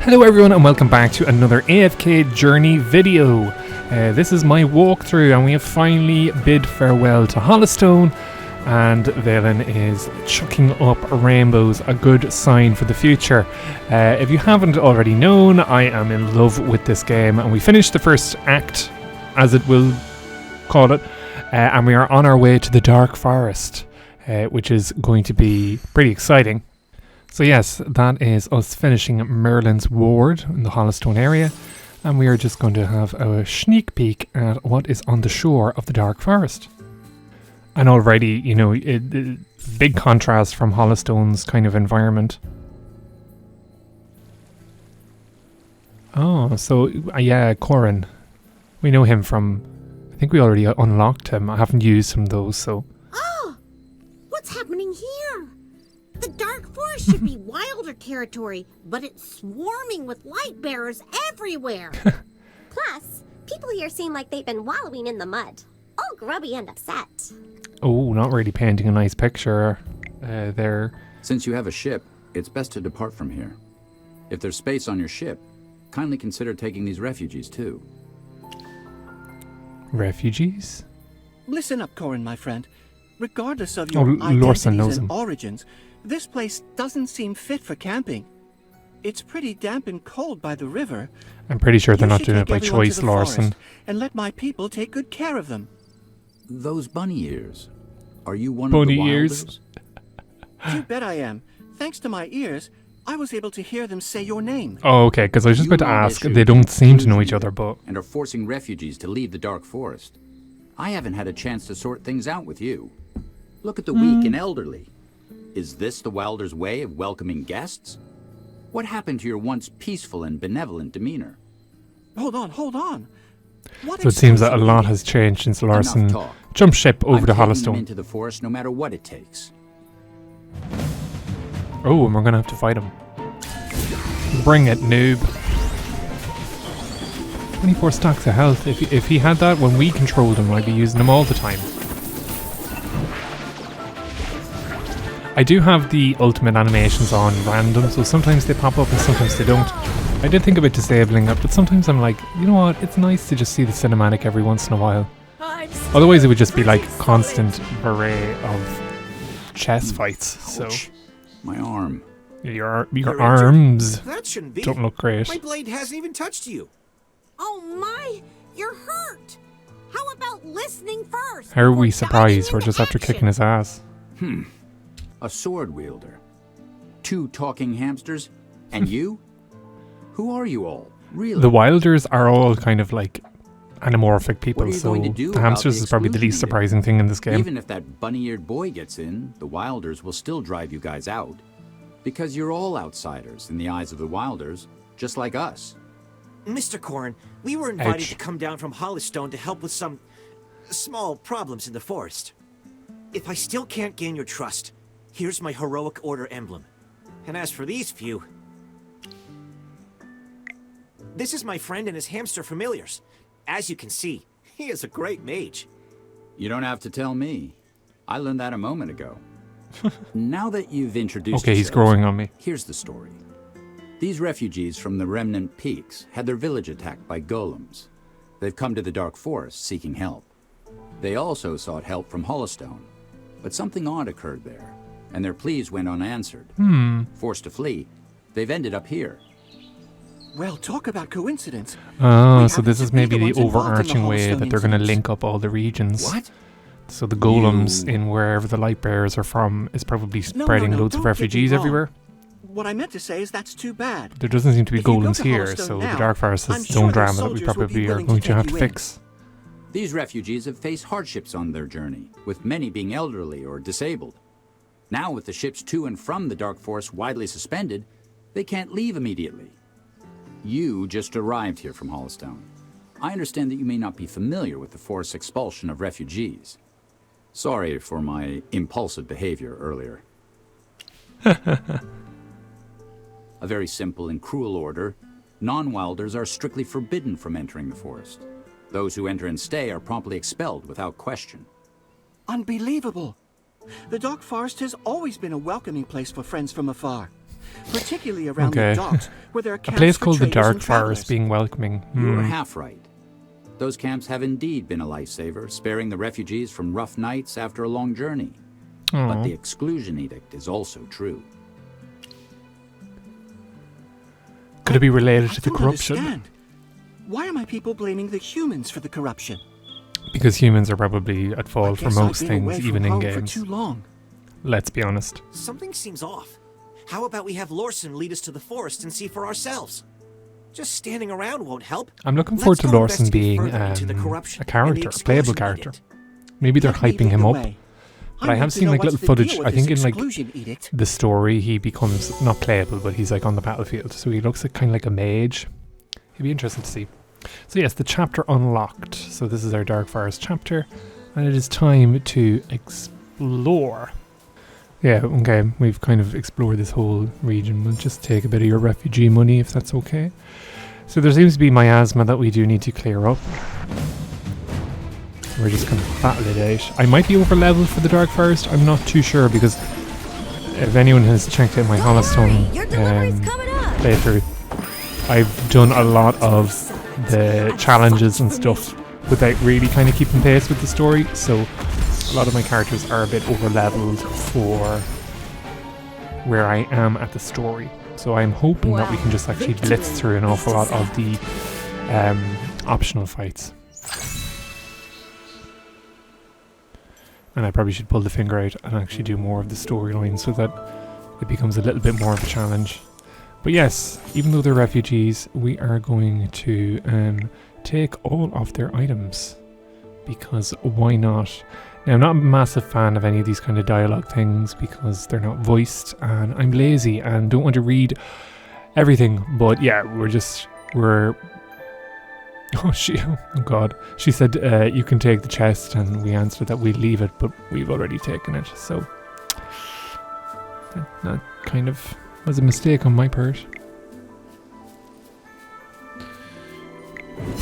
Hello everyone and welcome back to another AFK Journey video. This is my walkthrough and we have finally bid farewell to Hollistone, and Valen is chucking up rainbows, a good sign for the future. If you haven't already known, I am in love with this game and we finished the first act, as it will call it, and we are on our way to the Dark Forest, which is going to be pretty exciting. So yes, that is us finishing Merlin's ward in the Hollistone area, and we are just going to have a sneak peek at what is on the shore of the Dark Forest. And already, you know, big contrast from Hollistone's kind of environment. Oh, so yeah, Corin. We know him from, I think we already unlocked him. I haven't used him though, so. Oh, what's happening here? The Dark Forest should be wilder territory, but it's swarming with light bearers everywhere. Plus, people here seem like they've been wallowing in the mud, all grubby and upset. Oh, not really painting a nice picture there. Since you have a ship, it's best to depart from here. If there's space on your ship, kindly consider taking these refugees too. Refugees? Listen up, Corin, my friend. Regardless of your identities and origins, this place doesn't seem fit for camping. It's pretty damp and cold by the river. I'm pretty sure they're not doing it by choice, Larson. And let my people take good care of them. Those bunny ears. Are you one of the wilders? You bet I am. Thanks to my ears, I was able to hear them say your name. Oh, okay, because I was just about to ask. They don't seem to know each other, but... And are forcing refugees to leave the Dark Forest. I haven't had a chance to sort things out with you. Look at the weak and elderly. Is this the Wilder's way of welcoming guests? What happened to your once peaceful and benevolent demeanor? Hold on. So it seems that a lot has changed since Larson jumped ship over to Hollistone. Into the forest no matter what it takes. Oh, and we're gonna have to fight him. Bring it, noob. 24 stacks of health. If he had that when we controlled him, I'd be using him all the time. I do have the ultimate animations on random, so sometimes they pop up and sometimes they don't. I did think about disabling it, but sometimes I'm like, you know what, it's nice to just see the cinematic every once in a while. Otherwise it would just be like constant array of chess fights. So my arm. Your arms that shouldn't be. Don't look great. My blade hasn't even touched you. Oh my, you're hurt. How about listening first? How are we surprised? We're just after kicking his ass. A sword wielder. 2 talking hamsters. And you? Who are you all? Really? The Wilders are all kind of like anamorphic people, so the hamsters is probably the least surprising thing in this game. Even if that bunny-eared boy gets in, the Wilders will still drive you guys out. Because you're all outsiders in the eyes of the Wilders, just like us. Mr. Corin, we were invited to come down from Hollistone to help with some small problems in the forest. If I still can't gain your trust, here's my heroic order emblem. And as for these few... This is my friend and his hamster familiars. As you can see, he is a great mage. You don't have to tell me. I learned that a moment ago. Now that you've introduced Okay, he's growing on me. Here's the story. These refugees from the Remnant Peaks had their village attacked by golems. They've come to the Dark Forest seeking help. They also sought help from Hollistone. But something odd occurred there, and their pleas went unanswered. Forced to flee, they've ended up here. Well, talk about coincidence. Oh, so this is maybe the overarching way that they're going to link up all the regions. What? So the golems in wherever the light bearers are from is probably spreading loads of refugees everywhere. What I meant to say is that's too bad. There doesn't seem to be golems here, so the Dark Forest has its own drama that we probably are going to have to fix. These refugees have faced hardships on their journey, with many being elderly or disabled. Now with the ships to and from the Dark Forest widely suspended, they can't leave immediately. You just arrived here from Hollistone. I understand that you may not be familiar with the forced expulsion of refugees. Sorry for my impulsive behavior earlier. A very simple and cruel order. Non-wilders are strictly forbidden from entering the forest. Those who enter and stay are promptly expelled without question. Unbelievable. The Dark Forest has always been a welcoming place for friends from afar. particularly around the docks, where there are A camps place for called the traders Dark and travelers. Forest being welcoming. You were half right. Those camps have indeed been a lifesaver, sparing the refugees from rough nights after a long journey. But the exclusion edict is also true. Could it be related to the don't corruption? understand. Why are my people blaming the humans for the corruption? Because humans are probably at I fault for guess I've most been things, away from even in home games. For too long. Let's be honest. Something seems off. How about we have Lorson lead us to the forest and see for ourselves? Just standing around won't help. I'm looking forward to Let's go Lorson investigate being further into the a corruption and character, the a playable exclusion character. edict. Maybe they're Let me hyping lead him the up. way. But I have want to seen know like what's little the deal footage. with I think this in like exclusion edict. the story he becomes not playable, but he's like on the battlefield. So he looks like kind of like a mage. It'd be interesting to see. So yes, the chapter unlocked. So this is our Dark Forest chapter, and it is time to explore. Yeah, okay, we've kind of explored this whole region. We'll just take a bit of your refugee money if that's okay. So there seems to be miasma that we do need to clear up. We're just going to battle it out. I might be over leveled for the Dark Forest. I'm not too sure because if anyone has checked out my Holostone playthrough, I've done a lot of the challenges and stuff without really kind of keeping pace with the story. So a lot of my characters are a bit over leveled for where I am at the story. So I'm hoping that we can just actually blitz through an awful lot of the optional fights. And I probably should pull the finger out and actually do more of the storyline so that it becomes a little bit more of a challenge. But yes, even though they're refugees, we are going to take all of their items. Because why not? Now, I'm not a massive fan of any of these kind of dialogue things because they're not voiced and I'm lazy and don't want to read everything. But yeah, we're... Oh god. She said, you can take the chest, and we answered that we'd leave it, but we've already taken it, so... That kind of was a mistake on my part.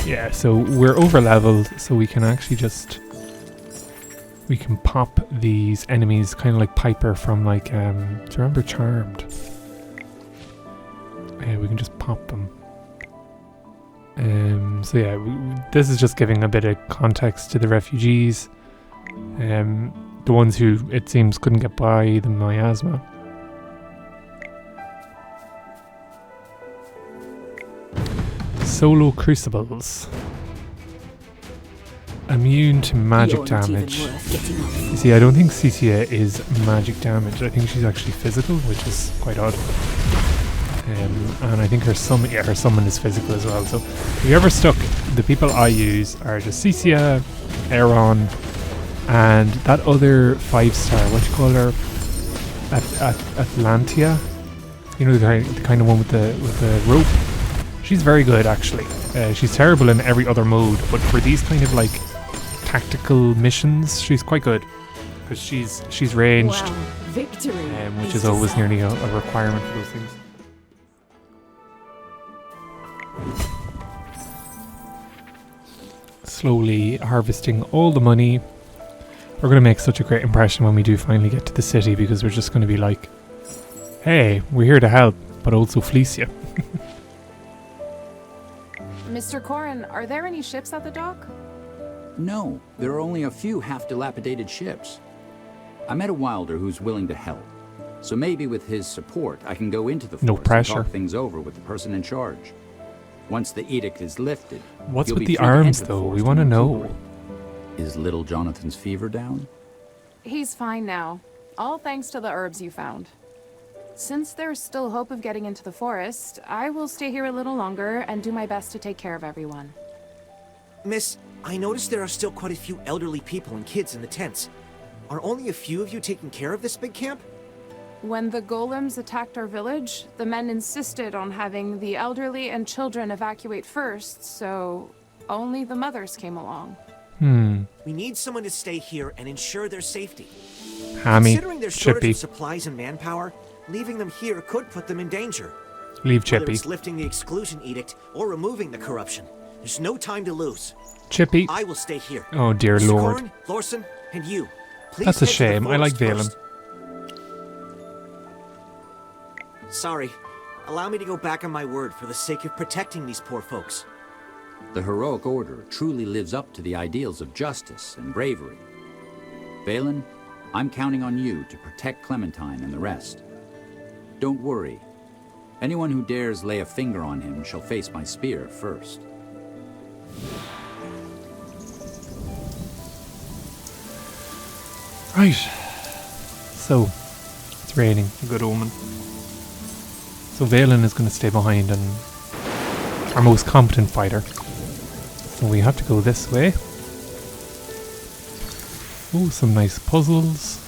Yeah, so we're over leveled, so we can actually just... We can pop these enemies, kind of like Piper from like, do you remember Charmed? Yeah, we can just pop them. So yeah, this is just giving a bit of context to the refugees. The ones who, it seems, couldn't get by the miasma. Solo crucibles. Immune to magic damage. You see, I don't think Cecia is magic damage. I think she's actually physical, which is quite odd. And I think her summon is physical as well. So if you're ever stuck, the people I use are just Cecia, Aaron, and that other 5-star, what do you call her? Atlantia? You know, the kind of one with the rope. She's very good, actually. She's terrible in every other mode, but for these kind of like tactical missions, she's quite good because she's ranged, which is always nearly a requirement for those things. Slowly harvesting all the money. We're going to make such a great impression when we do finally get to the city because we're just going to be like, hey, we're here to help, but also fleece you. Mr. Corin, are there any ships at the dock? No, there are only a few half-dilapidated ships. I met a Wilder who's willing to help. So maybe with his support, I can go into the forest and talk things over with the person in charge. Once the edict is lifted, what's with the arms, though? We want to know. Is little Jonathan's fever down? He's fine now. All thanks to the herbs you found. Since there's still hope of getting into the forest, I will stay here a little longer and do my best to take care of everyone. Miss, I noticed there are still quite a few elderly people and kids in the tents. Are only a few of you taking care of this big camp? When the golems attacked our village, the men insisted on having the elderly and children evacuate first, so only the mothers came along. We need someone to stay here and ensure their safety. Hammy, Considering their shortage Chippy. of supplies and manpower, leaving them here could put them in danger. Leave Whether Chippy. it's lifting the exclusion edict or removing the corruption, there's no time to lose. Chippy. I will stay here. Oh dear Mr. lord. Corin, Lorson, and you. Please That's a head to the shame. I like forest Valen. first. Sorry. Allow me to go back on my word for the sake of protecting these poor folks. The heroic order truly lives up to the ideals of justice and bravery. Valen, I'm counting on you to protect Clementine and the rest. Don't worry. Anyone who dares lay a finger on him shall face my spear first. Right. So, it's raining. A good omen. So Valen is going to stay behind and our most competent fighter. So we have to go this way. Ooh, some nice puzzles.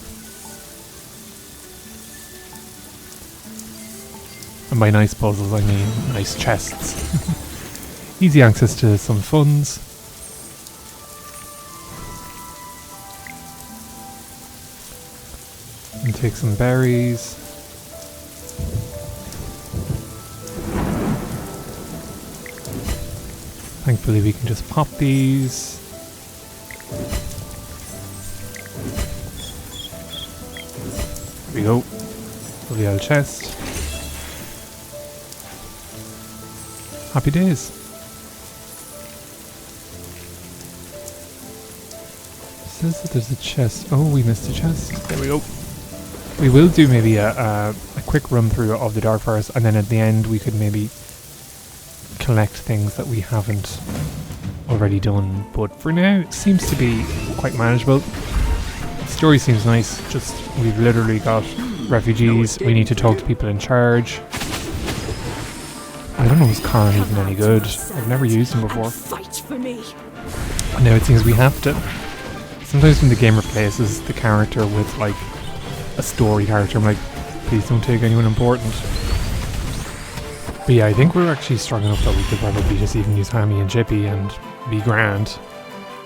And by nice puzzles I mean nice chests. Easy access to some funds. And take some berries. Thankfully we can just pop these. There we go. Lovely old chest. Happy days. It says that there's a chest. Oh, we missed a chest. There we go. We will do maybe a quick run through of the Dark Forest, and then at the end we could maybe collect things that we haven't already done. But for now it seems to be quite manageable. The story seems nice. Just we've literally got refugees. We need to talk to people in charge. I don't know if Karen even any good. I've never used him before. Fight for me. And now it seems we have to. Sometimes when the game replaces the character with like a story character, I'm like, please don't take anyone important. But yeah, I think we're actually strong enough that we could probably just even use Hammy and Chippy and be grand.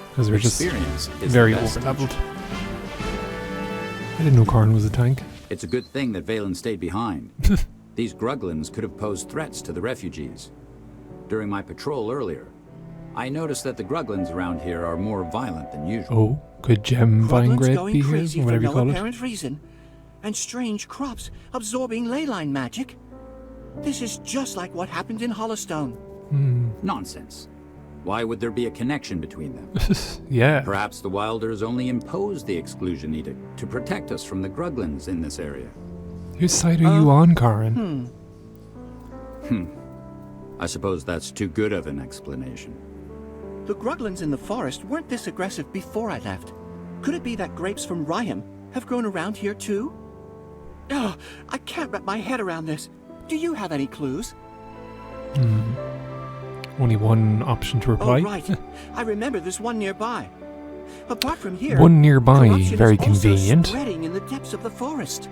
Because we're just very over-leveled. I didn't know Karn was a tank. It's a good thing that Valen stayed behind. These Gruglins could have posed threats to the refugees. During my patrol earlier, I noticed that the Gruglins around here are more violent than usual. Oh, could Gem Vine-Grid be here? Whatever you call it. Apparent reason, and strange crops absorbing leyline magic. This is just like what happened in Hollowstone. Nonsense. Why would there be a connection between them? Yeah. Perhaps the Wilders only imposed the exclusion edict to protect us from the Gruglins in this area. Whose side are you on, Karen? I suppose that's too good of an explanation. The Gruglins in the forest weren't this aggressive before I left. Could it be that grapes from Ryham have grown around here too? Oh, I can't wrap my head around this. Do you have any clues? Only one option to reply. Oh, right. I remember there's one nearby. Apart from here, one nearby, corruption very is also convenient. spreading in the depths of the forest.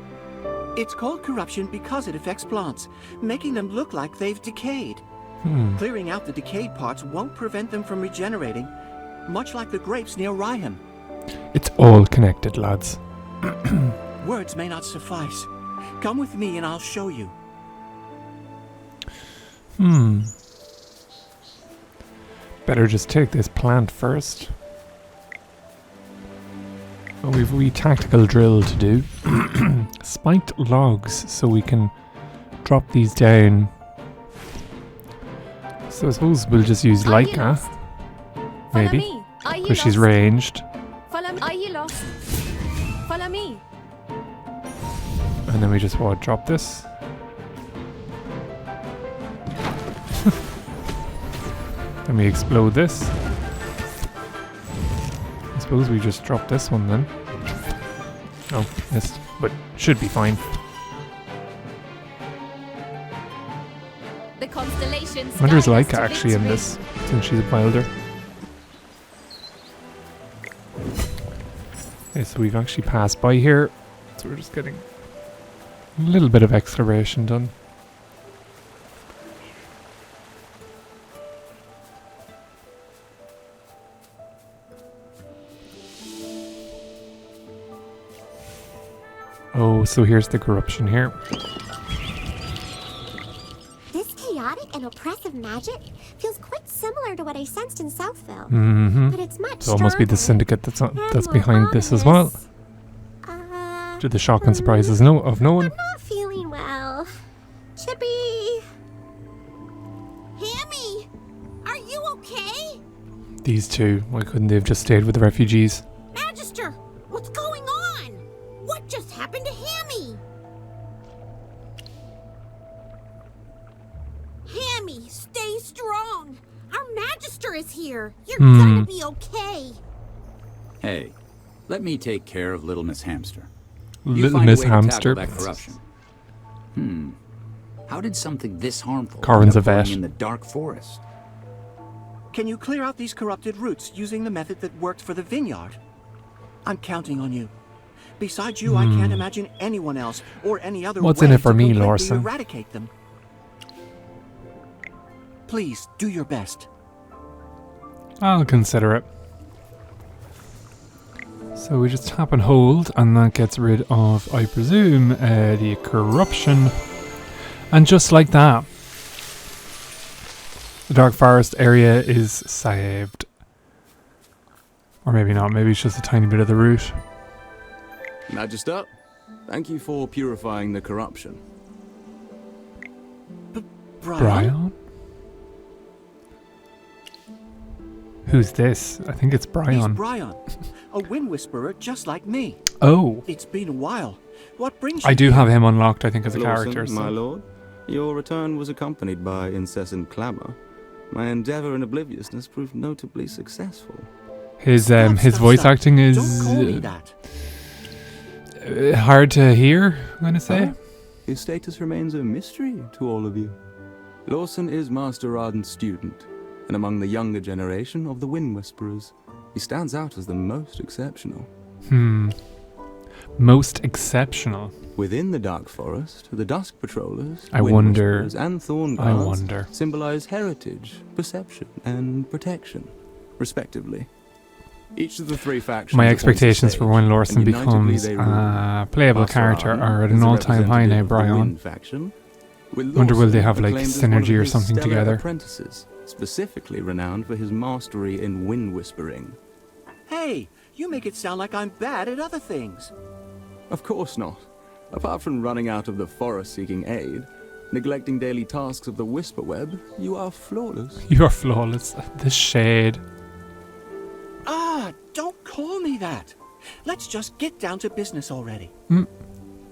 It's called corruption because it affects plants, making them look like they've decayed. Clearing out the decayed parts won't prevent them from regenerating, much like the grapes near Ryham. It's all connected, lads. Words may not suffice. Come with me and I'll show you. Better just take this plant first. Oh, we've a wee tactical drill to do. Spiked logs, so we can drop these down. So I suppose we'll just use Laika. Maybe. Because she's ranged. Follow me. Are you lost? Follow me. And then we just want to drop this. Then we explode this. I suppose we just drop this one then. Oh, missed. But should be fine. The constellations. I wonder is Laika actually in this, since she's a wilder. Okay, so we've actually passed by here. So we're just getting a little bit of exploration done. Oh, so here's the corruption here. This chaotic and oppressive magic feels quite similar to what I sensed in Southville. But it's much So it must be the Syndicate that's behind this as well. To the shock and surprises of no one. I'm not feeling well. Hammy! Are you okay? These two, why couldn't they have just stayed with the refugees? Magister, what's going on? What just happened to Hammy? Hammy, stay strong. Our Magister is here. You're gonna be okay. Hey, let me take care of Little Miss Hamster. Little Miss Hamster. That corruption. How did something this harmful Corin's end a up going vet. in the dark forest? Can you clear out these corrupted roots using the method that worked for the vineyard? I'm counting on you. Besides you, I can't imagine anyone else or any other What's way in it for to me, completely Lorson? eradicate them. Please, do your best. I'll consider it. So we just tap and hold, and that gets rid of, I presume, the corruption. And just like that, the Dark Forest area is saved. Or maybe not, maybe it's just a tiny bit of the route. Magister, thank you for purifying the corruption. Brian? Who's this? I think it's He's Brian. Brian, a wind whisperer just like me. Oh, It's been a while. What brings I you do here? have him unlocked, I think, as a Lawson, character. my So. lord, your return was accompanied by incessant clamour. My endeavour in obliviousness proved notably successful. His Stop, voice stop. acting is Don't call me that. hard to hear, I'm gonna say. Huh? His status remains a mystery to all of you. Lawson is Master Arden's student, and among the younger generation of the Wind Whisperers, he stands out as the most exceptional. Most exceptional. Within the Dark Forest, the Dusk Patrollers, I Wind wonder- Whisperers, and Thorn I Guards wonder. symbolize heritage, perception, and protection, respectively. Each of the three factions My appoints a expectations for sage, when Lawson and unitedly becomes they a rule. playable Master character Arden are at is an the all-time high representative now, of the Brian. Wind faction, with Wonder will they Lawson have, like, acclaimed as one synergy of or his something stellar together? apprentices, specifically renowned for his mastery in wind whispering. Hey, you make it sound like I'm bad at other things. Of course not. Apart from running out of the forest seeking aid, neglecting daily tasks of the whisper web, you are flawless. You are flawless. The shade. Ah, don't call me that. Let's just get down to business already.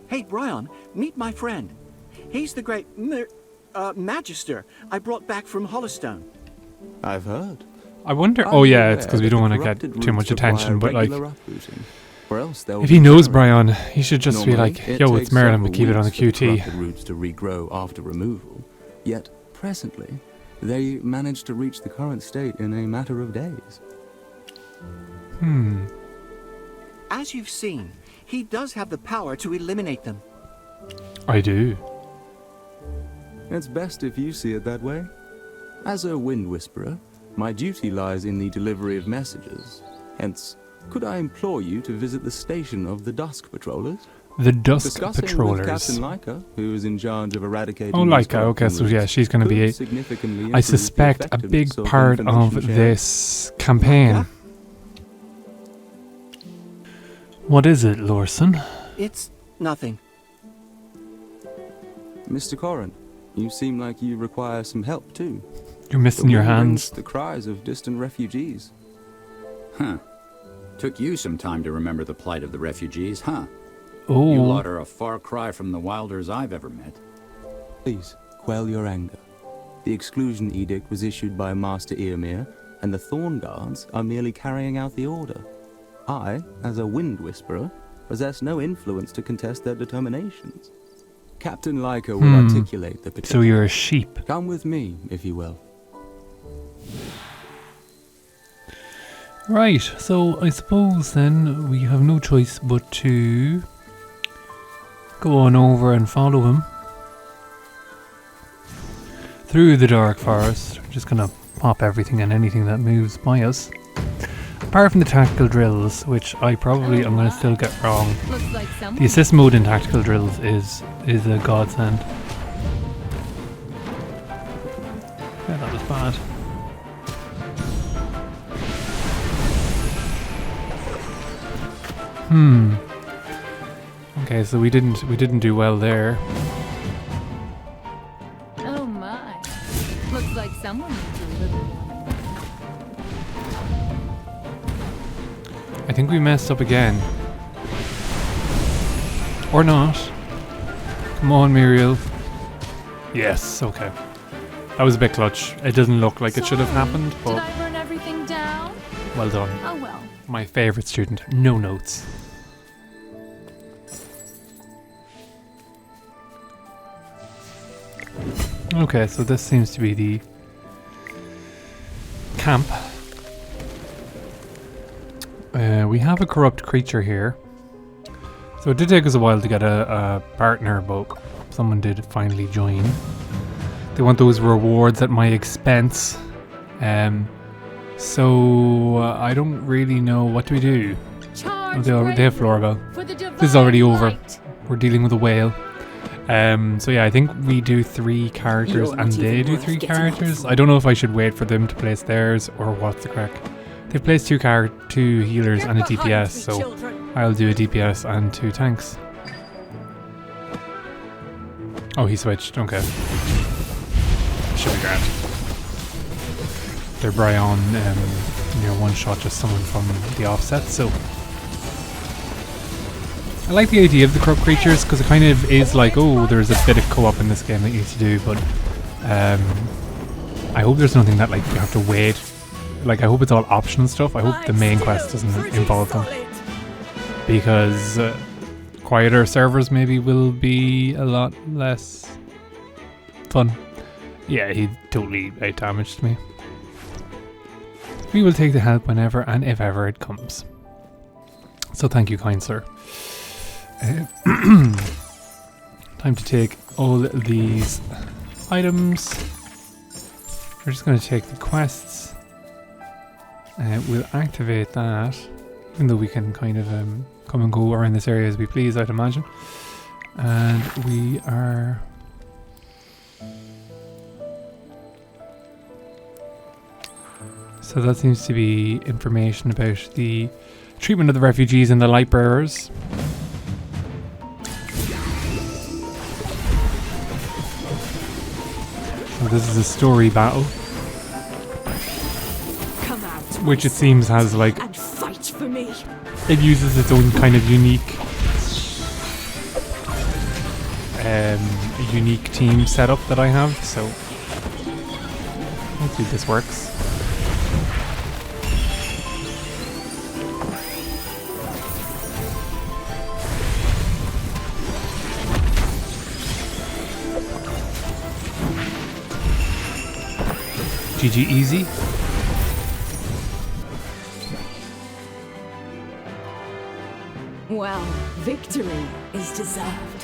Hey, Brian, meet my friend. He's the great Magister I brought back from Hollowstone. I've heard. I wonder. I'm Oh yeah, aware it's because we that don't the want to get corrupted too much roots require attention. But like, regular uprooting, or else they'll if be he knows barren. Brian, he should just be Normally, like, it "Yo, takes it's Merlin. We several keep it on the weeks for the QT." corrupted roots to regrow after removal. Yet presently, they manage to reach the current state in a matter of days. As you've seen, he does have the power to eliminate them. I do. It's best if you see it that way. As a wind whisperer, my duty lies in the delivery of messages. Hence, could I implore you to visit the station of the Dusk Patrollers? The Dusk Discussing Patrollers. with Captain Leica, who is in charge of eradicating Oh, these Leica. Okay, so corrupting yeah, roots, she's going to be. could significantly I improve the suspect a effectiveness big of part of information sharing. this campaign. What is it, Lorson? It's nothing. Mr. Corin, you seem like you require some help too. You're missing The your wind hands. brings the cries of distant refugees. Huh. Took you some time to remember the plight of the refugees, huh? You Oh, lot are a far cry from the wilders I've ever met. Please, quell your anger. The exclusion edict was issued by Master Eoimir, and the Thorn Guards are merely carrying out the order. I, as a wind whisperer, possess no influence to contest their determinations. Captain Leica will articulate the petition. so you're a sheep. Come with me, if you will. Right, so I suppose then we have no choice but to go on over and follow him through the Dark Forest. We're just gonna pop everything and anything that moves by us. Apart from the tactical drills, which I probably am gonna still get wrong. Looks like The someone. assist mode in tactical drills is a godsend. Yeah, that was bad. Okay, so we didn't do well there. Oh my. Looks like someone needs a little one. I think we messed up again. Or not. Come on, Muriel. Yes, okay. That was a bit clutch. It doesn't look like it should have happened, Did but I burn everything down? well done. Oh well. My favourite student. No notes. Okay, so this seems to be the camp. We have a corrupt creature here. So it did take us a while to get a partner, but someone did finally join. They want those rewards at my expense. So I don't really know. What do we do? Oh, they have Florabelle. This is already over. We're dealing with a whale. So yeah, I think we do 3 characters and they do 3 characters. I don't know if I should wait for them to place theirs or what's the crack. They've placed 2 healers and a DPS, so I'll do a DPS and 2 tanks. Oh, he switched. Okay. Should be grand. Their Brian, one shot just someone from the offset, so I like the idea of the corrupt creatures because it kind of is like, oh, there's a bit of co-op in this game that you need to do, but I hope there's nothing that like you have to wait. Like, I hope it's all optional stuff. I hope the main quest doesn't involve them, because quieter servers maybe will be a lot less fun. Yeah, he totally out-damaged me. We will take the help whenever and if ever it comes. So thank you, kind sir. Time to take all these items. We're just going to take the quests. We'll activate that, even though we can kind of come and go around this area as we please, I'd imagine. And we are... So that seems to be information about the treatment of the refugees and the light bearers. So this is a story battle, which it seems has like, and fight for me. It uses its own kind of unique team setup that I have, so hopefully this works. GG easy. Well, victory is deserved.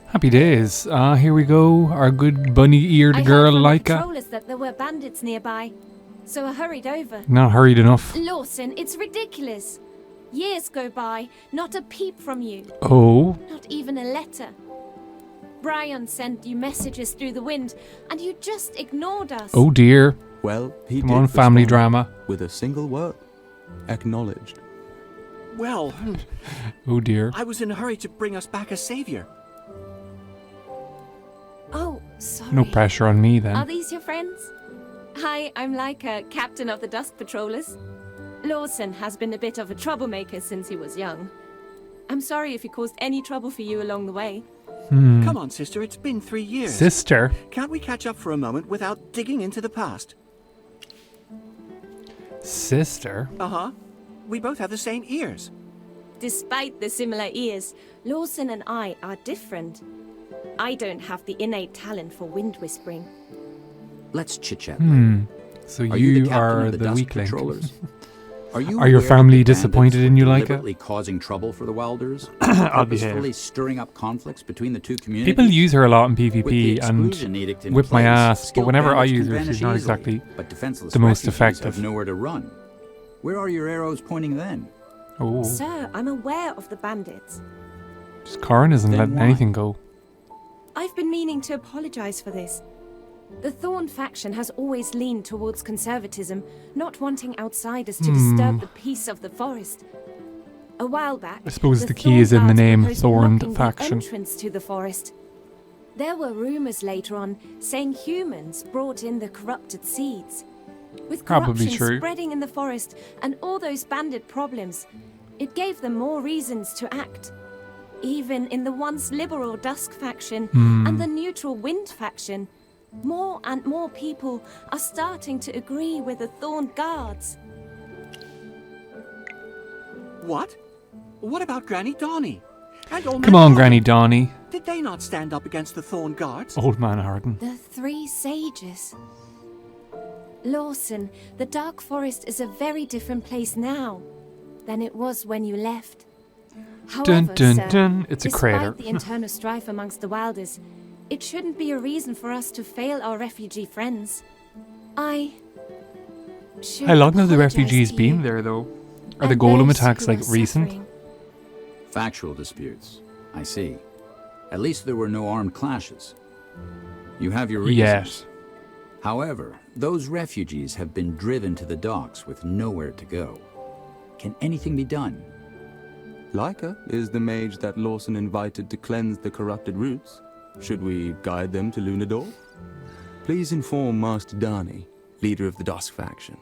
Happy days. Here we go. Our good bunny-eared girl, Laika. Controllers that there were bandits nearby, so I hurried over. Not hurried enough. Lawson, it's ridiculous. Years go by, not a peep from you. Oh. Not even a letter. Brian sent you messages through the wind, and you just ignored us. Oh dear. Well, he Come on, family drama. With a single word. Acknowledged. Well, oh dear. I was in a hurry to bring us back a savior. Oh, sorry. No pressure on me then. Are these your friends? Hi, I'm Laika, captain of the Dusk Patrollers. Lawson has been a bit of a troublemaker since he was young. I'm sorry if he caused any trouble for you along the way. Come on, sister, it's been 3 years. Sister? Can't we catch up for a moment without digging into the past? Sister? Uh-huh. We both have the same ears. Despite the similar ears, Lawson and I are different. I don't have the innate talent for wind whispering. Let's chit-chat. So Are you the captain are of the the Dusk weakling. Patrollers? Are Are aware your that family the disappointed bandits in you, were Laika? deliberately causing trouble for the Wilders? I'll behave. Purposefully stirring up conflicts between the two communities? People use her a lot in With the PvP exclusion and edict in whip my place, ass, but skilled whenever I bandits use can her, she's vanish not easily, exactly but defenseless the most refugees effective. have nowhere to run. Where are your arrows pointing then? Oh, Sir, I'm aware of the bandits. just Corin isn't Then letting why? anything go. I've been meaning to apologize for this. The Thorn faction has always leaned towards conservatism, not wanting outsiders to disturb the peace of the forest. A while back, I suppose the the key is in the Thorn name Guards proposed Thorned blocking Faction. the entrance to the forest. There were rumors later on saying humans brought in the corrupted seeds. With Probably corruption true. spreading in the forest and all those bandit problems, it gave them more reasons to act. Even in the once liberal Dusk faction and the neutral Wind faction, more and more people are starting to agree with the Thorn Guards. What? What about Granny Dahnie? And Old Come Man on, Arden? Granny Dahnie. Did they not stand up against the Thorn Guards? Old Man Arden. The Three Sages. Lawson, the Dark Forest is a very different place now than it was when you left. However, Dun, sir, dun. It's a crater. despite the internal strife amongst the Wilders, it shouldn't be a reason for us to fail our refugee friends. I should How long have the apologize refugees to been you there, though? Are the and golem those attacks, who like, are recent? suffering. Factual disputes. I see. At least there were no armed clashes. You have your reasons. Yes. However, those refugees have been driven to the docks with nowhere to go. Can anything be done? Leica is the mage that Lawson invited to cleanse the corrupted roots. Should we guide them to Lunadorf? Please inform Master Dahnie, leader of the Dusk faction,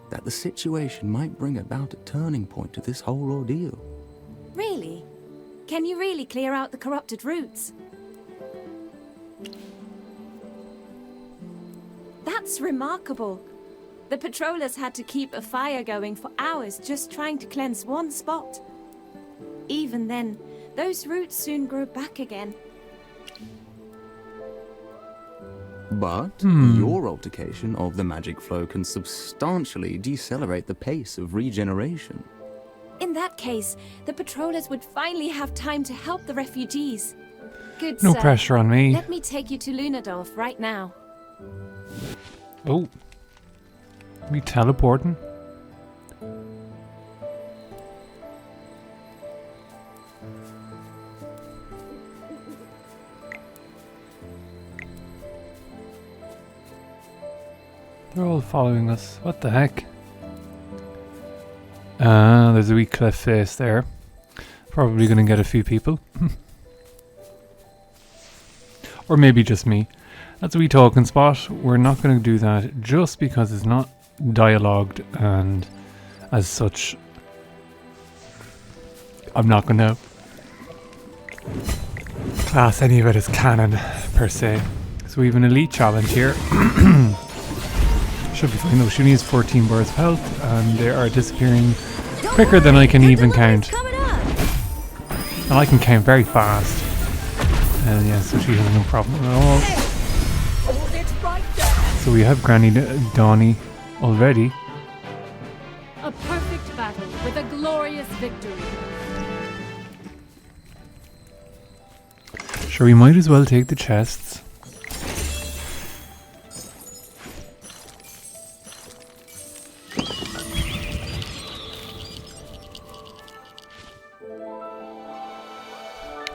that the situation might bring about a turning point to this whole ordeal. Really? Can you really clear out the corrupted roots? That's remarkable. The patrollers had to keep a fire going for hours just trying to cleanse one spot. Even then, those roots soon grew back again. But your altercation of the magic flow can substantially decelerate the pace of regeneration. In that case, the patrollers would finally have time to help the refugees. Good, No sir. pressure on me. Let me take you to Lunadorf right now. Oh. We teleporting? They're all following us. What the heck? There's a wee cliff face there. Probably gonna get a few people. Or maybe just me. That's a wee talking spot. We're not gonna do that just because it's not dialogued, and as such I'm not gonna class any of it as canon per se. So we have an elite challenge here. Should be fine though. She needs 14 bars of health and they are disappearing quicker than I can even count. And I can count very fast. And yeah, so she has no problem at all. So we have Granny Dahnie already. A perfect battle with a glorious victory. Sure, we might as well take the chests.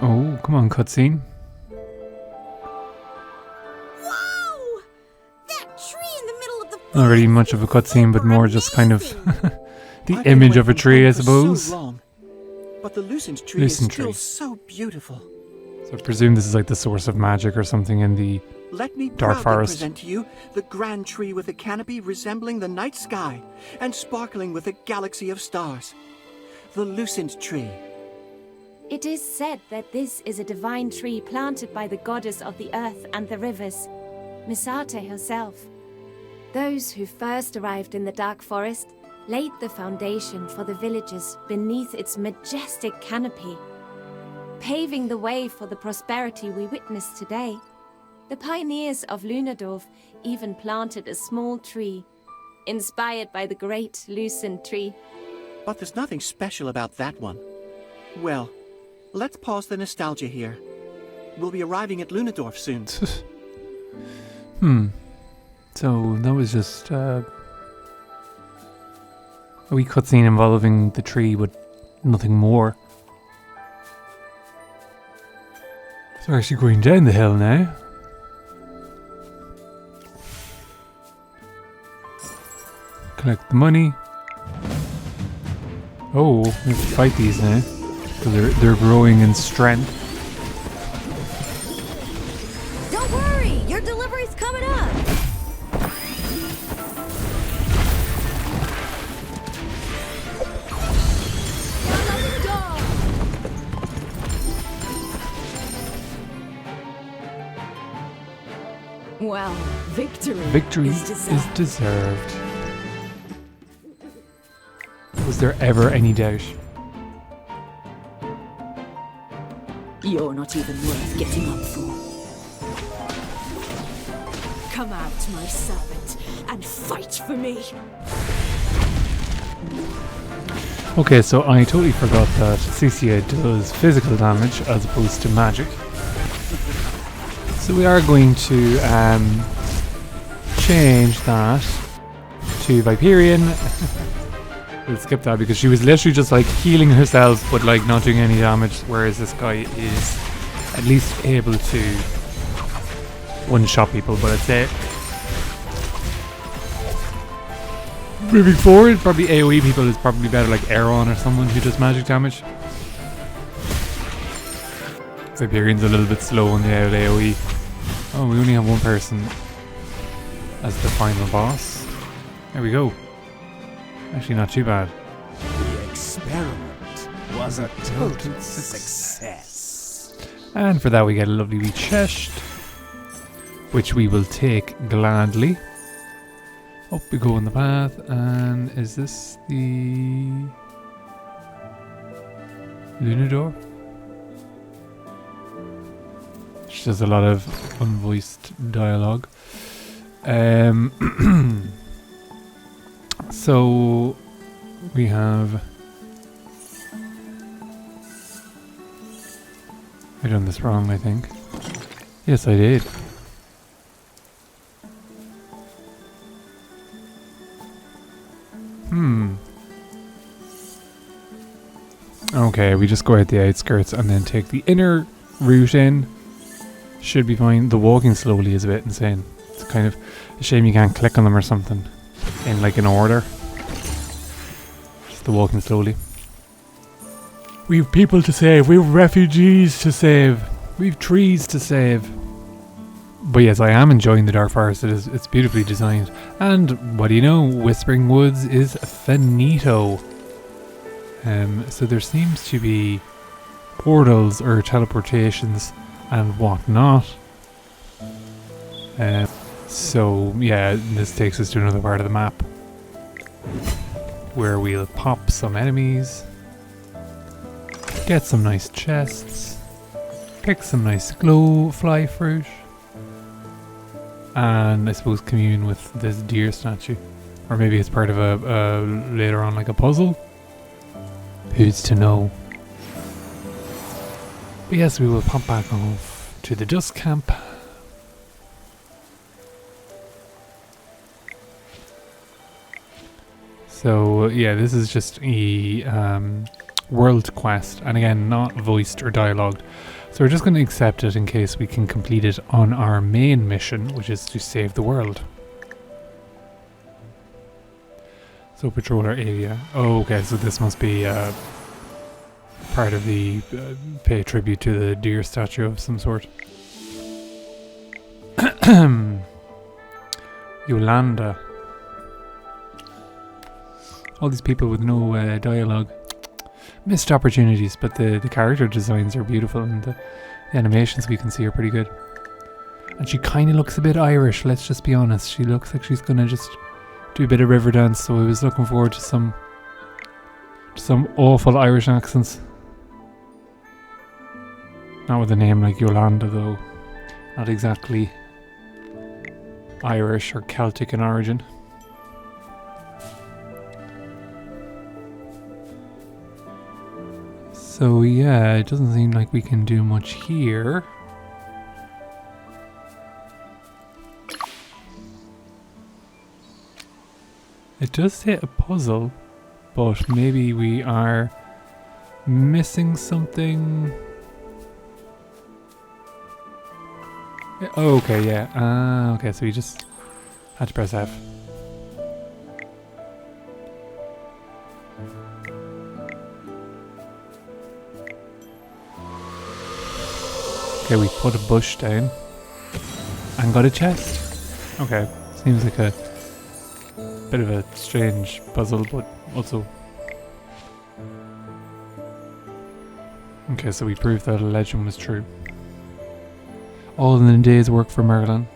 Oh, come on, cutscene. Whoa! That tree in the middle of the Not really forest much of a is cutscene, but super more just kind of amazing. the I've been image away of a from tree, I home for suppose. So long, but the lucent tree Lucent is still tree. so beautiful. So I presume this is like the source of magic or something in the... Let me Dark proudly forest. present to you the grand tree with a canopy resembling the night sky and sparkling with a galaxy of stars. The lucent tree. It is said that this is a divine tree planted by the goddess of the earth and the rivers, Misarte herself. Those who first arrived in the Dark Forest laid the foundation for the villagers beneath its majestic canopy, paving the way for the prosperity we witness today. The pioneers of Lunadorf even planted a small tree, inspired by the great lucent tree. But there's nothing special about that one. Well, let's pause the nostalgia here. We'll be arriving at Lunadorf soon. So that was just a wee cutscene involving the tree with nothing more. So we're actually going down the hill now. Collect the money. Oh, we have to fight these now. Because they're growing in strength. Coming up! Well, victory is deserved. Was there ever any doubt? You're not even worth getting up for. Come out, my servant, and fight for me. Okay, so I totally forgot that Cecia does physical damage as opposed to magic. So we are going to change that to Viperian. We'll skip that because she was literally just like healing herself but like not doing any damage, whereas this guy is at least able to one-shot people. But I'd say moving forward, probably AoE people is probably better, like Aeron or someone who does magic damage. Viperian's a little bit slow on the AoE. Oh, we only have one person as the final boss. There we go. Actually, not too bad. The experiment was a total success. And for that, we get a lovely wee chest, which we will take gladly. Up we go on the path, and is this the Lunador? She does a lot of unvoiced dialogue. So we have. I done this wrong, I think. Yes, I did. Okay, we just go out the outskirts and then take the inner route in. Should be fine. The walking slowly is a bit insane. It's kind of a shame you can't click on them or something in like an order. Just the walking slowly. We've people to save. We've refugees to save. We've trees to save. But yes, I am enjoying the Dark Forest. It's beautifully designed. And what do you know? Whispering Woods is finito. So there seems to be portals or teleportations and whatnot. So yeah, this takes us to another part of the map where we'll pop some enemies, get some nice chests, pick some nice glow fly fruit, and I suppose commune with this deer statue. Or maybe it's part of a later on like a puzzle. Who's to know? But yes, we will pop back off to the dust camp. So yeah, this is just a world quest, and again, not voiced or dialogued. So we're just going to accept it in case we can complete it on our main mission, which is to save the world. So patrol our area. Oh, okay, so this must be part of the pay tribute to the deer statue of some sort. Yolanda. All these people with no dialogue. Missed opportunities, but the character designs are beautiful and the animations we can see are pretty good. And she kind of looks a bit Irish, let's just be honest. She looks like she's going to just do a bit of Riverdance, so I was looking forward to some awful Irish accents. Not with a name like Yolanda though. Not exactly Irish or Celtic in origin. So yeah, it doesn't seem like we can do much here. It does say a puzzle, but maybe we are missing something. Yeah, oh, okay, yeah. Okay, so we just had to press F. Okay, we put a bush down and got a chest. Okay, seems like a bit of a strange puzzle, but also... Okay, so we proved that a legend was true. All in a day's work for Merlin.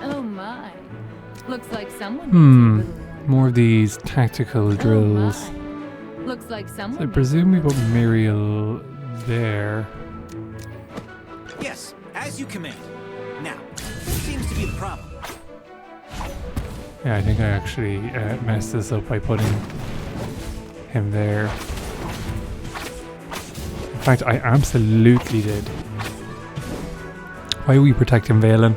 Oh my. Looks like someone More of these tactical drills. Looks like someone I presume we put Muriel there. Yes, as you command. Now, what seems to be the problem? Yeah, I think I actually messed this up by putting him there. In fact, I absolutely did. Why are we protecting Valen?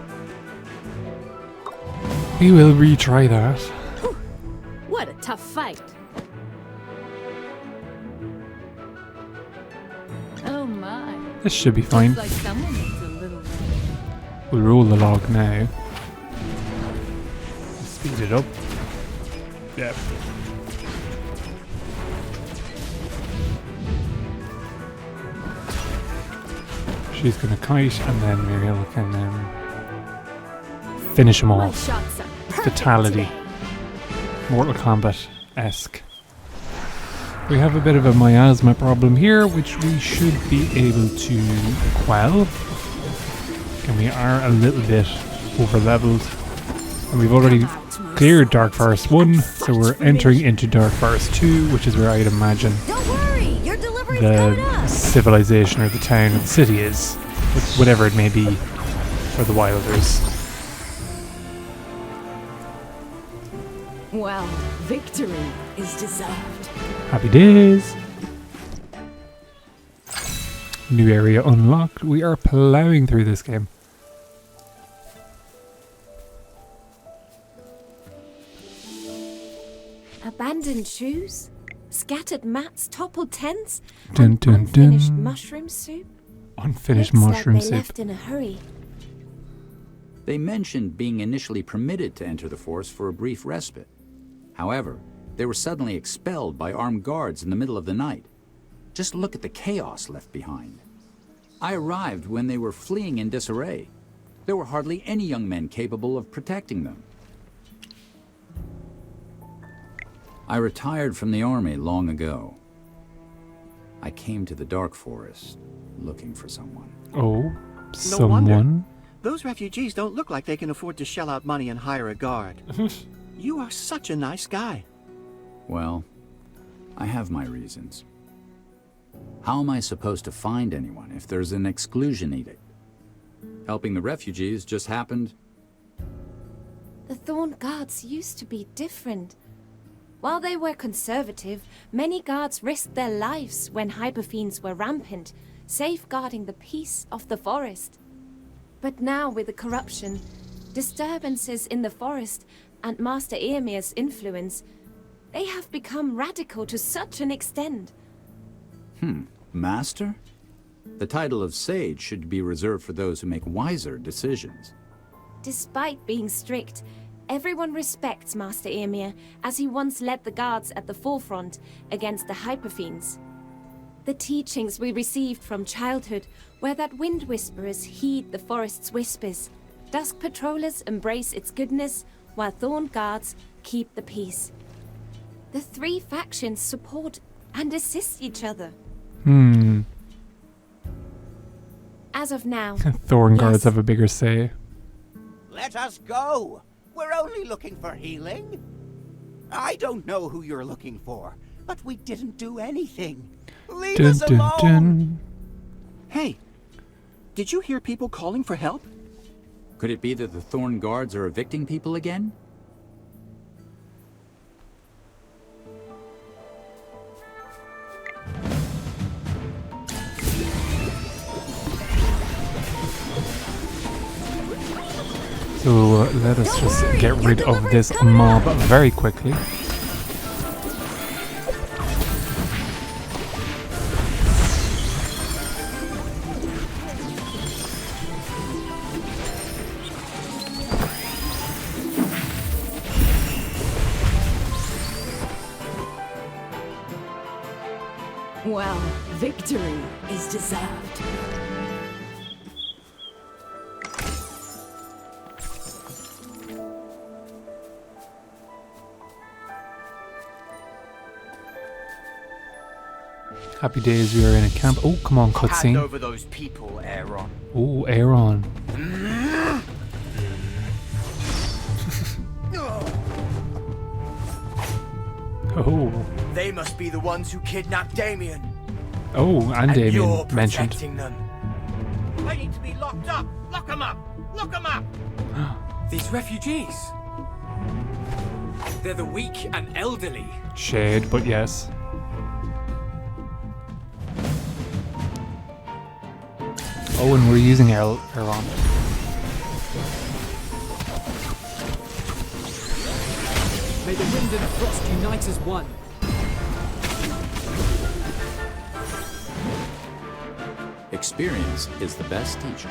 We will retry that. Whew. What a tough fight. Oh my. This should be fine. Looks like someone needs a little We'll roll the log now. Speed it up. Yep. She's gonna kite and then Muriel can finish him My off. shots are perfect Fatality. today. Mortal Kombat-esque. We have a bit of a miasma problem here, which we should be able to quell. And we are a little bit over-leveled. And we've already cleared Dark Forest 1, so we're entering into Dark Forest 2, which is where I'd imagine Don't worry, your delivery's coming the up. civilization or the town or the city is. Whatever it may be for the Wilders. Well, victory is deserved. Happy days! New area unlocked. We are plowing through this game. Abandoned shoes? Scattered mats, toppled tents, Dun, and dun, unfinished dun. mushroom soup? Unfinished Looks mushroom like they soup. left in a hurry. They mentioned being initially permitted to enter the forest for a brief respite. However, they were suddenly expelled by armed guards in the middle of the night. Just look at the chaos left behind. I arrived when they were fleeing in disarray. There were hardly any young men capable of protecting them. I retired from the army long ago. I came to the Dark Forest looking for someone. Oh, No someone? wonder. Those refugees don't look like they can afford to shell out money and hire a guard. You are such a nice guy. Well, I have my reasons. How am I supposed to find anyone if there's an exclusion edict? Helping the refugees just happened. The Thorn Guards used to be different. While they were conservative, many guards risked their lives when hyperfiends were rampant, safeguarding the peace of the forest. But now with the corruption, disturbances in the forest, and Master Eoimir's influence, they have become radical to such an extent. Master? The title of Sage should be reserved for those who make wiser decisions. Despite being strict, everyone respects Master Eoimir, as he once led the guards at the forefront against the hyperfiends. The teachings we received from childhood were that wind whisperers heed the forest's whispers, dusk patrollers embrace its goodness, while thorn guards keep the peace. The three factions support and assist each other. As of now, Thorn Guards have a bigger say. Let us go. We're only looking for healing. I don't know who you're looking for, but we didn't do anything. Leave Dun, us dun, alone. dun. Hey, did you hear people calling for help? Could it be that the Thorn Guards are evicting people again? So So let us just get rid of this mob very quickly. Well, victory is deserved. Happy days, we are in a camp. Oh, come on, cutscene. Hand over those people, Aaron. Oh, Aaron. Oh. They must be the ones who kidnapped Damien. Oh, and Damien you're mentioned. protecting them. They need to be locked up. Lock them up. Lock them up. These refugees. They're the weak and elderly. Shade, but yes. Oh, and we're using Aaron. May the wind and frost unite as one. Experience is the best teacher.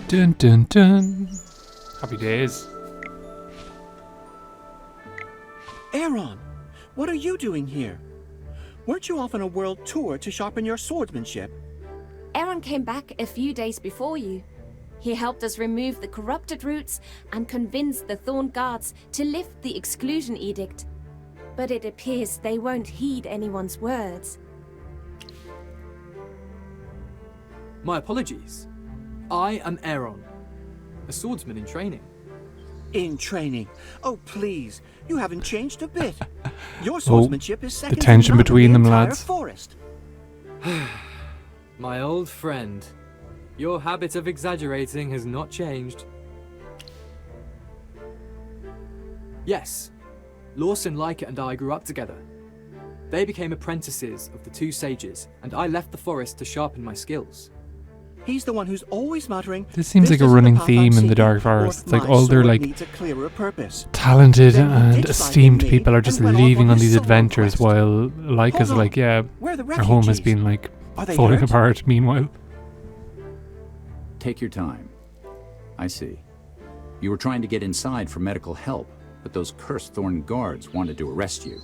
Dun dun dun. Happy days. Aaron, what are you doing here? Weren't you off on a world tour to sharpen your swordsmanship? Aaron came back a few days before you. He helped us remove the corrupted roots and convinced the Thorn Guards to lift the exclusion edict. But it appears they won't heed anyone's words. My apologies. I am Aaron, a swordsman in training. In training? Oh, please. You haven't changed a bit. Your swordsmanship is second the tension to none between in them, the entire lads. Forest. My old friend. Your habit of exaggerating has not changed. Yes, Lawson, Leica and I grew up together. They became apprentices of the two sages, and I left the forest to sharpen my skills. He's the one who's always muttering. This seems like a isn't the running path I'm theme in the seeking, Dark or Forest. It's like my all their sword like needs a clearer purpose. talented Then he and ditched esteemed me people are just and went off leaving on on his these solo adventures quest. while Leica's Hold on. like, yeah, Where are the our home has refugees? been like Are they falling hurt? apart meanwhile. Take your time. I see. You were trying to get inside for medical help, but those cursed Thorn Guards wanted to arrest you.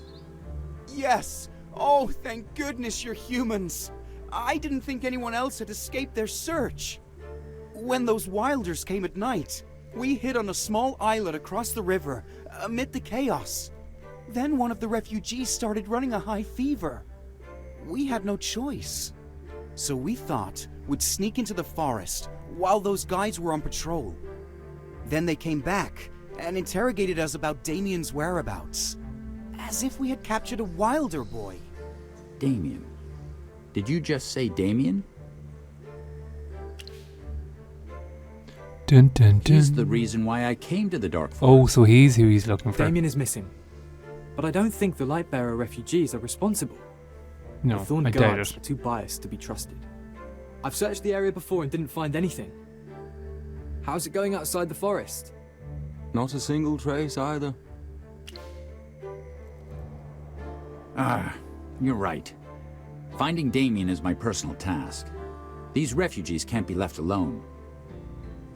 Yes! Oh, thank goodness you're humans! I didn't think anyone else had escaped their search. When those wilders came at night, we hid on a small islet across the river, amid the chaos. Then one of the refugees started running a high fever. We had no choice. So we thought we'd sneak into the forest while those guys were on patrol. Then they came back and interrogated us about Damien's whereabouts. As if we had captured a wilder boy. Damien. Did you just say Damien? Dun, dun, dun. He's the reason why I came to the Dark Forest. Oh, so he's who he's looking for. Damien is missing. But I don't think the Lightbearer refugees are responsible. No, the Thorn I doubt Guards it. are too biased to be trusted. I've searched the area before and didn't find anything. How's it going outside the forest? Not a single trace either. Ah, you're right. Finding Damien is my personal task. These refugees can't be left alone.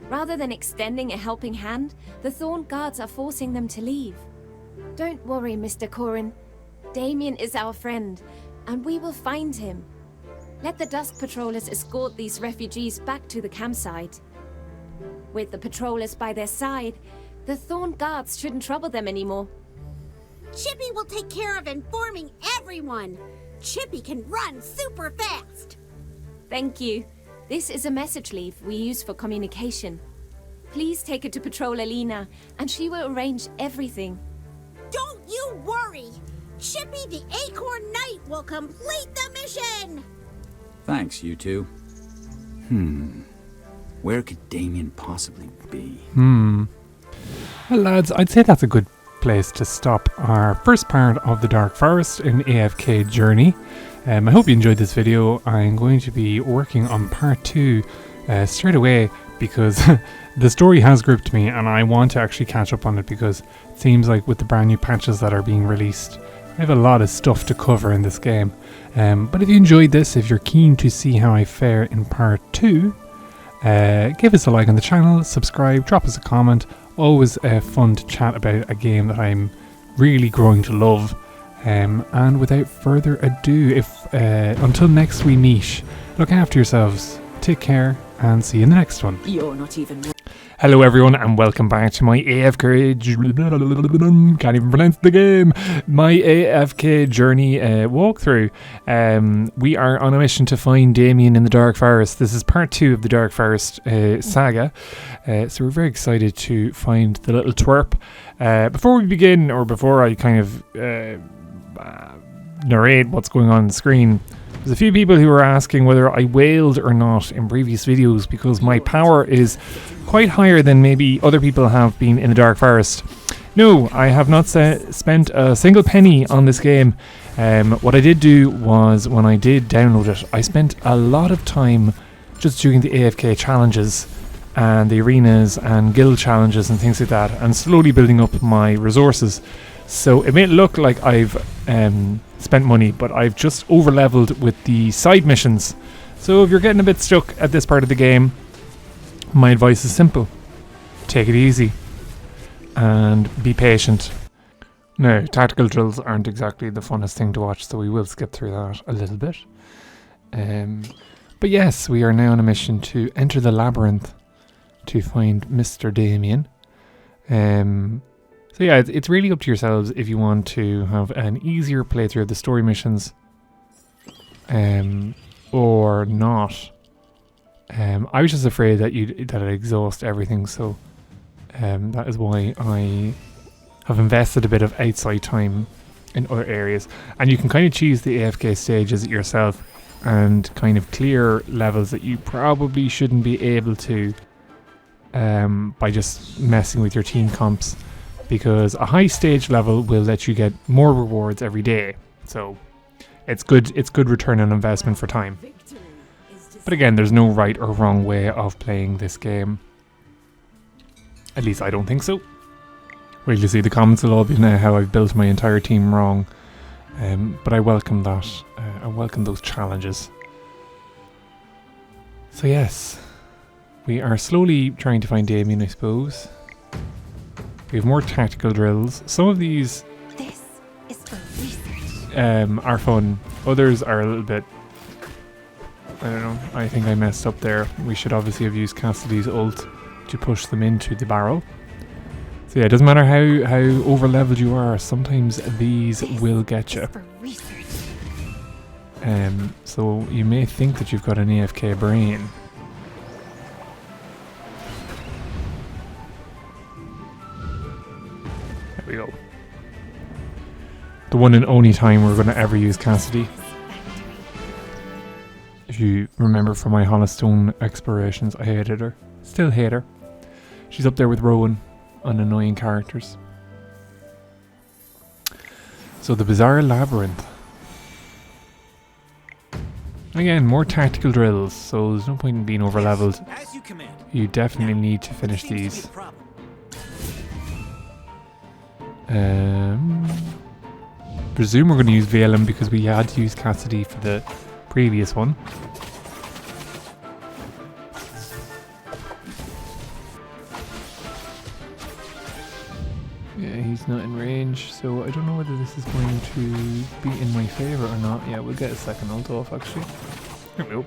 Rather than extending a helping hand, the Thorn Guards are forcing them to leave. Don't worry, Mr. Corin. Damien is our friend, and we will find him. Let the Dusk Patrollers escort these refugees back to the campsite. With the patrollers by their side, the Thorn Guards shouldn't trouble them anymore. Chippy will take care of informing everyone. Chippy can run super fast. Thank you. This is a message leaf we use for communication. Please take it to Patrol Alina, and she will arrange everything. Don't you worry. Chippy the Acorn Knight will complete the mission. Thanks, you two. Where could Damien possibly be? Well, lads, I'd say that's a good place to stop our first part of the Dark Forest in AFK Journey. I hope you enjoyed this video. I'm going to be working on part 2 straight away, because the story has gripped me and I want to actually catch up on it, because it seems like with the brand new patches that are being released, I have a lot of stuff to cover in this game. But if you enjoyed this, if you're keen to see how I fare in part 2, give us a like on the channel, subscribe, drop us a comment. Always fun to chat about a game that I'm really growing to love. And without further ado, until next we meet, look after yourselves, take care, and see you in the next one. You're not even... Hello everyone, and welcome back to my AFK... can't even pronounce the game! My AFK Journey walkthrough. We are on a mission to find Damien in the Dark Forest. This is part 2 of the Dark Forest saga. So we're very excited to find the little twerp. Before we begin, or before I kind of narrate what's going on the screen, there's a few people who are asking whether I wailed or not in previous videos, because my power is quite higher than maybe other people have been in the Dark Forest. No, I have not spent a single penny on this game. What I did do was, when I did download it, I spent a lot of time just doing the AFK challenges and the arenas and guild challenges and things like that, and slowly building up my resources. So it may look like I've spent money, but I've just over-leveled with the side missions. So if you're getting a bit stuck at this part of the game, my advice is simple. Take it easy and be patient. Now, tactical drills aren't exactly the funnest thing to watch, so we will skip through that a little bit. But yes, we are now on a mission to enter the labyrinth to find Mr. Damien. So yeah, it's really up to yourselves if you want to have an easier playthrough of the story missions, or not. I was just afraid that I'd exhaust everything, so that is why I have invested a bit of outside time in other areas. And you can kind of choose the AFK stages yourself and kind of clear levels that you probably shouldn't be able to by just messing with your team comps, because a high stage level will let you get more rewards every day. So it's good return on investment for time. But again, there's no right or wrong way of playing this game. At least I don't think so. Well, you see, the comments will all be now how I've built my entire team wrong. But I welcome that. I welcome those challenges. So yes, we are slowly trying to find Damien, I suppose. We have more tactical drills. Some of these are fun. Others are a little bit... I don't know. I think I messed up there. We should obviously have used Cassidy's ult to push them into the barrel. So yeah, it doesn't matter how over-leveled you are. Sometimes these will get you. So you may think that you've got an AFK brain. We go. The one and only time we're going to ever use Cassidy. If you remember from my Holistone explorations, I hated her. Still hate her. She's up there with Rowan on annoying characters. So the bizarre labyrinth. Again, more tactical drills, so there's no point in being over-leveled. You definitely need to finish these. Presume we're going to use Valen because we had to use Cassidy for the previous one. Yeah, he's not in range, so I don't know whether this is going to be in my favour or not. Yeah, we'll get a second ult off actually. Here we go.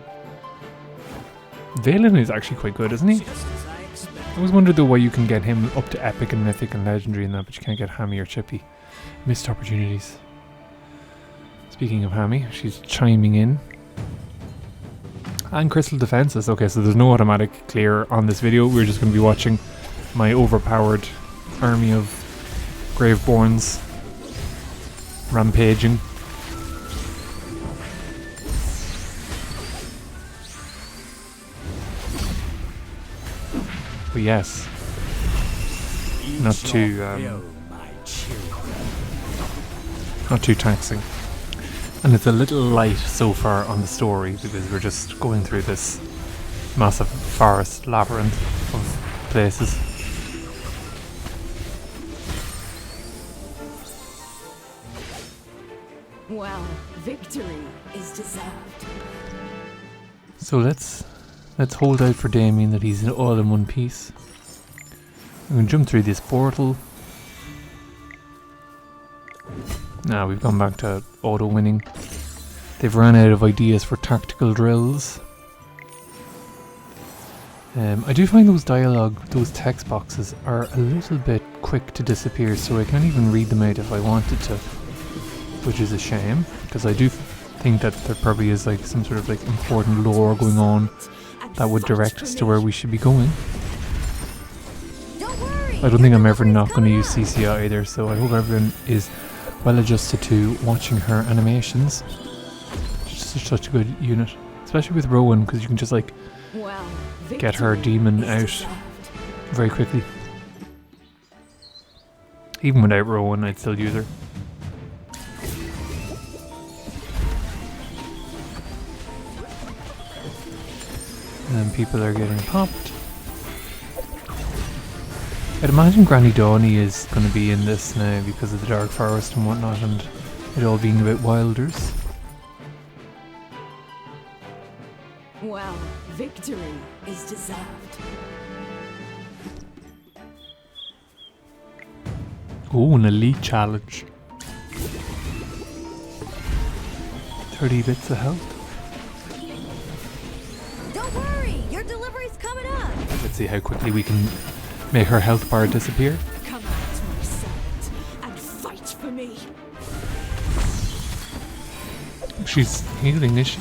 Valen is actually quite good, isn't he? I always wondered though why you can get him up to epic and mythic and legendary and that, but you can't get Hammy or Chippy. Missed opportunities. Speaking of Hammy, she's chiming in. And Crystal Defenses. Okay, so there's no automatic clear on this video. We're just going to be watching my overpowered army of Graveborns rampaging. But yes, not too taxing. And it's a little light so far on the story because we're just going through this massive forest labyrinth of places. Well, victory is deserved. So let's hold out for Damien that he's all in one piece. We can jump through this portal. Now we've gone back to auto winning. They've run out of ideas for tactical drills. I do find those text boxes are a little bit quick to disappear, so I can't even read them out if I wanted to, which is a shame, because I do think that there probably is like some sort of like important lore going on that would direct us to where we should be going. I don't think I'm ever not going to use Cecia either, so I hope everyone is well adjusted to watching her animations. She's such a good unit, especially with Rowan, because you can just like get her demon out very quickly. Even without Rowan, I'd still use her. And then people are getting popped. I'd imagine Granny Dahnie is going to be in this now because of the Dark Forest and whatnot, and it all being a bit wilders. Well, victory is deserved. Oh, an elite challenge. 30 bits of health. Don't worry, your delivery's coming up. Let's see how quickly we can make her health bar disappear. Come out, my servant, and fight for me. She's healing, is she?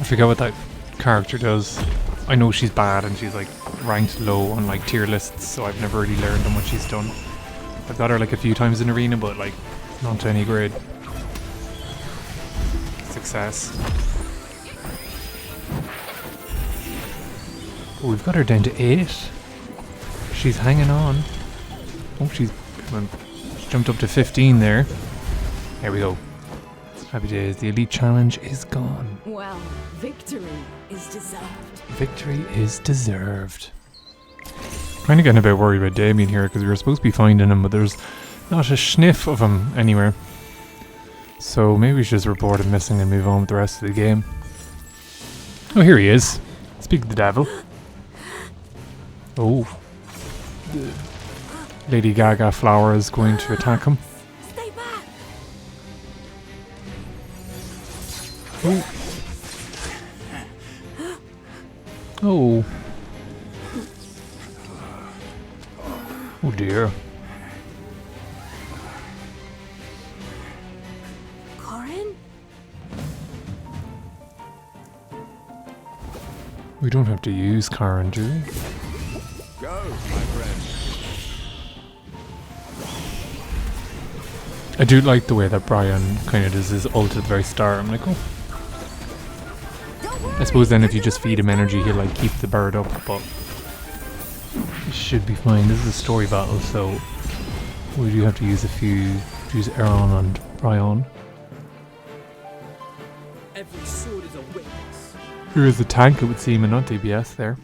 I forget what that character does. I know she's bad and she's like ranked low on like tier lists, so I've never really learned on what she's done. I've got her like a few times in Arena, but like not to any grade. Success. Oh, we've got her down to 8. She's hanging on. Oh, she's jumped up to 15 there. There we go. Happy days. The elite challenge is gone. Well, victory is deserved. Victory is deserved. Kind of getting a bit worried about Damien here because we were supposed to be finding him, but there's not a sniff of him anywhere. So maybe we should just report him missing and move on with the rest of the game. Oh, here he is. Speak of the devil. Oh. Lady Gaga Flower is going to attack him. Stay back. Oh. Oh. Oh dear. Corin? We don't have to use Karen, do we? Go, my friend. I do like the way that Brian kind of does his ult at the very start. I'm like, oh. I suppose then if you just feed him energy, he'll like keep the bird up, but it should be fine. This is a story battle, so we do have to use use Aaron and Brian. Every sword is a witness. Here is the tank, it would seem, and not DBS there.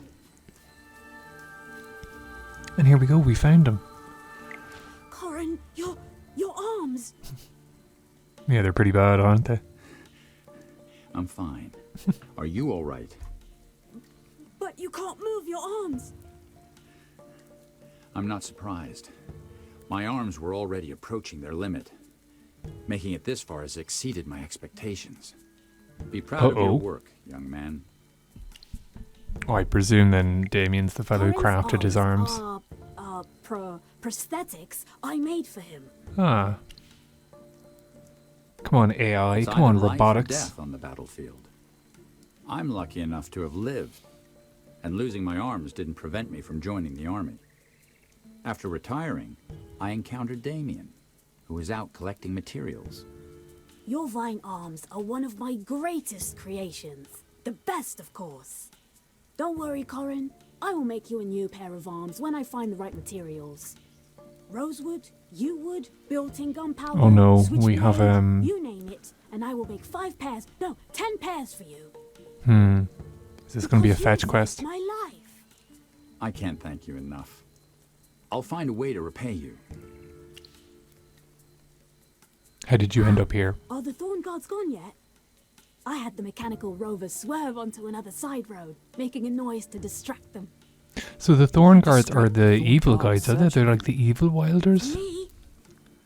And here we go, we found him. Corin, your arms. Yeah, they're pretty bad, aren't they? I'm fine. Are you all right? But you can't move your arms. I'm not surprised. My arms were already approaching their limit. Making it this far has exceeded my expectations. Be proud of your work, young man. Oh, I presume then Damien's the fellow who crafted his arms. Prosthetics I made for him. Ah. Come on, AI. Come on, robotics. Death on the battlefield. I'm lucky enough to have lived, and losing my arms didn't prevent me from joining the army. After retiring, I encountered Damien, who was out collecting materials. Your vine arms are one of my greatest creations. The best, of course. Don't worry, Corin. I will make you a new pair of arms when I find the right materials. Rosewood, yew wood, built-in gunpowder. Oh no, switchblade, we have you name it, and I will make 5 pairs, no, 10 pairs for you. Is this going to be a fetch quest? My life. I can't thank you enough. I'll find a way to repay you. How did you end up here? Are the Thorn Guards gone yet? I had the mechanical rovers swerve onto another side road, making a noise to distract them. So the Thorn Guards are the evil guys, are they? They're like the evil wilders? Me?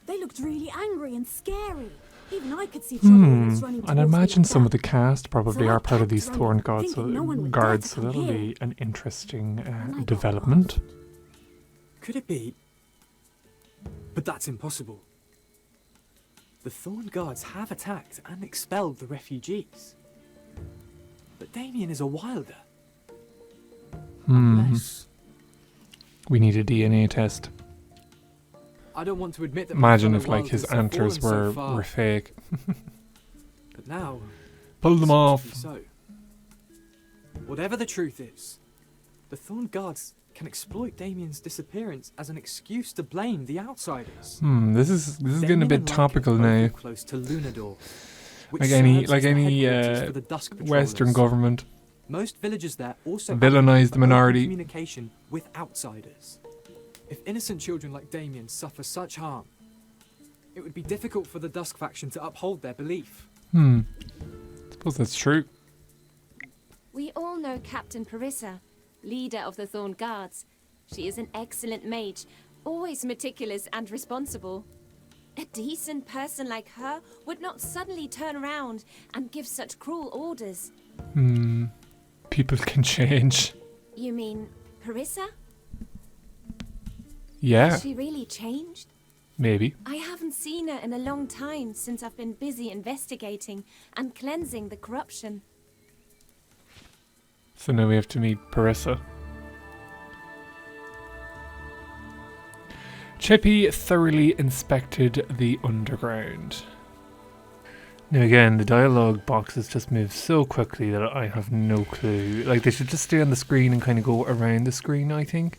They looked really angry and scary. Even I could see trouble when I was running And I towards them imagine like some that. of the cast probably So I are part of kept these running, Thorn Guards, thinking no one would guards, dare so to that'll come be an interesting I got development. Could it be? But that's impossible. The Thorn Guards have attacked and expelled the refugees. But Damien is a wilder. Unless... We need a DNA test. I don't want to admit that Imagine if like his antlers were fake. But now... Pull them off. So, whatever the truth is, the Thorn Guards can exploit Damien's disappearance as an excuse to blame the outsiders. This is getting a bit topical now. Close to Lunador, Like any Western government. Most villagers there also villainize the minority. Communication with outsiders. If innocent children like Damien suffer such harm, it would be difficult for the Dusk faction to uphold their belief. Suppose that's true. We all know Captain Parissa, leader of the Thorn Guards. She is an excellent mage, always meticulous and responsible. A decent person like her would not suddenly turn around and give such cruel orders. People can change. You mean Parissa? Yeah. Has she really changed? Maybe. I haven't seen her in a long time since I've been busy investigating and cleansing the corruption. So now we have to meet Parissa. Chippy thoroughly inspected the underground. Now again, the dialogue boxes just move so quickly that I have no clue. Like, they should just stay on the screen and kind of go around the screen, I think.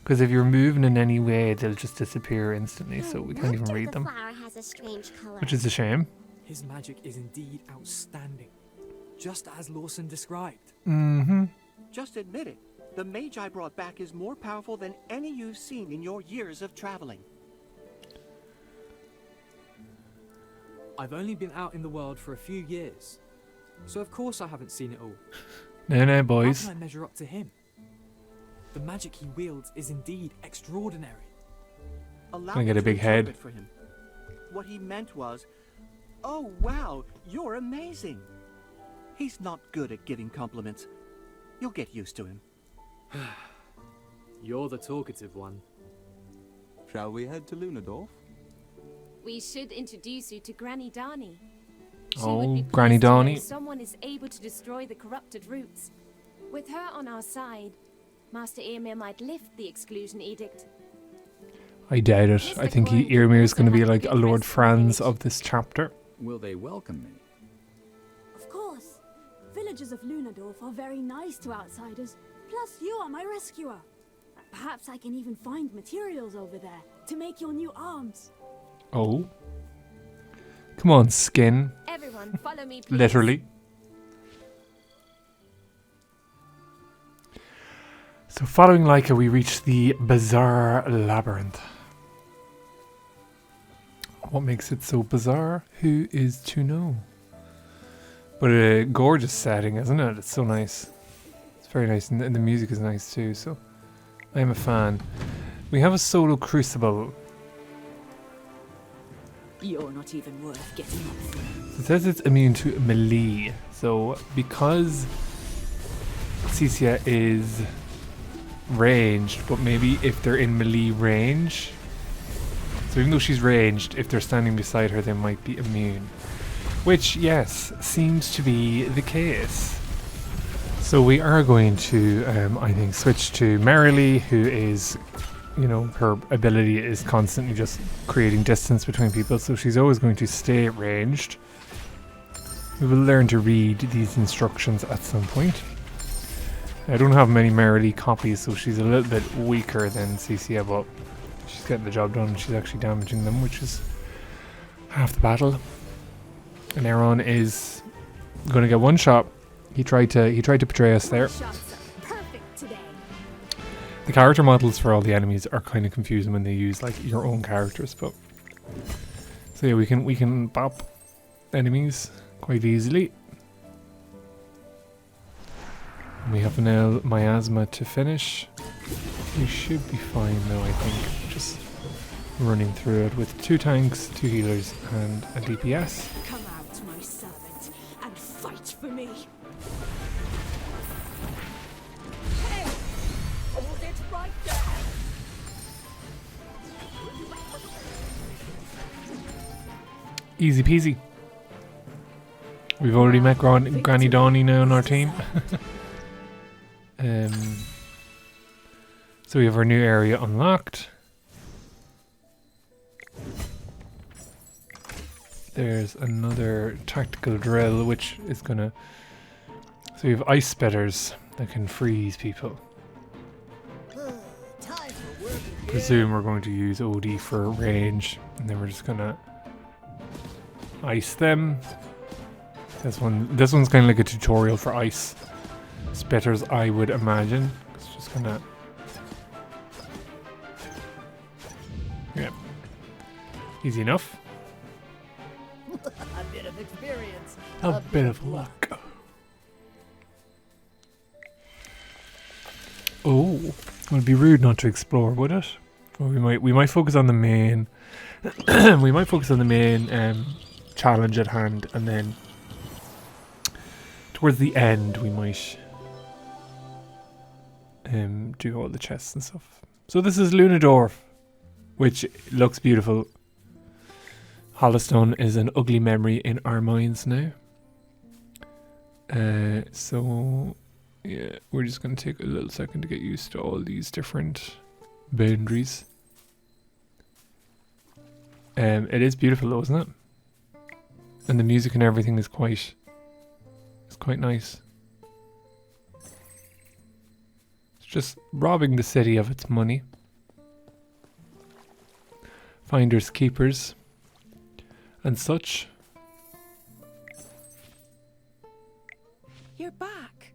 Because if you're moving in any way, they'll just disappear instantly, so we can't even read them. Flower has a strange color. Which is a shame. His magic is indeed outstanding, just as Lawson described. Just admit it. The mage I brought back is more powerful than any you've seen in your years of traveling. I've only been out in the world for a few years, so of course I haven't seen it all. No, boys. How can I measure up to him? The magic he wields is indeed extraordinary. I get a big head. For him. What he meant was, oh wow, you're amazing. He's not good at giving compliments. You'll get used to him. You're the talkative one. Shall we head to Lunadorf? We should introduce you to Granny Dahnie. She Oh, would be Granny pleased to know Dahnie. someone is able to destroy the corrupted roots. With her on our side, Master Eoimir might lift the exclusion edict. I doubt it. I think Eoimir is going to be like a Lord Franz of this chapter. Will they welcome me? Of course. Villagers of Lunadorf are very nice to outsiders. Plus, you are my rescuer. Perhaps I can even find materials over there to make your new arms. Oh. Come on, skin. Everyone, follow me, please. Literally. So following Leica, we reach the bizarre labyrinth. What makes it so bizarre? Who is to know? But a gorgeous setting, isn't it? It's so nice. It's very nice, and the music is nice too, so I'm a fan. We have a solo crucible. You're not even worth getting up for. It says it's immune to melee. So because Cecia is ranged, but maybe if they're in melee range, so even though she's ranged, if they're standing beside her, they might be immune. Which, yes, seems to be the case. So we are going to, I think, switch to Merrily, who is, you know, her ability is constantly just creating distance between people, so she's always going to stay ranged. We will learn to read these instructions at some point. I don't have many Merrily copies, so she's a little bit weaker than Cecia, but she's getting the job done. She's actually damaging them, which is half the battle. And Aaron is going to get one shot. He tried to betray us there. Shots are perfect today. The character models for all the enemies are kind of confusing when they use like your own characters, but so yeah, we can bop enemies quite easily. We have now miasma to finish. We should be fine though, I think. Just running through it with 2 tanks, 2 healers, and a DPS. Come out, my servant, and fight for me. Hey! Hold it right there! Easy peasy. We've already met Granny Dahnie now on our team. So we have our new area unlocked. There's another tactical drill which is gonna... So we have ice spitters that can freeze people. Presume we're going to use OD for range, and then we're just gonna ice them. This one's kind of like a tutorial for ice spitters, I would imagine. It's just gonna... Yeah. Easy enough. A bit of experience. A bit of luck. Oh, it would be rude not to explore, would it? Or we might focus on the main. We might focus on the main challenge at hand, and then towards the end we might do all the chests and stuff. So this is Lunadorf, which looks beautiful. Hollowstone is an ugly memory in our minds now. So yeah, we're just going to take a little second to get used to all these different boundaries. It is beautiful though, isn't it? And the music and everything is quite nice. It's just robbing the city of its money. Finders keepers and such. You're back.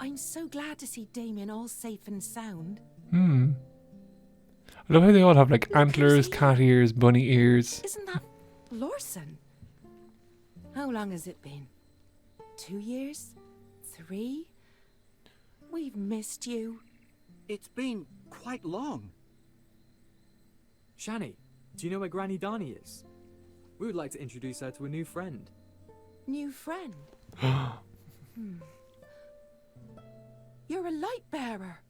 I'm so glad to see Damien all safe and sound. I love how they all have like antlers, cat ears, bunny ears. Isn't that Lorson? How long has it been? 2 years? 3? We've missed you. It's been quite long. Shani, do you know where Granny Dahnie is? We would like to introduce her to a new friend. New friend? You're a light bearer.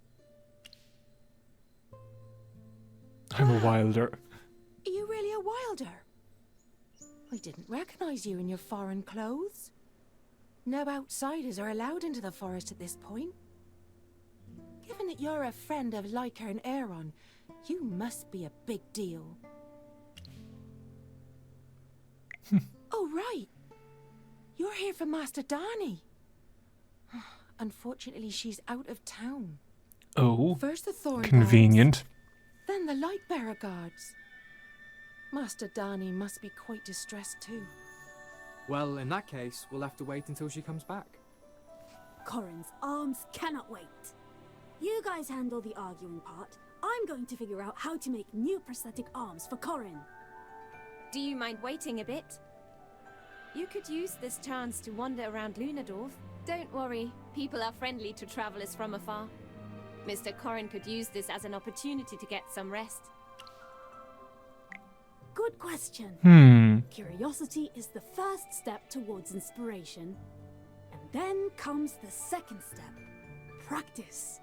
I'm a wilder. Are you really a wilder? I didn't recognize you in your foreign clothes. No outsiders are allowed into the forest at this point. Given that you're a friend of Lyca and Aeron, you must be a big deal. Oh, right. You're here for Master Dahnie. Unfortunately, she's out of town. Oh, first the Thorn convenient. Guards, then the Lightbearer Guards. Master Dahnie must be quite distressed too. Well, in that case, we'll have to wait until she comes back. Corin's arms cannot wait. You guys handle the arguing part. I'm going to figure out how to make new prosthetic arms for Corin. Do you mind waiting a bit? You could use this chance to wander around Lunadorf. Don't worry, people are friendly to travelers from afar. Mr. Corin could use this as an opportunity to get some rest. Good question. Curiosity is the first step towards inspiration. And then comes the second step, practice.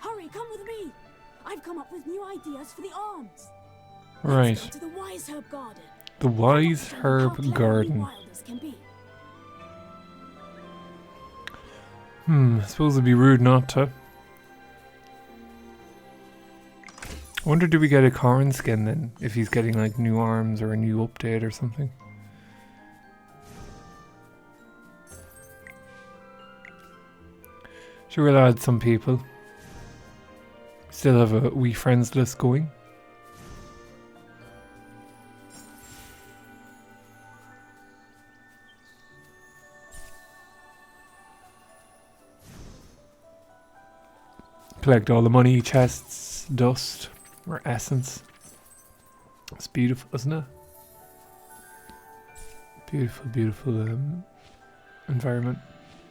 Hurry, come with me. I've come up with new ideas for the arms. Right. Let's go to the Wise Herb Garden. The Wise Herb Garden. I suppose it'd be rude not to. I wonder, do we get a Corin skin then? If he's getting like new arms or a new update or something. Sure, we'll add some people. Still have a wee friends list going. collect all the money, chests, dust, or essence. It's beautiful, isn't it? Beautiful, beautiful environment.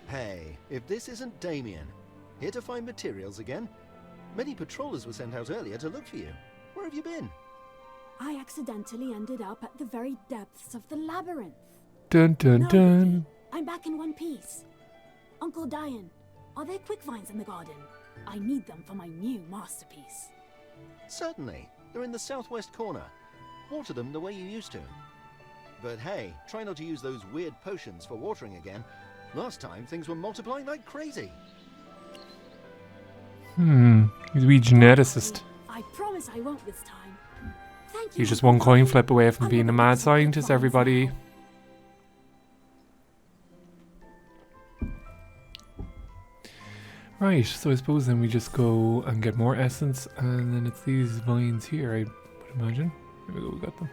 Hey, if this isn't Damien, here to find materials again. Many patrollers were sent out earlier to look for you. Where have you been? I accidentally ended up at the very depths of the labyrinth. Dun dun No, dun. Vicky, I'm back in one piece. Uncle Diane, are there quick vines in the garden? I need them for my new masterpiece. Certainly. They're in the southwest corner. Water them the way you used to. But hey, try not to use those weird potions for watering again. Last time, things were multiplying like crazy. He's a wee geneticist. I promise I won't this time. Thank you. He's just one coin flip away from being a mad scientist, everybody. Right, so I suppose then we just go and get more essence, and then it's these vines here, I would imagine. There we go, we got them.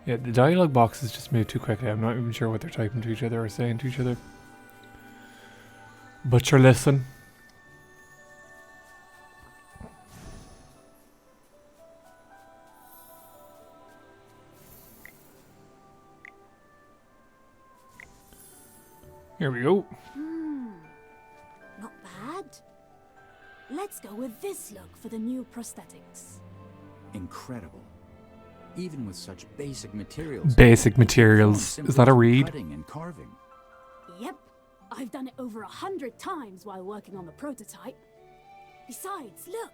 Yeah, the dialogue boxes just moved too quickly. I'm not even sure what they're typing to each other or saying to each other. But sure, listen. Here we go. Not bad. Let's go with this look for the new prosthetics. Incredible. Even with such basic materials. Basic materials. Is that a read? Cutting and carving. Yep. I've done it over 100 times while working on the prototype. Besides, look.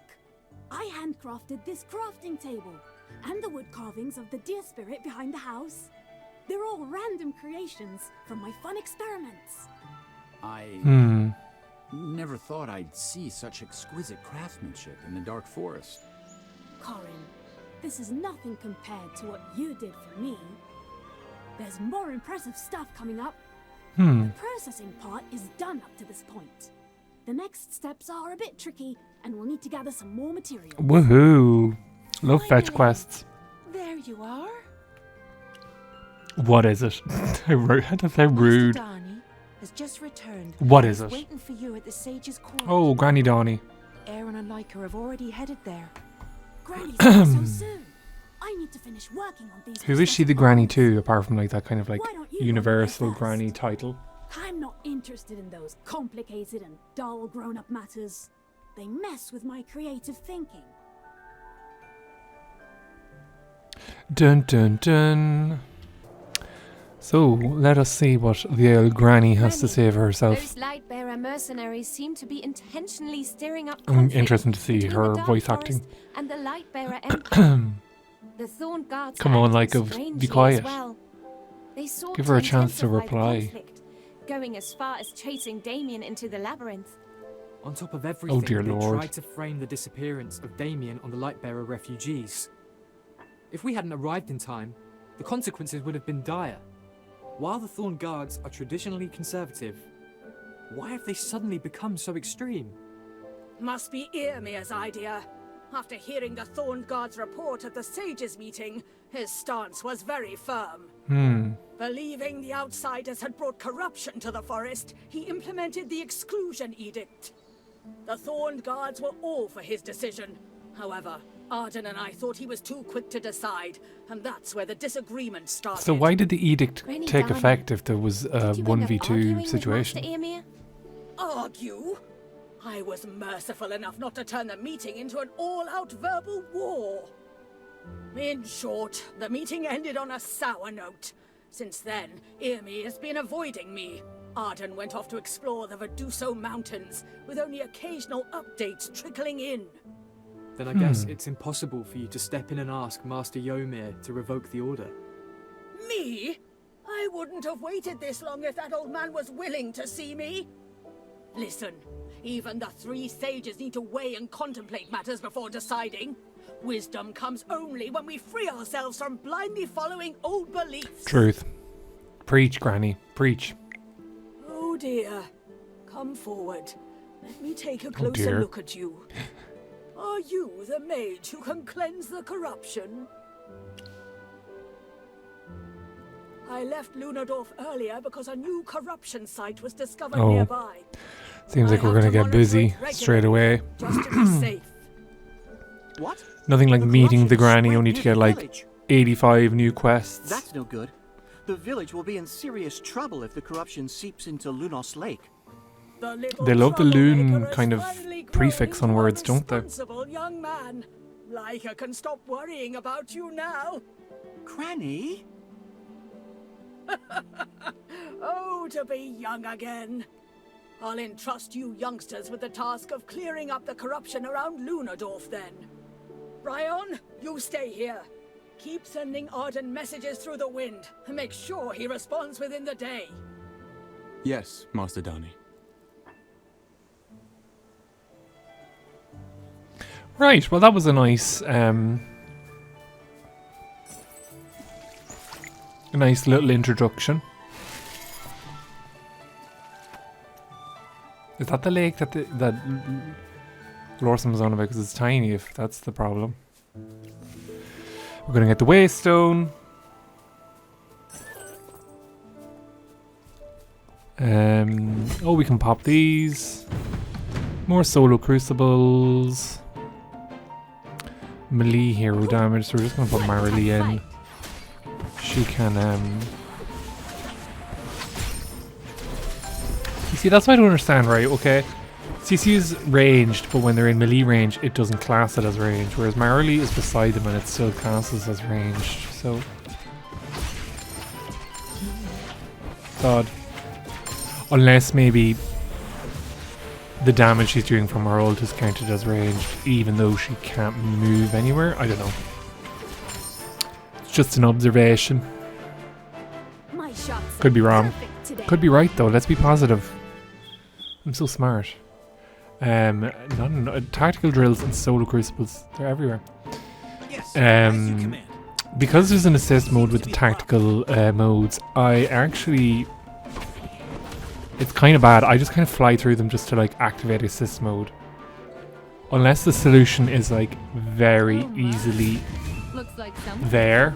I handcrafted this crafting table and the wood carvings of the deer spirit behind the house. They're all random creations from my fun experiments. I never thought I'd see such exquisite craftsmanship in the Dark Forest. Corin, this is nothing compared to what you did for me. There's more impressive stuff coming up. The processing part is done up to this point. The next steps are a bit tricky, and we'll need to gather some more materials. Woohoo! Love fetch quests. There you are. What is it? That's how rude. Dahnie has just returned. What is it? Waiting for you at the Sage's Court. Oh, Granny Dahnie. Aaron and Leica have already headed there. Granny's not so soon. I need to finish working on these. Who is she the granny to, apart from like that kind of like Why don't you universal go first? granny title? I'm not interested in those complicated and dull grown-up matters. They mess with my creative thinking. Dun dun dun. So, let us see what the old granny has to say for herself. Those Lightbearer mercenaries seem to be intentionally stirring up Interesting to see between her the Dark voice Forest acting. and the Lightbearer Empire. The Thorn Guards Come are on, acting Leica, be strangely quiet. as well. They sought Give her a to chance to intensify the reply. conflict, going as far as chasing Damien into the labyrinth. On top of everything, dear they Lord. tried to frame the disappearance of Damien on the Lightbearer refugees. If we hadn't arrived in time, the consequences would have been dire. While the Thorn Guards are traditionally conservative, why have they suddenly become so extreme? Must be Eoimir's idea. After hearing the Thorn Guard's report at the Sages meeting, his stance was very firm. Believing the outsiders had brought corruption to the forest, he implemented the exclusion edict. The Thorn Guards were all for his decision. However, Arden and I thought he was too quick to decide, and that's where the disagreement started. So why did the edict Granny take Dahnie, effect if there was a Did you end up 1v2 arguing with situation? Master Eoimir? Argue? I was merciful enough not to turn the meeting into an all-out verbal war. In short, the meeting ended on a sour note. Since then, Eoimir has been avoiding me. Arden went off to explore the Verduso Mountains, with only occasional updates trickling in. Then I guess it's impossible for you to step in and ask Master Eoimir to revoke the order. Me? I wouldn't have waited this long if that old man was willing to see me. Listen, even the three sages need to weigh and contemplate matters before deciding. Wisdom comes only when we free ourselves from blindly following old beliefs. Truth. Preach, Granny. Preach. Oh dear. Come forward. Let me take a Oh, closer dear. look at you. Are you the mage who can cleanse the corruption? I left Lunadorf earlier because a new corruption site was discovered Oh. nearby. Seems like we're gonna get busy straight away. Just to be safe. What? Nothing like meeting the granny, only to get like 85 new quests. That's no good. The village will be in serious trouble if the corruption seeps into Lunos Lake. They love the loon kind of prefix on words, don't they? Responsible young man. Leica can stop worrying about you now. Granny? Oh, to be young again. I'll entrust you youngsters with the task of clearing up the corruption around Lunadorf then. Ryan, you stay here. Keep sending Arden messages through the wind and make sure he responds within the day. Yes, Master Dahnie. Right, well that was a nice little introduction. Is that the lake that that Lorson was on about? Because it's tiny, if that's the problem. We're gonna get the Waystone. Oh, we can pop these. More solo crucibles. Melee hero damage, so we're just gonna put Marilee in. She can you see, that's what I don't understand, right? Okay. CC's ranged, but when they're in melee range, it doesn't class it as ranged, whereas Marilee is beside them and it still classes as ranged, so... It's odd. Unless maybe the damage she's doing from her ult is counted as ranged, even though she can't move anywhere. I don't know. It's just an observation. Could be wrong. Could be right though. Let's be positive. I'm so smart. Tactical drills and solo crucibles, they're everywhere. Because there's an assist mode with the tactical modes, I actually... It's kind of bad. I just kind of fly through them just to like activate assist mode. Unless the solution is like very easily there.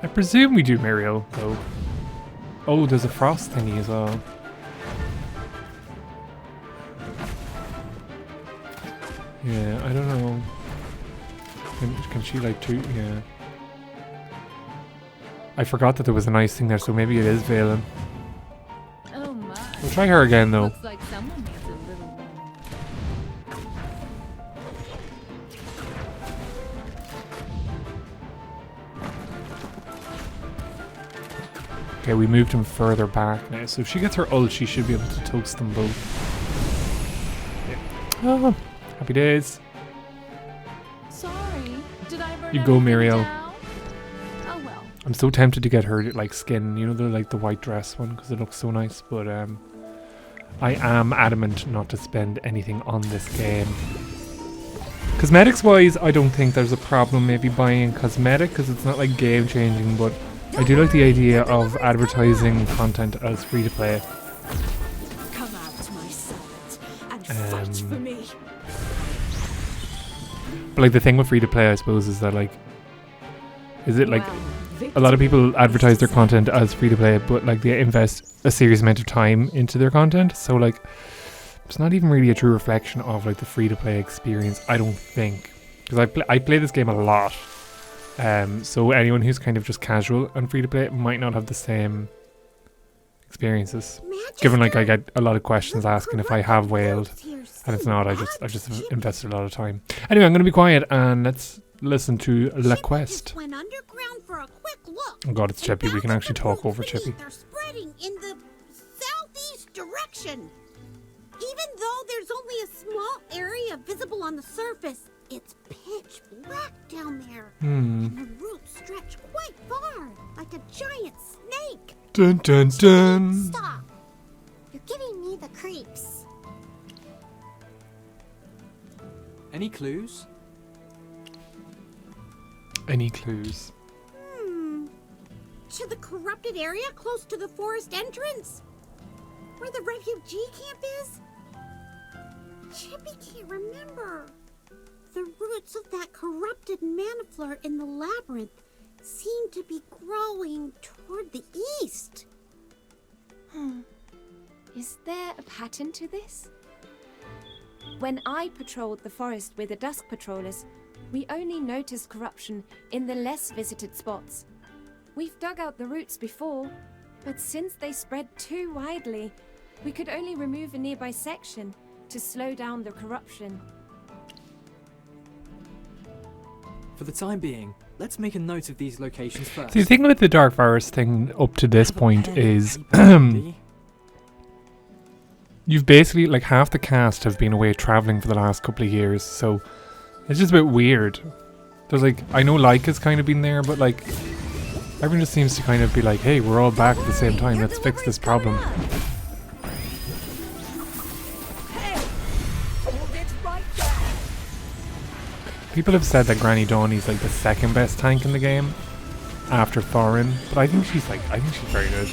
I presume we do Muriel though. Oh, there's a frost thingy as well. Yeah, I don't know. Can she like shoot? Yeah. I forgot that there was an ice thing there, so maybe it is Valen. Oh my. We'll try her again though. Looks like someone needs a little Okay, we moved him further back now, so if she gets her ult, she should be able to toast them both. Yeah. Oh, happy days. Sorry, did I burn You go, Muriel. down? Oh well. I'm so tempted to get her like skin, you know, the white dress one, because it looks so nice. But I am adamant not to spend anything on this game. Cosmetics wise, I don't think there's a problem maybe buying a cosmetic, because it's not like game changing, but I do like the idea of advertising content as free to play. Come out, my sons, and fight for me. But like the thing with free to play, I suppose, is that like, is it like a lot of people advertise their content as free to play, but like they invest a serious amount of time into their content. So like, it's not even really a true reflection of like the free to play experience, I don't think, because I play this game a lot. So anyone who's kind of just casual and free to play might not have the same experiences. Given like I get a lot of questions asking if I have whaled, and it's not. I just have invested a lot of time. Anyway, I'm gonna be quiet and let's listen to La Quest. Went underground for a quick look. Oh god, it's Chippy. We can actually talk over Chippy. They're spreading in the southeast direction. Even though there's only a small area visible on the surface, it's pitch black down there. And the roots stretch quite far, like a giant snake. Dun dun dun. Stop. You're giving me the creeps. Any clues? Any clues? To the corrupted area close to the forest entrance? Where the refugee camp is? Chippy can't remember. The roots of that corrupted manafleur in the labyrinth seem to be growing toward the east. pattern to this? When I patrolled the forest with the Dusk Patrollers, we only noticed corruption in the less visited spots. We've dug out the roots before, but since they spread too widely, we could only remove a nearby section to slow down the corruption. For the time being, let's make a note of these locations first. See, the thing with the Dark Forest thing up to this point is you've basically, like, half the cast have been away traveling for the last couple of years, so it's just a bit weird. There's like, I know Laika's kind of been there, but like, everyone just seems to kind of be like, hey, we're all back at the same time, let's fix this problem. People have said that Granny Dahnie's like the second best tank in the game after Thorin, but I think she's very good.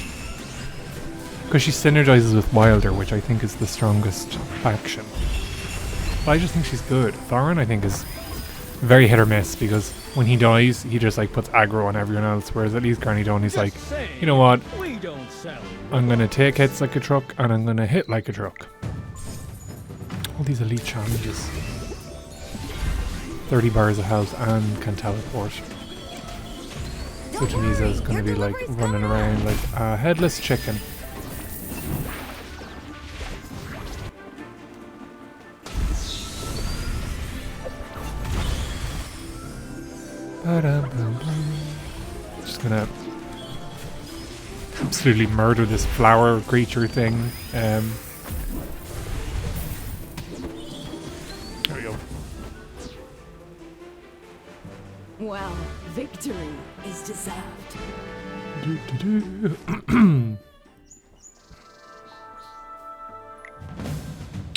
Because she synergizes with Wilder, which I think is the strongest faction. But I just think she's good. Thorin, I think, is very hit or miss, because when he dies, he just like puts aggro on everyone else, whereas at least Granny Dahnie's like, you know what, I'm gonna take hits like a truck, and I'm gonna hit like a truck. All these elite challenges. 30 bars of health and can teleport. So Janiza's gonna be like running around like a headless chicken. Just gonna absolutely murder this flower creature thing. There we go. Well, victory is deserved.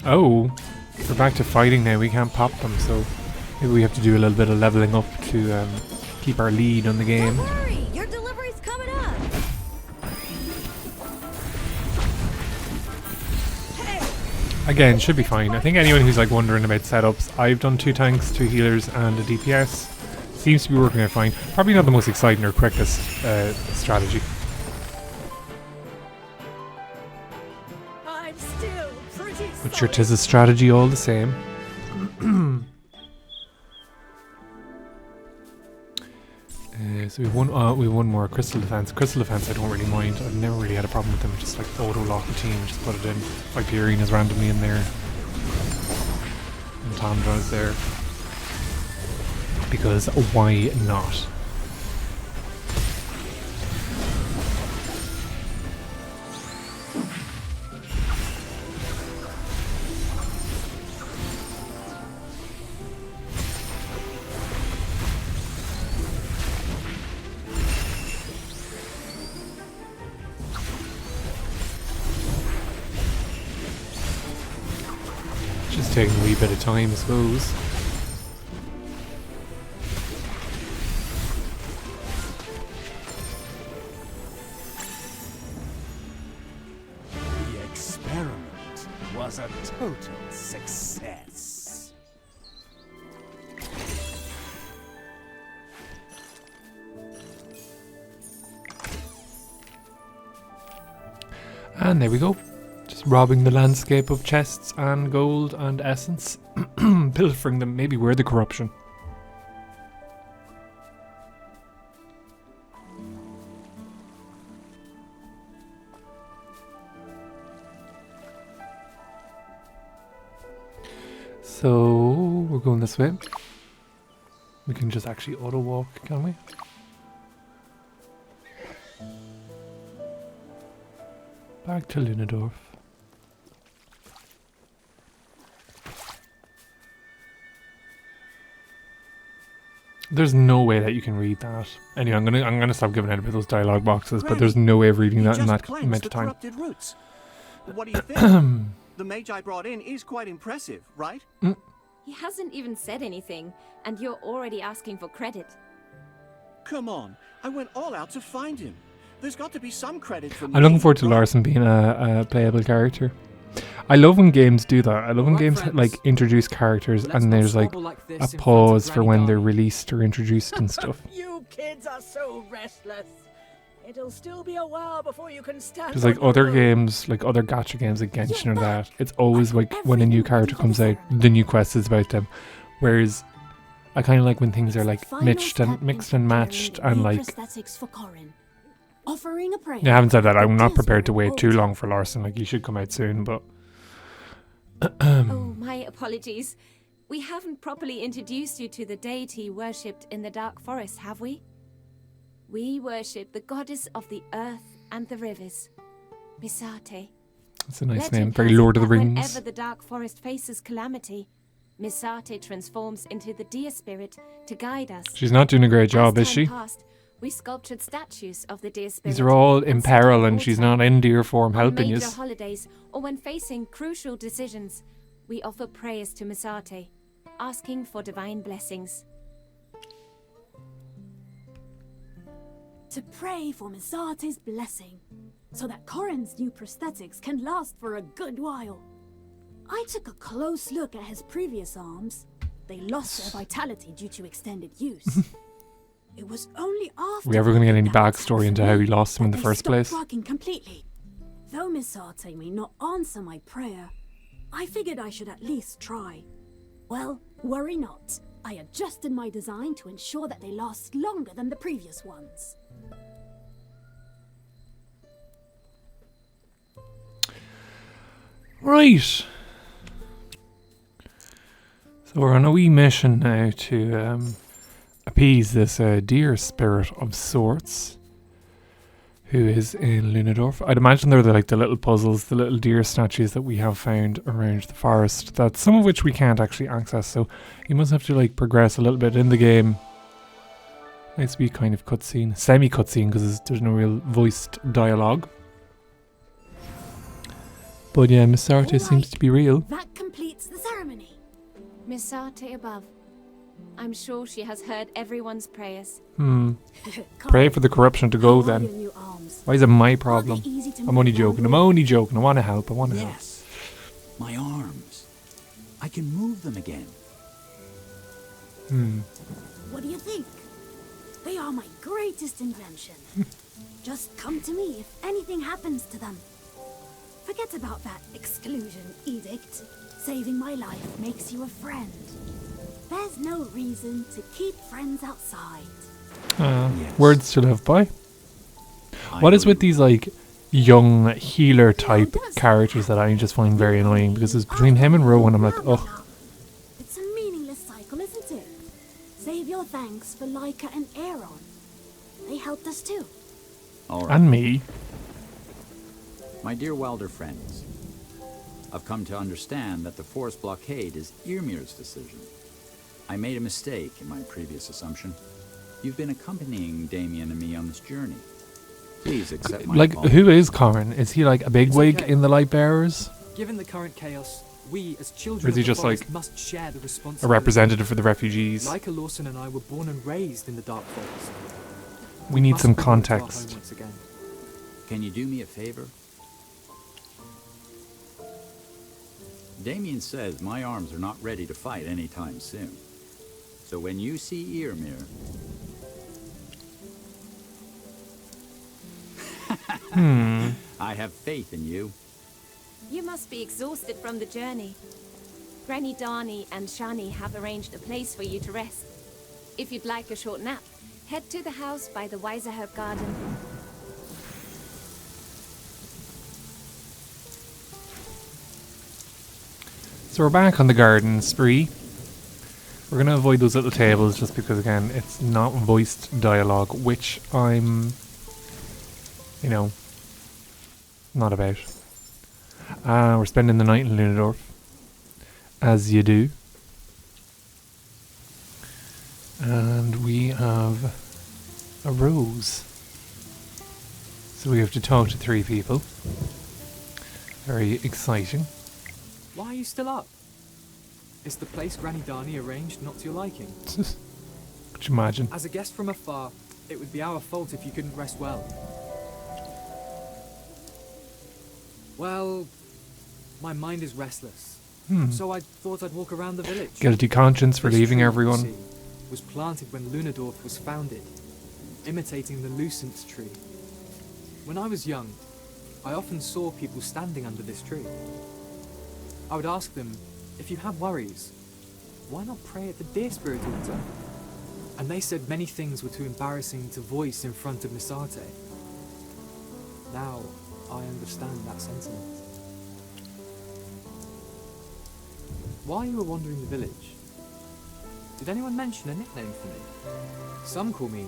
Oh, we're back to fighting now. We can't pop them, so maybe we have to do a little bit of leveling up to keep our lead on the game. Don't worry, your delivery's coming up. Again, should be fine. I think anyone who's like wondering about setups, I've done 2 tanks, 2 healers, and a DPS. Seems to be working out fine. Probably not the most exciting or quickest strategy. I'm still pretty But sure, 'tis a strategy all the same. So we won more crystal defense. Crystal defense, I don't really mind. I've never really had a problem with them. Just like auto lock the team, just put it in. AFK Arena's randomly in there, and Tandra's there. Because why not? Just taking a wee bit of time, I suppose. The experiment was a total success. And there we go. Just robbing the landscape of chests and gold and essence. Pilfering them. Maybe we're the corruption. So we're going this way. We can just actually auto walk, can we? Back to Lunadorf. There's no way that you can read that. Anyway, I'm gonna stop giving out about those dialogue boxes, but there's no way of reading that in that amount of time. Corrupted roots. What do you think? The mage I brought in is quite impressive, right? He hasn't even said anything, and you're already asking for credit. Come on, I went all out to find him. There's got to be some credit for me. I'm looking forward to Larson being a playable character. I love when games do that. I love when games like introduce characters and there's like a pause for when they're released or introduced and stuff. You kids are so restless. It'll still be a while before you can stand. Because like on your other own. games, like other gacha games like Genshin or that, it's always like when a new character comes out, the new quest is about them. Whereas I kind of like when things are like mixed and matched and like. Prosthetics for Corin. Offering a prayer. Yeah, I haven't said that. I'm not prepared to wait too long for Larson. Like, he should come out soon, but. Oh, my apologies. We haven't properly introduced you to the deity worshipped in the Dark Forest, have we? We worship the goddess of the earth and the rivers, Misarte. That's a nice Legend name. Very has it Lord of the that Rings. Whenever the Dark Forest faces calamity, Misarte transforms into the deer spirit to guide us. She's not doing a great job, is she? Passed, we sculptured statues of the deer spirit. These are all in peril and she's not in deer form helping major you. holidays or when facing crucial decisions, we offer prayers to Misarte, asking for divine blessings. To pray for Misarte's blessing, so that Corin's new prosthetics can last for a good while. I took a close look at his previous arms. They lost their vitality due to extended use. It was only after. Are we ever going to get any backstory into how he lost them in the first place? Working completely. Though Misarte may not answer my prayer, I figured I should at least try. Well, worry not. I adjusted my design to ensure that they last longer than the previous ones. Right. So we're on a wee mission now to appease this deer spirit of sorts, who is in Lunadorf. I'd imagine they're the little puzzles, the little deer statues that we have found around the forest, that some of which we can't actually access, so you must have to like progress a little bit in the game. Nice wee kind of cutscene, semi-cutscene, because there's no real voiced dialogue. But yeah, Misarte seems to be real. That completes the ceremony. Misarte above. I'm sure she has heard everyone's prayers. Pray for the corruption to go then. Why is it my problem? I'm only joking. I want to help. I want to help. Yes. My arms. I can move them again. What do you think? They are my greatest invention. Just come to me if anything happens to them. Forget about that exclusion edict. Saving my life makes you a friend. There's no reason to keep friends outside. Words to live by. What is with these like young healer type characters that I just find very annoying? Because it's between him and Rowan, I'm like, ugh. It's a meaningless cycle, isn't it? Save your thanks for Laika and Aaron. They helped us too. All right. And me. My dear Wilder friends, I've come to understand that the forest blockade is Eoimir's decision. I made a mistake in my previous assumption. You've been accompanying Damien and me on this journey. Please accept my apology. Who is Corin? Is he like a bigwig in the Light Bearers? Given the current chaos, we as children Or is he of the just forest like must share the a responsibility. representative for the refugees? Laika Lawson and I were born and raised in the Dark Forest. We need must some bring them to our home context. once again. Can you do me a favor? Damien says my arms are not ready to fight anytime soon. So when you see Eoimir... I have faith in you. You must be exhausted from the journey. Granny Dahnie and Shani have arranged a place for you to rest. If you'd like a short nap, head to the house by the Weiserherb Garden. So we're back on the garden spree. We're going to avoid those little tables just because, again, it's not voiced dialogue, which I'm, not about. We're spending the night in Lunadorf, as you do. And we have a rose. So we have to talk to 3 people. Very exciting. Why are you still up? Is the place Granny Dahnie arranged not to your liking? Could you imagine? As a guest from afar, it would be our fault if you couldn't rest well. Well, my mind is restless. So I thought I'd walk around the village. Guilty conscience for This leaving tree, everyone. you see, was planted when Lunadorf was founded, imitating the Lucent tree. When I was young, I often saw people standing under this tree. I would ask them, if you have worries, why not pray at the deer spirit altar? And they said many things were too embarrassing to voice in front of Misarte. Now, I understand that sentiment. While you were wandering the village, did anyone mention a nickname for me? Some call me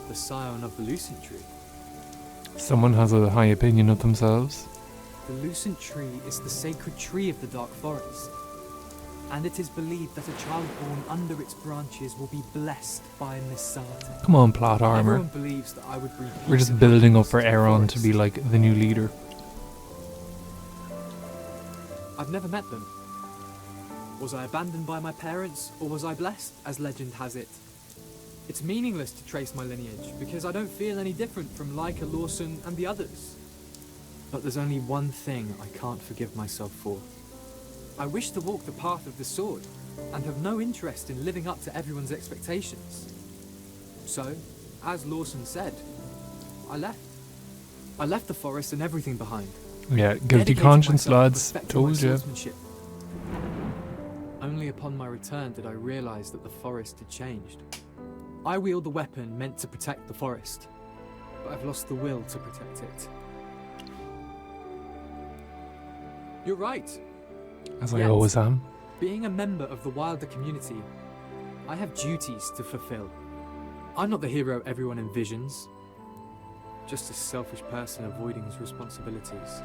the Scion of the Lucent Tree. Someone has a high opinion of themselves. The Lucent Tree is the sacred tree of the Dark Forest, and it is believed that a child born under its branches will be blessed by Misarte. Come on, plot armor. Everyone believes that I would bring We're peace just and building up happiness for to the Aaron to forest. be like the new leader. I've never met them. Was I abandoned by my parents, or was I blessed, as legend has it? It's meaningless to trace my lineage, because I don't feel any different from Leica, Lawson, and the others. But there's only one thing I can't forgive myself for. I wish to walk the path of the sword, and have no interest in living up to everyone's expectations. So, as Lawson said, I left. I left the forest and everything behind. Yeah, guilty Dedicating conscience, myself to lads. perfecting my Told you. swordsmanship. Only upon my return did I realize that the forest had changed. I wield the weapon meant to protect the forest, but I've lost the will to protect it. You're right. As I Yet, always am. Being a member of the wilder community, I have duties to fulfill. I'm not the hero everyone envisions. Just a selfish person avoiding his responsibilities.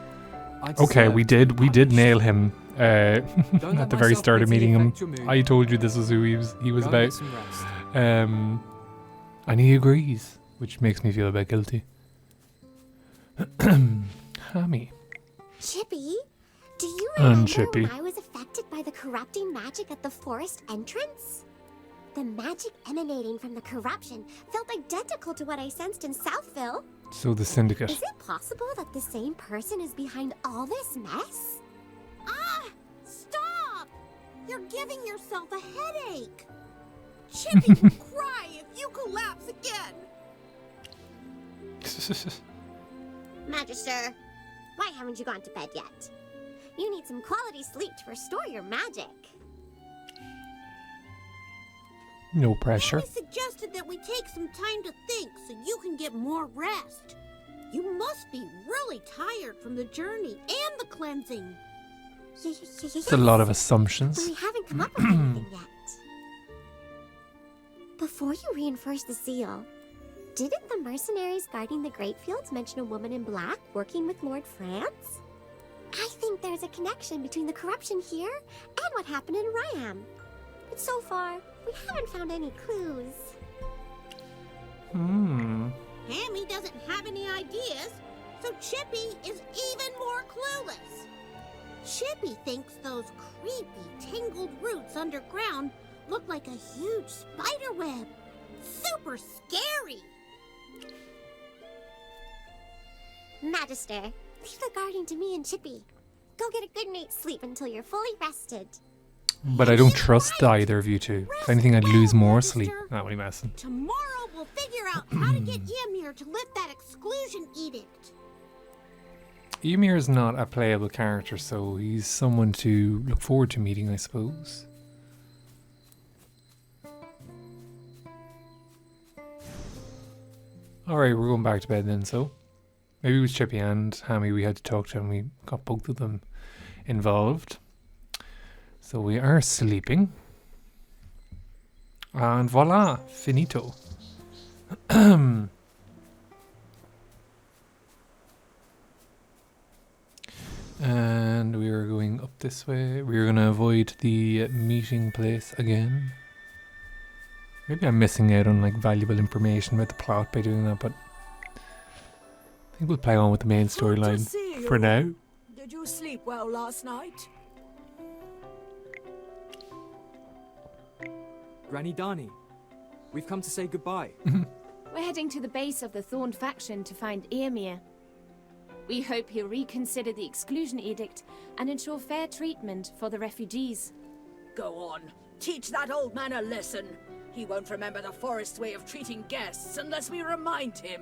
Okay, we did nail him at the very start of meeting him. I told you this is who he was about. And he agrees, which makes me feel a bit guilty. Hammy. Chippy, do you And remember Chippy. when I was affected by the corrupting magic at the forest entrance? The magic emanating from the corruption felt identical to what I sensed in Southville. So the Syndicate. Is it possible that the same person is behind all this mess? Ah! Stop! You're giving yourself a headache. Chippy will cry if you collapse again. Magister, why haven't you gone to bed yet? You need some quality sleep to restore your magic. No pressure. I suggested that we take some time to think so you can get more rest. You must be really tired from the journey and the cleansing. It's a lot of assumptions. But we haven't come up with anything yet. Before you reinforce the seal, didn't the mercenaries guarding the Great Fields mention a woman in black working with Lord France? I think there's a connection between the corruption here and what happened in Ryam. But so far, we haven't found any clues. Hammy doesn't have any ideas, so Chippy is even more clueless. Chippy thinks those creepy, tangled roots underground look like a huge spider web. Super scary. Magister, leave the guarding to me and Chippy. Go get a good night's sleep until you're fully rested. But I don't trust either of you two. If anything, I'd lose more sleep. Not really messing. Tomorrow we'll figure out how to get Eoimir to lift that exclusion edict. Eoimir is not a playable character, so he's someone to look forward to meeting, I suppose. Alright, we're going back to bed then, so. Maybe it was Chippy and Hammy we had to talk to, and we got both of them involved. So we are sleeping. And voila, finito. And we are going up this way. We're going to avoid the meeting place again. Maybe I'm missing out on like valuable information about the plot by doing that, but I think we'll play on with the main storyline for now. Did you sleep well last night? Granny Dahnie, we've come to say goodbye. We're heading to the base of the Thorn faction to find Eoimir. We hope he'll reconsider the exclusion edict and ensure fair treatment for the refugees. Go on, teach that old man a lesson. He won't remember the forest's way of treating guests unless we remind him.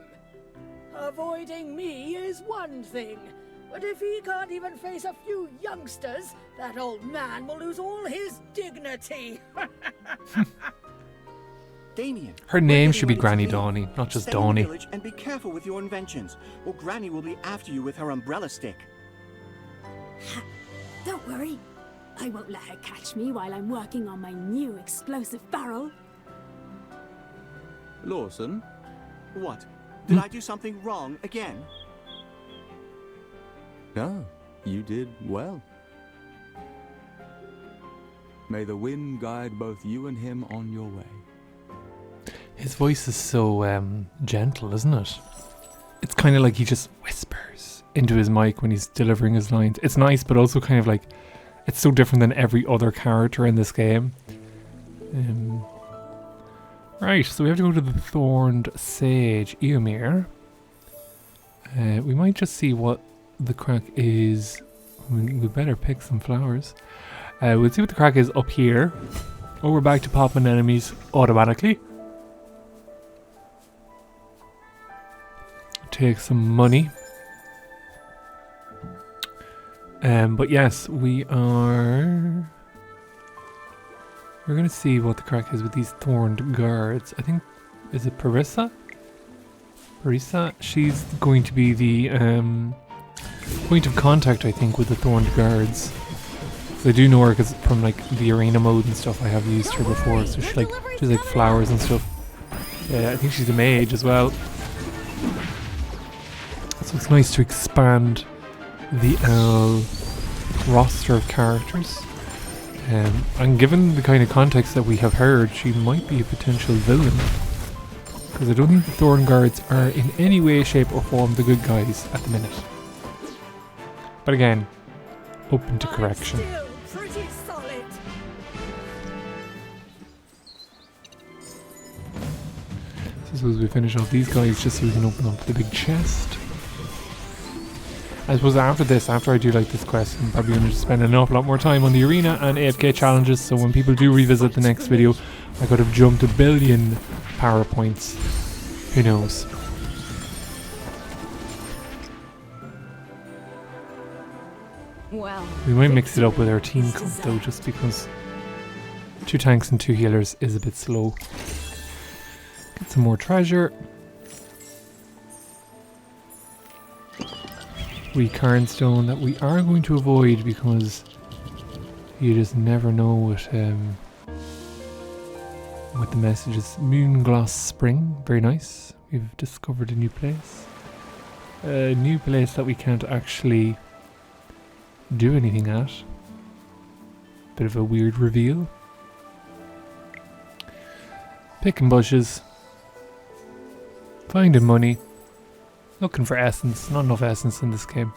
Avoiding me is one thing, but if he can't even face a few youngsters, that old man will lose all his dignity. Damien. Her name should be Granny Dahnie, not just Stay in the Dahnie. village and be careful with your inventions, or Granny will be after you with her umbrella stick. Don't worry. I won't let her catch me while I'm working on my new explosive barrel. Lawson? What? Did I do something wrong again? No, you did well. May the wind guide both you and him on your way. His voice is so gentle, isn't it? It's kind of like he just whispers into his mic when he's delivering his lines. It's nice, but also kind of like it's so different than every other character in this game. Right, so we have to go to the Thorned Sage, Eoimir. We might just see what the crack is. We better pick some flowers. We'll see what the crack is up here. Oh, we're back to popping enemies automatically. Take some money. But yes, we're going to see what the crack is with these thorned guards. I think, is it Parissa? Parissa? She's going to be the point of contact, I think, with the thorned guards. So I do know her because from like the arena mode and stuff I have used her before. So she's like flowers and stuff. Yeah, I think she's a mage as well. So it's nice to expand the roster of characters. And given the kind of context that we have heard, she might be a potential villain. Because I don't think the Thorn Guards are in any way, shape or form the good guys at the minute. But again, open to correction. Pretty solid. So I suppose we finish off these guys just so we can open up the big chest. I suppose after this, after I do like this quest, I'm probably going to spend an awful lot more time on the arena and AFK challenges, so when people do revisit the next video, I could have jumped 1 billion power points. Who knows? Well, We might mix it up with our team comp though, just because 2 tanks and 2 healers is a bit slow. Get some more treasure. Cairnstone that we are going to avoid because you just never know what the messages. Moongloss Spring, very nice. We've discovered a new place. A new place that we can't actually do anything at. Bit of a weird reveal. Picking bushes. Finding money. Looking for essence. Not enough essence in this game.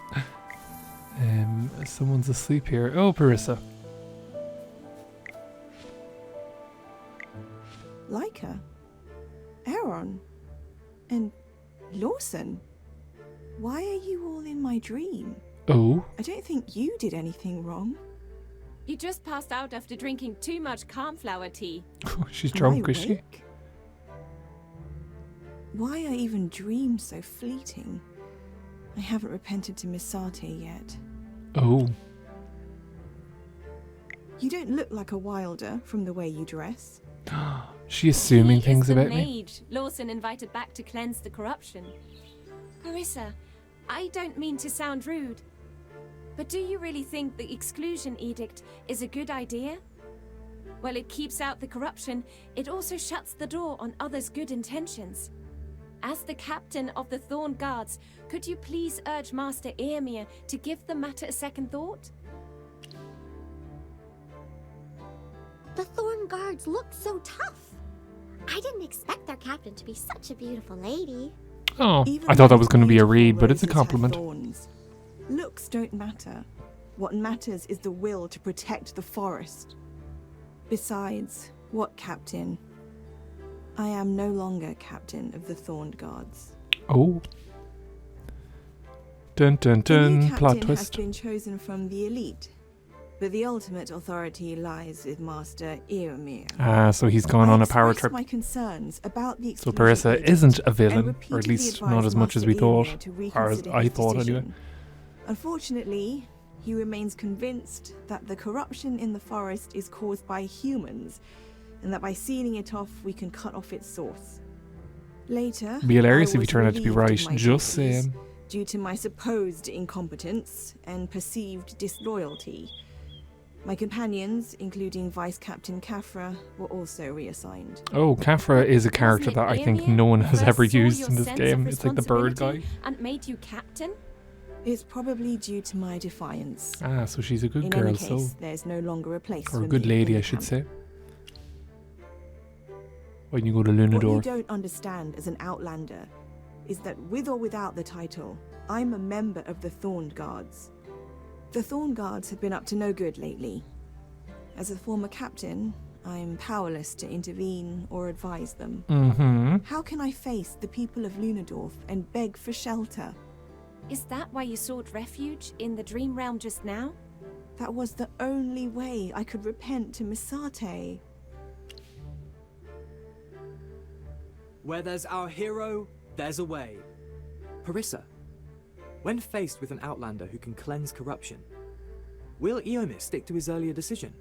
Someone's asleep here. Oh, Parissa. Leica, Aaron, and Lawson. Why are you all in my dream? Oh? I don't think you did anything wrong. You just passed out after drinking too much calmflower tea. She's drunk, is she? Why are even dreams so fleeting? I haven't repented to Misarte yet. Oh. You don't look like a wilder from the way you dress. She's assuming things He is about the me. mage Lawson invited back to cleanse the corruption. Parissa, I don't mean to sound rude, but do you really think the exclusion edict is a good idea? Well, it keeps out the corruption, it also shuts the door on others' good intentions. As the captain of the Thorn Guards, could you please urge Master Eoimir to give the matter a second thought? The Thorn Guards look so tough. I didn't expect their captain to be such a beautiful lady. Oh, I thought that was going to be a read, but it's a compliment. Looks don't matter. What matters is the will to protect the forest. Besides, what captain? I am no longer captain of the Thorned Guards. Oh. Dun dun The new dun, plot captain twist. has been chosen from the elite. But the ultimate authority lies with Master Eoimir. Ah, so he's gone on a power expressed trip. my concerns about the So exclusion Parissa edict isn't a and villain, or at repeatedly least not advised as much as Master we thought, Eoimir to or as reconsider I his thought anyway. decision. Unfortunately, he remains convinced that the corruption in the forest is caused by humans, and that by sealing it off, we can cut off its source. Later, Be hilarious I if he was turned out to be relieved of right, my just duties saying. due to my supposed incompetence and perceived disloyalty. My companions, including Vice Captain Kafra, were also reassigned. Oh, Kafra is a character that I think no one has ever used in this game. It's like the bird guy. And made you captain? It's probably due to my defiance. Ah, so she's a good In girl, any case, so. there's no longer a place Or for a good me in lady, the I should camp. say. When you go to What you Lunador. don't understand as an Outlander is that with or without the title, I'm a member of the Thorn Guards. The Thorn Guards have been up to no good lately. As a former captain, I'm powerless to intervene or advise them. Mm-hmm. How can I face the people of Lunadorf and beg for shelter? Is that why you sought refuge in the Dream Realm just now? That was the only way I could repent to Misarte. Where there's our hero, there's a way. Parissa, when faced with an Outlander who can cleanse corruption, will Eoimir stick to his earlier decision?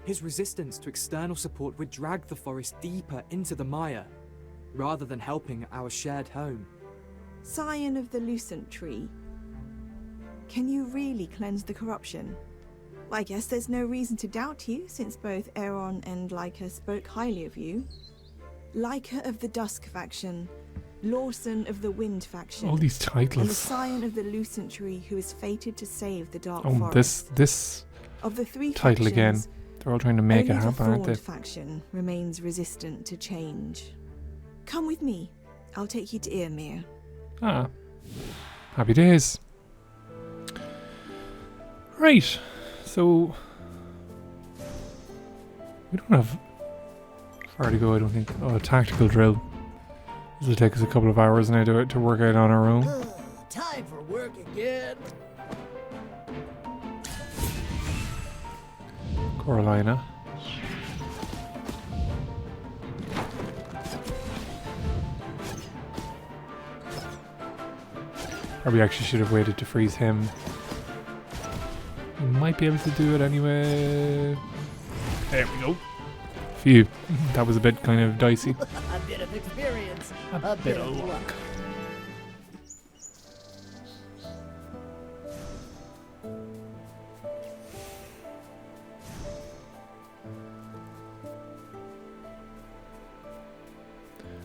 His resistance to external support would drag the forest deeper into the mire, rather than helping our shared home. Scion of the Lucent Tree, can you really cleanse the corruption? I guess there's no reason to doubt you, since both Aeron and Leica spoke highly of you. Leica of the Dusk faction, Lawson of the Wind faction. All these titles. And the Scion of the Lucent Tree who is fated to save the Dark Oh, Forest. this Of the three title again. factions, They're all trying to make it only happen, aren't the they? Thorned faction remains resistant to change. Come with me. I'll take you to Eoimir. Ah. Happy days. Right. So we don't have far to go, I don't think. Oh, a tactical drill. This will take us a couple of hours now to work out on our own. Time for work again. Coralina. Probably actually should have waited to freeze him. We might be able to do it anyway. There we go. Phew. That was a bit kind of dicey. A bit of experience. A bit of luck.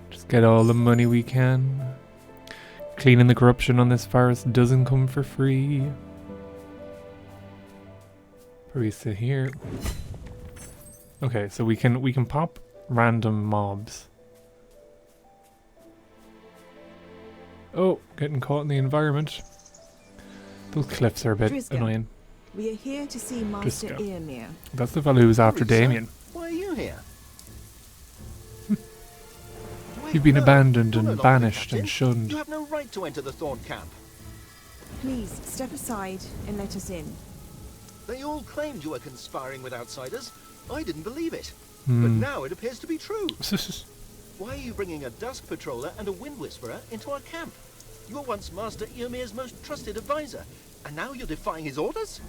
Just get all the money we can. Cleaning the corruption on this forest doesn't come for free. Parissa here. Okay, so we can pop random mobs. Oh, getting caught in the environment. Those cliffs are a bit Drizga, annoying. we are here to see Master Drizga. Eoimir. That's the fellow who was after Damien. Why are you here? You've been abandoned You're no and longer banished captain. and shunned. You have no right to enter the Thorn camp. Please, step aside and let us in. They all claimed you were conspiring with outsiders. I didn't believe it. But Hmm. now it appears to be true. Why are you bringing a Dusk Patroller and a Wind Whisperer into our camp? You were once Master Eomir's most trusted advisor, and now you're defying his orders?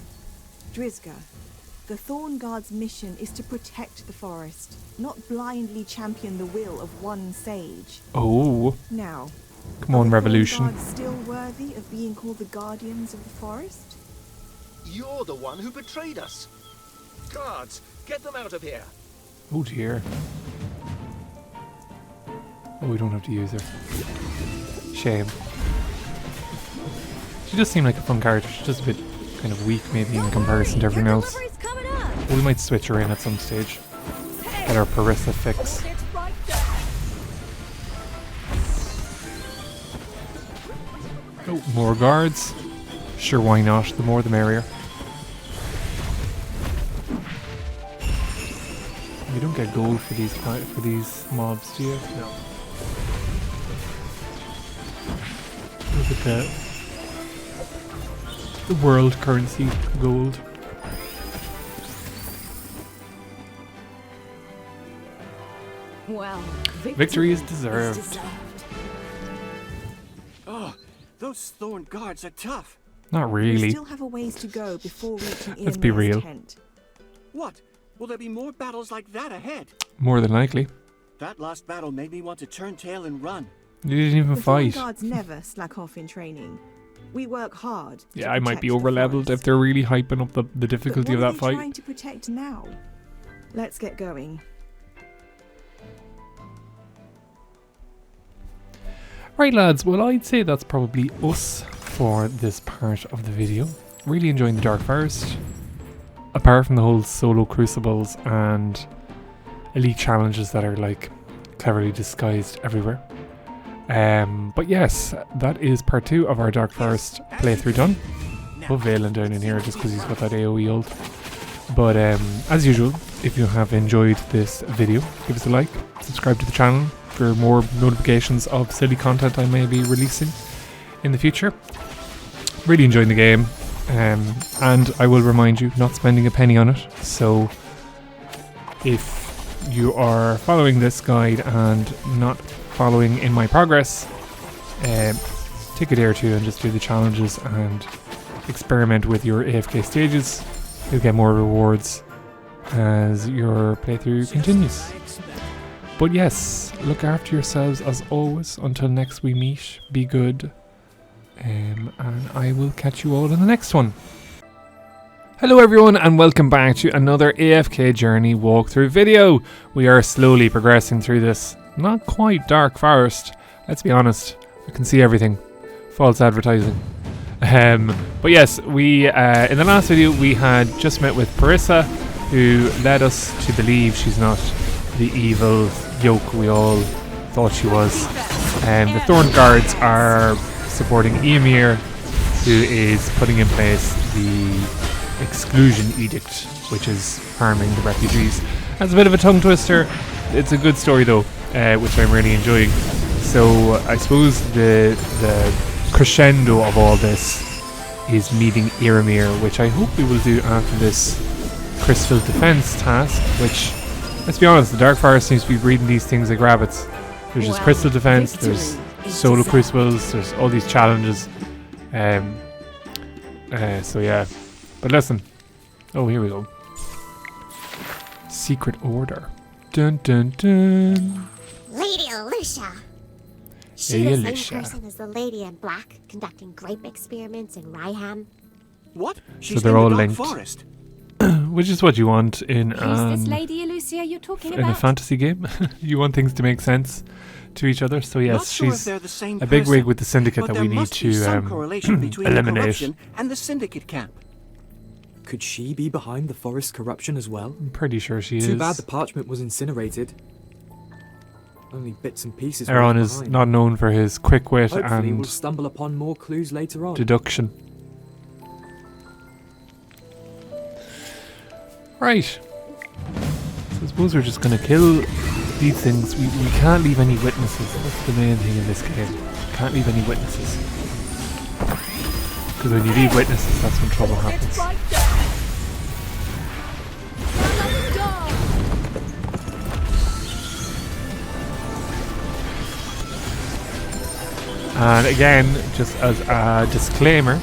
Drizga, the Thorn Guard's mission is to protect the forest, not blindly champion the will of one sage. Oh. Now, Come on, are the Revolution. Thorn Guards still worthy of being called the Guardians of the Forest? You're the one who betrayed us. Guards, get them out of here. Oh dear. Oh, we don't have to use her. Shame. She does seem like a fun character. She's just a bit kind of weak maybe in comparison to everyone else. We might switch her in at some stage. Get our Parissa fix. Oh, more guards. Sure, why not? The more the merrier. You don't get gold for these mobs, do you? No. Look at the world currency gold. Well, Victory is deserved. Oh, those thorn guards are tough. Not We really. still have a ways to go before reaching Let's be Eoimir's real. tent. What? Will there be more battles like that ahead? More than likely. That last battle made me want to turn tail and run. You didn't even The Thorn fight. Guards never slack off in training. We work hard. to Yeah, I might be protect the over-leveled forest. if they're really hyping up the But difficulty of what are that they fight. trying to protect now? Let's get going. Right, lads, well, I'd say that's probably us for this part of the video. Really enjoying the Dark Forest. Apart from the whole solo crucibles and elite challenges that are like cleverly disguised everywhere. But yes, that is part 2 of our Dark Forest playthrough done. Put Valen down in here just because he's got that AoE ult. But as usual, if you have enjoyed this video, give us a like, subscribe to the channel for more notifications of silly content I may be releasing in the future. Really enjoying the game, and I will remind you, not spending a penny on it. So if you are following this guide and not following in my progress, take a day or two and just do the challenges and experiment with your AFK stages. You'll get more rewards as your playthrough continues. But yes, look after yourselves as always. Until next we meet, be good, and I will catch you all in the next one. Hello everyone, and welcome back to another AFK Journey walkthrough video. We are slowly progressing through this not quite Dark Forest. Let's be honest, I can see everything. False advertising. But yes, we in the last video we had just met with Parissa, who led us to believe she's not the evil yoke we all thought she was. The Thorn Guards are supporting Eoimir, who is putting in place the Exclusion Edict, which is harming the refugees. That's a bit of a tongue twister. It's a good story though, which I'm really enjoying. So I suppose the crescendo of all this is meeting Eoimir, which I hope we will do after this Crystal Defense task, which, let's be honest, the Dark Forest seems to be breeding these things like rabbits. There's just Crystal Defense, there's Solo Crucibles, there's all these challenges. So yeah. But listen. Oh, here we go. Secret Order. Dun dun dun. Lady Alicia. Hey, She the Alicia. same person as the lady in black conducting grape experiments in Ryham. What? So they're all linked. Forest. Which is what you want in Who's this lady Lucia you're talking in a about? fantasy game. You want things to make sense to each other. So yes, Not sure if she's they're the same a big person, wig with the Syndicate but that there we need must be some to correlation between the eliminate. corruption and the Syndicate camp. Could she be behind the forest corruption as well? I'm pretty sure she is. Too bad the parchment was incinerated. Only bits and pieces. were Aaron left is behind. not known for his quick wit Hopefully and we'll stumble upon more clues later on. deduction. Right. So I suppose we're just going to kill these things. We can't leave any witnesses. That's the main thing in this game. Can't leave any witnesses. Because when you leave witnesses, that's when trouble happens. And again, just as a disclaimer,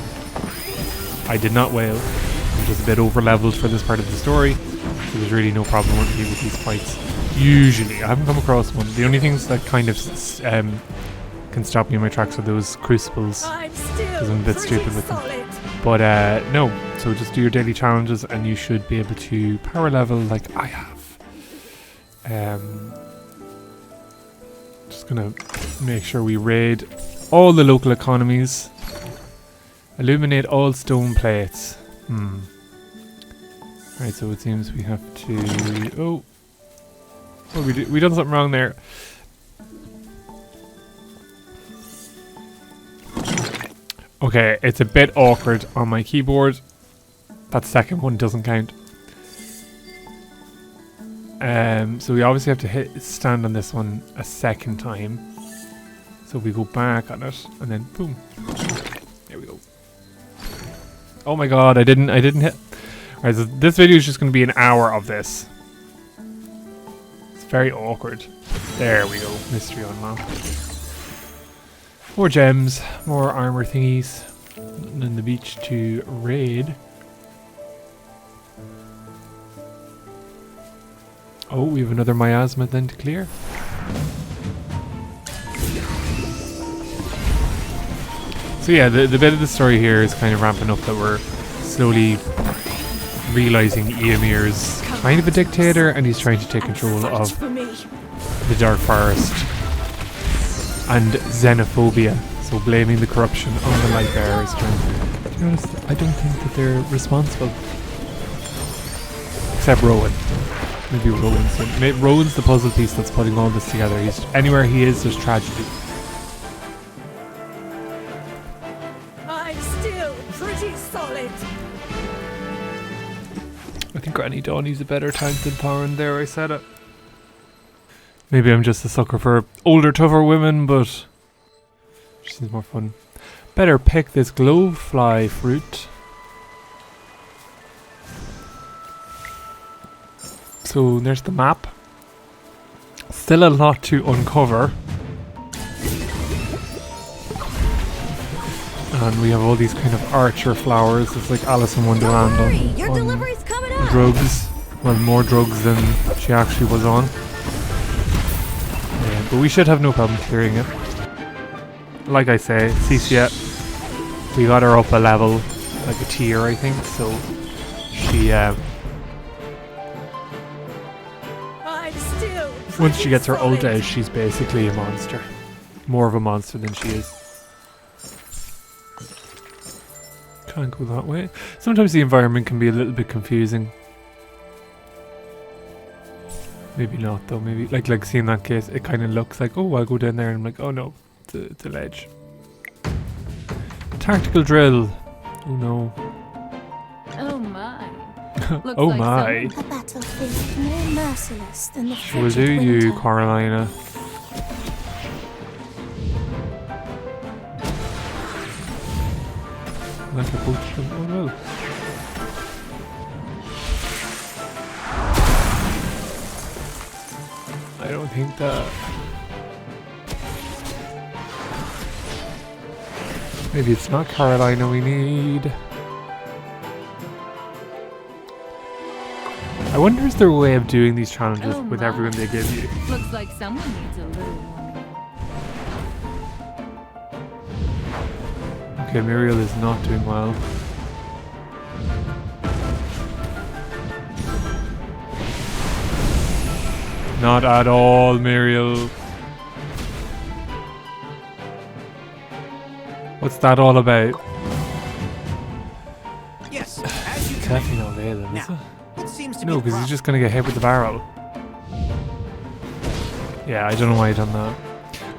I did not wail. I'm just a bit over-leveled for this part of the story, so there's really no problem with me with these fights. Usually, I haven't come across one. The only things that kind of can stop me in my tracks are those crucibles, because I'm a bit stupid with them. But no, so just do your daily challenges and you should be able to power level like I have. Just gonna make sure we raid all the local economies. Illuminate all stone plates. Right, so it seems we have to... Oh, we done something wrong there. Okay, it's a bit awkward on my keyboard. That second one doesn't count. So we obviously have to stand on this one a second time. So we go back on it and then boom. There we go. Oh my god, I didn't hit. Alright, so this video is just going to be an hour of this. It's very awkward. There we go. Mystery unlocked. More gems, more armor thingies. Nothing in the beach to raid. Oh, we have another miasma then to clear. So yeah, the bit of the story here is kind of ramping up that we're slowly realizing Eoimir's kind of a dictator and he's trying to take control of the Dark Forest. And xenophobia, so blaming the corruption on the Light Bearers. To be honest, I don't think that they're responsible. Except Rowan. Maybe Rowan's. Rowan's the puzzle piece that's putting all this together. Anywhere he is, there's tragedy. I'm still pretty solid. I think Granny Dahnie's a better tank than Thorin there, I said it. Maybe I'm just a sucker for older, tougher women, but she seems more fun. Better pick this glowfly fruit. So there's the map. Still a lot to uncover. And we have all these kind of archer flowers. It's like Alice in Wonderland on drugs. Well, more drugs than she actually was on. Yeah, but we should have no problem clearing it. Like I say, Cecia, we got her up a level, like a tier I think, so she once she gets her ult out, she's basically a monster. More of a monster than she is. Can't go that way. Sometimes the environment can be a little bit confusing. Maybe not though, maybe like seeing that case, it kind of looks like, oh, I'll go down there, and I'm like, oh no, it's a ledge. Tactical drill. Oh no. Oh my. Oh like my. A battlefield more merciless than the Will do you, Carolina. Like a boat. Oh no. I don't think that. Maybe it's not Carolina we need. I wonder is there a way of doing these challenges with everyone they give you? Looks like someone needs a little warming. Okay, Muriel is not doing well. Not at all, Muriel. What's that all about? Yes, as you Definitely not Valen, is it? What seems to No, because he's just gonna get hit with the barrel. Yeah, I don't know why I done that.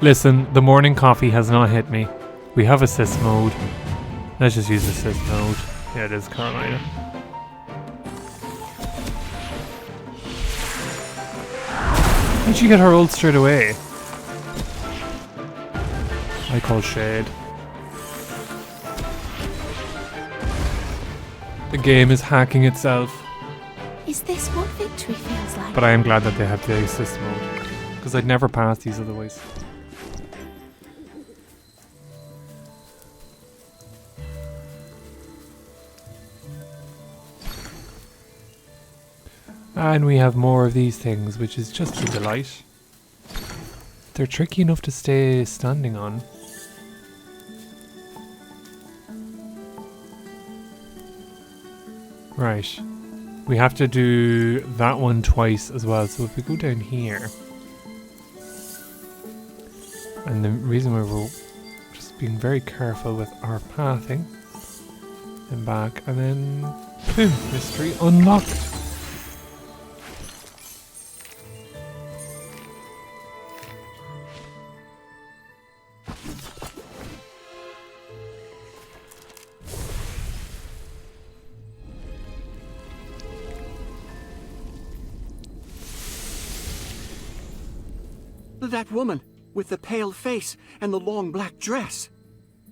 Listen, the morning coffee has not hit me. We have assist mode. Let's just use assist mode. Yeah, it is Carolina. How'd she get her ult straight away? I call shade. The game is hacking itself. Is this what victory feels like? But I am glad that they have the assist mode. Because I'd never pass these otherwise. And we have more of these things, which is just a delight. They're tricky enough to stay standing on. Right. We have to do that one twice as well. So if we go down here. And the reason why we're just being very careful with our pathing. And back. And then boom. Mystery unlocked. That woman, with the pale face and the long black dress.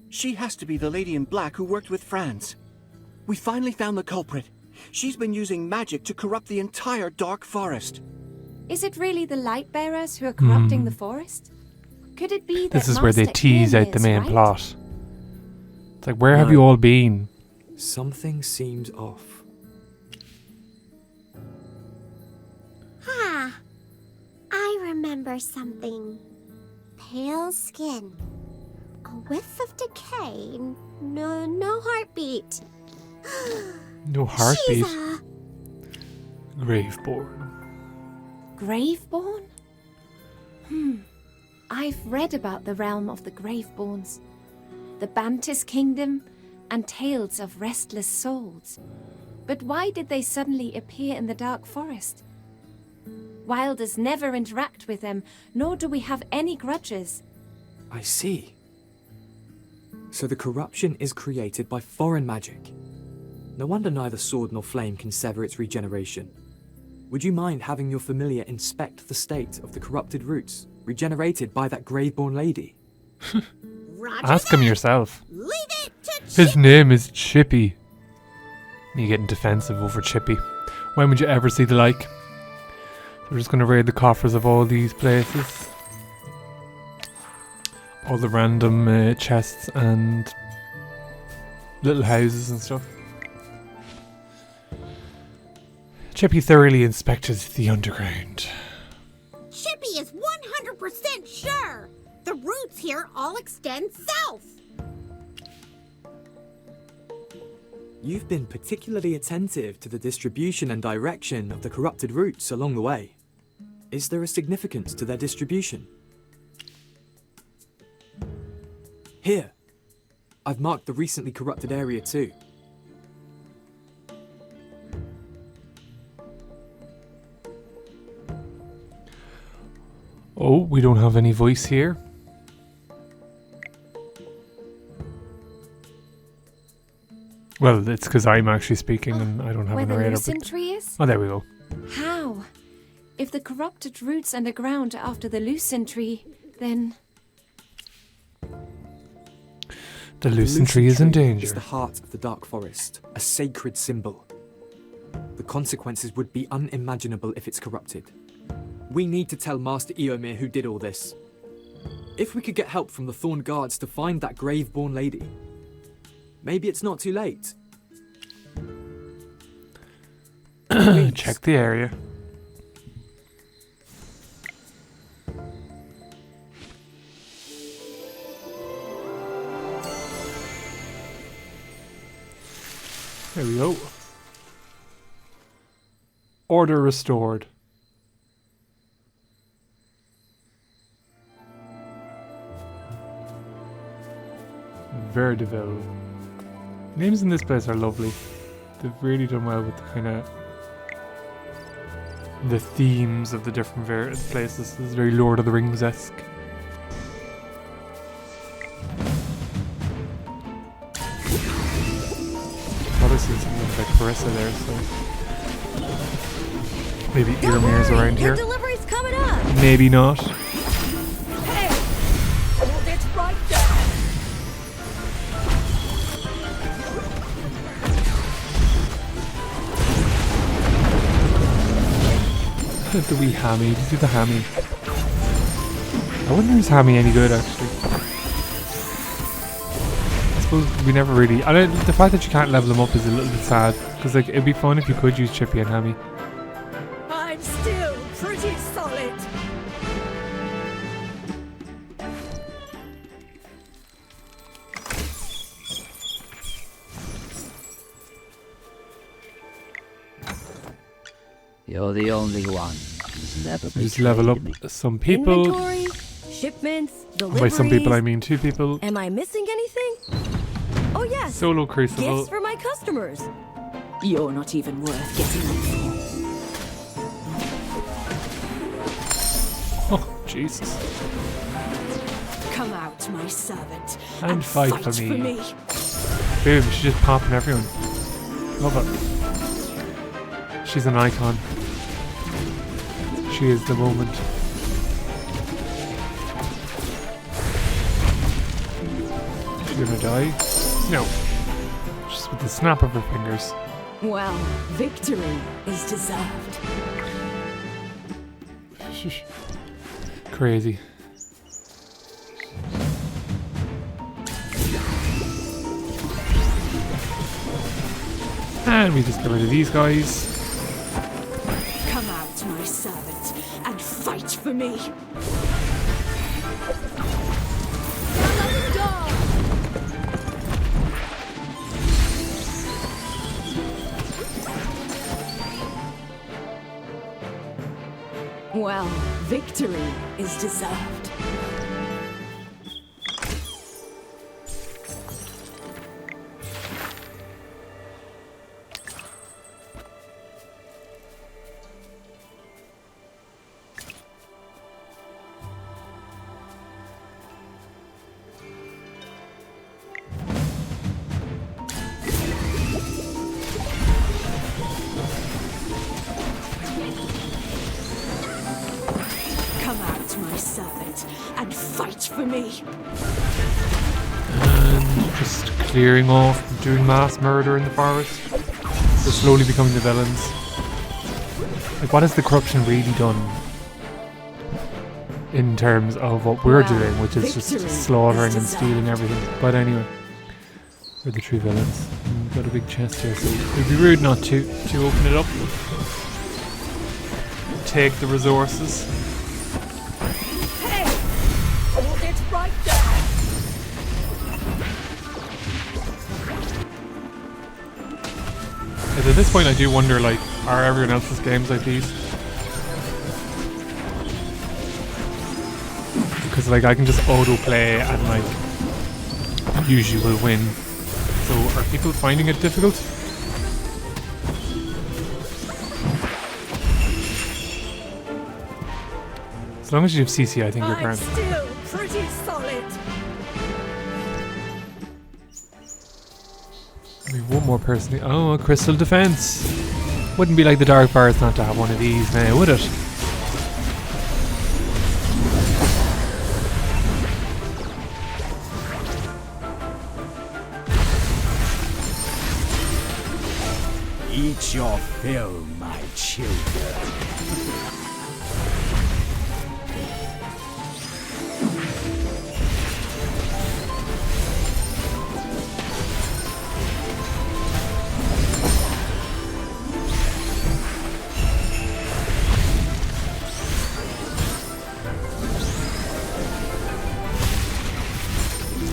She has to be the lady in black who worked with Franz. We finally found the culprit. She's been using magic to corrupt the entire Dark Forest. Is it really the light bearers who are corrupting the forest? Could it be that This is where they Master tease out Eoimir the is main right? plot. It's like, where have No. you all been? Something seems off. Ah, I remember something. Pale skin, a whiff of decay, no heartbeat. No heartbeat. She's a... Graveborn. Graveborn? I've read about the realm of the Graveborns, the Bantis Kingdom, and tales of restless souls. But why did they suddenly appear in the Dark Forest? Wilders never interact with them, nor do we have any grudges. I see. So the corruption is created by foreign magic. No wonder neither sword nor flame can sever its regeneration. Would you mind having your familiar inspect the state of the corrupted roots, regenerated by that Graveborn lady? Ask him yourself. Leave it to His name is Chippy. You getting defensive over Chippy. When would you ever see the like? We're just going to raid the coffers of all these places. All the random chests and little houses and stuff. Chippy thoroughly inspected the underground. Chippy is 100% sure. The roots here all extend south. You've been particularly attentive to the distribution and direction of the corrupted roots along the way. Is there a significance to their distribution? Here, I've marked the recently corrupted area too. Oh, we don't have any voice here. Well, it's because I'm actually speaking and I don't have Where a the narrator. lucent tree is? Oh, there we go. How? If the corrupted roots underground are after the lucent tree, then... The lucent tree is in danger. It's the heart of the Dark Forest, a sacred symbol. The consequences would be unimaginable if it's corrupted. We need to tell Master Eoimir who did all this. If we could get help from the Thorn Guards to find that Graveborn lady, maybe it's not too late. Check the area. There we go. Order restored. Verdeville. Names in this place are lovely. They've really done well with the kind of the themes of the different places. This is very Lord of the Rings-esque. Well, this is something like Carissa there, so maybe Eoimir's around here. Your delivery's coming up. Maybe not. Hey, hold it right there. The wee hammy. Did you see the hammy? I wonder is hammy any good actually. I suppose we never really. The fact that you can't level them up is a little bit sad because like it'd be fun if you could use Chippy and Hammy. I'm still pretty solid. You're the only one who's never Just level up some people. Inventory, shipments, deliveries. By some people I mean 2 people. Am I missing anything? Oh yes. Solo Crucible. Gifts for my customers. You're not even worth getting up for. Oh Jesus! Come out, my servant, And fight for for me. me. Boom! She's just popping everyone. Love it. She's an icon. She is the moment. Is she gonna die? No. Just with the snap of her fingers. Well, victory is deserved. Crazy. And we just get rid of these guys. Come out, my servant, and fight for me. Well, victory is deserved. And just clearing off, doing mass murder in the forest. They're slowly becoming the villains. Like, what has the corruption really done in terms of what we're doing, which is just slaughtering and stealing everything? But anyway, we're the true villains. And we've got a big chest here, so it'd be rude not to open it up. Take the resources. And at this point I do wonder, like, are everyone else's games like these? Because, like, I can just auto-play and, like, usually will win. So, are people finding it difficult? As long as you have CC, I think you're grand. Still pretty solid. One more person. Oh, a crystal defense. Wouldn't be like the Dark Forest not to have one of these now, would it? Eat your fill, my children.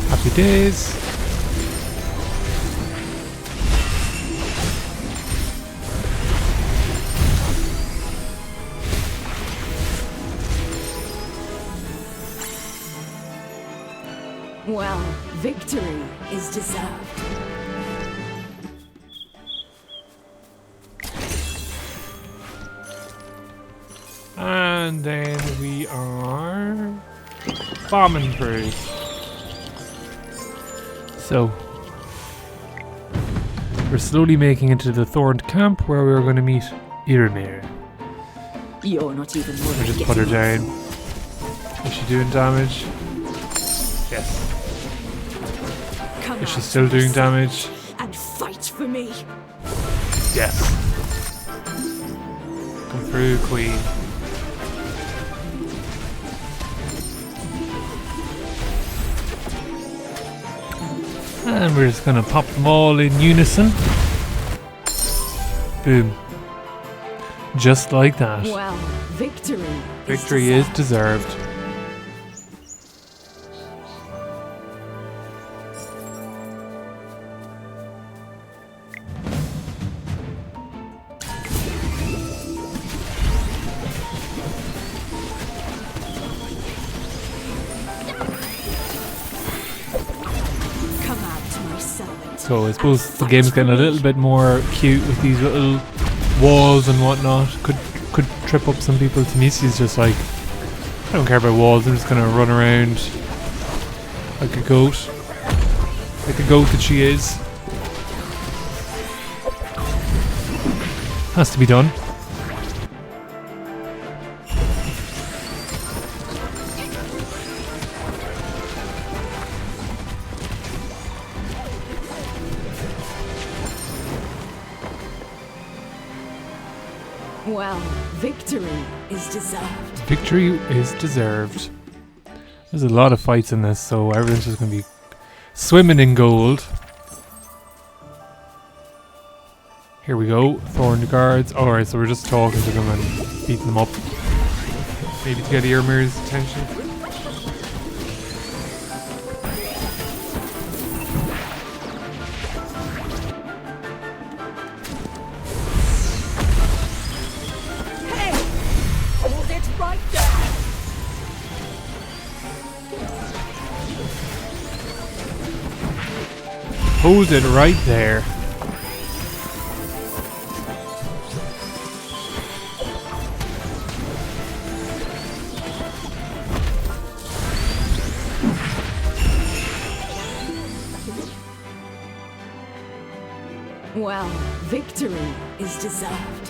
Happy days. Well, victory is deserved. And then we are bombing through. So we're slowly making it to the Thorned Camp where we're going to meet Eoimir. You're not even We'll worth just put her down. Is she doing damage? Yes. Is she still doing damage? And fight for me. Yes. Come through, Queen. And we're just gonna pop them all in unison. Boom. Just like that. Well, victory. Victory is deserved. So I suppose the game's getting a little bit more cute with these little walls and whatnot. Could trip up some people. Tamisi's just like, I don't care about walls, I'm just gonna run around like a goat. Like the goat that she is. Has to be done. Well, victory is deserved. Victory is deserved. There's a lot of fights in this, so everyone's just going to be swimming in gold. Here we go. Thorn guards. Alright, so we're just talking to them and beating them up. Maybe to get Eoimir's attention. Hold it right there. Well, victory is deserved.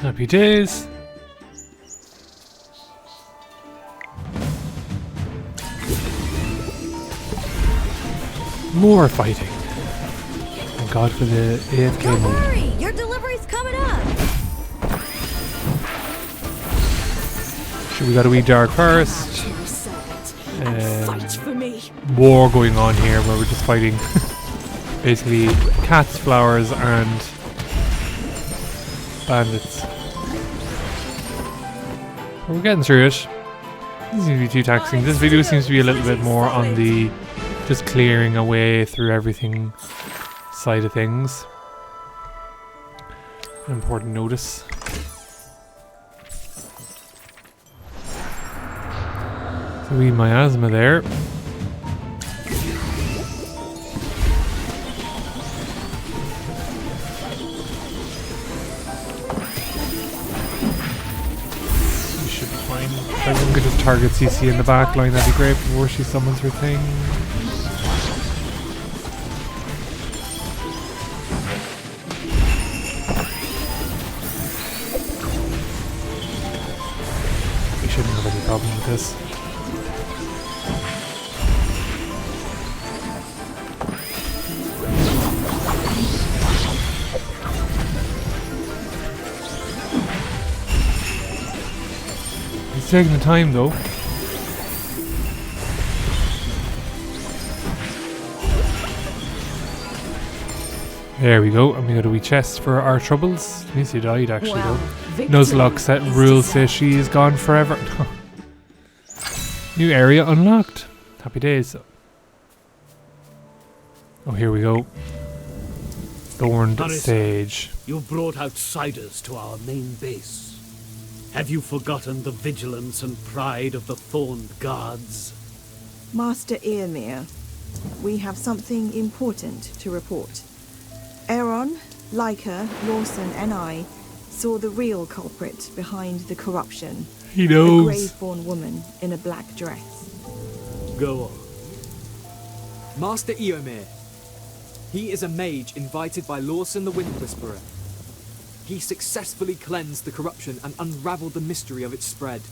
Happy days. More fighting. Thank God for the AFK Don't mode. worry, your delivery's coming up. Sure, we got a wee dark forest. Fight for me. War going on here where we're just fighting basically cats, flowers, and bandits. But we're getting through it. This seems to be too taxing. This video seems to be a little bit more on the just clearing away through everything side of things. An important notice. So we miasma there. We should be fine. If everyone could just target Cecia in the back line, that'd be great before she summons her thing. Shouldn't have any problem with this. He's taking the time though. There we go, and we got a wee chest for our troubles. Missy died actually though. Nuzlocke set rule says she is gone forever. New area unlocked. Happy days. Oh, here we go. Thorned Sage. You brought outsiders to our main base. Have you forgotten the vigilance and pride of the Thorned Guards? Master Eoimir, we have something important to report. Aaron, Leica, Lawson, and I saw the real culprit behind the corruption. He knows. A grave-born woman in a black dress. Go on. Master Eoimir. He is a mage invited by Lawson the Wind Whisperer. He successfully cleansed the corruption and unraveled the mystery of its spread.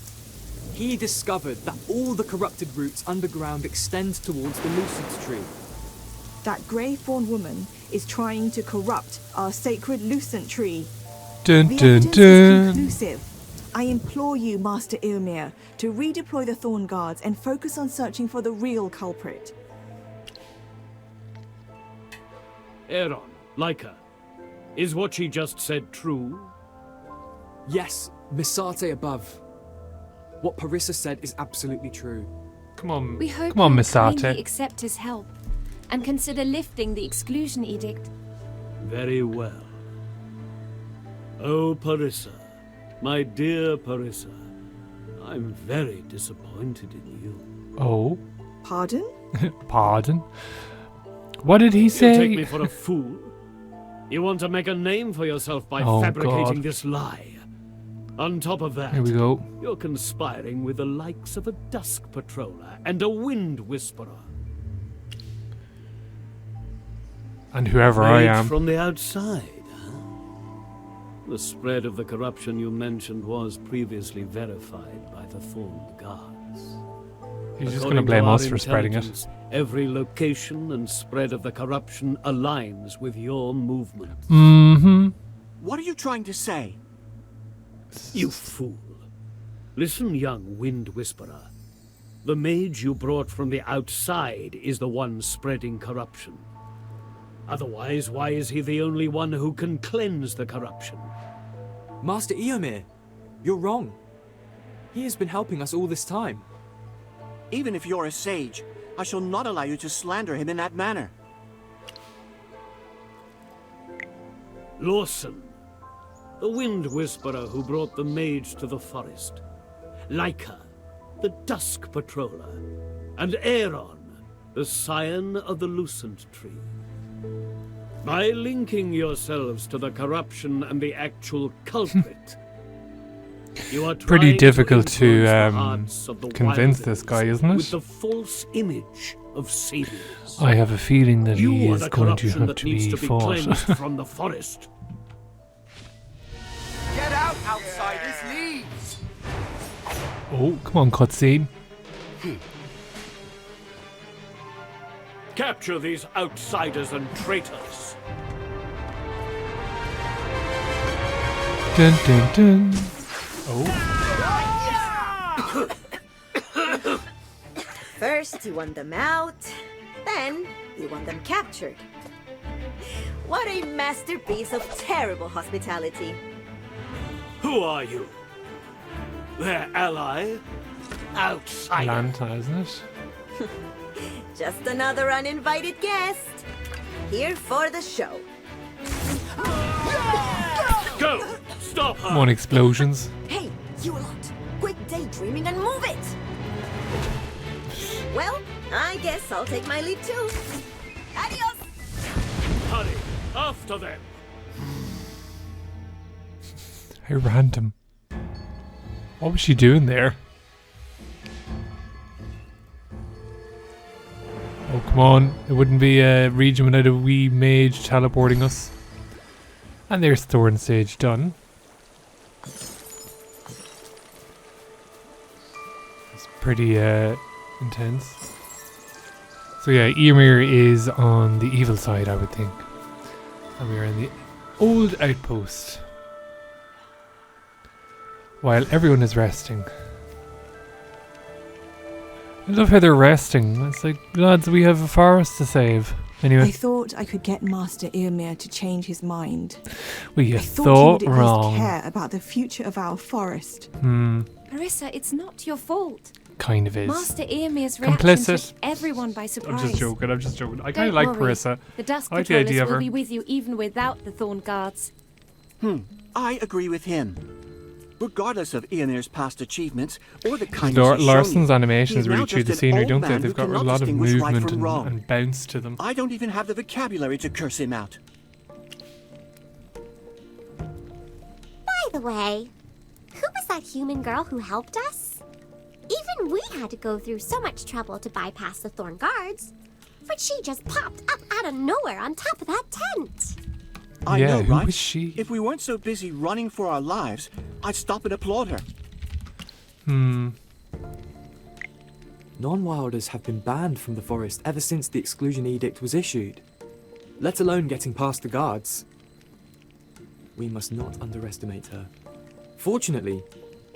He discovered that all the corrupted roots underground extend towards the Lucent's tree. That grave-born woman is trying to corrupt our sacred Lucent tree. Dun The dun evidence dun. is conclusive. I implore you, Master Eoimir, to redeploy the Thorn Guards and focus on searching for the real culprit. Aaron, Leica, is what she just said true? Yes, Misarte above. What Parissa said is absolutely true. Come on, We hope come on, you'll kindly Misarte. accept his help and consider lifting the exclusion edict. Very well. Oh, Parissa, my dear Parissa, I'm very disappointed in you. Oh, Pardon? pardon. What did he You say? take me for a fool? You want to make a name for yourself by Oh, fabricating God. this lie. On top of that, Here we go. you're conspiring with the likes of a dusk patroller and a wind whisperer. And whoever I Made am. from the outside, huh? The spread of the corruption you mentioned was previously verified by the Thorned Guards. He's just According going to blame our us for spreading it. intelligence, every location and spread of the corruption aligns with your movement. Mm-hmm. What are you trying to say? You fool. Listen, young Wind Whisperer. The mage you brought from the outside is the one spreading corruption. Otherwise, why is he the only one who can cleanse the corruption? Master Eoimir, you're wrong. He has been helping us all this time. Even if you're a sage, I shall not allow you to slander him in that manner. Lawson, the Wind Whisperer who brought the mage to the forest. Lyca, the Dusk Patroller. And Aaron, the scion of the Lucent Tree. By linking yourselves to the corruption and the actual culprit, you are pretty difficult to convince this guy, isn't it? With the false image of saviors. I have a feeling that he You are is the going to corruption have that to needs be to be fought. cleansed from the forest. Get out, outsiders! Leave! Oh, come on, cutscene. Capture these outsiders and traitors. Dun dun dun. Oh. First, you want them out, then you want them captured. What a masterpiece of terrible hospitality. Who are you? Their ally? Outsider. Lanta, isn't it? Just another uninvited guest. Here for the show. Go! Stop her! Come on, explosions. Hey, you lot! Quit daydreaming and move it! Well, I guess I'll take my leave too. Adios! Hurry! After them! How random. What was she doing there? Oh, come on. It wouldn't be a region without a wee mage teleporting us. And there's Thorn Sage done. It's pretty intense. So yeah, Eoimir is on the evil side, I would think. And we're in the old outpost. While everyone is resting. I love how they're resting. It's like, lads, we have a forest to save. Anyway. I thought I could get Master Eoimir to change his mind. Well, you I thought he would at wrong. least care about the future of our forest. Marissa, it's not your fault. Kind of is. Master Eomir's reaction Complicit. took everyone by surprise. I'm just joking. I kind Don't of like worry. Marissa. The Dusk I like the Patrollers idea of will her. be with you even without the Thorn Guards. I agree with him. Regardless of Eomir's past achievements or the kindness he's shown Larson's you, animations he's really now chew the just an scenery, old don't they? man They've who got a cannot lot of distinguish right movement from wrong. and bounce to them. I don't even have the vocabulary to curse him out. By the way, who was that human girl who helped us? Even we had to go through so much trouble to bypass the Thorn Guards. But she just popped up out of nowhere on top of that tent. I know, who right? was she? If we weren't so busy running for our lives, I'd stop and applaud her. Non-wilders have been banned from the forest ever since the exclusion edict was issued, let alone getting past the guards. We must not underestimate her. Fortunately,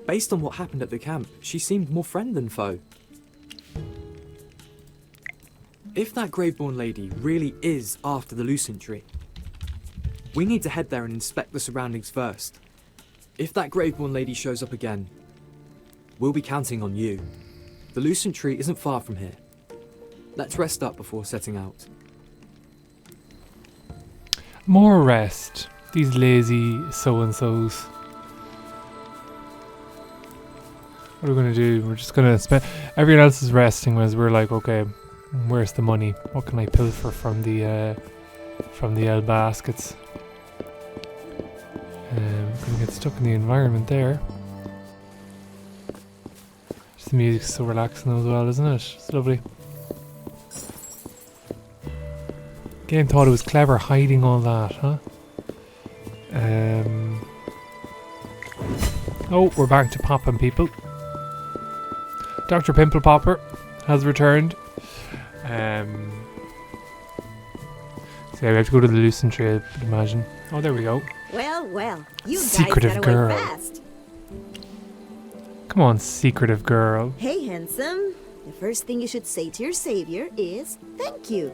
based on what happened at the camp, she seemed more friend than foe. If that Graveborn lady really is after the Lucent Tree, we need to head there and inspect the surroundings first. If that Graveborn lady shows up again, we'll be counting on you. The Lucent Tree isn't far from here. Let's rest up before setting out. More rest. These lazy so-and-sos. What are we going to do? We're just going to spend... Everyone else is resting as we're like, okay, where's the money? What can I pilfer from the L baskets? Gonna get stuck in the environment there. Just the music's so relaxing as well, isn't it? It's lovely. Game thought it was clever hiding all that, huh? Oh, we're back to popping people. Dr. Pimple Popper has returned. So yeah, we have to go to the Lucent Tree, I would imagine. Oh, there we go. Well, you Secretive guys got girl. away fast. Come on, secretive girl. Hey, handsome. The first thing you should say to your savior is thank you.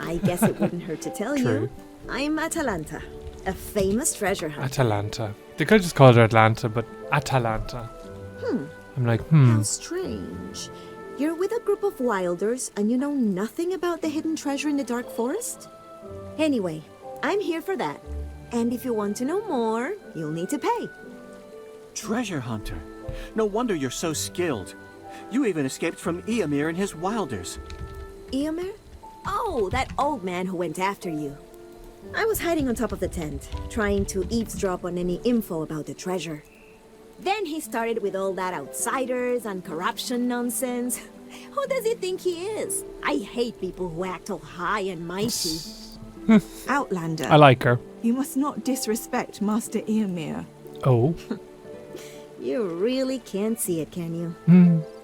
I guess it wouldn't hurt to tell you. I'm Atalanta, a famous treasure hunter. Atalanta. They could have just called her Atlanta, but Atalanta. I'm like, How strange. You're with a group of wilders and you know nothing about the hidden treasure in the dark forest? Anyway, I'm here for that. And if you want to know more, you'll need to pay. Treasure hunter. No wonder you're so skilled. You even escaped from Eoimir and his wilders. Eoimir? Oh, that old man who went after you. I was hiding on top of the tent, trying to eavesdrop on any info about the treasure. Then he started with all that outsiders and corruption nonsense. Who does he think he is? I hate people who act all high and mighty. Outlander. I like her. You must not disrespect Master Eoimir. Oh. You really can't see it, can you?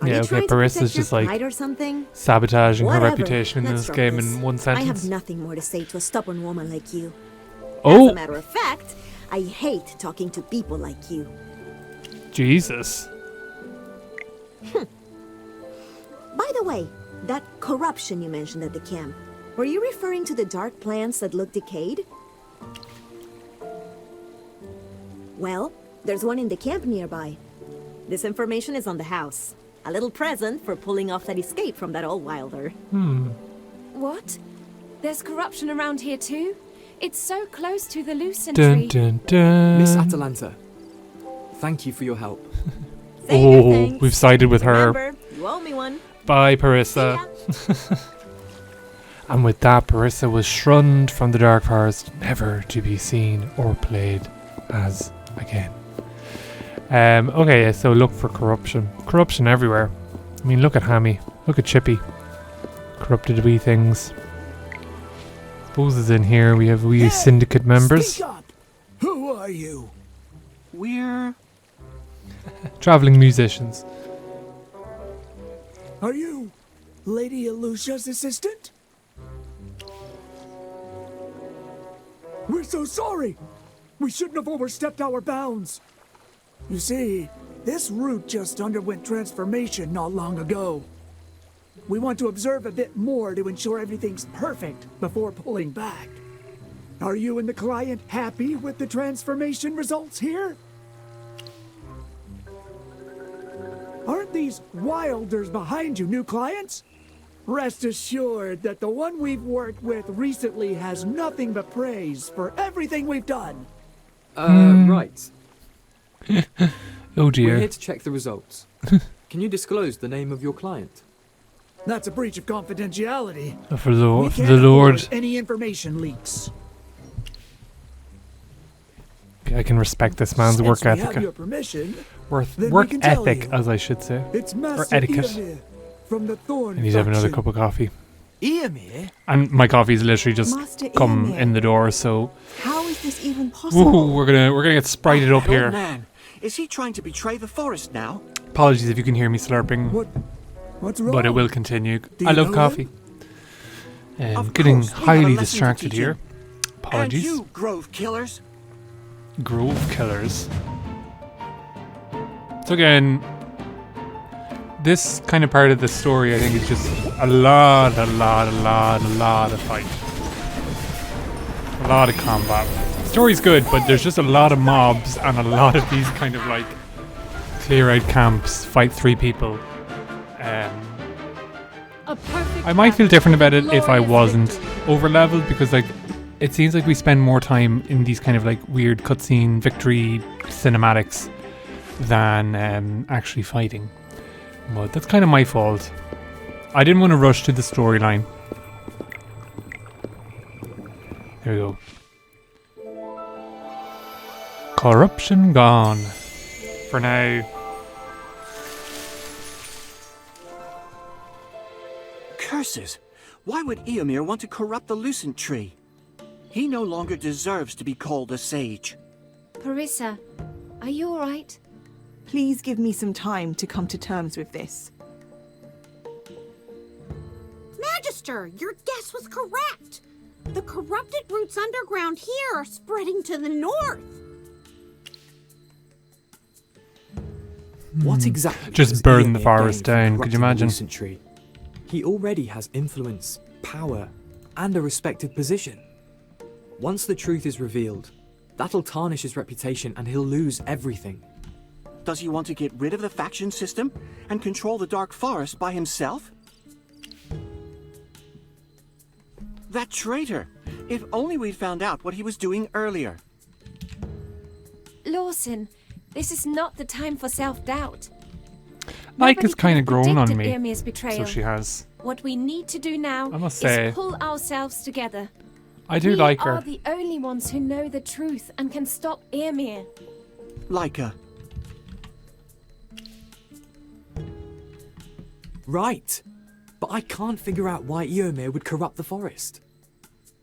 Yeah, okay, Parissa's just like or something? sabotaging Whatever. her reputation in Let's this drop game this. in one I sentence. have nothing more to say to a stubborn woman like you. Oh! As a matter of fact, I hate talking to people like you. Jesus. By the way, that corruption you mentioned at the camp, were you referring to the dark plants that look decayed? Well, there's one in the camp nearby. This information is on the house. A little present for pulling off that escape from that old wilder. What? There's corruption around here too? It's so close to the Lucent Dun tree. dun dun. Miss Atalanta, thank you for your help. Oh, we've sided with her. Remember, you owe me one. Bye, Parissa. And with that, Parissa was shunned from the dark forest, never to be seen or played as again. Okay, so look for corruption. Corruption everywhere. I mean, look at Hammy. Look at Chippy. Corrupted wee things. Suppose is in here. We have wee syndicate members. Speak up. Who are you? We're Traveling musicians. Are you Lady Alucia's assistant? We're so sorry. We shouldn't have overstepped our bounds. You see, this route just underwent transformation not long ago. We want to observe a bit more to ensure everything's perfect before pulling back. Are you and the client happy with the transformation results here? Aren't these wilders behind you new clients? Rest assured that the one we've worked with recently has nothing but praise for everything we've done. Right. Oh dear. We're here to check the results. Can you disclose the name of your client? That's a breach of confidentiality. Of the Lord. We Of can't the Lord. afford any information leaks. I can respect this man's work Since we ethic. have your permission, Work then we can tell ethic, you. as I should say. It's Or Master etiquette. Eoimir from the Thorn I need to have another faction. cup of coffee. Eoimir? And my coffee's literally just Master come Eoimir. in the door, so How is this even possible? ooh, we're gonna get sprited up That here. old man. Is he trying to betray the forest now? Apologies if you can hear me slurping. What's wrong? But it will continue. Do I you love know coffee. Of Getting course, we have a highly lesson to distracted teach here. him. Apologies. And you, Grove Killers. Grove Killers. So again, this kind of part of the story I think is just a lot of fight. A lot of combat. The story's good, but there's just a lot of mobs and a lot of these kind of like clear out camps, fight 3 people. A perfect I might feel different about it if I glorious wasn't victory. over leveled, because like it seems like we spend more time in these kind of like weird cutscene victory cinematics than actually fighting. But that's kind of my fault. I didn't want to rush to the storyline. There we go. Corruption gone. For now. Curses! Why would Eoimir want to corrupt the Lucent Tree? He no longer deserves to be called a sage. Parissa, are you alright? Please give me some time to come to terms with this. Magister, your guess was correct. The corrupted roots underground here are spreading to the north. What exactly? Just does burn the Eoimir forest gain from down, could you corrupting the imagine? Lucent Tree? He already has influence, power, and a respected position. Once the truth is revealed, that'll tarnish his reputation and he'll lose everything. Does he want to get rid of the faction system and control the Dark Forest by himself? That traitor! If only we'd found out what he was doing earlier. Lawson, this is not the time for self-doubt. Like Nobody has kind of could have grown on predicted me. Eoimir's betrayal. So she has. What we need to do now I must is say, pull ourselves together. I do like her. We are the only ones who know the truth and can stop Eoimir. Leica. Right. But I can't figure out why Eoimir would corrupt the forest.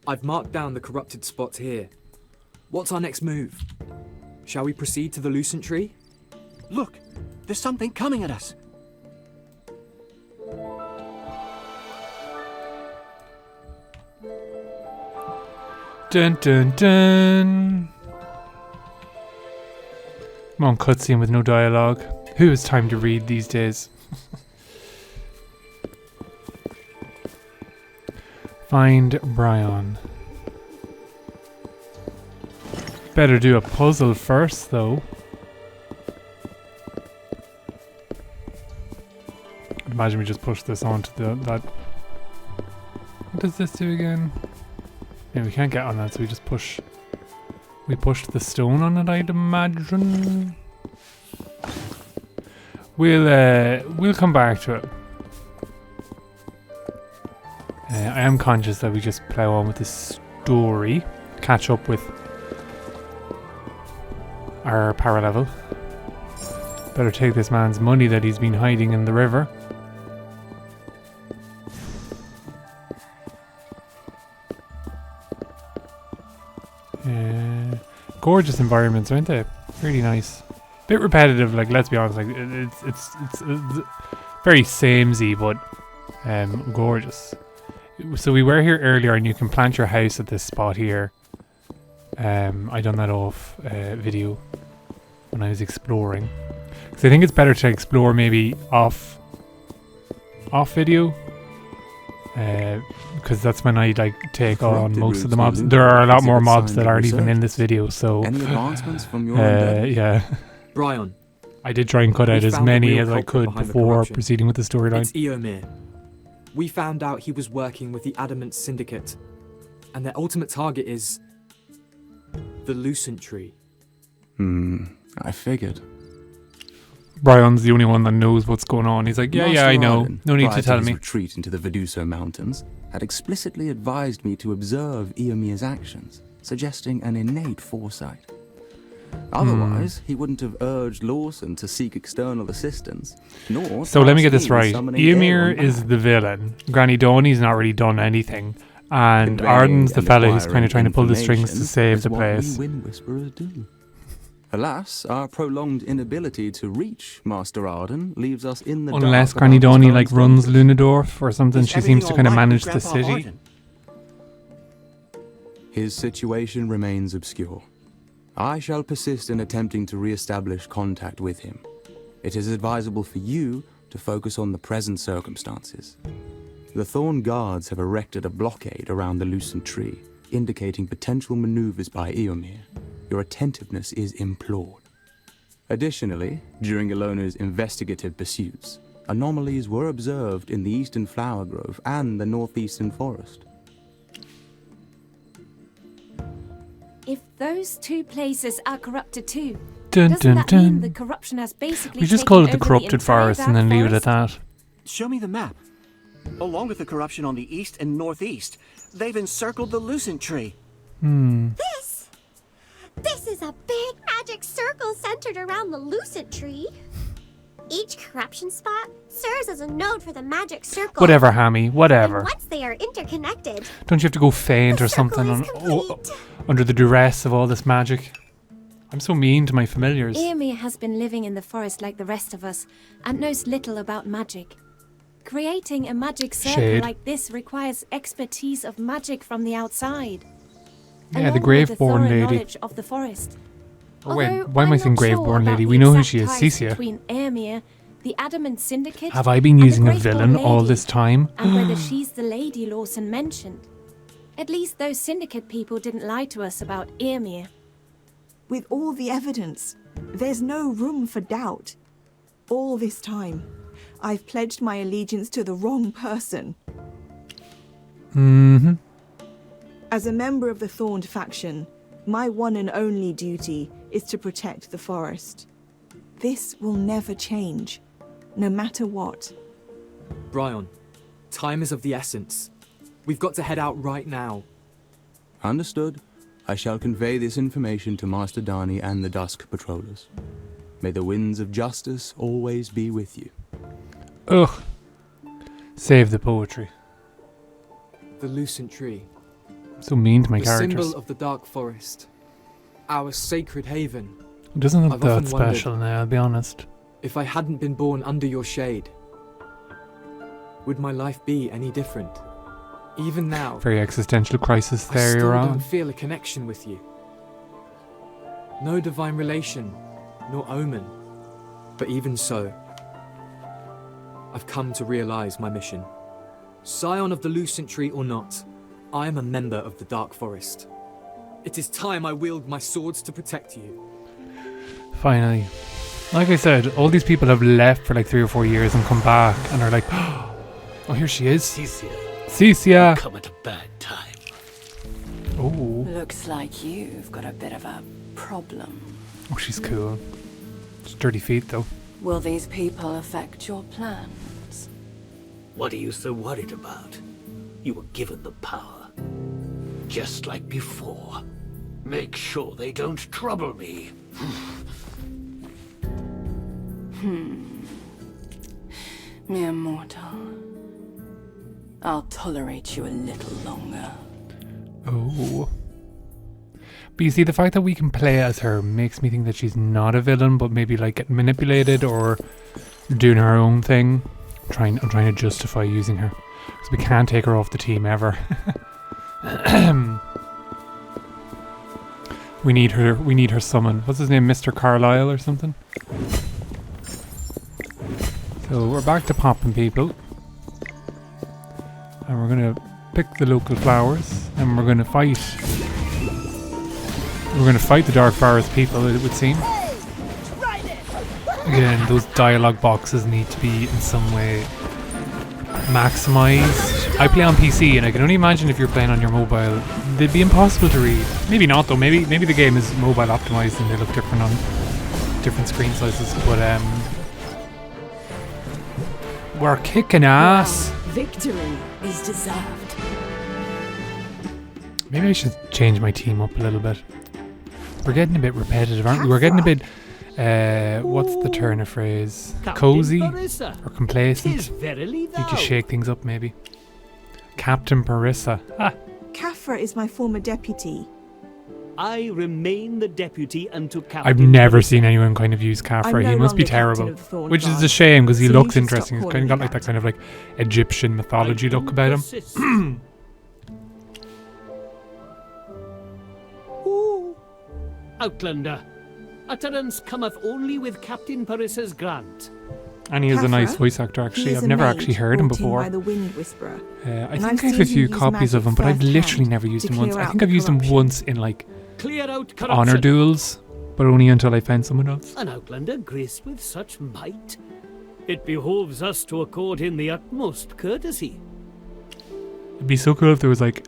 I've marked down the corrupted spots here. What's our next move? Shall we proceed to the Lucent Tree? Look, there's something coming at us. Dun dun dun. Come on, cutscene with no dialogue. Who has time to read these days? Find Brian. Better do a puzzle first, though. Imagine we just push this onto that. What does this do again? Yeah, we can't get on that, so we just push. We pushed the stone on it, I'd imagine. We'll come back to it. I am conscious that we just plow on with the story, catch up with our power level. Better take this man's money that he's been hiding in the river. Gorgeous environments, aren't they? Really nice. Bit repetitive, like, let's be honest, like it's very samey, but gorgeous. So we were here earlier, and you can plant your house at this spot here. I done that off video when I was exploring. So I think it's better to explore maybe off video, because that's when I take on most of the mobs. There are a lot more mobs that aren't even in this video. So any advancements from your end? yeah. Brian, I did try and cut out as many as I could before proceeding with the storyline. It's Eoimir. We found out he was working with the Adamant Syndicate, and their ultimate target is the Lucent Tree. I figured. Brian's the only one that knows what's going on. He's like, yeah, I know. No need to tell me. Retreat into the Viduso Mountains had explicitly advised me to observe Eomir's actions, suggesting an innate foresight. Otherwise, he wouldn't have urged Lawson to seek external assistance, nor... So let me get this right. Eoimir is the villain. Granny Dahnie's not really done anything. And Arden's the fella who's kind of trying to pull the strings to save the place. What we Wind Whisperers do. Alas, our prolonged inability to reach Master Arden leaves us in the Unless dark Granny about Dahnie his like runs Lunadorf or something, she seems to kind of manage the city. His situation remains obscure. I shall persist in attempting to re-establish contact with him. It is advisable for you to focus on the present circumstances. The Thorn Guards have erected a blockade around the Lucent Tree, indicating potential maneuvers by Eoimir. Your attentiveness is implored. Additionally, during Ilona's investigative pursuits, anomalies were observed in the Eastern Flower Grove and the Northeastern Forest. If those two places are corrupted too, doesn't that mean the corruption has basically We just taken call it the over corrupted forest and then leave it at that. Show me the map. Along with the corruption on the east and northeast, they've encircled the Lucent Tree. This is a big magic circle centered around the Lucent Tree. Each corruption spot serves as a node for the magic circle. Whatever, Hammy, whatever. And once they are interconnected, Don't you have to go faint or something under the duress of all this magic? I'm so mean to my familiars. Eoimir has been living in the forest like the rest of us and knows little about magic. Creating a magic circle like this requires expertise of magic from the outside. Yeah, the along with Graveborn thorough lady. knowledge of the forest. Oh wait, Although why am I I'm saying not sure Graveborn about Lady? the We know who exact she is, ties Cecia. Between Eoimir, the Adamant Syndicate, Have I been and the using a Graveborn villain all Lady, this time? and whether she's the lady Lawson mentioned. At least those Syndicate people didn't lie to us about Eoimir. With all the evidence, there's no room for doubt. All this time, I've pledged my allegiance to the wrong person. Mm-hmm. As a member of the Thorned faction, my one and only duty is to protect the forest. This will never change, no matter what. Bryon, time is of the essence. We've got to head out right now. Understood. I shall convey this information to Master Dahnie and the Dusk Patrollers. May the winds of justice always be with you. Ugh. Save the poetry. The Lucent Tree. So mean to my the characters. Symbol of the Dark Forest. Our sacred haven. It doesn't look I've that often special wondered, now, I'll be honest. if I hadn't been born under your shade, would my life be any different? Even now, Very existential crisis I there, still you're don't on. feel a connection with you. No divine relation, nor omen. But even so, I've come to realize my mission. Scion of the Lucent Tree or not, I am a member of the Dark Forest. It is time I wield my swords to protect you. Finally. Like I said, all these people have left for like 3 or 4 years and come back and are like, oh, here she is. Cecia. Come at a bad time. Oh. Looks like you've got a bit of a problem. Oh, she's cool. It's dirty feet though. Will these people affect your plans? What are you so worried about? You were given the power. Just like before. Make sure they don't trouble me. Mere mortal. I'll tolerate you a little longer. Oh. But you see, the fact that we can play as her makes me think that she's not a villain, but maybe like get manipulated or doing her own thing. I'm trying to justify using her. Because we can't take her off the team ever. We need her summon. What's his name? Mr. Carlisle or something? So we're back to popping people. And we're gonna pick the local flowers and we're gonna fight. We're gonna fight the Dark Forest people, it would seem. Again, those dialogue boxes need to be in some way maximized. I play on PC and I can only imagine if you're playing on your mobile, they'd be impossible to read. Maybe not though, maybe the game is mobile optimized and they look different on different screen sizes, but we're kicking ass. Victory is deserved. Maybe I should change my team up a little bit. We're getting a bit repetitive, aren't we? We're getting a bit what's the turn of phrase? Cozy or complacent? Need to shake things up maybe. Captain Parissa. Ah. Kafra is my former deputy. I remain the deputy until Captain. I've never seen anyone kind of use Kafra. No He must be longer terrible. captain of the Thorn Which is Guard, a shame because he so looks you should interesting. stop He's kind of got calling me like that kind of like Egyptian mythology look about him. Outlander, utterance cometh only with Captain Parissa's grant. And he is a nice Kafra? voice actor He actually. is I've a never mage actually heard him brought in before. by the Wind Whisperer. I And think I've I have a seen few him use copies of him, but I've magic literally firsthand never used to him once. clear I out think I've used him corruption. once in like Clear out corruption. honor duels, but only until I found someone else. An outlander graced with such might. It behoves us to accord him the utmost courtesy. It'd be so cool if there was like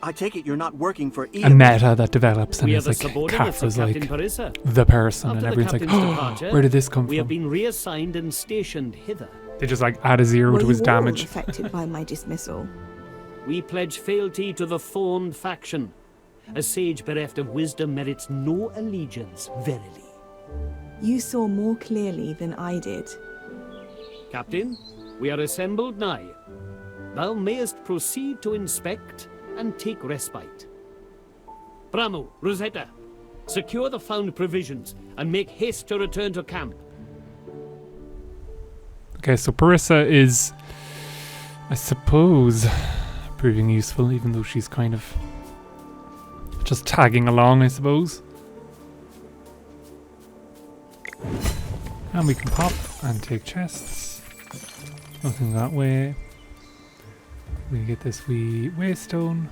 I take it you're not working for a Eoimir. meta that develops and We are it's the like subordinates of Kafra's like Captain Parissa. the person After and the everyone's like, captain's oh, departure, where did this come we have from? been reassigned and stationed hither. They just like add a 0 Were to his you all damage. affected by my dismissal? We pledge fealty to the Thorn faction. A sage bereft of wisdom merits no allegiance, verily. You saw more clearly than I did. Captain, we are assembled nigh. Thou mayest proceed to inspect and take respite. Bramo, Rosetta, secure the found provisions and make haste to return to camp. Okay, so Parissa is, I suppose, proving useful, even though she's kind of just tagging along, I suppose. And we can pop and take chests. Nothing that way. We get this wee waystone.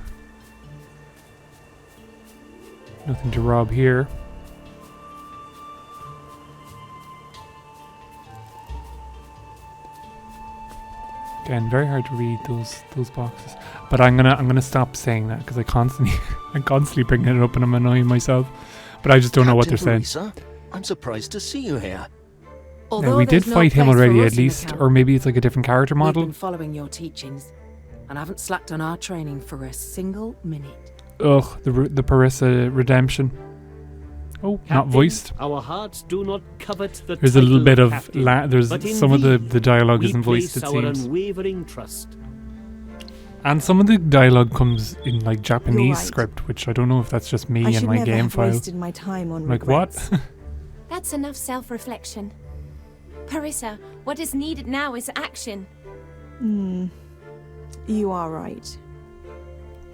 Nothing to rob here. Again, very hard to read those boxes. But I'm gonna stop saying that because I constantly bring it up and I'm annoying myself. But I just don't know what they're saying. Teresa, I'm surprised to see you here. Now, we did fight him already at least, or maybe it's like a different character model. We've been following your teachings, and haven't slacked on our training for a single minute. Ugh, the Parissa redemption. Oh, Captain, not voiced. Our hearts do not covet the There's a little title bit of captain, there's but some of the dialogue we isn't voiced, place it our seems. unwavering trust. And some of the dialogue comes in like Japanese right. script, which I don't know if that's just me I and should my never game have file. wasted my time on Like regrets. what? That's enough self-reflection. Parissa, what is needed now is action. You are right.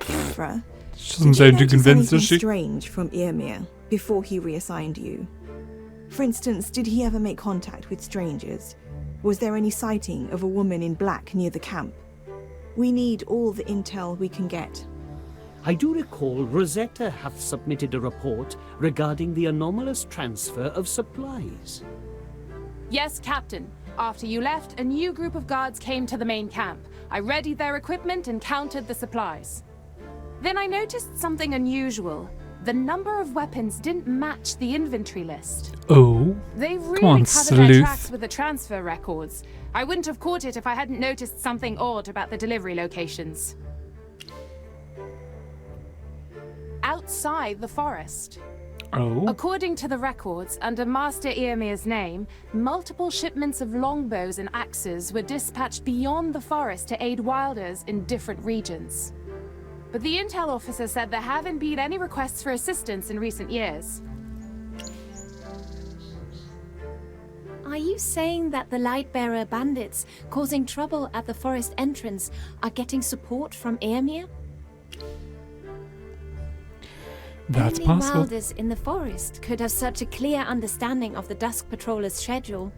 Kefra, She doesn't sound too convinced, does she? Strange from Eoimir before he reassigned you. For instance, did he ever make contact with strangers? Was there any sighting of a woman in black near the camp? We need all the intel we can get. I do recall Rosetta hath submitted a report regarding the anomalous transfer of supplies. Yes, Captain. After you left, a new group of guards came to the main camp. I readied their equipment and counted the supplies. Then I noticed something unusual. The number of weapons didn't match the inventory list. Oh. They Come really on, covered their sleuth. tracks with the transfer records. I wouldn't have caught it if I hadn't noticed something odd about the delivery locations. Outside the forest. Oh. According to the records, under Master Eoimir's name, multiple shipments of longbows and axes were dispatched beyond the forest to aid wilders in different regions. But the intel officer said there haven't been any requests for assistance in recent years. Are you saying that the Lightbearer bandits causing trouble at the forest entrance are getting support from Eoimir? That's Only possible. wilders in the forest could have such a clear understanding of the Dusk Patroller's schedule.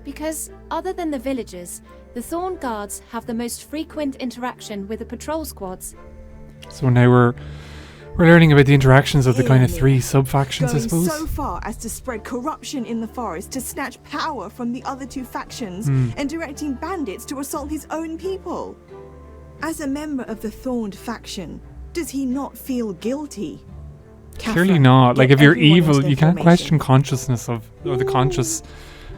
Because, other than the villagers, the Thorn Guards have the most frequent interaction with the patrol squads. So now we're learning about the interactions of the kind of three sub-factions, I Going suppose. so far as to spread corruption in the forest to snatch power from the other two factions and directing bandits to assault his own people. As a member of the Thorned faction, does he not feel guilty? Clearly Kefra, not. Like, get if you're everyone evil, into you can't formation. question consciousness of, or the conscience.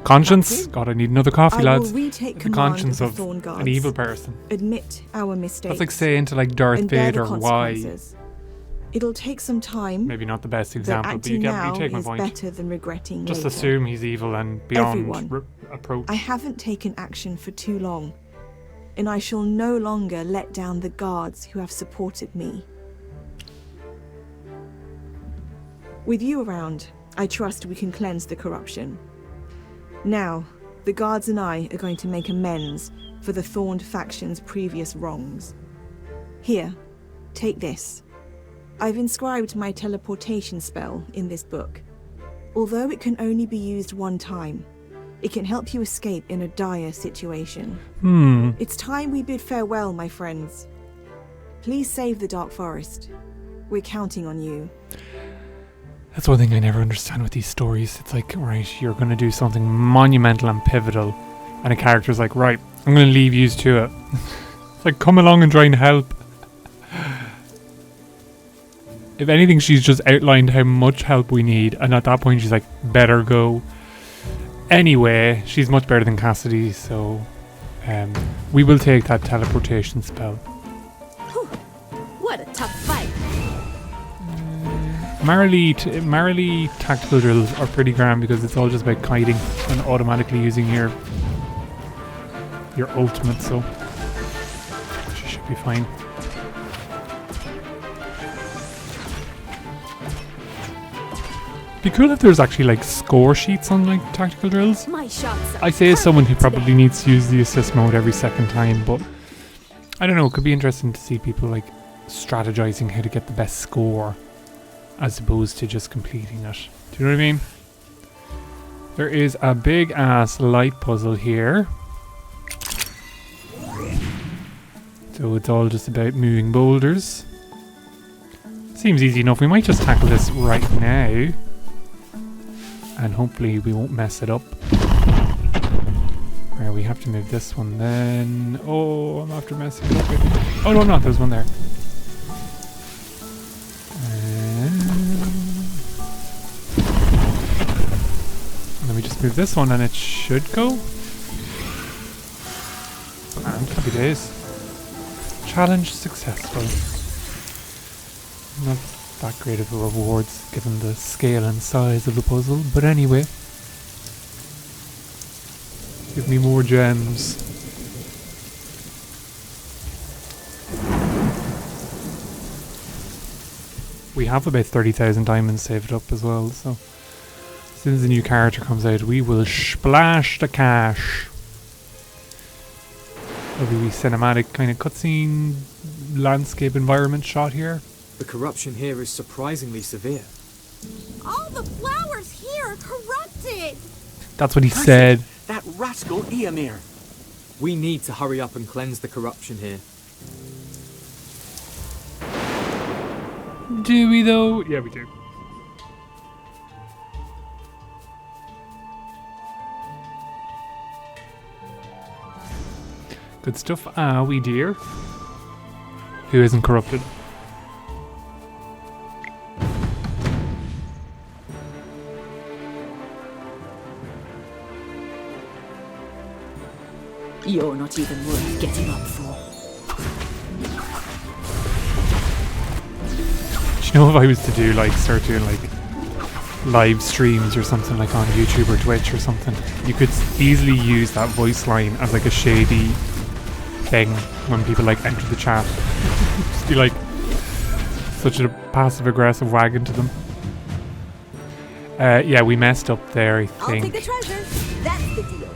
God, I need another coffee, I will lads. retake The command conscience of the of Thorn Guards. an evil person. Admit our mistakes. That's like saying to like Darth and bear the Vader, why? consequences. It'll take some time. Maybe not the best but example, but acting you now take my is point. better than regretting Just later. assume he's evil and beyond Everyone. approach. I haven't taken action for too long, and I shall no longer let down the guards who have supported me. With you around, I trust we can cleanse the corruption. Now, the guards and I are going to make amends for the Thorned faction's previous wrongs. Here, take this. I've inscribed my teleportation spell in this book. Although it can only be used one time, it can help you escape in a dire situation. It's time we bid farewell, my friends. Please save the Dark Forest. We're counting on you. That's one thing I never understand with these stories. It's like, right, you're going to do something monumental and pivotal, and a character's like, right, I'm going to leave yous to it. It's like, come along and try and help. If anything, she's just outlined how much help we need, and at that point she's like, better go. Anyway, she's much better than Cassidy, so we will take that teleportation spell. What a tough fight. Marley tactical drills are pretty grand because it's all just about kiting and automatically using your ultimate, so she should be fine. Be cool if there's actually like score sheets on like tactical drills. My shots are I say as someone who probably needs to use the assist mode every second time, but I don't know, it could be interesting to see people like strategizing how to get the best score as opposed to just completing it. Do you know what I mean? There is a big ass light puzzle here. So it's all just about moving boulders. Seems easy enough. We might just tackle this right now. And hopefully we won't mess it up. Right, we have to move this one then. Oh, I'm after messing it up. Oh, no, there's one there. And then we just move this one and it should go. And happy days. Challenge successful. Not that great of a rewards given the scale and size of the puzzle, but anyway. Give me more gems. We have about 30,000 diamonds saved up as well, so as soon as the new character comes out, we will splash the cash. There'll be a cinematic kind of cutscene landscape environment shot here. The corruption here is surprisingly severe. All the flowers here are corrupted. That's what he said. That rascal Eoimir. We need to hurry up and cleanse the corruption here. Do we though? Yeah, we do. Good stuff, are we, dear? Who isn't corrupted? You're not even worth getting up for. Do you know if I was to do like start doing like live streams or something like on YouTube or Twitch or something, you could easily use that voice line as like a shady thing when people like enter the chat. Just be like such a passive aggressive wagon to them. Yeah, we messed up there, I think. I'll take the treasure. That's the deal.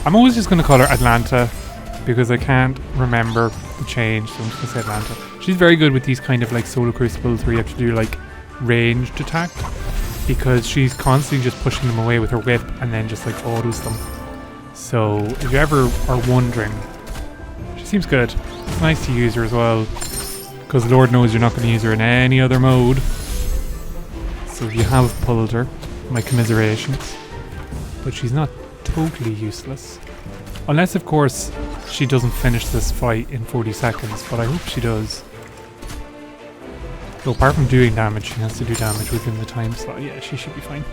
I'm always just going to call her Atlanta because I can't remember the change, so I'm just going to say Atlanta. She's very good with these kind of like solo crucibles where you have to do like ranged attack because she's constantly just pushing them away with her whip and then just like autos them. So if you ever are wondering, she seems good. It's nice to use her as well because Lord knows you're not going to use her in any other mode. So if you have pulled her, my commiserations. But she's not totally useless. Unless, of course, she doesn't finish this fight in 40 seconds, but I hope she does. So apart from doing damage, she has to do damage within the time slot. Yeah, she should be fine.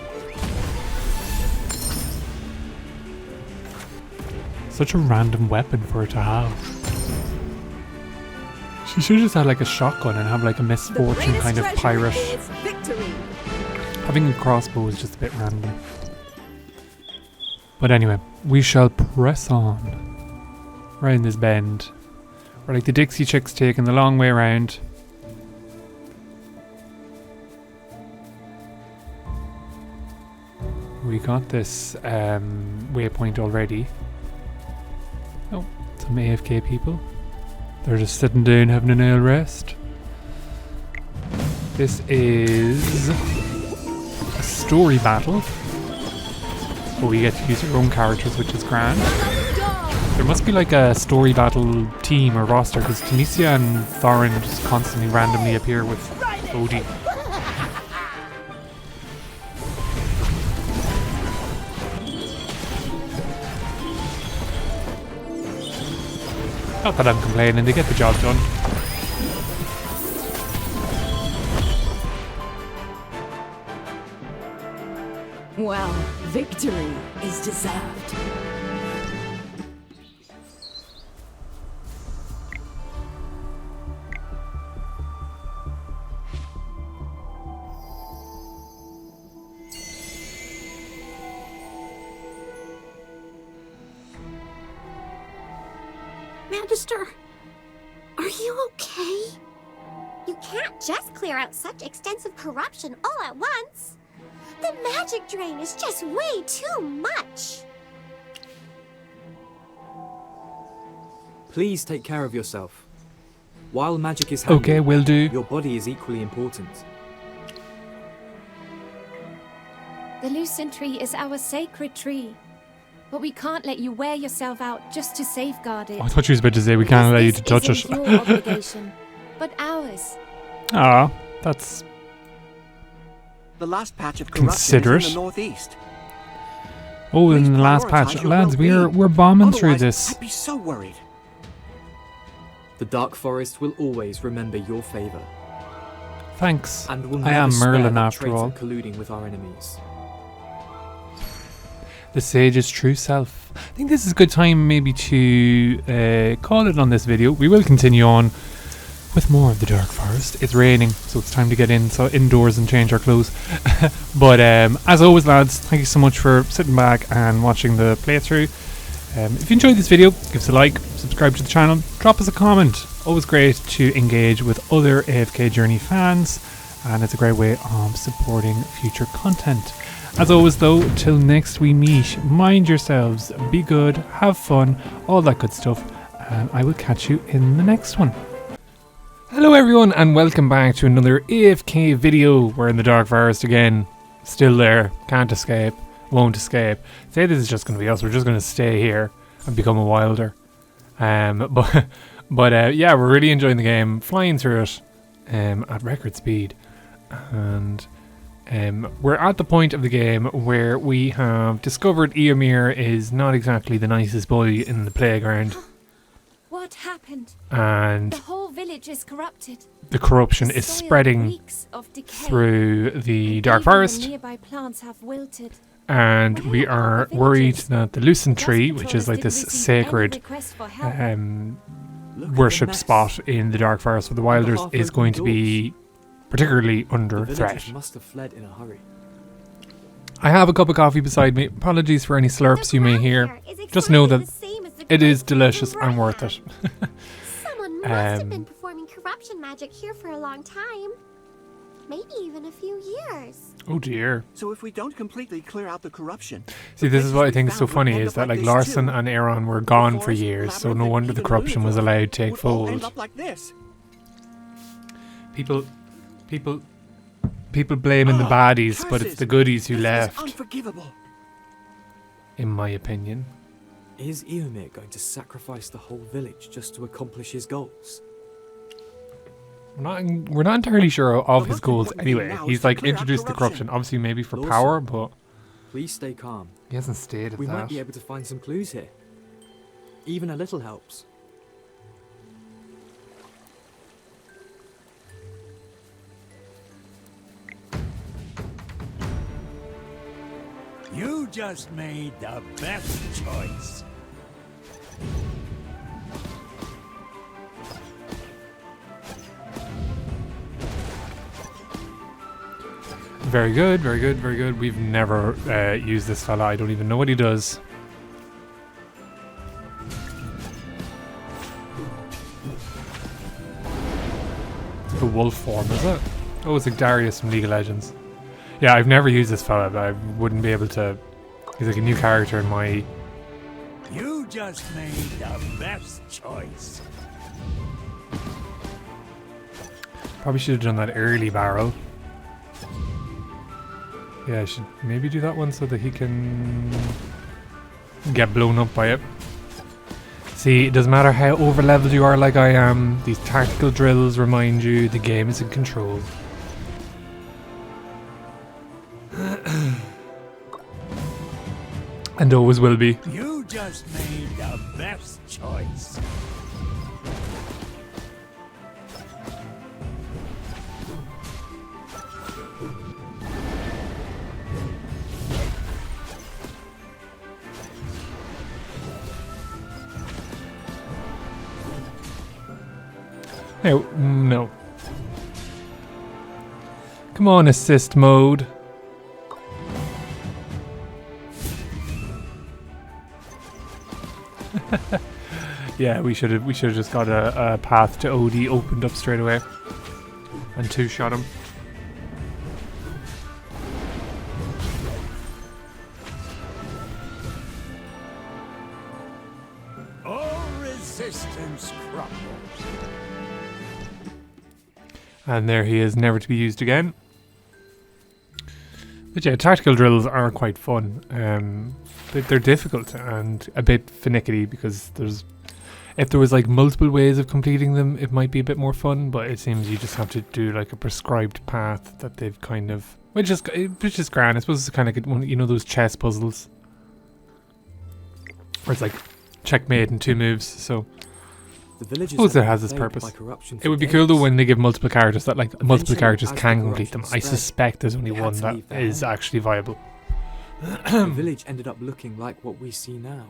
Such a random weapon for her to have. She should have just had like a shotgun and have like a misfortune kind of pirate. Having a crossbow is just a bit random. But anyway, we shall press on. Round this bend. We're like the Dixie Chicks taking the long way around. We got this waypoint already. Oh, some AFK people. They're just sitting down having an ale rest. This is a story battle. But we get to use our own characters, which is grand. There must be like a story battle team or roster because Cecia and Thorin just constantly randomly appear with Odie. Not that I'm complaining, they get the job done. Well, victory is deserved. Magister, are you okay? You can't just clear out such extensive corruption all at once. The magic drain is just way too much. Please take care of yourself. While magic is handy, okay, will do. Your body is equally important. The lucent tree is our sacred tree. But we can't let you wear yourself out just to safeguard it. Oh, I thought you was about to say we can't allow you to touch it. Your obligation, but ours. Ah, that's the last patch of corruption considerate. is in the northeast. Oh, in the last patch, lads, we're bombing through this. I'd be so worried. The Dark Forest will always remember your favor. Thanks. And will I am never spare Merlin that after traitor all. colluding with our enemies. The sage's true self. I think this is a good time maybe to call it on this video. We will continue on with more of the Dark Forest. It's raining, so it's time to get indoors and change our clothes. But as always, lads, thank you so much for sitting back and watching the playthrough. If you enjoyed this video, give us a like, subscribe to the channel, drop us a comment. Always great to engage with other AFK Journey fans, and it's a great way of supporting future content. As always though, till next we meet, mind yourselves, be good, have fun, all that good stuff, and I will catch you in the next one. Hello everyone, and welcome back to another AFK video. We're in the Dark Forest again, still there, can't escape, won't escape. Say this is just going to be us, we're just going to stay here and become a wilder. But yeah, we're really enjoying the game, flying through it at record speed, and we're at the point of the game where we have discovered Eoimir is not exactly the nicest boy in the playground. What happened? And the whole village is corrupted. The corruption is spreading through the Dark Forest. The nearby plants have wilted. And we are worried that the lucent tree, which is like this sacred worship spot in the Dark Forest for the Wilders, is going to be particularly under threat. Must have fled in a hurry. I have a cup of coffee beside me. Apologies for any slurps you may hear. Just know that it is delicious and worth it. Someone must have been performing corruption magic here for a long time. Maybe even a few years. Oh dear. So if we don't completely clear out the corruption... See, this is what I think is so funny, is that like Larson and Aaron were gone for years, so no wonder the corruption was allowed to take fold. People blaming the baddies, but it's the goodies who left. Unforgivable. In my opinion. Is Eoimir going to sacrifice the whole village just to accomplish his goals? We're not entirely sure of his goals anyway. He's like introduced the corruption, obviously maybe for power, but please stay calm. He hasn't stated that. We might be able to find some clues here. Even a little helps. You just made the best choice. Very good, very good, very good. We've never used this fella. I don't even know what he does. The wolf form, is it? Oh, it's like Darius from League of Legends. Yeah, I've never used this fella, but I wouldn't be able to... He's like a new character in my... You just made the best choice. Probably should have done that early barrel. Yeah, I should maybe do that one so that he can get blown up by it. See, it doesn't matter how over-leveled you are like I am, these tactical drills remind you the game is in control. And always will be. You just made the best choice. No. Come on, assist mode. Yeah, we should have just got a path to OD opened up straight away and two-shot him. All resistance crumbles. And there he is, never to be used again. But yeah, tactical drills are quite fun. They're difficult and a bit finicky because if there was like multiple ways of completing them, it might be a bit more fun. But it seems you just have to do like a prescribed path that they've kind of, which is grand. I suppose it's kind of like one, you know, those chess puzzles where it's like checkmate in 2 moves. So I suppose it has its purpose. It would be cool though when they give multiple characters that like multiple characters can complete them. I suspect there's only one that is actually viable. The village ended up looking like what we see now.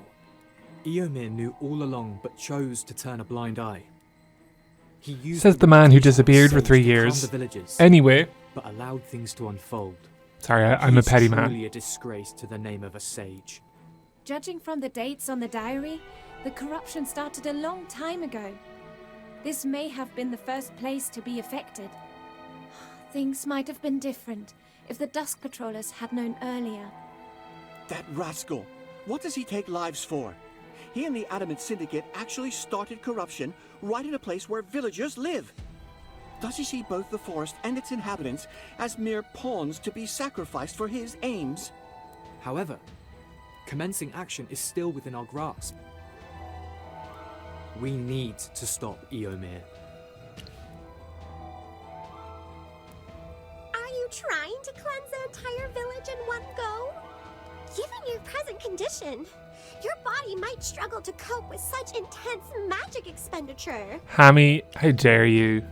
Eoimir knew all along but chose to turn a blind eye. He used Says the man who disappeared for 3 years. Anyway. But allowed things to unfold. Sorry, I'm a petty man. Truly a disgrace to the name of a sage. Judging from the dates on the diary, the corruption started a long time ago. This may have been the first place to be affected. Things might have been different if the Dusk Patrollers had known earlier. That rascal! What does he take lives for? He and the Adamant Syndicate actually started corruption right in a place where villagers live. Does he see both the forest and its inhabitants as mere pawns to be sacrificed for his aims? However, commencing action is still within our grasp. We need to stop Eoimir. Are you trying to cleanse the entire village in one go? Given your present condition, your body might struggle to cope with such intense magic expenditure. Hammy, how dare you?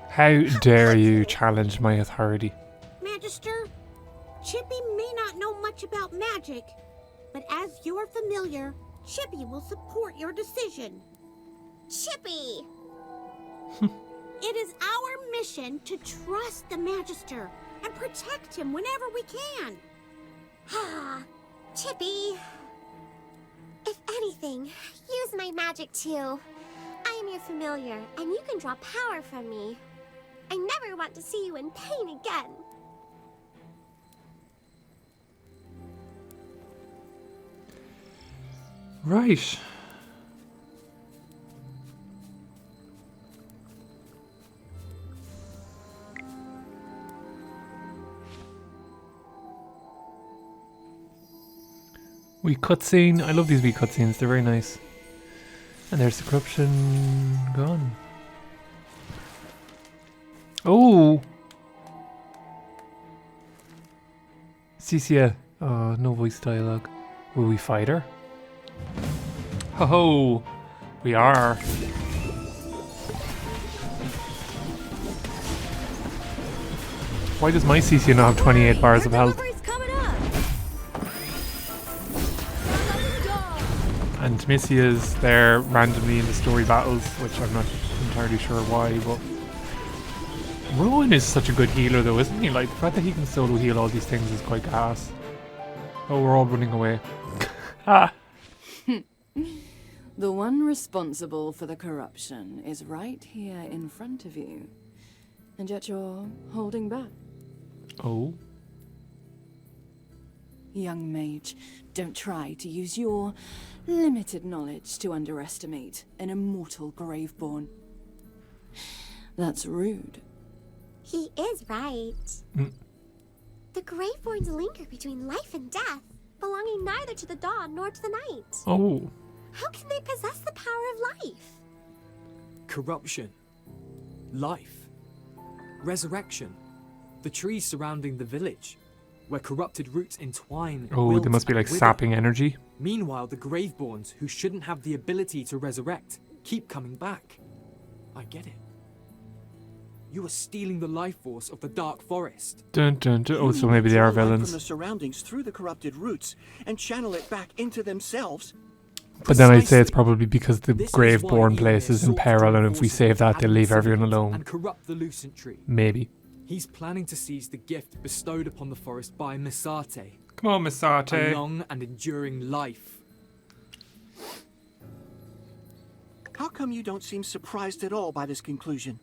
How dare you challenge my authority? Magister, Chippy may not know much about magic, but as your familiar, Chippy will support your decision. Chippy! It is our mission to trust the Magister and protect him whenever we can. Ah, Chippy. If anything, use my magic too. I am your familiar, and you can draw power from me. I never want to see you in pain again. Right. Wee cutscene. I love these wee cutscenes. They're very nice. And there's the corruption gone. Oh! Cecia. Oh, no voice dialogue. Will we fight her? Ho ho! We are. Why does my Cecia not have 28 bars of health? And Missy is there randomly in the story battles, which I'm not entirely sure why, but Rowan is such a good healer though, isn't he? Like, the fact that he can solo heal all these things is quite gas. Oh, we're all running away. Ah! The one responsible for the corruption is right here in front of you. And yet you're holding back. Oh? Young mage, don't try to use your limited knowledge to underestimate an immortal Graveborn. That's rude. He is right. The Graveborns linger between life and death, belonging neither to the dawn nor to the night. Oh. How can they possess the power of life? Corruption. Life. Resurrection. The trees surrounding the village, where corrupted roots entwine. Oh, they must be like sapping energy. Meanwhile, the Graveborns, who shouldn't have the ability to resurrect, keep coming back. I get it. You are stealing the life force of the Dark Forest. Dun dun dun. Oh, so maybe they are villains. From the surroundings through the corrupted roots and channel it back into themselves. But then I'd say it's probably because the Graveborn place is in peril, and if we save that, they'll leave everyone alone. And corrupt the Lucent Tree. Maybe. He's planning to seize the gift bestowed upon the forest by Misarte. Come on, Misarte. A long and enduring life. How come you don't seem surprised at all by this conclusion?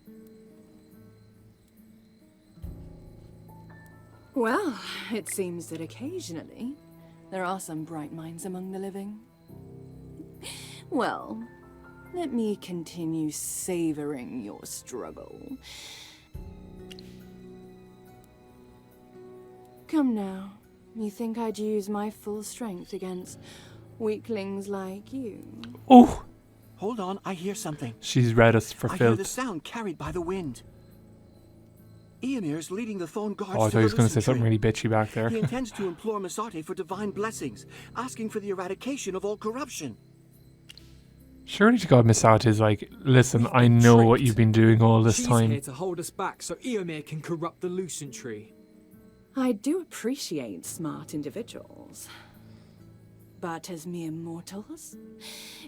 Well, it seems that occasionally there are some bright minds among the living. Well, let me continue savoring your struggle. Come now. You think I'd use my full strength against weaklings like you? Oh! Hold on, I hear something. She's read us for I hear the filth. sound carried by the wind. Eoimir's leading the Thorn Guards Oh, I to thought he was the going to say Lucent something Tree. really bitchy back there. He intends to implore Misarte for divine blessings, asking for the eradication of all corruption. Surely to God, Misarte is like, listen, I know what you've been doing all this She's time. here to hold us back so Eoimir can corrupt the Lucent Tree. I do appreciate smart individuals. But as mere mortals,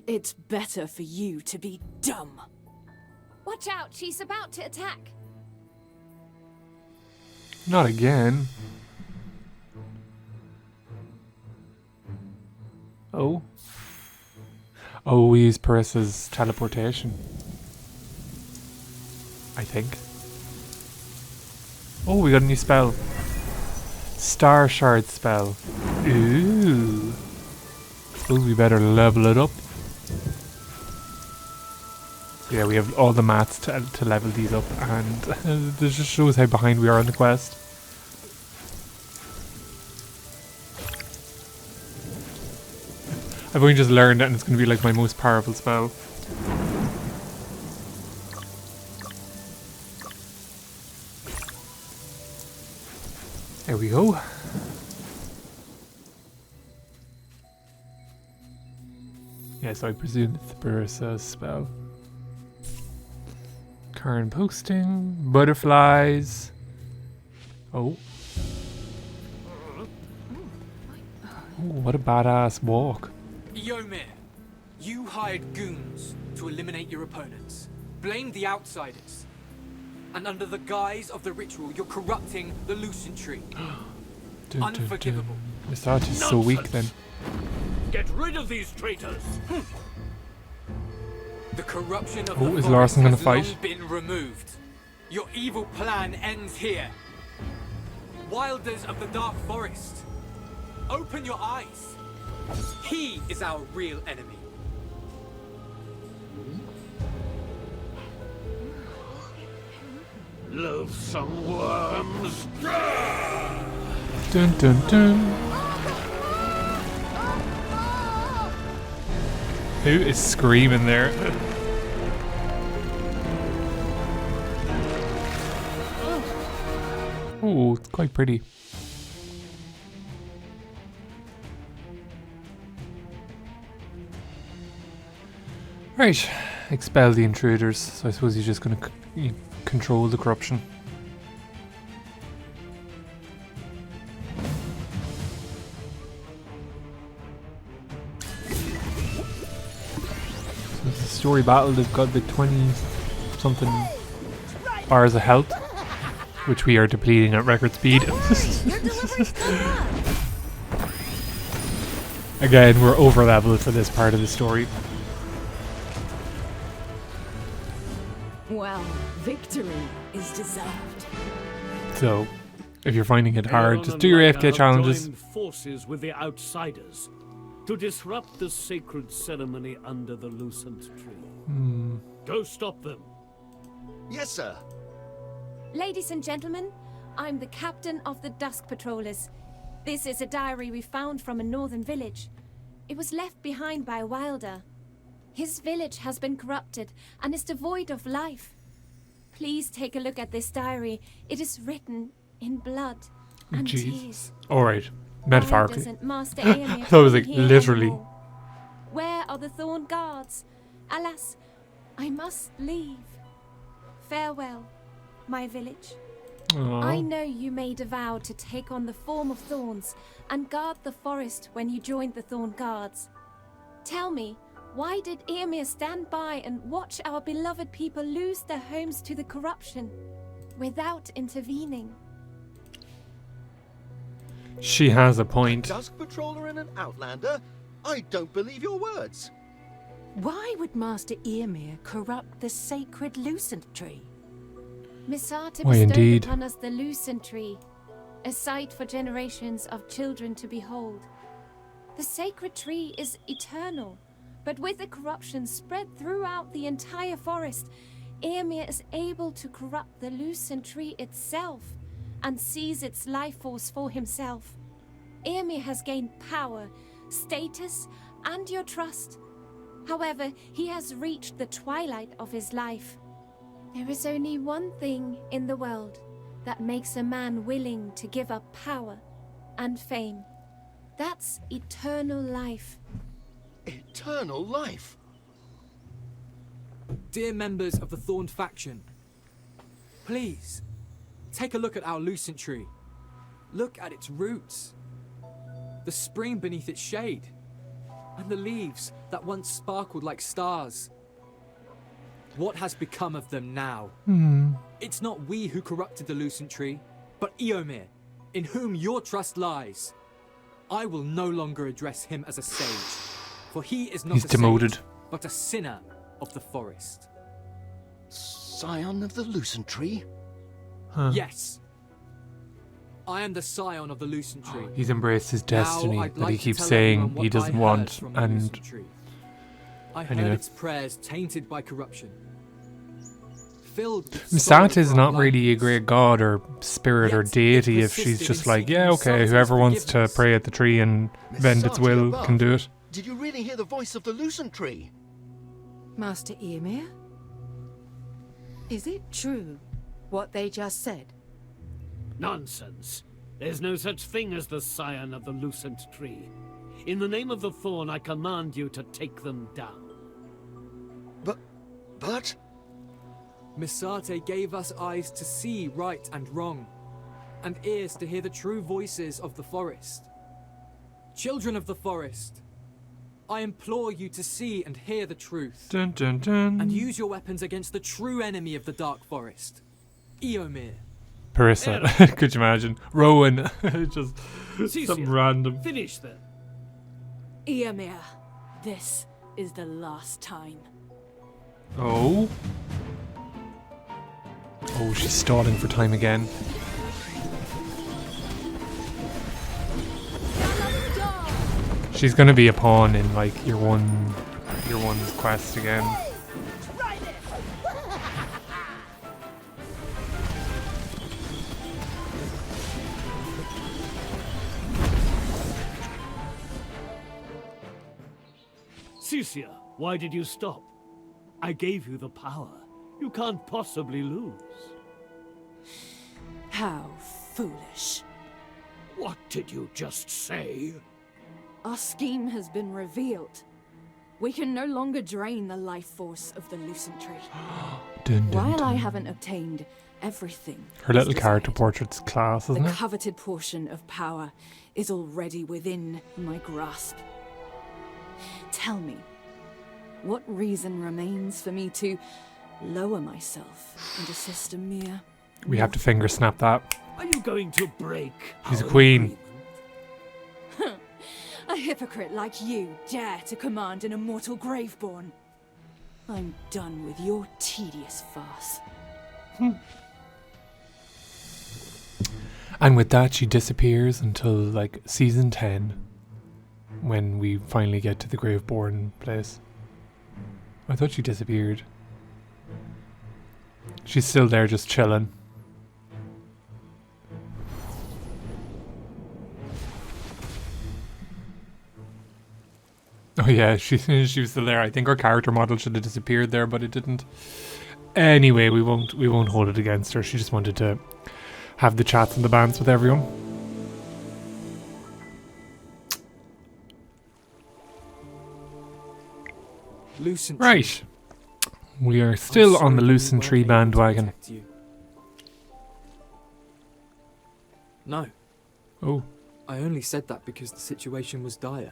it's better for you to be dumb. Watch out, she's about to attack. Not again. Oh. Oh, we use Paris's teleportation. I think. Oh, we got a new spell. Star Shard spell. Ooh. Oh, we better level it up. So yeah, we have all the mats to level these up, and this just shows how behind we are on the quest. I've only just learned it, and it's going to be like my most powerful spell. There we go. Yes, I presume it's the Barissa spell. Current posting, butterflies. Oh. Oh, what a badass walk. Eoimir, you hired goons to eliminate your opponents. Blame the outsiders. And under the guise of the ritual, you're corrupting the Lucent Tree. Unforgivable. Misarte is so weak then. Get rid of these traitors! The corruption of Oh, the is forest Larson gonna has fight? long been removed. Your evil plan ends here. Wilders of the Dark Forest, open your eyes. He is our real enemy. Loathsome worms! Dun dun dun. Who is screaming there? Oh, it's quite pretty. Right, expel the intruders. So I suppose he's just going to control the corruption. So it's a story battle. They've got the 20 something bars of health, which we are depleting at record speed. Again, we're over leveled for this part of the story. Well, victory is deserved. So, if you're finding it hard, Aeron just and do your Leica AFK have challenges. joined forces with the outsiders to disrupt the sacred ceremony under the Lucent Tree. Go stop them. Yes, sir. Ladies and gentlemen, I'm the captain of the Dusk Patrollers. This is a diary we found from a northern village. It was left behind by a wilder. His village has been corrupted and is devoid of life. Please take a look at this diary. It is written in blood and tears. Alright, Why metaphorically. doesn't Master Eoimir I thought it was come like here literally. anymore? Where are the Thorn Guards? Alas, I must leave. Farewell, my village. I know you made a vow to take on the form of thorns and guard the forest when you joined the Thorn Guards. Tell me, why did Eoimir stand by and watch our beloved people lose their homes to the corruption without intervening? She has a point. Dusk Patroller and an Outlander? I don't believe your words. Why would Master Eoimir corrupt the sacred Lucent Tree? Misarte Why, bestowed indeed. upon us the Lucent Tree, a sight for generations of children to behold. The sacred tree is eternal, but with the corruption spread throughout the entire forest, Eoimir is able to corrupt the Lucent Tree itself, and sees its life force for himself. Eoimir has gained power, status, and your trust. However, he has reached the twilight of his life. There is only one thing in the world that makes a man willing to give up power and fame. That's eternal life. Eternal life? Dear members of the Thorn faction, please, take a look at our lucent tree. Look at its roots, the spring beneath its shade, and the leaves that once sparkled like stars. What has become of them now? It's not we who corrupted the lucent tree, but Eoimir, in whom your trust lies. I will no longer address him as a sage, for he is not He's demoted, sage, but a sinner of the forest. Scion of the lucent tree? Huh. Yes. I am the scion of the lucent tree. He's embraced his destiny I'd that like he to keeps tell saying everyone he what doesn't I want, heard from the and lucent tree. I heard anyway. its prayers tainted by corruption. Filled with Misarte is sorrow not for our really a lives. great god or spirit or deity if she's just like, yeah, okay, whoever wants to pray at the tree and bend its Misarte will above. can do it. Did you really hear the voice of the lucent tree? Master Eoimir? Is it true what they just said? Nonsense. There's no such thing as the Scion of the lucent tree. In the name of the Thorn, I command you to take them down. But? Misarte gave us eyes to see right and wrong, and ears to hear the true voices of the forest. Children of the forest, I implore you to see and hear the truth. Dun, dun, dun. And use your weapons against the true enemy of the dark forest, Eoimir. Parissa, could you imagine? Rowan, just Cecia, something random. Finish them. Eoimir, this is the last time. Oh. Oh, she's stalling for time again. She's gonna be a pawn in like your one's quest again. Cecia, why did you stop? I gave you the power. You can't possibly lose. How foolish. What did you just say? Our scheme has been revealed. We can no longer drain the life force of the lucent tree. Dun, dun, While I dun. haven't obtained everything, Her little character portrait's class, isn't the it? coveted portion of power is already within my grasp. Tell me, what reason remains for me to lower myself and assist a mere... We have to finger snap that. Are you going to break? She's a queen. A hypocrite like you dare to command an immortal graveborn. I'm done with your tedious farce. And with that, she disappears until like season 10, when we finally get to the Graveborn place. I thought she disappeared. She's still there, just chilling. Oh yeah, she was still there. I think her character model should have disappeared there, but it didn't. Anyway, we won't hold it against her. She just wanted to have the chats and the bands with everyone. Lucent Right. We are still on the Lucent Tree bandwagon. No. Oh. I only said that because the situation was dire.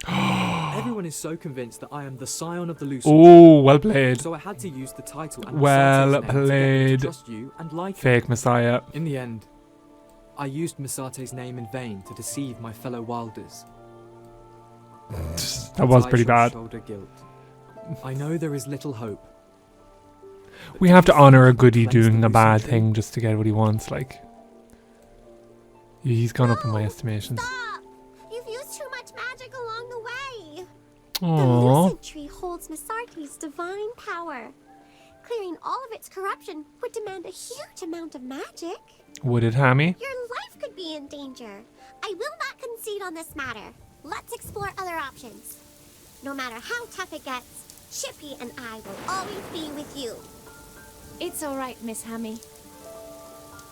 Everyone is so convinced that I am the scion of the Lucent. Oh, well played. So I had to use the title and Well Misate's name to get them played. to trust you and like Fake it. Messiah. In the end, I used Misate's name in vain to deceive my fellow wilders. That was pretty I shall bad. shoulder guilt. I know there is little hope. We have to honor a goodie doing a bad thing just to get what he wants, like. He's gone up in my estimations. You've used too much magic along the way. The Aww. lucent tree holds Misarte's divine power. Clearing all of its corruption would demand a huge amount of magic. Would it, Hammy? Your life could be in danger. I will not concede on this matter. Let's explore other options. No matter how tough it gets, Chippy and I will always be with you. It's all right, Miss Hammy.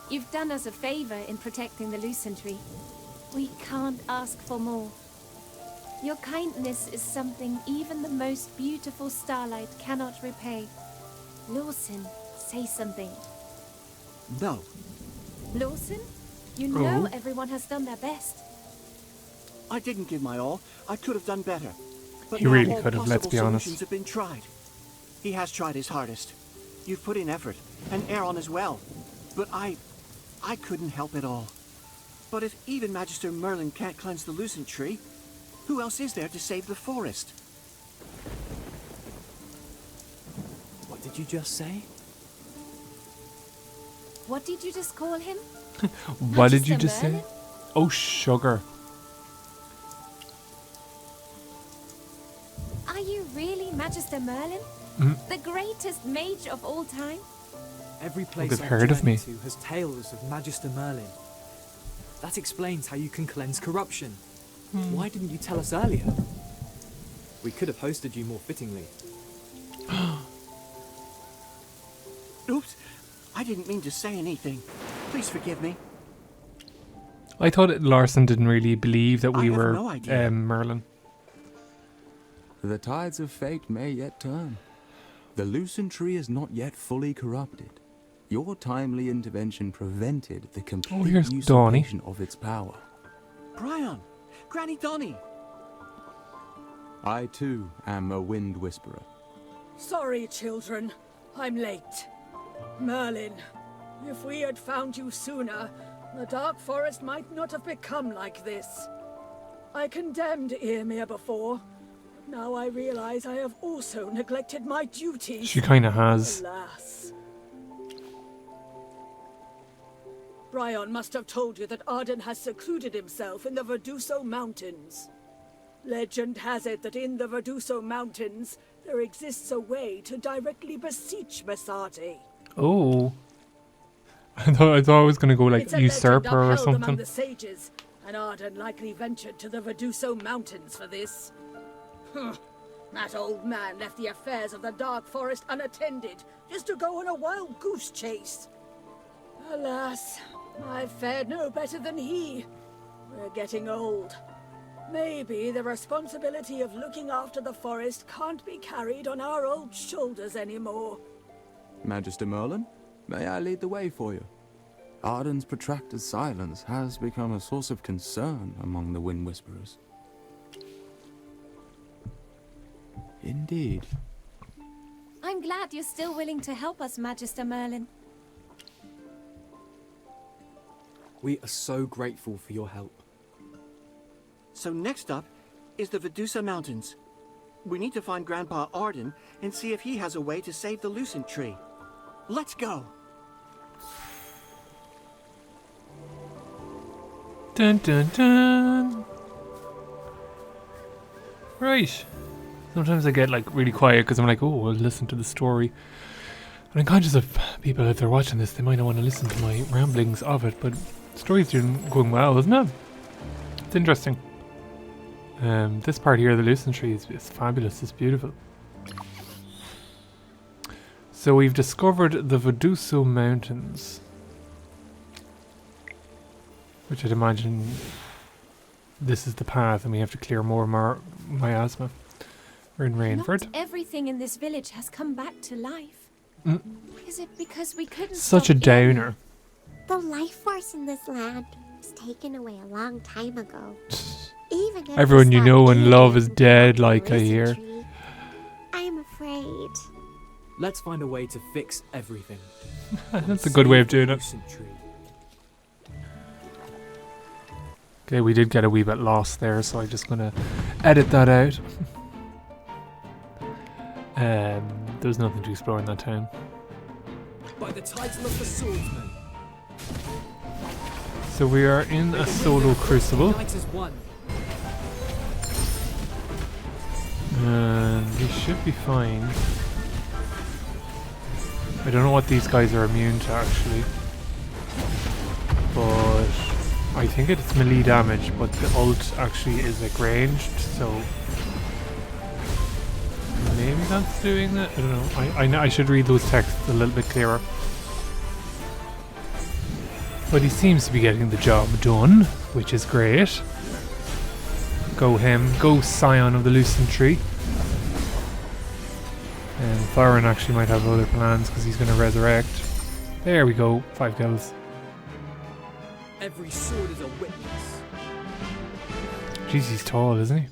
You've done us a favor in protecting the Lucent Tree. We can't ask for more. Your kindness is something even the most beautiful starlight cannot repay. Lawson, say something. No. Lawson, you know everyone has done their best. I didn't give my all. I could have done better. But You now really all could have, let's possible be honest. solutions have been tried. He has tried his hardest. You've put in effort, and Aaron as well. But I couldn't help it all. But if even Magister Merlin can't cleanse the Lucent Tree, who else is there to save the forest? What did you just say? What did you just call him? What did you Magister just say? Merlin? Oh, sugar. Are you really Magister Merlin? The greatest mage of all time? Every place they've I've heard of journeyed me. to has tales of Magister Merlin. That explains how you can cleanse corruption. Why didn't you tell us earlier? We could have hosted you more fittingly. Oops. I didn't mean to say anything. Please forgive me. I thought Larson didn't really believe that we have were no idea. Merlin. The tides of fate may yet turn. The Lucent Tree is not yet fully corrupted. Your timely intervention prevented the complete here's usurpation of its power. Brian! Granny Dahnie! I too am a wind whisperer. Sorry, children. I'm late. Merlin, if we had found you sooner, the Dark Forest might not have become like this. I condemned Eoimir before. Now I realize I have also neglected my duties. She kinda has. Alas. Brian must have told you that Arden has secluded himself in the Verduso Mountains. Legend has it that in the Verduso Mountains, there exists a way to directly beseech Misarte. Oh. I thought I was gonna go like It's a usurp legend her or upheld among something. the sages, and Arden likely ventured to the Verduso Mountains for this. That old man left the affairs of the Dark Forest unattended, just to go on a wild goose chase. Alas, I've fared no better than he. We're getting old. Maybe the responsibility of looking after the forest can't be carried on our old shoulders anymore. Magister Merlin, may I lead the way for you? Arden's protracted silence has become a source of concern among the Wind Whisperers. Indeed. I'm glad you're still willing to help us, Magister Merlin. We are so grateful for your help. So next up is the Verdusa Mountains. We need to find Grandpa Arden and see if he has a way to save the Lucent Tree. Let's go! Dun dun dun. Right. Sometimes I get like really quiet because I'm like, oh, I'll listen to the story. And I'm conscious of people, if they're watching this, they might not want to listen to my ramblings of it, but the story's going well, isn't it? It's interesting. This part here of the Lucent Tree is fabulous, it's beautiful. So we've discovered the Verduso Mountains, which I'd imagine this is the path and we have to clear more miasma. We're in Rainford. Not everything in this village has come back to life. Is it because we couldn't Such a stop downer. The life force in this land was taken away a long time ago. Even if Everyone we you stop know and eating love is the dead, like I Lucent hear. Tree, I'm afraid. Let's find a way to fix everything. That's a good way of doing it. Lucent Tree. Okay, we did get a wee bit lost there, so I'm just gonna edit that out. There's nothing to explore in that town. By the title of the swordsman. So we are in a solo crucible. Unite as one. And we should be fine. I don't know what these guys are immune to actually. But I think it's melee damage, but the ult actually is like ranged, so maybe that's doing that. I don't know. I know I should read those texts a little bit clearer. But he seems to be getting the job done, which is great. Go him. Go Scion of the Lucent Tree. And Thorin actually might have other plans because he's going to resurrect. There we go. 5 kills. Every sword is a witness. Jeez, he's tall, isn't he?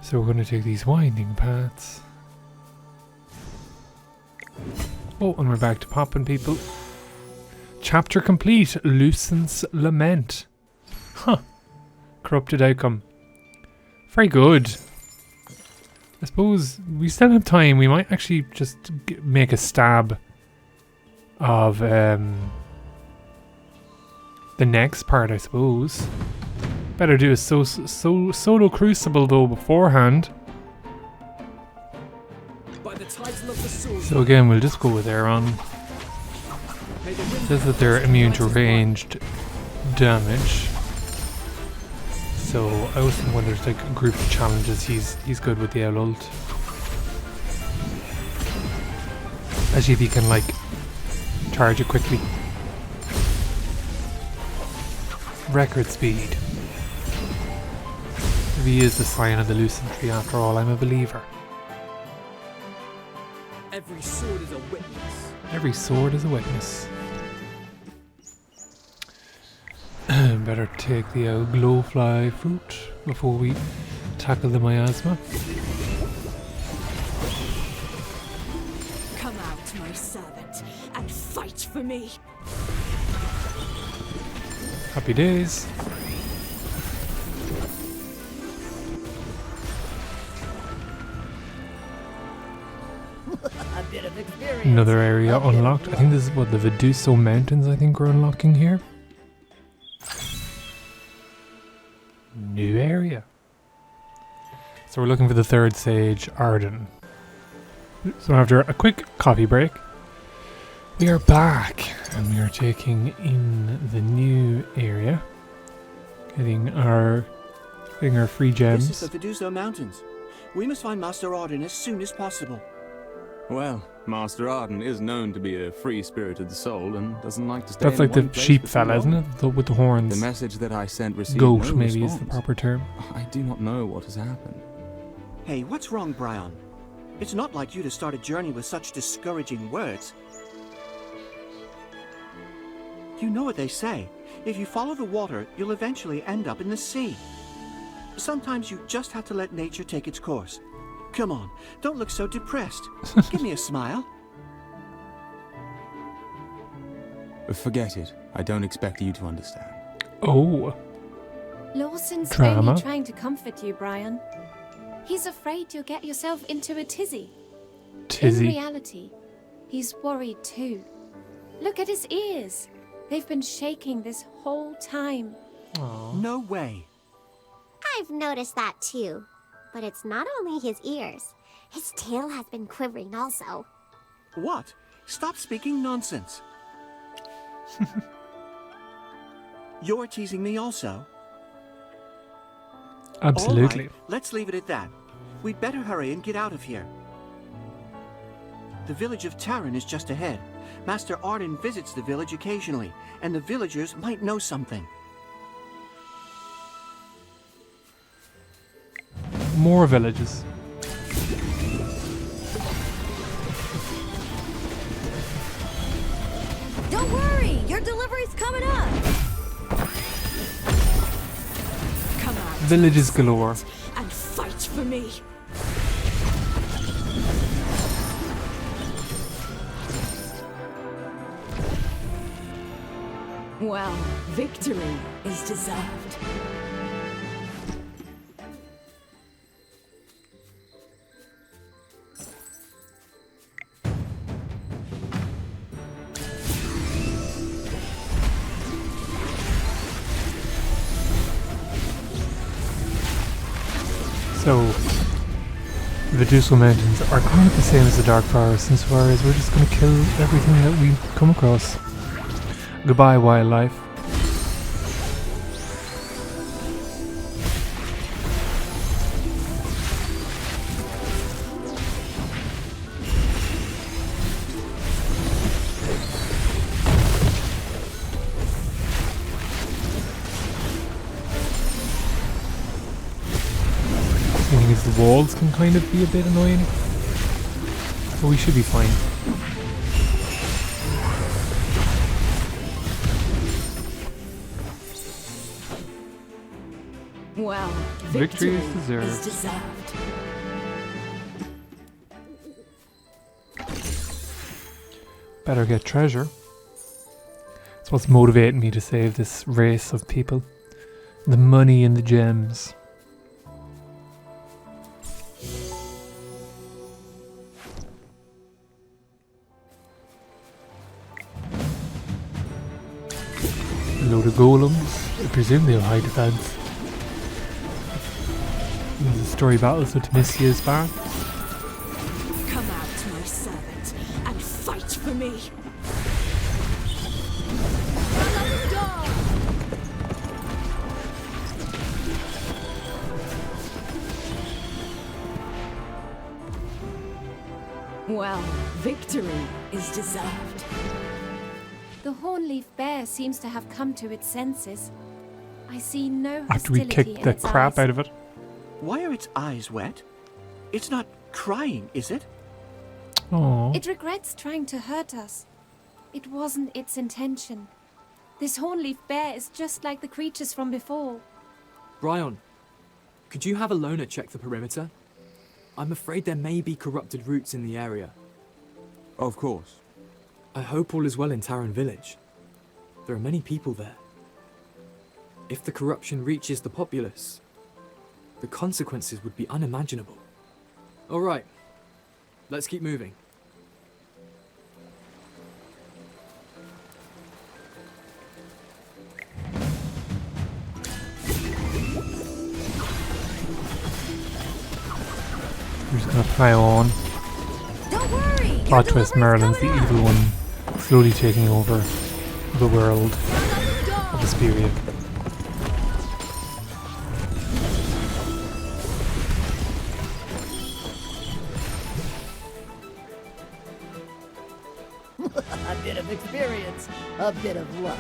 So we're going to take these winding paths. Oh, and we're back to popping people. Chapter complete. Lucent's Lament. Huh. Corrupted outcome. Very good. I suppose we still have time. We might actually just make a stab of the next part, I suppose. Better do a solo crucible though beforehand. By the title of the sword. So again, we'll just go with Aeron. It says that they're immune to ranged damage. So I always think when there's like a group of challenges, he's good with the owl ult. Especially if he can like charge it quickly. Record speed. If he is the Scion of the Lucent Tree after all, I'm a believer. Every sword is a witness. Every sword is a witness. Better take the glowfly fruit before we tackle the miasma. Come out, my servant, and fight for me. Happy days. A bit of experience. Another area unlocked. I think this is what the Veduso Mountains I think we're unlocking here. New area. So we're looking for the third sage, Arden. So after a quick coffee break, we are back and we are taking in the new area. Getting our free gems. This is the Veduso Mountains. We must find Master Arden as soon as possible. Well, Master Arden is known to be a free-spirited soul and doesn't like to stay That's in like one the place sheep for too fella, isn't long. it? With the horns. The message that I sent received Goat, no maybe response. is the proper term. I do not know what has happened. Hey, what's wrong, Brian? It's not like you to start a journey with such discouraging words. You know what they say. If you follow the water, you'll eventually end up in the sea. Sometimes you just have to let nature take its course. Come on, don't look so depressed. Give me a smile. Forget it. I don't expect you to understand. Oh. Lawson's Drama. only trying to comfort you, Brian. He's afraid you'll get yourself into a tizzy. Tizzy. In reality, he's worried too. Look at his ears. They've been shaking this whole time. No way. I've noticed that too. But it's not only his ears. His tail has been quivering also. What? Stop speaking nonsense. You're teasing me also? Absolutely. All right, let's leave it at that. We'd better hurry and get out of here. The village of Taran is just ahead. Master Arden visits the village occasionally, and the villagers might know something. More villages. Don't worry, your delivery's coming up. Come out, Villages galore. and fight for me. Well, victory is deserved. So The Viduso Mountains are kind of the same as the Dark Forest insofar as we're just going to kill everything that we come across. Goodbye, wildlife. The thing is, the walls can kind of be a bit annoying, but we should be fine. Well, Victory is is deserved. deserved. Better get treasure. It's what's motivating me to save this race of people. The money and the gems. A load of golems. I presume they'll hide defense. There's a story battles with Temisia's back. Come out, my servant, and fight for me. Well, victory is deserved. The Hornleaf Bear seems to have come to its senses. I see no After we hostility kicked in the its crap eyes. out of it. Why are its eyes wet? It's not crying, is it? Oh. It regrets trying to hurt us. It wasn't its intention. This Hornleaf Bear is just like the creatures from before. Bryon, could you have Alona check the perimeter? I'm afraid there may be corrupted roots in the area. Of course. I hope all is well in Taran Village. There are many people there. If the corruption reaches the populace, the consequences would be unimaginable. All right, let's keep moving. We're just gonna plow on. Don't worry. Plot twist, Merlin's the evil one, slowly taking over the world of Vesperia. A bit of experience, a bit of luck.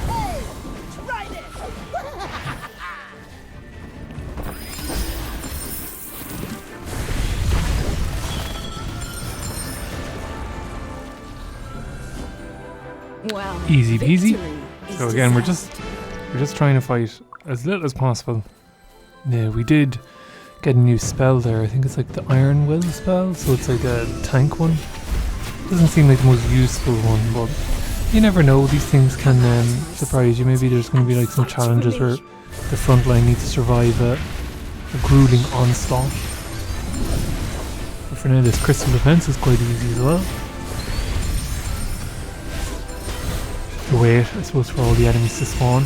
Hey, try this! Well, Easy peasy. victory is So again, we're deserved. just trying to fight as little as possible. Yeah, we did get a new spell there. I think it's like the Iron Will spell, so it's like a tank one. Doesn't seem like the most useful one, but you never know. These things can surprise you. Maybe there's going to be like some challenges where the front line needs to survive a grueling onslaught. But for now, this crystal defense is quite easy as well. To wait, I suppose, for all the enemies to spawn.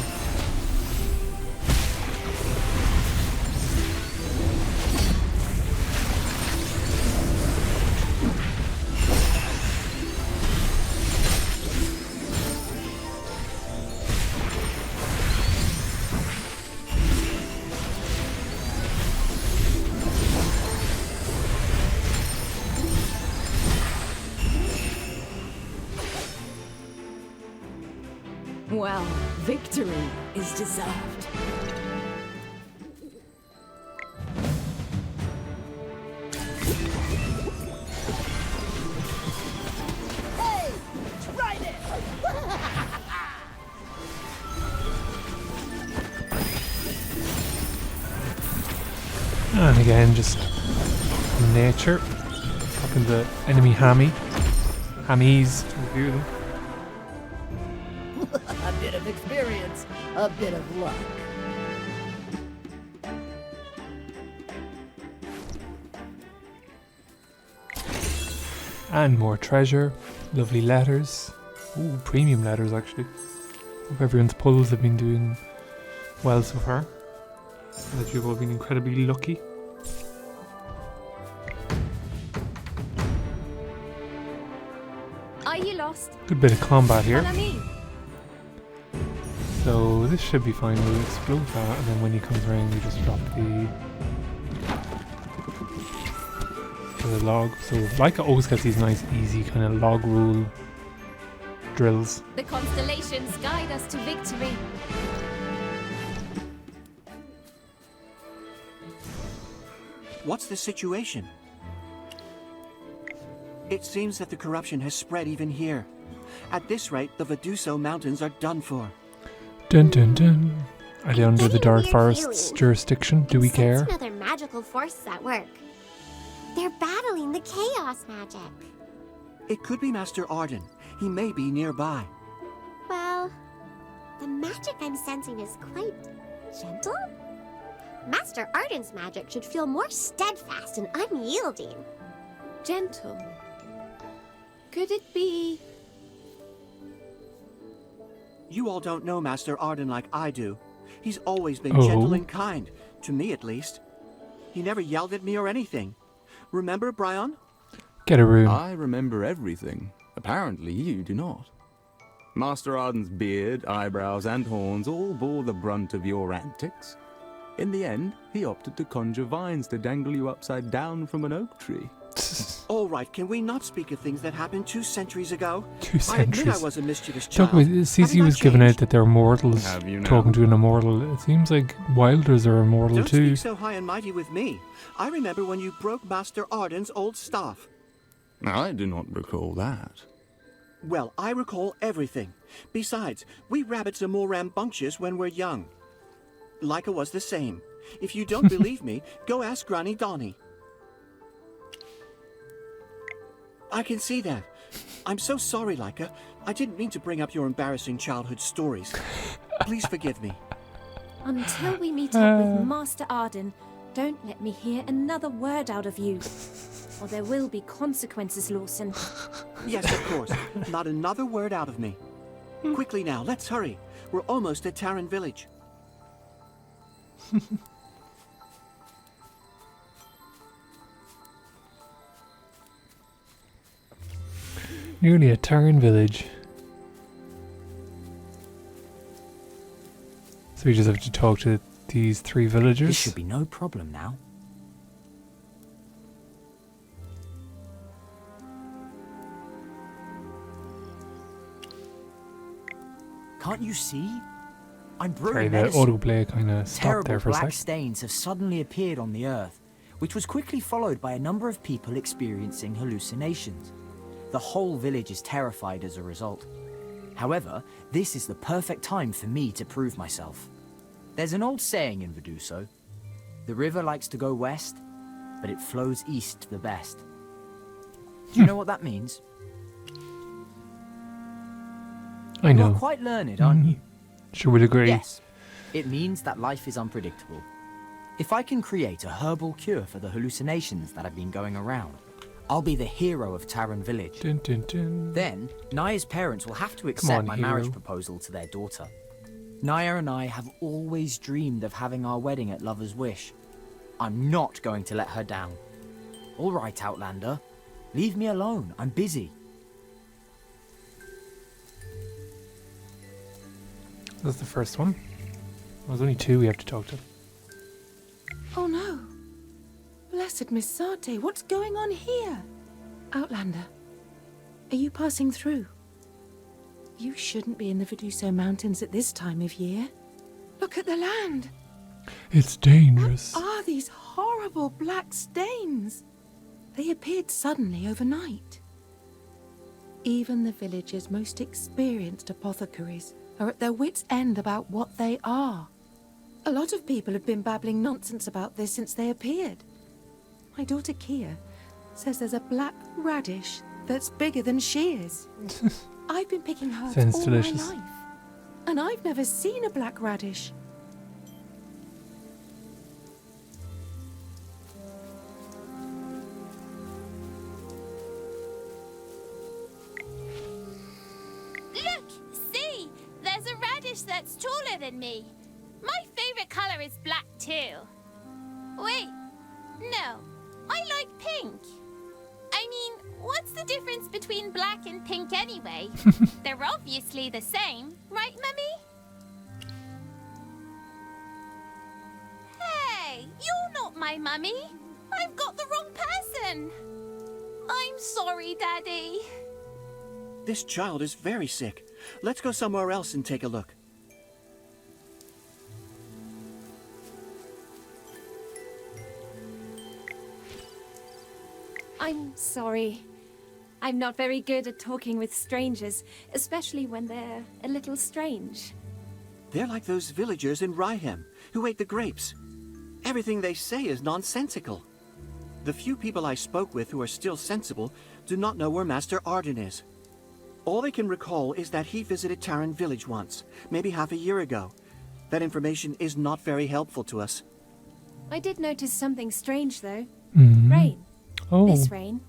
Well, victory is deserved. Hey, try this! And again, just nature. Fucking the enemy hammies to review them. A bit of experience, a bit of luck. And more treasure. Lovely letters. Ooh, premium letters actually. Hope everyone's pulls have been doing well so far. And that you've all been incredibly lucky. Are you lost? Good bit of combat here. Follow me. So this should be fine. We'll explode that, and then when he comes around, we just drop the log. So Leica always gets these nice, easy kind of log rule drills. The constellations guide us to victory. What's the situation? It seems that the corruption has spread even here. At this rate, the Veduso Mountains are done for. Dun dun dun. Are they under the Dark Forest's jurisdiction? Do we care? Another magical forces at work. They're battling the chaos magic. It could be Master Arden. He may be nearby. Well, the magic I'm sensing is quite gentle. Master Arden's magic should feel more steadfast and unyielding. Gentle. Could it be? You all don't know Master Arden like I do. He's always been gentle and kind, to me at least. He never yelled at me or anything. Remember, Brian? Get a room. I remember everything. Apparently you do not. Master Arden's beard, eyebrows and horns all bore the brunt of your antics. In the end, he opted to conjure vines to dangle you upside down from an oak tree. All right, can we not speak of things that happened 2 centuries ago? 2 centuries. I admit I was a mischievous child. Cecia was giving out that they're mortals talking to an immortal. It seems like Wilders are immortal Don't too. speak so high and mighty with me. I remember when you broke Master Arden's old staff. I do not recall that. Well, I recall everything. Besides, we rabbits are more rambunctious when we're young. Leica was the same. If you don't believe me, go ask Granny Dahnie. I can see that. I'm so sorry, Leica. I didn't mean to bring up your embarrassing childhood stories. Please forgive me. Until we meet up with Master Arden, don't let me hear another word out of you. Or there will be consequences, Lawson. Yes, of course. Not another word out of me. Quickly now, let's hurry. We're almost at Taran Village. Nearly at Taran Village. So we just have to talk to these 3 villagers. This should be no problem now. Can't you see? I'm brewing Sorry, the medicine. autoplay kind of stopped there for a Terrible black sec. stains have suddenly appeared on the earth, which was quickly followed by a number of people experiencing hallucinations. The whole village is terrified as a result. However, this is the perfect time for me to prove myself. There's an old saying in Veduso. The river likes to go west, but it flows east the best. Do you know what that means? I know. You're quite learned, aren't you? Sure would agree. Yes. It means that life is unpredictable. If I can create a herbal cure for the hallucinations that have been going around, I'll be the hero of Taran Village. Dun, dun, dun. Then, Naya's parents will have to accept my marriage hero. proposal to their daughter. Naya and I have always dreamed of having our wedding at Lover's Wish. I'm not going to let her down. All right, Outlander. Leave me alone. I'm busy. That's the first one. There's only 2 we have to talk to. Oh no. Blessed Misarte, what's going on here? Outlander, are you passing through? You shouldn't be in the Veduso Mountains at this time of year. Look at the land. It's dangerous. What are these horrible black stains? They appeared suddenly overnight. Even the village's most experienced apothecaries are at their wits' end about what they are. A lot of people have been babbling nonsense about this since they appeared. My daughter Kia says there's a black radish that's bigger than she is. I've been picking herbs Sounds all delicious. my life, and I've never seen a black radish. that's taller than me. My favorite color is black too. Wait, no, I like pink. I mean, what's the difference between black and pink anyway? They're obviously the same, right, Mummy? Hey, you're not my mummy. I've got the wrong person. I'm sorry, Daddy. This child is very sick. Let's go somewhere else and take a look. I'm sorry. I'm not very good at talking with strangers, especially when they're a little strange. They're like those villagers in Ryhem who ate the grapes. Everything they say is nonsensical. The few people I spoke with who are still sensible do not know where Master Arden is. All they can recall is that he visited Taran village once, maybe half a year ago. That information is not very helpful to us. I did notice something strange, though. Mhm. Rain. Oh. This rain.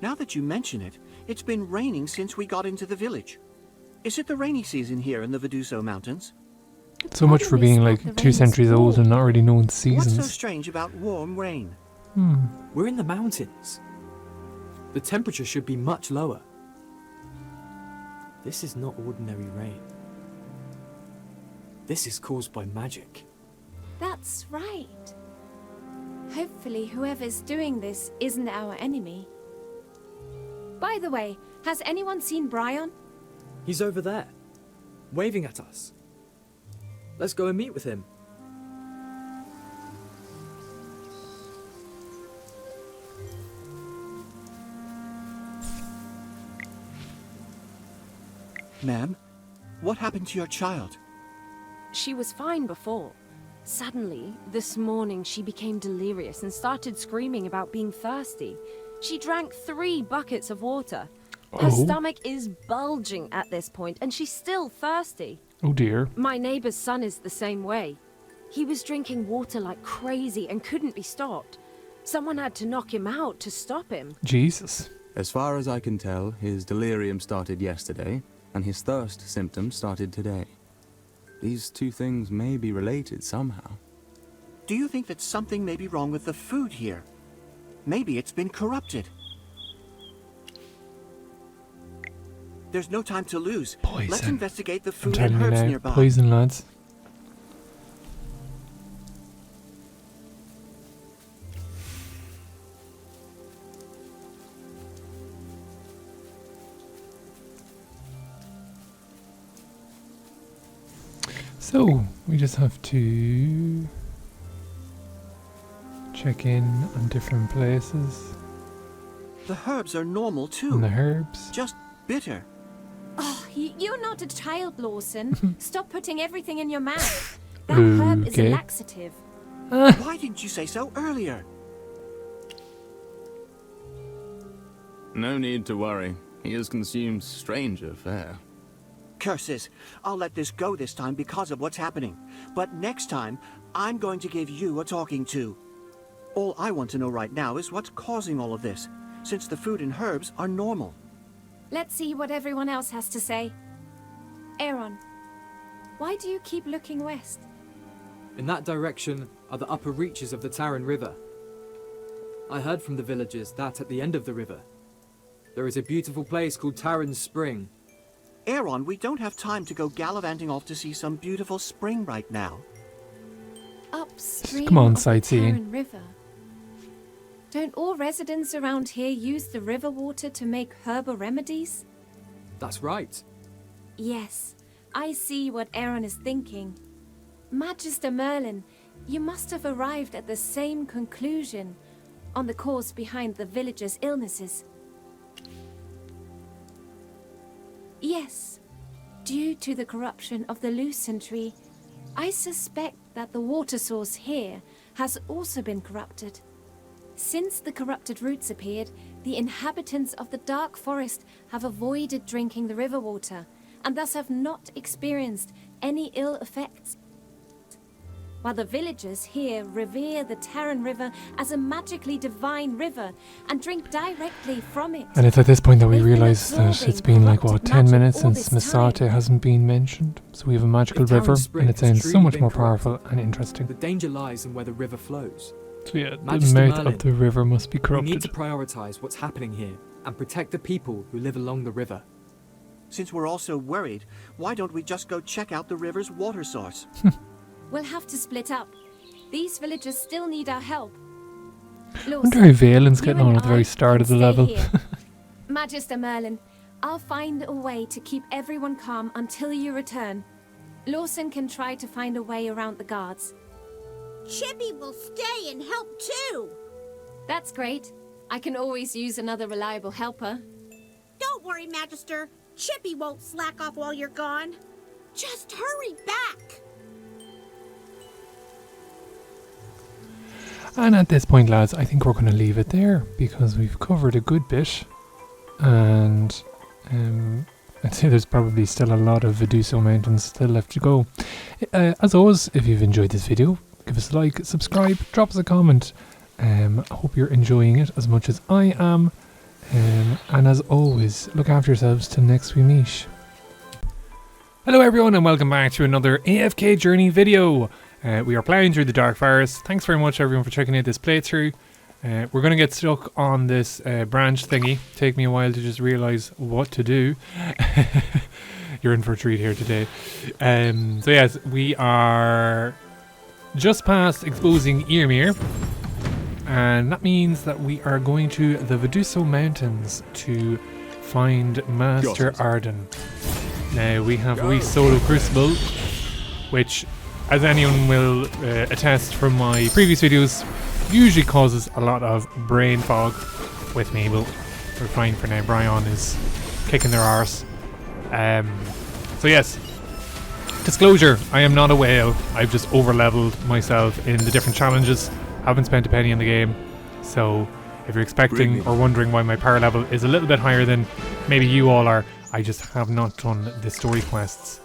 Now that you mention it, it's been raining since we got into the village. Is it the rainy season here in the Veduso Mountains? So much for being like 2 centuries old and not really knowing seasons. What's so strange about warm rain? We're in the mountains. The temperature should be much lower. This is not ordinary rain. This is caused by magic. That's right. Hopefully whoever's doing this isn't our enemy. By the way, has anyone seen Bryon? He's over there, waving at us. Let's go and meet with him. Ma'am, what happened to your child? She was fine before. Suddenly, this morning, she became delirious and started screaming about being thirsty. She drank 3 buckets of water. Her stomach is bulging at this point, and she's still thirsty. Oh dear. My neighbor's son is the same way. He was drinking water like crazy and couldn't be stopped. Someone had to knock him out to stop him. Jesus. As far as I can tell, his delirium started yesterday, and his thirst symptoms started today. These 2 things may be related somehow. Do you think that something may be wrong with the food here? Maybe it's been corrupted. There's no time to lose. Poison. Let's investigate the I'm food and telling you herbs now, nearby. poison, lads. So, we just have to check in on different places. The herbs are normal too. And the herbs. Just bitter. Oh, you're not a child, Lawson. Stop putting everything in your mouth. That herb is a Okay. laxative. Why didn't you say so earlier? No need to worry. He has consumed stranger fare. Curses. I'll let this go this time because of what's happening. But next time, I'm going to give you a talking to. All I want to know right now is what's causing all of this, since the food and herbs are normal. Let's see what everyone else has to say. Aaron, why do you keep looking west? In that direction are the upper reaches of the Taran River. I heard from the villagers that at the end of the river, there is a beautiful place called Taran Spring. Aaron, we don't have time to go gallivanting off to see some beautiful spring right now. Upstream Come on, of the sightseeing. Taran River. Don't all residents around here use the river water to make herbal remedies? That's right. Yes, I see what Aaron is thinking. Magister Merlin, you must have arrived at the same conclusion on the cause behind the villagers' illnesses. Yes, due to the corruption of the Lucent tree, I suspect that the water source here has also been corrupted. Since the corrupted roots appeared, the inhabitants of the Dark Forest have avoided drinking the river water, and thus have not experienced any ill effects. while the villagers here revere the Terran River as a magically divine river and drink directly from it. And it's at this point that we They've been realise that it's absorbing been like, what, corrupted 10 magic minutes all since this time. Misarte hasn't been mentioned. So we have a magical If Town river, Spring and it has sounds so truly much been more corrupted, powerful and interesting. The danger lies in where the river flows. So yeah, the Magister mouth Merlin, of the river must be we need corrupted. to prioritise what's happening here and protect the people who live along the river. Since we're all so worried, why don't we just go check out the river's water source? We'll have to split up. These villagers still need our help. I wonder how Valen's getting on at the very start of the level. Magister Merlin, I'll find a way to keep everyone calm until you return. Lawson can try to find a way around the guards. Chippy will stay and help too. That's great. I can always use another reliable helper. Don't worry, Magister. Chippy won't slack off while you're gone. Just hurry back. And at this point, lads, I think we're going to leave it there because we've covered a good bit. And I'd say there's probably still a lot of Viduso Mountains still left to go. As always, if you've enjoyed this video, give us a like, subscribe, drop us a comment. I hope you're enjoying it as much as I am. And as always, look after yourselves till next we meet. Hello everyone and welcome back to another AFK Journey video. We are ploughing through the Dark Forest. Thanks very much everyone for checking out this playthrough. We're going to get stuck on this branch thingy. Take me a while to just realise what to do. You're in for a treat here today. So yes, we are just past exposing Eoimir. And that means that we are going to the Viduso Mountains to find Master Arden. Now we have a wee solo crucible, which, as anyone will attest from my previous videos, usually causes a lot of brain fog with me. But we're fine for now. Brian is kicking their arse. So yes, disclosure, I am not a whale. I've just over-leveled myself in the different challenges. Haven't spent a penny in the game, so if you're expecting or wondering why my power level is a little bit higher than maybe you all are, I just have not done the story quests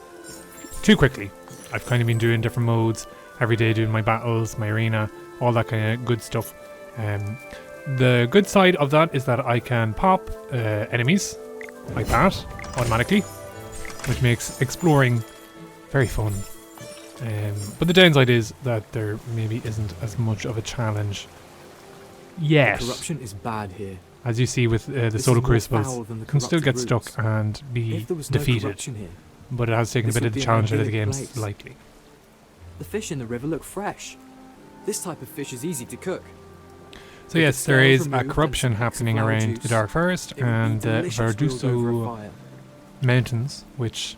too quickly. I've kind of been doing different modes every day, doing my battles, my arena, all that kind of good stuff. The good side of that is that I can pop enemies like that automatically, which makes exploring very fun. But the downside is that there maybe isn't as much of a challenge yet. The corruption is bad here. As you see with the Solar Crucibles, you can still get stuck and be defeated. Here, but it has taken a bit of the challenge out of the game slightly. The fish in the river look fresh. This type of fish is easy to cook. So yes, there is a corruption happening around the Dark Forest and the Viduso Mountains, which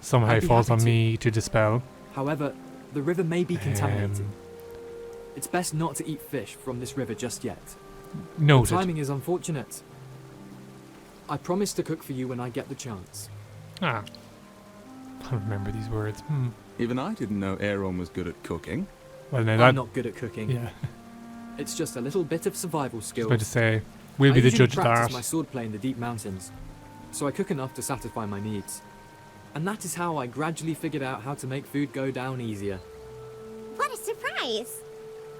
somehow falls on me to dispel. However, the river may be contaminated. It's best not to eat fish from this river just yet. Noted. The timing is unfortunate. I promise to cook for you when I get the chance. Ah. I remember these words. Even I didn't know Aaron was good at cooking. Well, no, I'm not good at cooking. Yeah. It's just a little bit of survival skills. I was about to say, we'll be the judge of that. I practice my swordplay in the deep mountains, so I cook enough to satisfy my needs. And that is how I gradually figured out how to make food go down easier. What a surprise!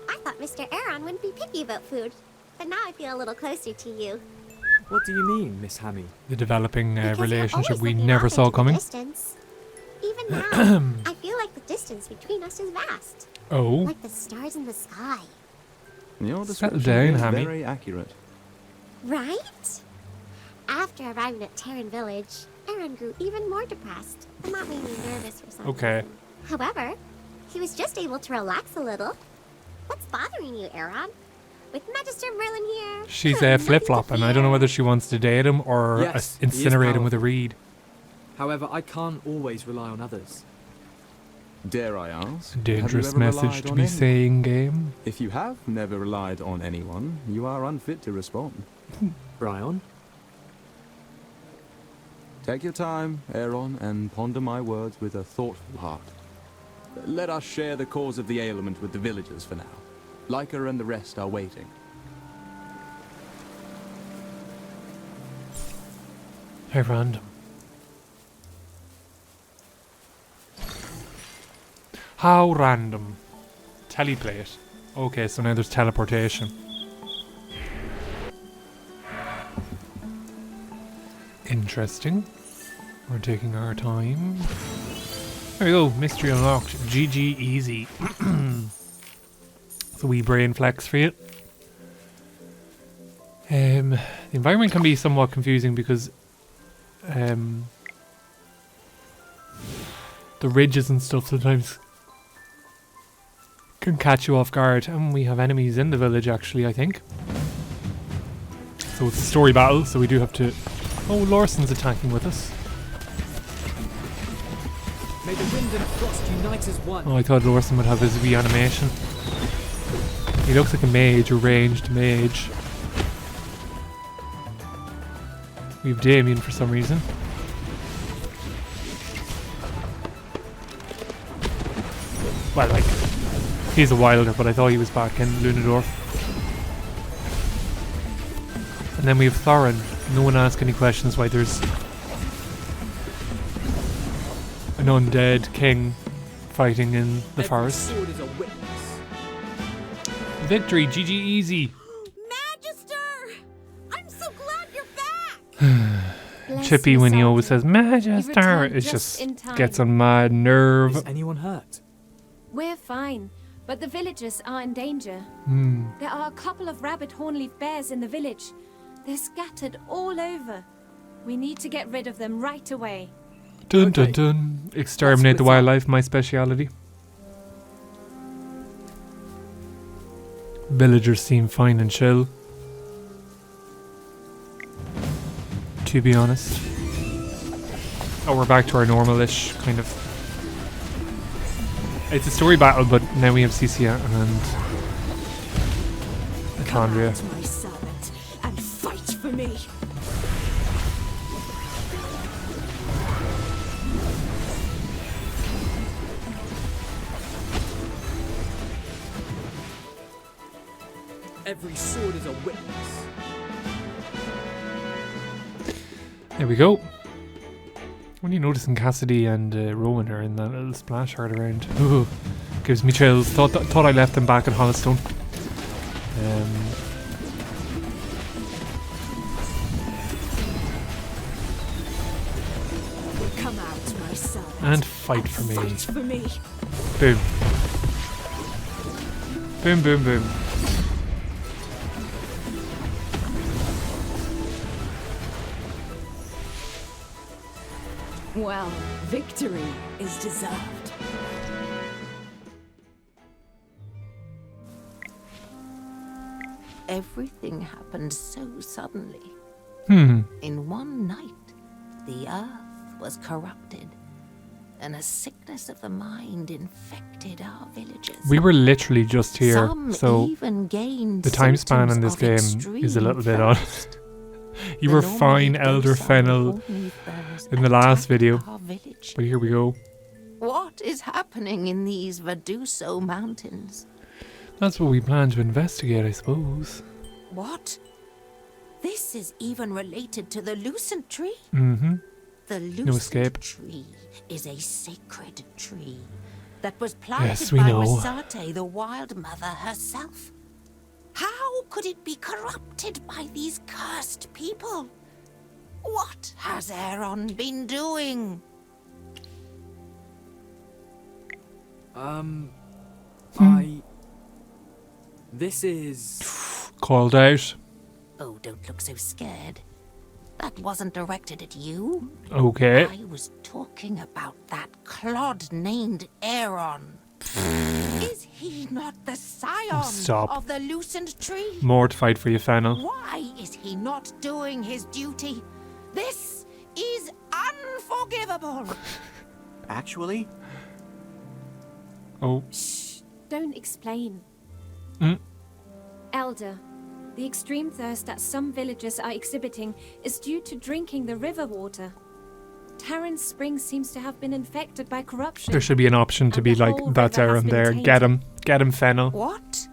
I thought Mr. Aaron wouldn't be picky about food, but now I feel a little closer to you. What do you mean, Miss Hammy? The developing relationship we looking never off saw into the coming. distance. Even now, I feel like the distance between us is vast. Oh. Like the stars in the sky. Your Settle description down, is Hammy. very accurate. Right? After arriving at Terran Village, Aaron grew even more depressed, and that made me nervous for some Okay. reason. However, he was just able to relax a little. What's bothering you, Aaron? With Magister Merlin here. She's flip-flopping. I don't know whether she wants to date him or Yes, he is incinerate him with a powerful. reed. However, I can't always rely on others. Dare I ask? Dangerous have you ever message relied to on be anyone? saying, game. If you have never relied on anyone, you are unfit to respond. Brian? Take your time, Aaron, and ponder my words with a thoughtful heart. Let us share the cause of the ailment with the villagers for now. Leica and the rest are waiting. How random. How random. Teleplate. Okay, so now there's teleportation. Interesting. We're taking our time. There we go. Mystery unlocked. GG easy. It's a wee brain flex for you. The environment can be somewhat confusing because the ridges and stuff sometimes can catch you off guard, and we have enemies in the village actually, I think. So it's a story battle, so we do have to... Oh, Lawson's attacking with us. May the wind and frost unite as one. Oh, I thought Lawson would have his wee animation. He looks like a mage, a ranged mage. We have Damien for some reason. Well, like, he's a wilder, but I thought he was back in Lunadorf. And then we have Thorin. No one asked any questions why there's an undead king fighting in the forest. Victory, GG easy. Magister! I'm so glad you're back! Chippy when he always says Magister, it just gets on my nerve. Is anyone hurt? We're fine, but the villagers are in danger. There are a couple of rabid hornleaf bears in the village. They're scattered all over. We need to get rid of them right away. Dun dun dun. Exterminate the wildlife, my speciality. Villagers seem fine and chill, to be honest. Oh, we're back to our normal-ish kind of... It's a story battle, but now we have Cecia and Atandria. My servant, and fight for me. Every sword is a witness. There we go. What are you noticing? Cassidy and Rowan are in that little splash hard around. Ooh, gives me chills. Thought I left them back at Hollistone. Come out, my servant, and fight for me. Fight for me. Boom. Boom, boom, boom. Well, victory is deserved. Everything happened so suddenly. In one night, the earth was corrupted, and a sickness of the mind infected our villages. We were literally just here, Some so even gained the time span in this symptoms of game is a little bit extreme odd. You were fine, Elder Fennel, in the last video, but here we go. What is happening in these Vaduso mountains? That's what we plan to investigate, I suppose. What? This is even related to the Lucent Tree? Mm-hmm. The No escape. Lucent Tree is a sacred tree that was planted Yes, we by know. Misarte, the Wild Mother herself. How could it be corrupted by these cursed people? What has Aaron been doing? This is... Called out. Oh, don't look so scared. That wasn't directed at you. Okay. I was talking about that clod named Aaron. Is he not the scion stop. of the Lucent Tree? More to fight for you, Fennel. Why is he not doing his duty? This is unforgivable. Actually? Oh. Shh, don't explain. Mm. Elder, the extreme thirst that some villagers are exhibiting is due to drinking the river water. Tarrant's spring seems to have been infected by corruption. There should be an option to be like, that's Aaron there. Get him. Get him, Fennel. What?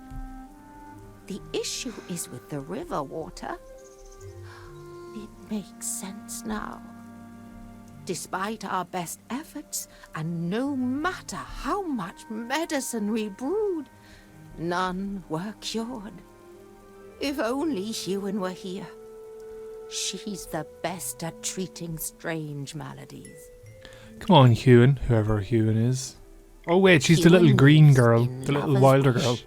The issue is with the river water? It makes sense now. Despite our best efforts, and no matter how much medicine we brewed, none were cured. If only Hewin were here. She's the best at treating strange maladies. Come on, Hewin, whoever Hewin is. Oh wait, she's the little green girl, the little wilder girl.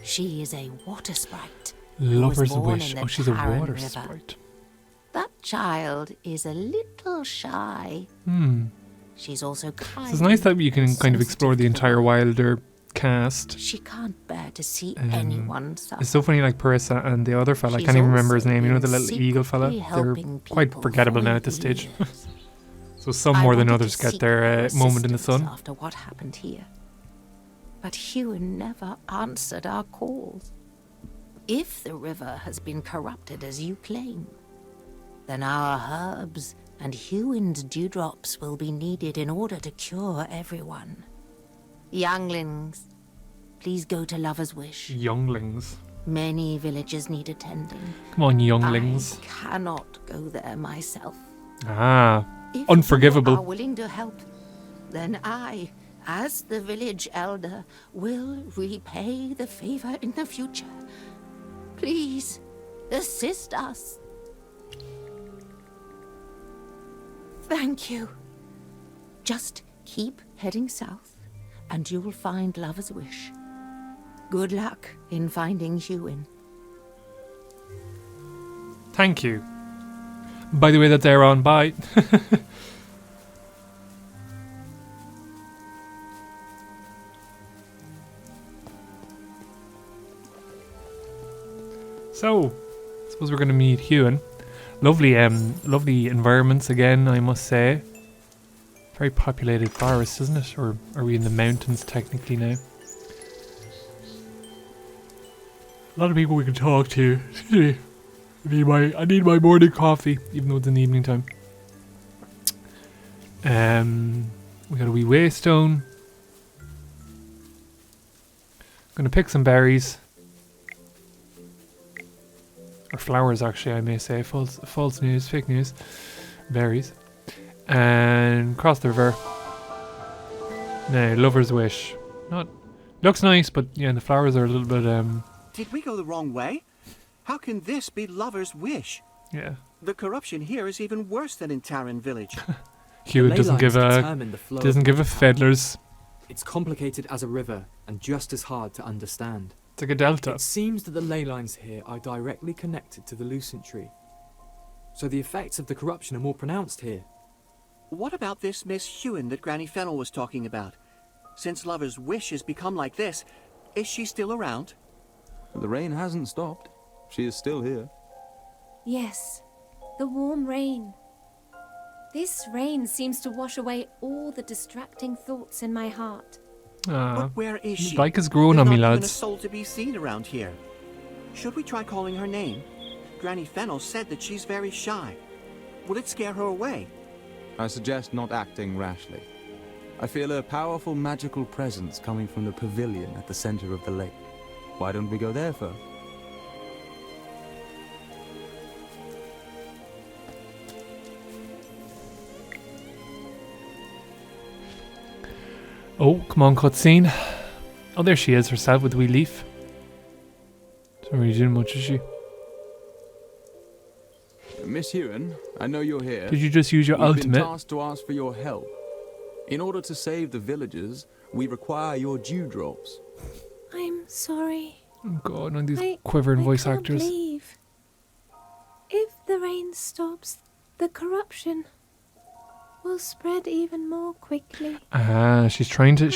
She is a water sprite. Lover's Wish. Oh, she's a water sprite. That child is a little shy. She's also kind. So it's nice that you can kind of explore the entire Wilder cast. She can't bear to see anyone suffer. It's so funny, like Parissa and the other fella, I can't even remember his name, you know, the little eagle fella? They're quite forgettable now at this stage. So some more than others get their moment in the sun. After what happened here. But Hewin never answered our calls. If the river has been corrupted as you claim, then our herbs and Hewin's dewdrops will be needed in order to cure everyone. Younglings, please go to Lover's Wish. Younglings. Many villages need attending. Come on, younglings. I cannot go there myself. Ah, If unforgivable. you are willing to help, then I, as the village elder, will repay the favor in the future. Please, assist us. Thank you. Just keep heading south, and you will find Lover's Wish. Good luck in finding Hewin. Thank you. By the way, that's Aaron. Bye. So, I suppose we're going to meet Hewin. Lovely, lovely environments again, I must say. Very populated forest, isn't it? Or are we in the mountains technically now? A lot of people we can talk to. I need my morning coffee, even though it's in the evening time. We got a wee waystone. Gonna pick some berries. Or flowers, actually, I may say. False news, fake news. Berries. And cross the river. Now, Lover's Wish. Looks nice, but yeah, the flowers are a little bit Did we go the wrong way? How can this be Lover's Wish? Yeah. The corruption here is even worse than in Taran village. Hewin doesn't give a fiddler's. It's complicated as a river and just as hard to understand. It's like a delta. It seems that the ley lines here are directly connected to the Lucent Tree. So the effects of the corruption are more pronounced here. What about this Miss Hewin that Granny Fennel was talking about? Since Lover's Wish has become like this, is she still around? The rain hasn't stopped. She is still here. Yes, the warm rain. This rain seems to wash away all the distracting thoughts in my heart. But where is she? Like is growing on me, There's not even a lads. soul to be seen around here. Should we try calling her name? Granny Fennel said that she's very shy. Will it scare her away? I suggest not acting rashly. I feel a powerful magical presence coming from the pavilion at the center of the lake. Why don't we go there first? Oh, come on, cutscene. Oh, there she is herself with the wee leaf. Don't really do much, is she? Miss Hewin, I know you're here. Did you just use your We've ultimate? been tasked to ask for your help. In order to save the villagers, we require your dewdrops. I'm sorry. Oh god, none of these quivering voice actors. Leave. If the rain stops, the corruption will spread even more quickly. Ah, she's trying to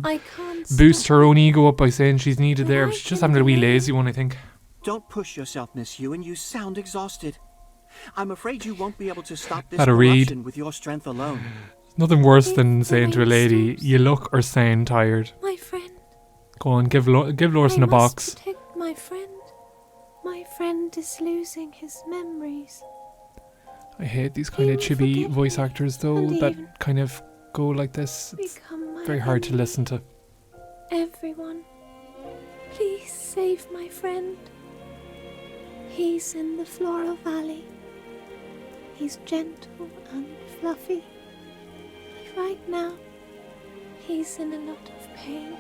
I can't boost her own ego up by saying she's needed there. But she's just having a wee lazy one, I think. Don't push yourself, Miss Hewin. You sound exhausted. I'm afraid you won't be able to stop this Had a read. corruption with your strength alone. Nothing worse than saying to a lady, "You look or sound tired." My friend. Go on, give Lawson a box. Protect my friend. My friend is losing his memories. I hate these kind of chibi voice actors, though, that kind of go like this. It's very hard to listen to. Everyone, please save my friend. He's in the Floral Valley. He's gentle and fluffy. But right now, he's in a lot of pain.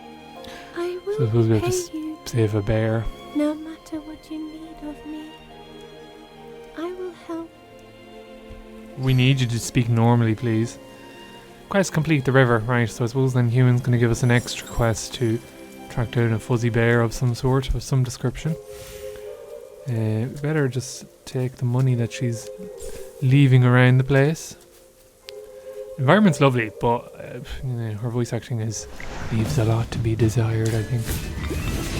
I will So we have pay to you save a bear. no matter what you need of me. I will help. We need you to speak normally, please. Quest complete the river, right? So I suppose then Human's going to give us an extra quest to track down a fuzzy bear of some sort, of some description. We better just take the money that she's leaving around the place. Environment's lovely, but you know, her voice acting leaves a lot to be desired, I think.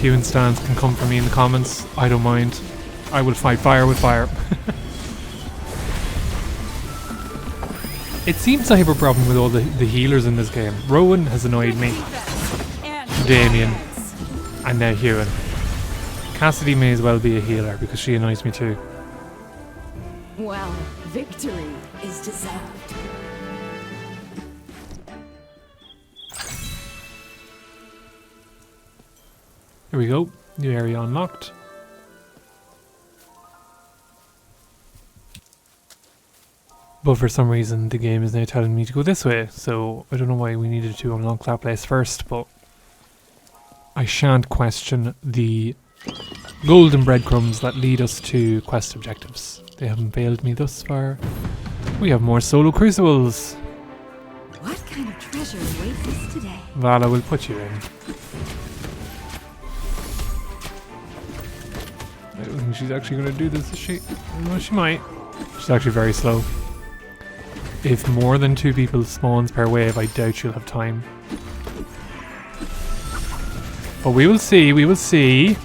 Human stands can come for me in the comments. I don't mind. I will fight fire with fire. It seems I have a problem with all the healers in this game. Rowan has annoyed me. Damien. And now Human. Cassidy may as well be a healer because she annoys me too. Well, victory is deserved. Here we go. New area unlocked. But for some reason the game is now telling me to go this way, so I don't know why we needed to unlock that place first, but I shan't question the golden breadcrumbs that lead us to quest objectives. They haven't failed me thus far. We have more solo crucibles. What kind of treasure awaits us today? Vala will put you in. I don't think she's actually going to do this, is she? No, she might. She's actually very slow. If more than 2 people spawns per wave, I doubt she'll have time. But we will see, we will see.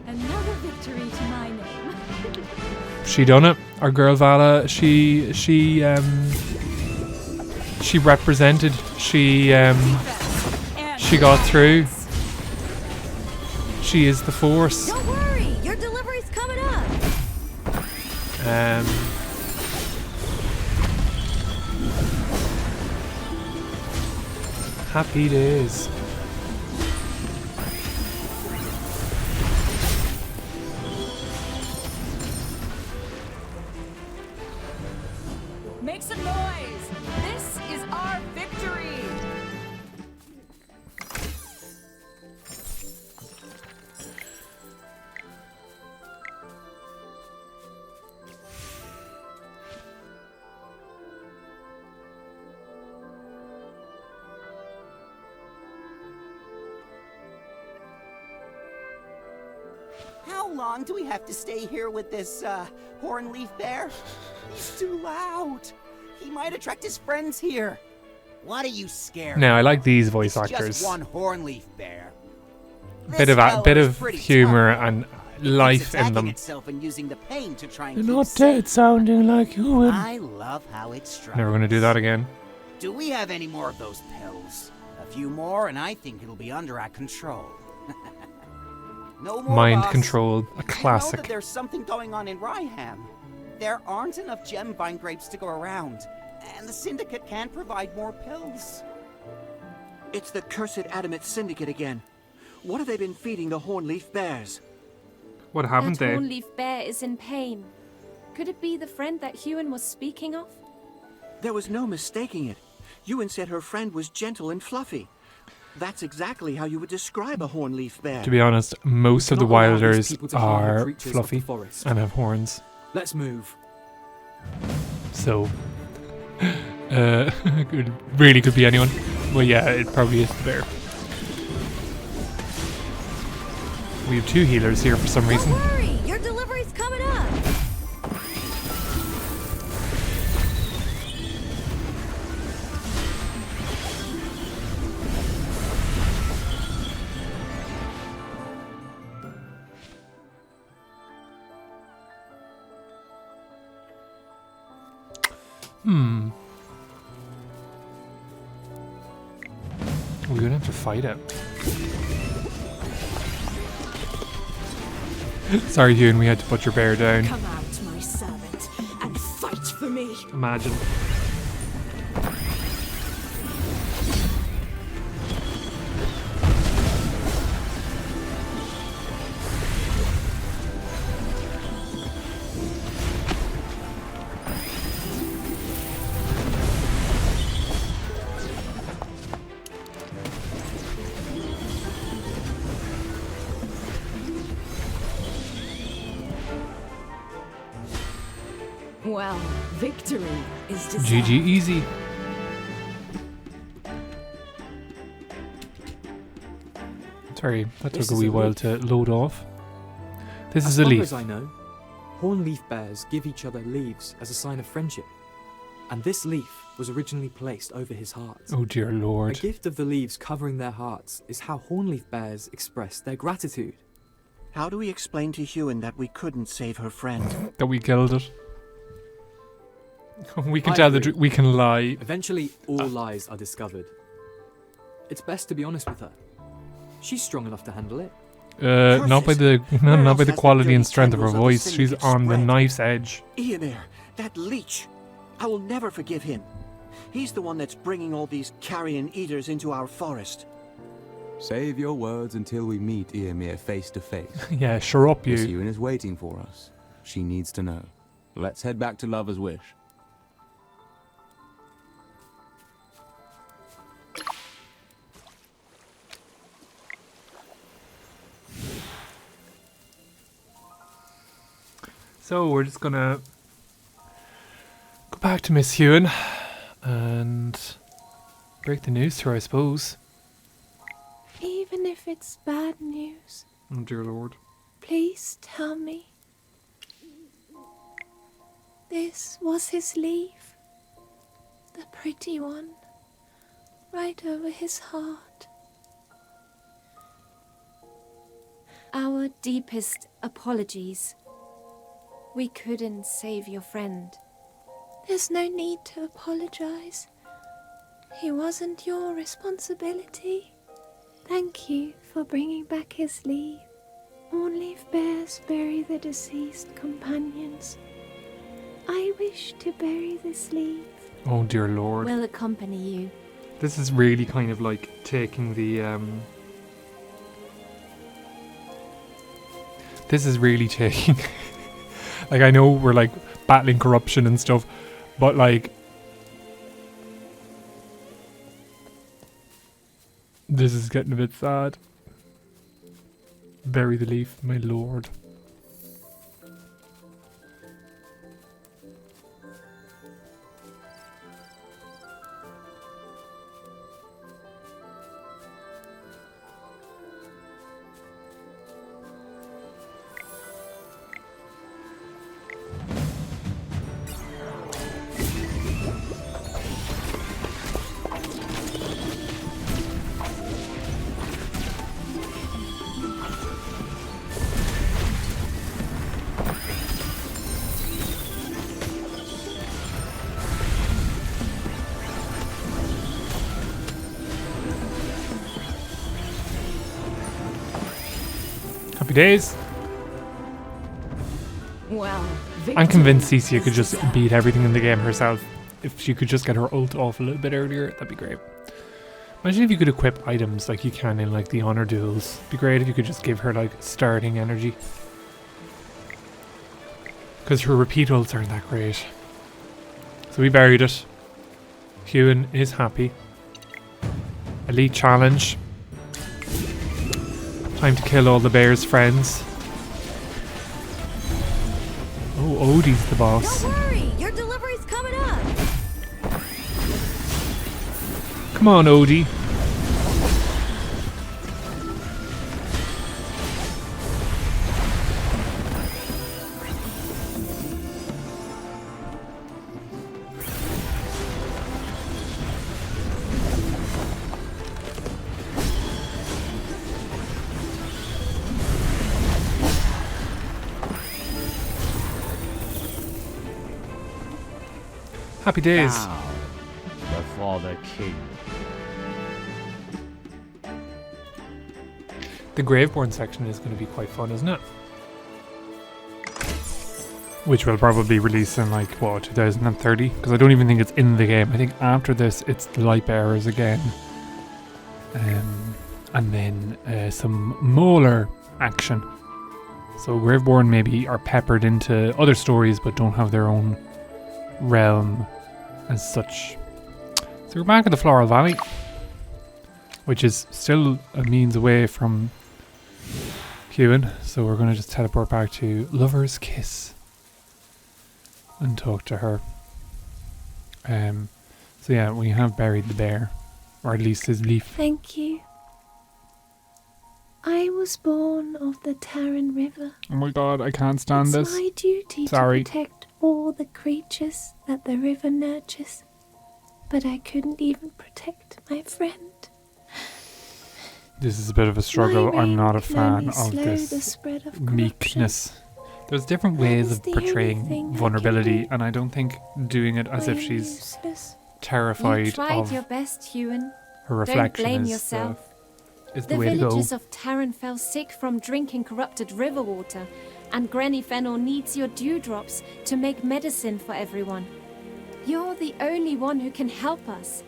Another victory to my name. She done it. Our girl Vala, she represented. She got through. She is the force. Don't worry, your delivery's coming up. Happy days. Make some noise! This is our victory! How long do we have to stay here with this, hornleaf bear? He's too loud. He might attract his friends here. What are you scared Now I of? like these voice It's actors. just one hornleaf bear. Bit of humor and life It's in attacking them. itself and using the pain to try and You're keep not safe. dead sounding like you. I love how it strikes. Never gonna do that again. Do we have any more of those pills? A few more, and I think it'll be under our control. No more, Mind boss. control, a I know that classic. there's something going on in Ryham. There aren't enough gem vine grapes to go around, and the Syndicate can't provide more pills. It's the cursed adamant Syndicate again. What have they been feeding the hornleaf bears? What haven't That they? hornleaf bear is in pain. Could it be the friend that Huan was speaking of? There was no mistaking it. Ewan said her friend was gentle and fluffy. That's exactly how you would describe a hornleaf bear. To be honest, most of the Not allow these wilders people to harm the are creatures of the fluffy forest. and have horns. Let's move. So, really could be anyone. Well, yeah, it probably is the bear. We have 2 healers here for some reason. Don't worry, your delivery's coming up. We're gonna have to fight it. Sorry, Ewan, we had to put your bear down. Come out, my servant, and fight for me. Imagine. Well, victory is deserved. GG easy. Sorry, that took a wee while to load off. This is a leaf. As far as I know, hornleaf bears give each other leaves as a sign of friendship. And this leaf was originally placed over his heart. Oh dear lord. A gift of the leaves covering their hearts is how hornleaf bears express their gratitude. How do we explain to Ewan that we couldn't save her friend? That we killed it. We can tell the truth. We can lie. Eventually, all lies are discovered. It's best to be honest with her. She's strong enough to handle it. Not by the quality and strength of her voice. She's on the knife's edge. Eoimir, that leech. I will never forgive him. He's the one that's bringing all these carrion eaters into our forest. Save your words until we meet Eoimir face to face. Yeah, sure up you. Miss Ewan is waiting for us. She needs to know. Let's head back to Lover's Wish. So we're just gonna go back to Miss Ewan and break the news to her, I suppose. Even if it's bad news, Oh dear lord. please tell me. This was his leaf. The pretty one. Right over his heart. Our deepest apologies. We couldn't save your friend. There's no need to apologize. He wasn't your responsibility. Thank you for bringing back his leaf. Hornleaf bears bury the deceased companions. I wish to bury this leaf. Oh dear lord. Will accompany you. This is really kind of like taking the This is really taking like, I know we're like battling corruption and stuff, but like this is getting a bit sad. Bury the leaf, my lord. Happy days. Well, I'm convinced Cecia could just beat everything in the game herself. If she could just get her ult off a little bit earlier, that'd be great. Imagine if you could equip items like you can in like the honor duels. It'd be great if you could just give her like starting energy. Because her repeat ults aren't that great. So we buried it. Ewan is happy. Elite challenge. Time to kill all the bear's friends. Oh, Odie's the boss. Don't worry, your delivery's coming up. Come on, Odie. Happy days. Now, before the king. The Graveborn section is going to be quite fun, isn't it? Which will probably release in like, what, 2030? Because I don't even think it's in the game. I think after this, it's the Light Bearers again. And then some Molar action. So Graveborn maybe are peppered into other stories, but don't have their own realm as such. So we're back at the Floral Valley, which is still a means away from Hewin. So we're going to just teleport back to Lover's Kiss and talk to her. So yeah, we have buried the bear, or at least his leaf. Thank you. I was born of the Taryn River. Oh my god, I can't stand It's this. my duty to protect all the creatures that the river nurtures. But I couldn't even protect my friend. This is a bit of a struggle. I'm not a fan of slow the this spread of meekness. There's different ways of portraying vulnerability, and I don't think doing it as if she's terrified You tried of your best, Hewin. her reflection Don't blame is yourself. the way to go. The villagers of Taryn fell sick from drinking corrupted river water, and Granny Fennel needs your dewdrops to make medicine for everyone. You're the only one who can help us.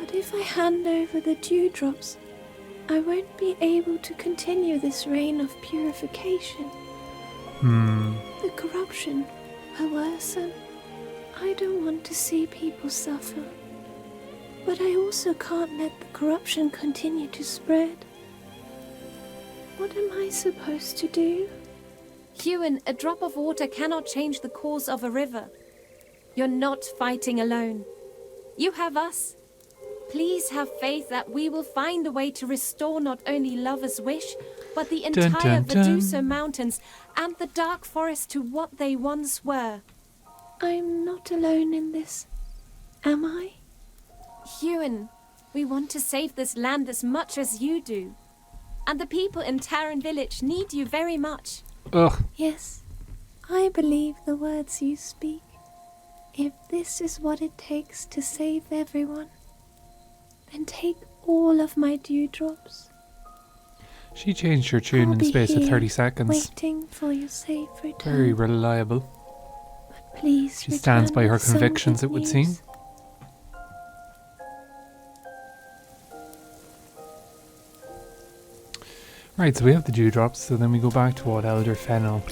But if I hand over the dewdrops, I won't be able to continue this reign of purification. The corruption will worsen. I don't want to see people suffer. But I also can't let the corruption continue to spread. What am I supposed to do? Hewin, a drop of water cannot change the course of a river. You're not fighting alone. You have us. Please have faith that we will find a way to restore not only Lover's Wish, but the entire Veduso Mountains and the Dark Forest to what they once were. I'm not alone in this, am I? Hewin, we want to save this land as much as you do. And the people in Taryn Village need you very much. Ugh. Yes, I believe the words you speak. If this is what it takes to save everyone, then take all of my dewdrops. She changed her tune in the space of 30 seconds. Waiting for your safe return. Very reliable. But please, she stands by her with some convictions, good it would news. seem. Right, so we have the dewdrops, so then we go back to old Elder Fennel,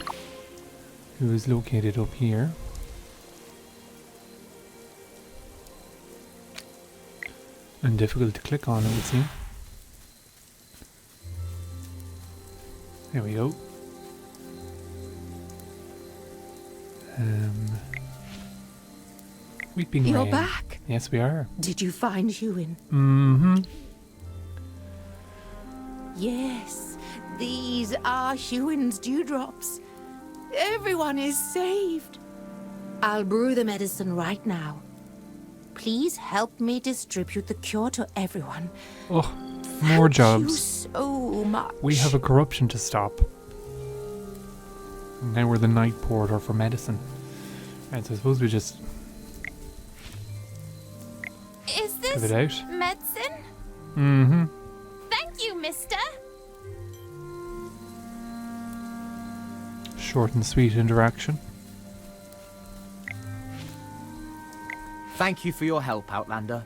who is located up here. And difficult to click on, it would seem. There we go. Weeping You're Rain. back. Yes, we are. Did you find Hewin? Mm-hmm. Yes, these are Hewin's dewdrops. Everyone is saved. I'll brew the medicine right now. Please help me distribute the cure to everyone. Oh, more Thank you jobs. so much. We have a corruption to stop. And now we're the night porter for medicine. Right, so I suppose we just Is give this it out. medicine? Mm-hmm. Thank you, mister. Short and sweet interaction. Thank you for your help, Outlander.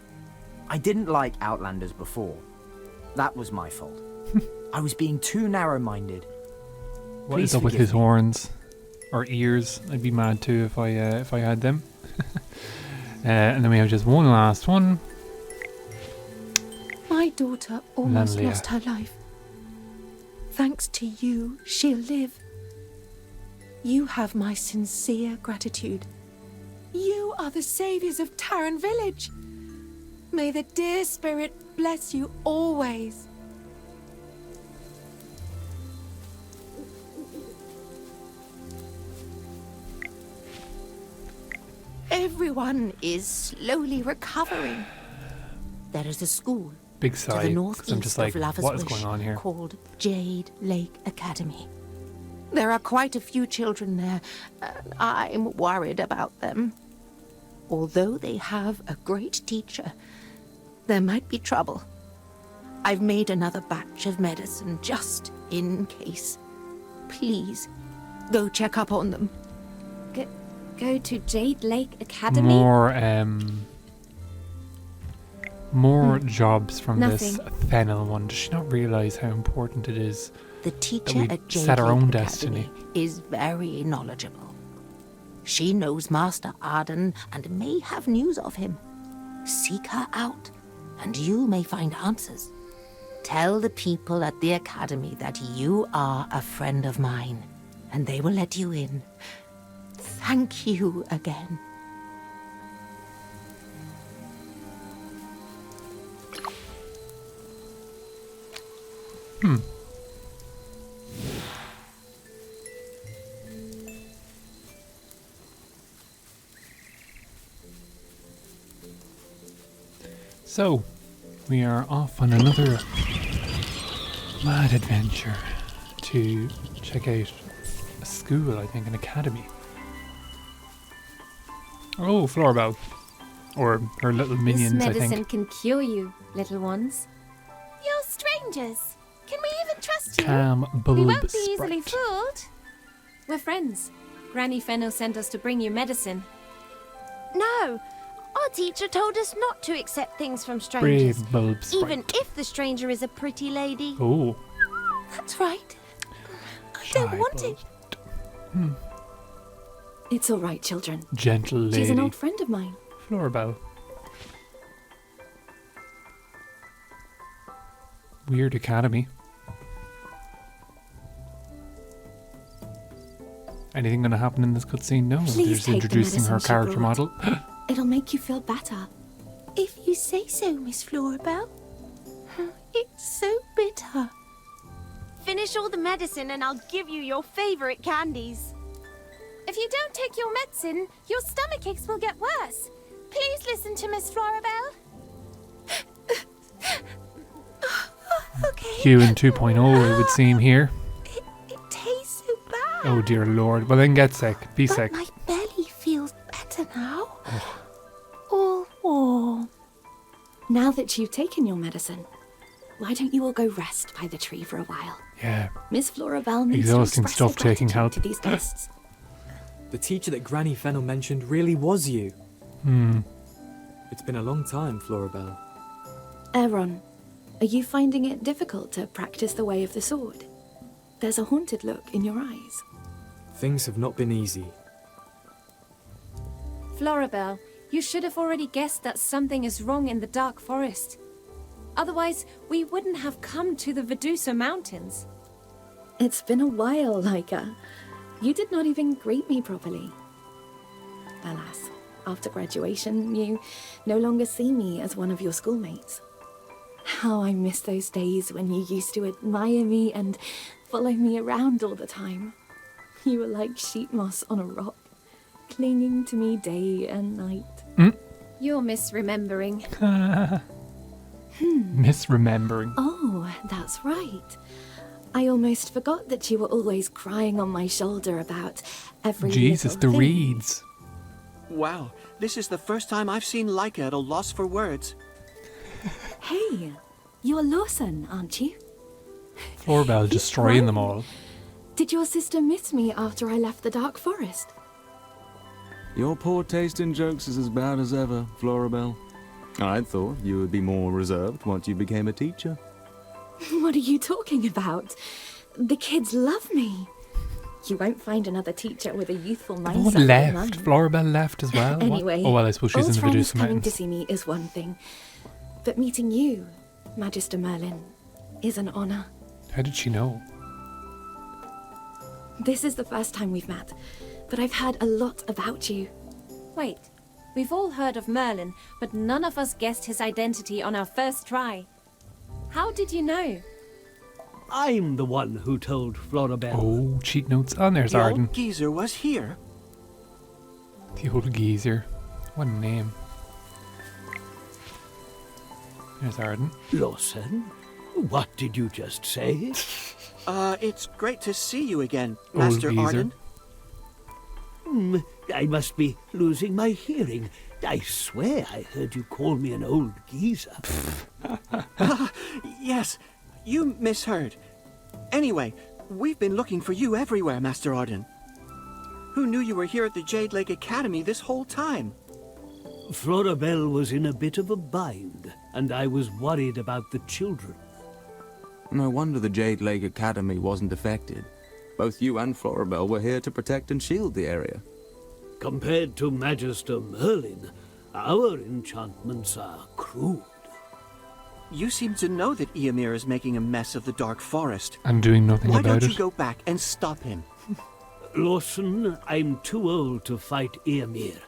I didn't like Outlanders before. That was my fault. I was being too narrow-minded. What is Please up with forgive his me. horns or ears? I'd be mad too if I had them. And then we have just one last one. My daughter almost Lanlia. lost her life. Thanks to you, she'll live. You have my sincere gratitude. You are the saviors of Taryn Village. May the dear spirit bless you always. Everyone is slowly recovering. There is a school Big to sigh, the 'cause northeast I'm just like, of Lover's what is Wish going on here? called Jade Lake Academy. There are quite a few children there, and I'm worried about them. Although they have a great teacher, there might be trouble. I've made another batch of medicine just in case. Please, go check up on them. Go to Jade Lake Academy? More jobs from Nothing. this Fennel one. Does she not realise how important it is The that teacher we at Jade set our Lake own Academy destiny? is very knowledgeable. She knows Master Arden and may have news of him. Seek her out, and you may find answers. Tell the people at the Academy that you are a friend of mine, and they will let you in. Thank you again. So, we are off on another mad adventure to check out a school, I think, an academy. Oh, Florbell. Or her little minions, This I medicine think. can cure you, little ones. You're strangers. Can we even trust you? Cam We won't Bulb be easily Sprite. fooled. We're friends. Granny Fennel sent us to bring you medicine. No, our teacher told us not to accept things from strangers, Brave Bulb Sprite. even if the stranger is a pretty lady. Oh. That's right. I Shy don't want Bulb. it. It's all right, children. Gentle lady. She's an old friend of mine. Florbell. Weird academy. Anything gonna happen in this cutscene? No. Please They're take just the introducing her medicine she character brought. model. It'll make you feel better. If you say so, Miss Florabelle. It's so bitter. Finish all the medicine and I'll give you your favorite candies. If you don't take your medicine, your stomach aches will get worse. Please listen to Miss Florabelle. Okay. Q in 2.0, it would seem here. It tastes so bad. Oh dear lord. Well then get sick. Be sick. My belly feels better now. All warm. Now that you've taken your medicine, why don't you all go rest by the tree for a while? Yeah. Miss Florabelle needs Exhausting to express stuff taking her help. gratitude to these guests. The teacher that Granny Fennel mentioned really was you. It's been a long time, Florabelle. Aaron, are you finding it difficult to practice the way of the sword? There's a haunted look in your eyes. Things have not been easy. Florabelle, you should have already guessed that something is wrong in the Dark Forest. Otherwise, we wouldn't have come to the Vedusa Mountains. It's been a while, Laika. You did not even greet me properly. Alas, after graduation, you no longer see me as one of your schoolmates. How I miss those days when you used to admire me and follow me around all the time. You were like sheet moss on a rock, clinging to me day and night. You're misremembering. Misremembering. Oh, that's right. I almost forgot that you were always crying on my shoulder about every Jesus, the little thing. reeds. Wow, this is the first time I've seen Laika at a loss for words. Hey, you're Lawson, aren't you? Florbell destroying them all. Did your sister miss me after I left the Dark Forest? Your poor taste in jokes is as bad as ever, Florabelle. I thought you would be more reserved once you became a teacher. What are you talking about? The kids love me. You won't find another teacher with a youthful mindset. What like left? mine. Florabelle left as well? What? Anyway, Oh well, I suppose she's in old the friends Vedusa coming to Mountains. see me is one thing, but meeting you, Magister Merlin, is an honor. How did she know? This is the first time we've met, but I've heard a lot about you. Wait, we've all heard of Merlin, but none of us guessed his identity on our first try. How did you know? I'm the one who told Florabelle. Oh, cheat notes. Oh, there's The Arden. old geezer was here. The old geezer. What a name. There's Arden. Lawson, what did you just say? It's great to see you again, Old Master geezer. Arden. I must be losing my hearing. I swear I heard you call me an old geezer. Yes, you misheard. Anyway, we've been looking for you everywhere, Master Arden. Who knew you were here at the Jade Lake Academy this whole time? Florabelle was in a bit of a bind, and I was worried about the children. No wonder the Jade Lake Academy wasn't affected. Both you and Florabelle were here to protect and shield the area. Compared to Magister Merlin, our enchantments are crude. You seem to know that Eoimir is making a mess of the Dark Forest. And doing nothing Why about it. don't you go back and stop him? Lawson, I'm too old to fight Eoimir.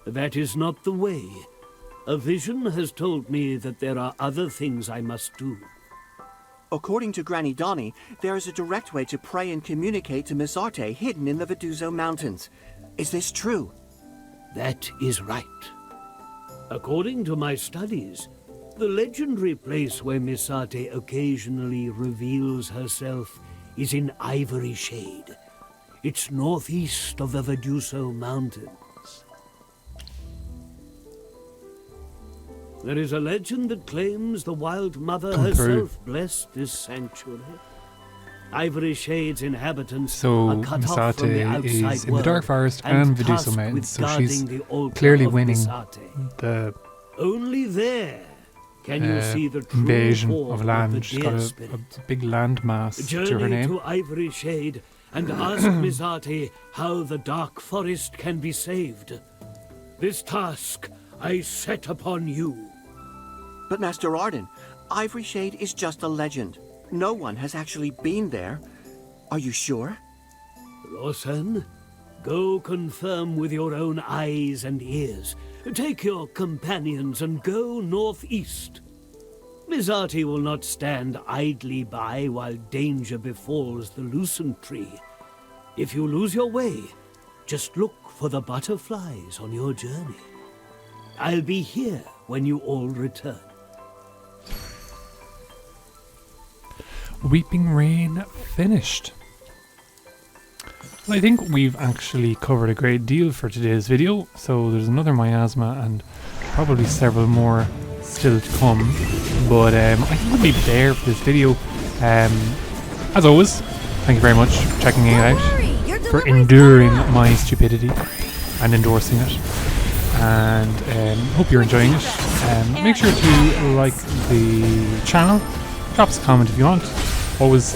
That is not the way. A vision has told me that there are other things I must do. According to Granny Dahnie, there is a direct way to pray and communicate to Misarte hidden in the Veduso Mountains. Is this true? That is right. According to my studies, the legendary place where Misarte occasionally reveals herself is in Ivory Shade. It's northeast of the Veduso Mountains. There is a legend that claims the Wild Mother herself blessed this sanctuary. Ivory Shade's inhabitants are cut off from the outside Misarte is in the Dark Forest and Veduso tasked Mountains, with so she's guarding the altar clearly of winning Misarte. the Only there can you see the true invasion form of the land. She's deer got spirit. a big land mass to her Journey name. to Ivory Shade and ask Misarte how the Dark Forest can be saved. This task I set upon you. But Master Arden, Ivory Shade is just a legend. No one has actually been there. Are you sure? Lawson, go confirm with your own eyes and ears. Take your companions and go northeast. Misarte will not stand idly by while danger befalls the Lucent Tree. If you lose your way, just look for the butterflies on your journey. I'll be here when you all return. Weeping Rain finished. Well, I think we've actually covered a great deal for today's video, so there's another miasma and probably several more still to come, but I think we'll leave it there for this video. As always, thank you very much for checking it out, for enduring my stupidity and endorsing it, and hope you're enjoying it. Make sure to like the channel, drop us a comment if you want. Always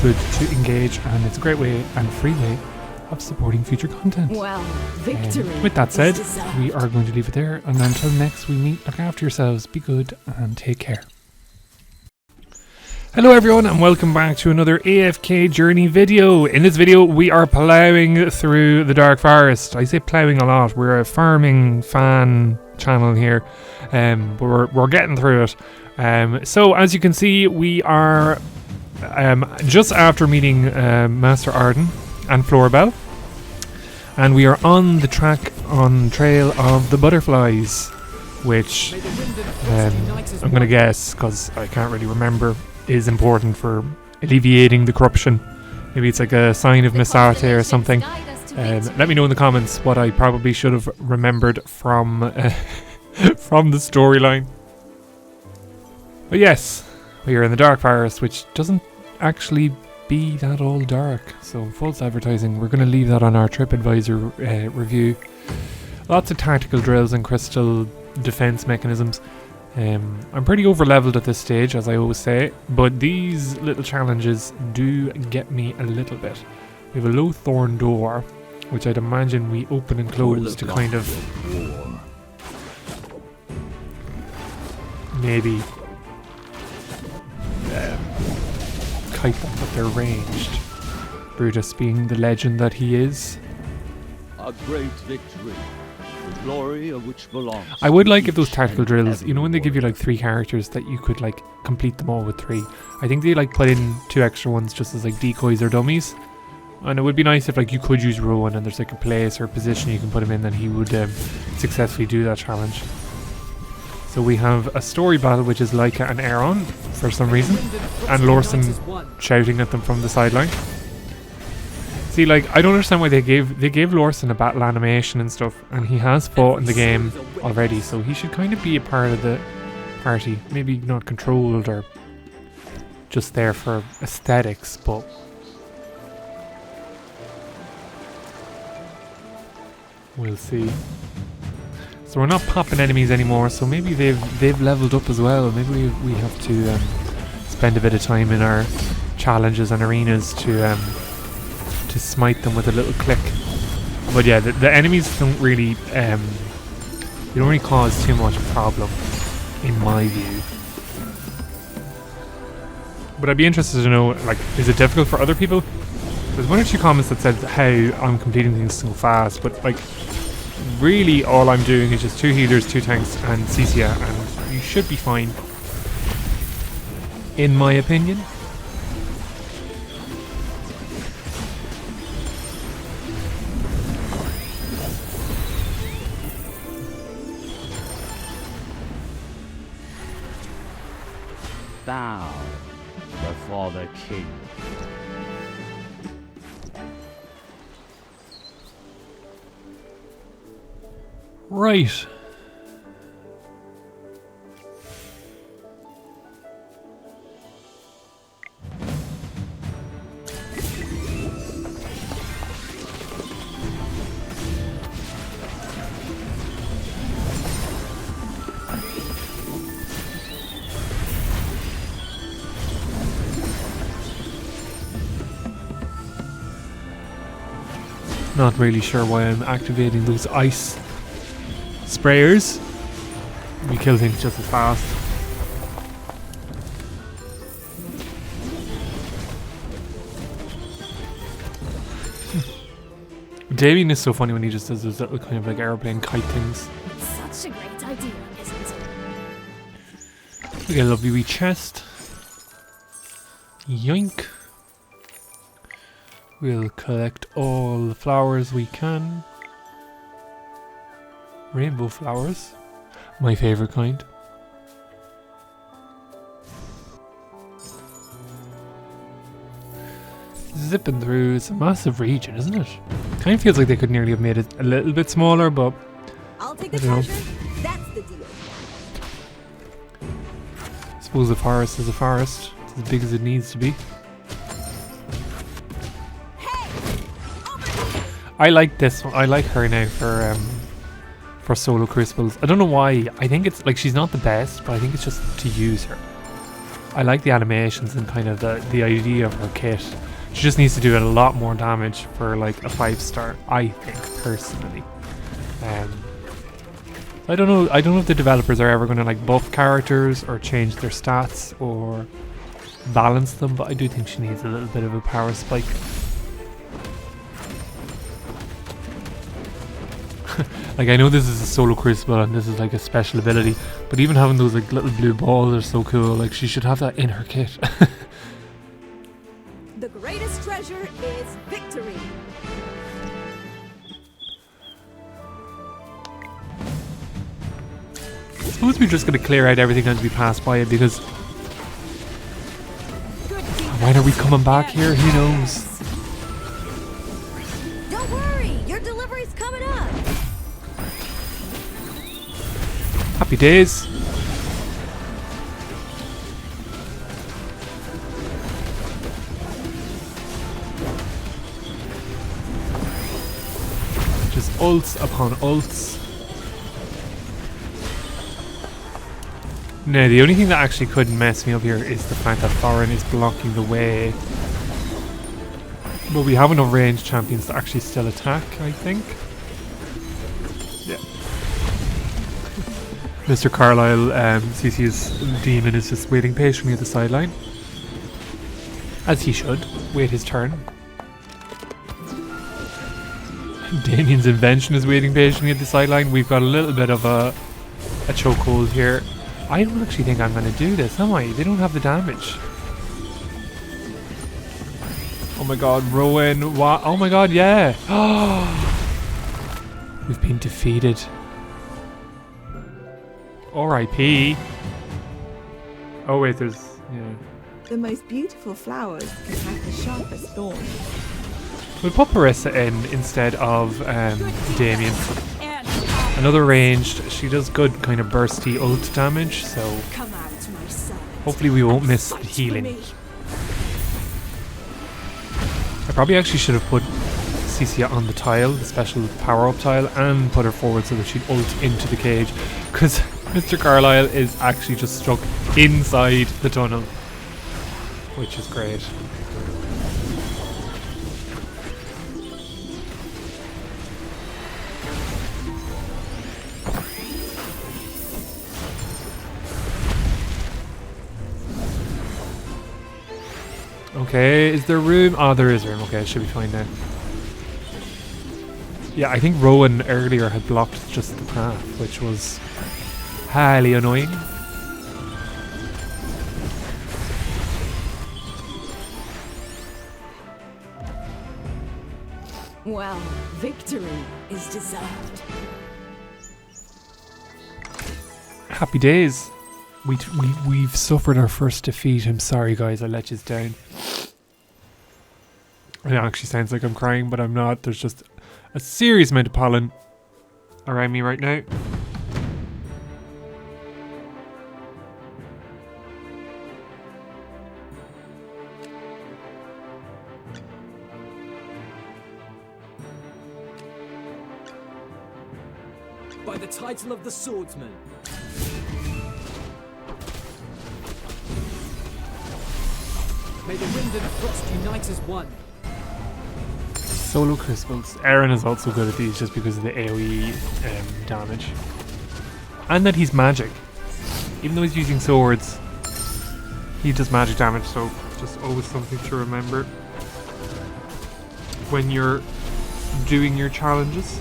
good to engage, and it's a great way and free way of supporting future content. Well, victory. With that said, we are going to leave it there, and until next we meet, look after yourselves, be good, and take care. Hello everyone, and welcome back to another AFK Journey video. In this video we are ploughing through the Dark Forest. I say ploughing a lot, we're a farming fan channel here, but we're getting through it. So as you can see, we are just after meeting Master Arden and Florabelle, and we are on the trail of the butterflies, which I'm going to guess, because I can't really remember, is important for alleviating the corruption. Maybe it's like a sign of Misarte or something. Let me know in the comments what I probably should have remembered from from the storyline. But yes, we are in the Dark Forest, which doesn't actually be that all dark, so false advertising. We're going to leave that on our TripAdvisor review. Lots of tactical drills and crystal defense mechanisms. I'm pretty over leveled at this stage, as I always say, but these little challenges do get me a little bit. We have a low thorn door, which I'd imagine we open and close to kind of maybe kite them, but they're ranged. Brutus being the legend that he is. A great victory, the glory of which belongs. I would like if those tactical drills, you know, when they give you like 3 characters that you could like complete them all with 3. I think they like put in 2 extra ones just as like decoys or dummies. And it would be nice if like you could use Rowan and there's like a place or a position you can put him in, then he would successfully do that challenge. So we have a story battle, which is Leica and Aaron for some reason, and Lawson shouting at them from the sideline. See, like, I don't understand why they gave Lorson a battle animation and stuff, and he has fought in the game already, so he should kind of be a part of the party. Maybe not controlled or just there for aesthetics, but we'll see. So we're not popping enemies anymore, so maybe they've leveled up as well. Maybe we have to spend a bit of time in our challenges and arenas to smite them with a little click. But yeah, the enemies don't really they don't really cause too much problem in my view. But I'd be interested to know, like, is it difficult for other people? There's one or two comments that said how I'm completing things so fast, but like really all I'm doing is just 2 healers, 2 tanks and Cecia, and you should be fine in my opinion. Bow before the king. Right. Not really sure why I'm activating those ice sprayers. We kill things just as fast. Damien is so funny when he just does those little kind of like airplane kite things. It's such a great idea, isn't it? We get a lovely wee chest. Yoink. We'll collect all the flowers we can. Rainbow flowers. My favourite kind. Zipping through. It's a massive region, isn't it? Kind of feels like they could nearly have made it a little bit smaller, but I'll take the treasure. That's the deal. I suppose the forest is a forest. It's as big as it needs to be. I like this one. I like her now for solo crucibles. I don't know why. I think it's like she's not the best, but I think it's just to use her. I like the animations and kind of the idea of her kit. She just needs to do a lot more damage for like a 5-star, I think, personally. I don't know. I don't know if the developers are ever going to like buff characters or change their stats or balance them, but I do think she needs a little bit of a power spike. Like, I know this is a solo crucible and this is like a special ability, but even having those like little blue balls are so cool. Like, she should have that in her kit. The greatest treasure is victory. I suppose we're just going to clear out everything as we pass by it, because when are we coming back here? Who knows? Don't worry, your delivery's coming up. Happy days. Just ults upon ults. Now, the only thing that actually could mess me up here is the fact that Thorin is blocking the way. But we have enough ranged champions to actually still attack, I think. Yeah. Mr. Carlisle, Cecia's demon, is just waiting patiently at the sideline. As he should. Wait his turn. Damien's invention is waiting patiently at the sideline. We've got a little bit of a chokehold here. I don't actually think I'm going to do this, am I? They don't have the damage. Oh my god, Rowan. What? Oh my god, yeah. We've been defeated. R.I.P. Oh wait, there's... yeah. The most beautiful flowers can have the sharpest thorns. We'll put Marissa in instead of Damien. Another ranged. She does good kind of bursty ult damage, so hopefully we won't miss the healing. I probably actually should have put Cecia on the tile, the special power-up tile, and put her forward so that she'd ult into the cage, because Mr. Carlisle is actually just stuck inside the tunnel, which is great. Okay, is there room? Oh, there is room. Okay, it should be fine then. Yeah, I think Rowan earlier had blocked just the path, which was highly annoying. Well, victory is deserved. Happy days. We've suffered our first defeat. I'm sorry, guys. I let you down. It actually sounds like I'm crying, but I'm not. There's just a serious amount of pollen around me right now. By the title of the swordsman. May the wind and frost unite as one. Solo crystals. Aaron is also good at these just because of the AoE damage. And that he's magic. Even though he's using swords, he does magic damage, so just always something to remember when you're doing your challenges.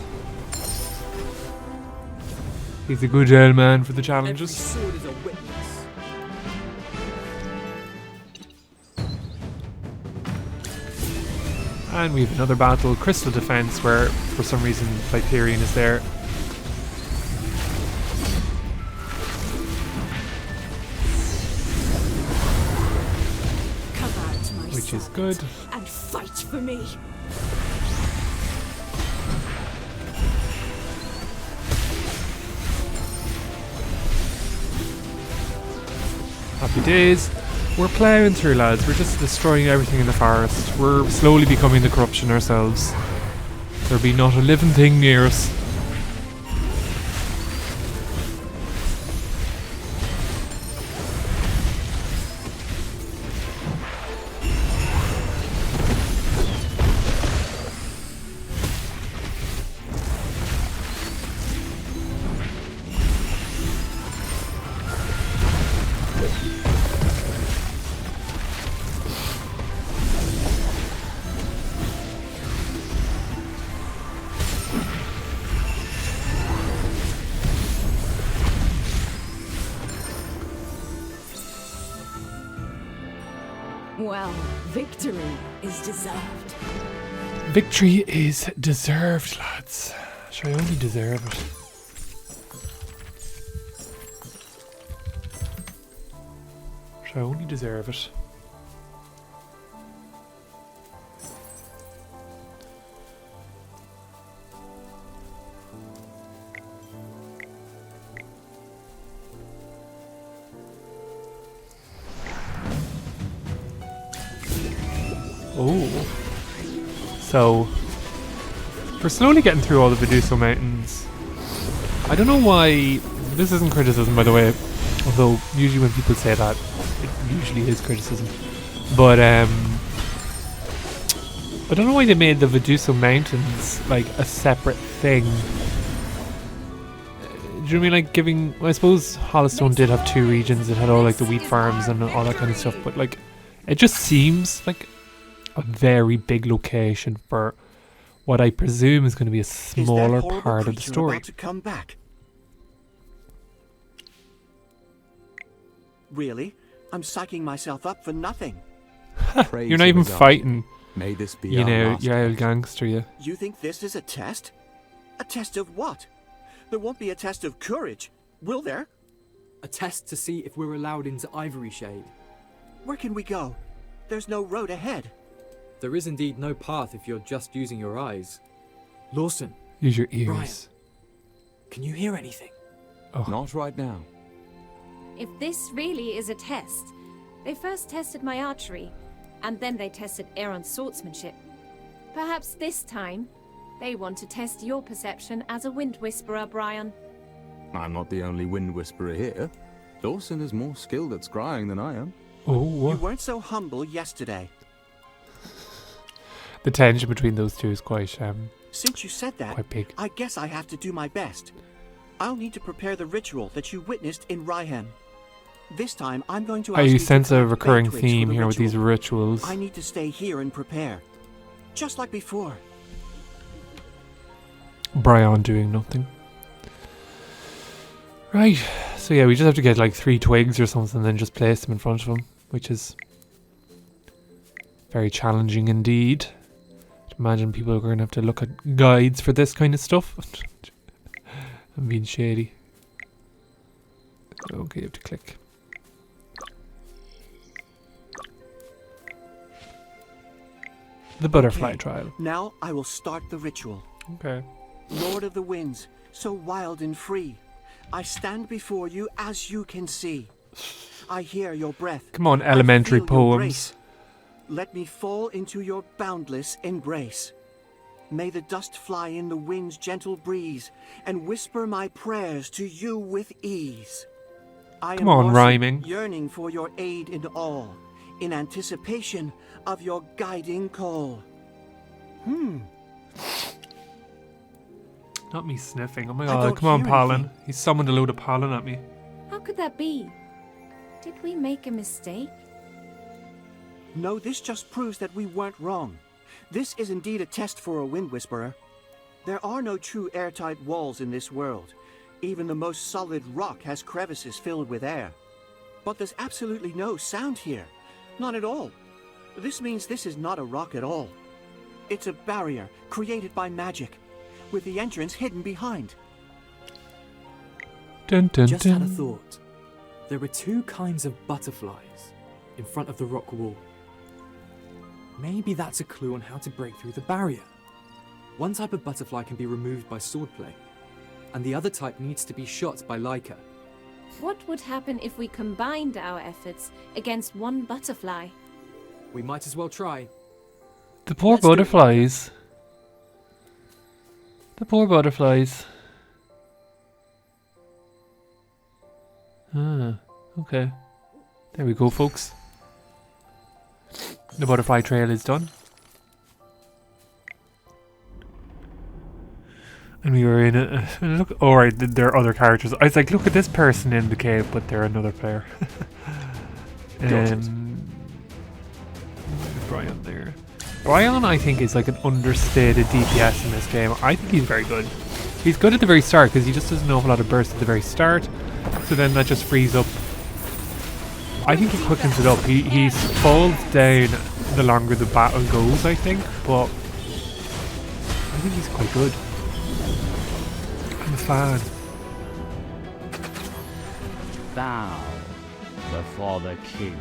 He's a good old man for the challenges. Every sword is a witness. And we have another battle, Crystal Defense, where for some reason Hyperion is there. Which is good. And fight for me. Happy days. We're ploughing through, lads. We're just destroying everything in the forest. We're slowly becoming the corruption ourselves. There be not a living thing near us. Well, victory is deserved. Victory is deserved, lads. Shall I only deserve it? Shall I only deserve it? Oh. So, for slowly getting through all the Viduso Mountains, I don't know why, this isn't criticism by the way, although usually when people say that, it usually is criticism, but I don't know why they made the Viduso Mountains like a separate thing. Do you know what I mean? Like giving, I suppose Holystone did have two regions, it had all like the wheat farms and all that kind of stuff, but like, it just seems like a very big location for what I presume is going to be a smaller part of the story. About to come back? Really? I'm psyching myself up for nothing. You're not even fighting. May this be you know, last you're a gangster, you. You think this is a test? A test of what? There won't be a test of courage, will there? A test to see if we're allowed into Ivory Shade. Where can we go? There's no road ahead. There is indeed no path if you're just using your eyes. Lawson. Use your ears. Brian, can you hear anything? Oh. Not right now. If this really is a test, they first tested my archery, and then they tested Aaron's swordsmanship. Perhaps this time, they want to test your perception as a wind whisperer, Brian. I'm not the only wind whisperer here. Lawson is more skilled at scrying than I am. Oh, what? You weren't so humble yesterday. The tension between those two is quite Since you said that, quite big. I guess I have to do my best. I'll need to prepare the ritual that you witnessed in Raihem. This time, I'm going to ask You you sense to a collect recurring bed twigs for theme the here with these ritual. rituals. I need to stay here and prepare. Just like before. Brian doing nothing. Right, so yeah, we just have to get like 3 twigs or something and then just place them in front of him, which is very challenging indeed. Imagine people are going to have to look at guides for this kind of stuff. I'm being shady. Okay, you have to click. The butterfly trial. Now I will start the ritual. Okay. Lord of the winds, so wild and free, I stand before you as you can see. I hear your breath. Come on, I elementary feel your poems. grace. Let me fall into your boundless embrace. May the dust fly in the wind's gentle breeze and whisper my prayers to you with ease. I Come am on, lost, rhyming. yearning for your aid in all, in anticipation of your guiding call. Not me sniffing. Oh my I god, don't come on, hear pollen. anything. He summoned a load of pollen at me. How could that be? Did we make a mistake? No, this just proves that we weren't wrong. This is indeed a test for a wind whisperer. There are no true airtight walls in this world. Even the most solid rock has crevices filled with air. But there's absolutely no sound here. Not at all. This means this is not a rock at all. It's a barrier created by magic, with the entrance hidden behind. Dun, dun, Just dun. had a thought. There are 2 kinds of butterflies in front of the rock wall. Maybe that's a clue on how to break through the barrier. One type of butterfly can be removed by swordplay, and the other type needs to be shot by Leica. What would happen if we combined our efforts against one butterfly? We might as well try. The poor Let's do it. butterflies. The poor butterflies. Ah, okay. There we go, folks. The butterfly trail is done. And we were in it. Look, alright, there are other characters. I was like, look at this person in the cave, but they're another player. Brian there. Brian, I think, is like an understated DPS in this game. I think he's very good. He's good at the very start because he just does an awful lot of bursts at the very start. So then that just frees up. I think he quickens it up. He falls down the longer the battle goes, I think. But I think he's quite good. I'm a fan. Bow before the king.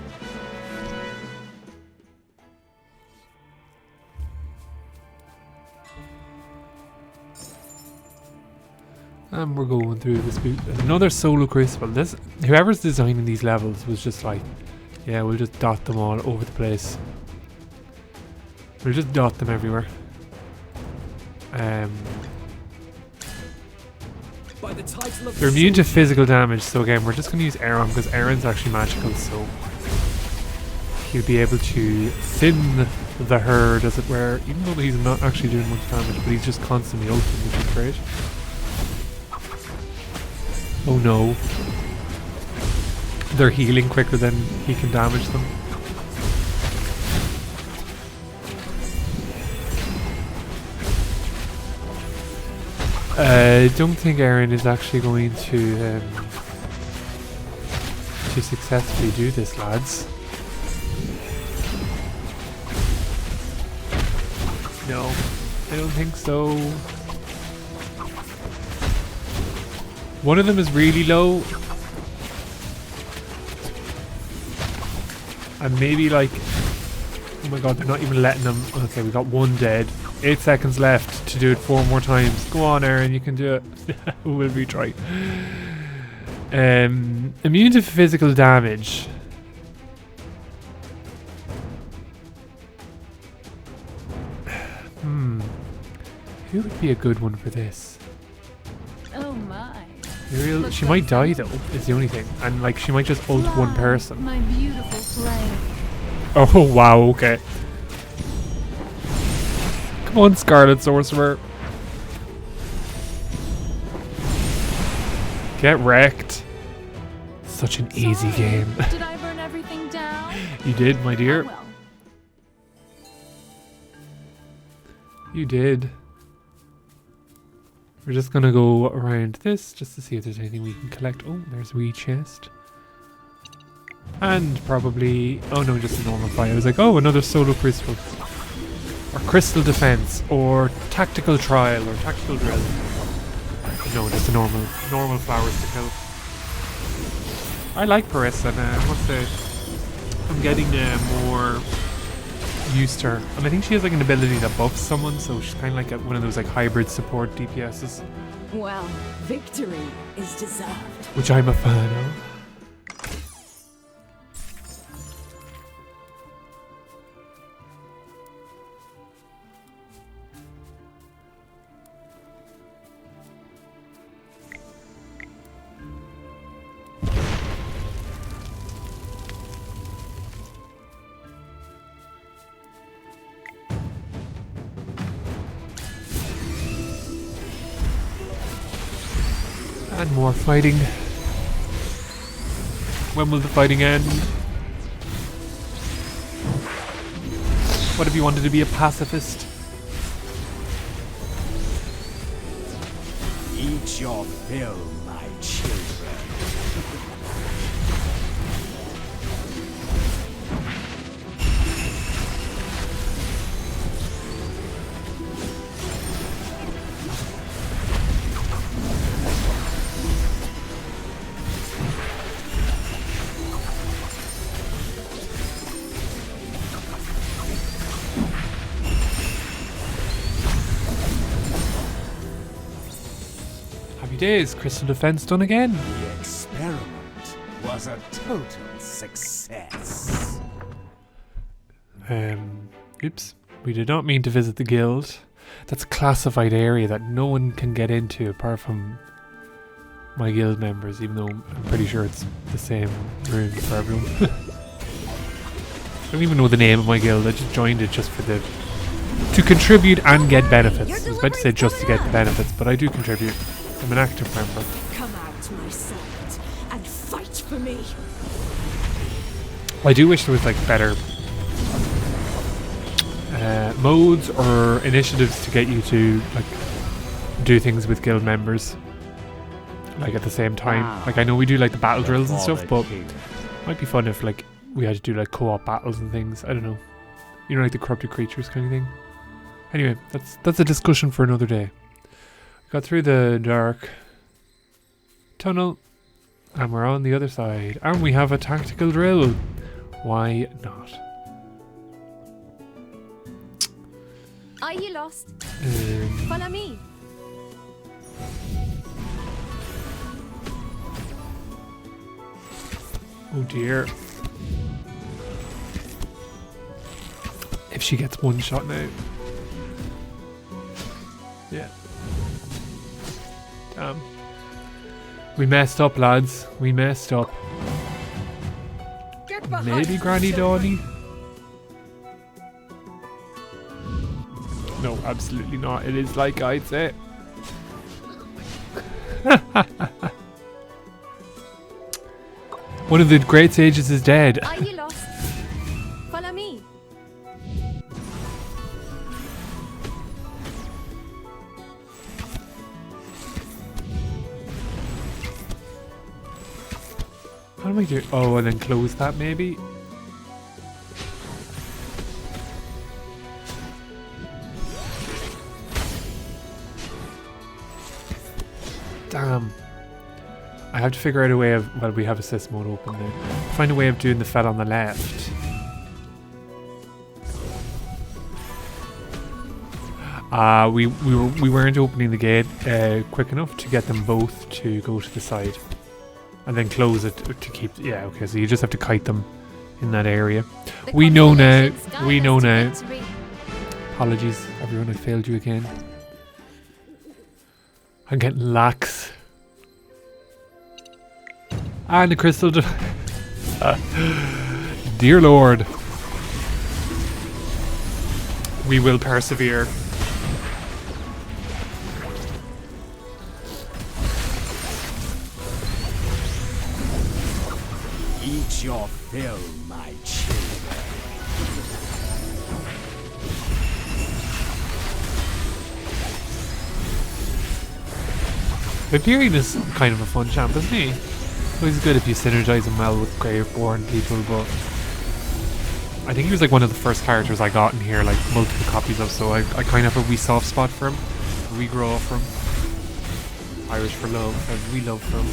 And we're going through this another solo crucible. This whoever's designing these levels was just like, yeah, we'll just dot them all over the place. We'll just dot them everywhere. By the title of They're immune to physical damage, so again, we're just going to use Aaron because Aaron's actually magical, so he'll be able to thin the herd, as it were, even though he's not actually doing much damage, but he's just constantly open, which is great. Oh no. They're healing quicker than he can damage them. I don't think Aaron is actually going to successfully do this, lads. No, I don't think so. One of them is really low. And maybe like Oh my god, they're not even letting them. Okay, we got one dead. 8 seconds left to do it 4 more times. Go on, Aaron, you can do it. We'll retry. Immune to physical damage. Who would be a good one for this? Oh my. She might die though, is the only thing. And like she might just ult one person. My beautiful flame. Oh wow, okay. Come on, Scarlet Sorcerer. Get wrecked. Such an easy game. Did I burn everything down? You did, my dear. Oh, well. You did. We're just gonna go around this just to see if there's anything we can collect. Oh, there's a wee chest. And probably... oh no, just a normal fire. I was like, oh, another solo crystal. Or crystal defense. Or tactical trial. Or tactical drill. No, just a normal flowers to kill. I like Parissa now, I must say. I'm getting more used to her. And I think she has like an ability that buffs someone, so she's kind of like one of those like hybrid support DPSs. Well, victory is deserved. Which I'm a fan of. And more fighting. When will the fighting end? What if you wanted to be a pacifist? Eat your fill, my children. Days, crystal defense done again. The experiment was a total success. Oops. We did not mean to visit the guild. That's a classified area that no one can get into apart from my guild members, even though I'm pretty sure it's the same room for everyone. I don't even know the name of my guild. I just joined it just for to contribute and get benefits. I was about to say just to get the benefits, but I do contribute. I'm an active member. Come out, my servant, and fight for me. I do wish there was like better modes or initiatives to get you to like do things with guild members, like at the same time. Wow. Like I know we do like the battle drills and stuff, but it might be fun if like we had to do like co-op battles and things. I don't know, you know, like the corrupted creatures kind of thing. Anyway, that's a discussion for another day. Got through the dark tunnel and we're on the other side, and we have a tactical drill. Why not? Are you lost? Follow me. Oh dear. If she gets one shot now. Yeah. Damn. We messed up, lads. We messed up. Maybe Granny Dahnie? No, absolutely not. It is like I'd say. One of the great sages is dead. Are you lost? Follow me. How do I do? Oh, and then close that maybe? Damn. I have to figure out a way of... well, we have assist mode open now. Find a way of doing the fell on the left. We weren't opening the gate quick enough to get them both to go to the side, and then close it to keep. Yeah, okay. So you just have to kite them in that area. We know now. We know now. Apologies, everyone. I failed you again. I'm getting lax. And the crystal. Dear Lord. We will persevere. Eat your fill, my children. Hyperion is kind of a fun champ, isn't he? Always good if you synergize him well with Graveborn people, but I think he was like one of the first characters I got in here, like multiple copies of, so I kind of have a wee soft spot for him. We grow for him. Irish for love, I have wee love for him.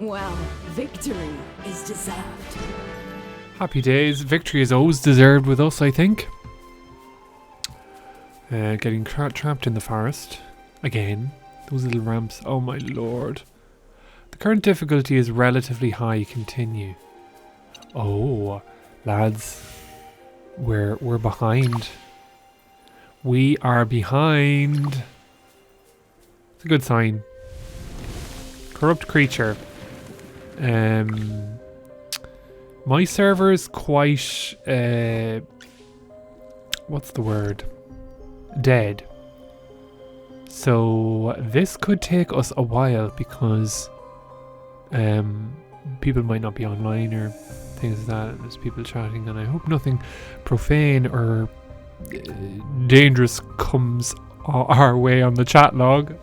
Well, victory is deserved. Happy days. Victory is always deserved with us, I think. Getting trapped in the forest. Again. Those little ramps. Oh my lord. The current difficulty is relatively high. Continue. Oh, lads. We're behind. We are behind. It's a good sign. Corrupt creature. My server is quite what's the word? Dead. So this could take us a while because people might not be online or things like that, and there's people chatting, and I hope nothing profane or dangerous comes our way on the chat log.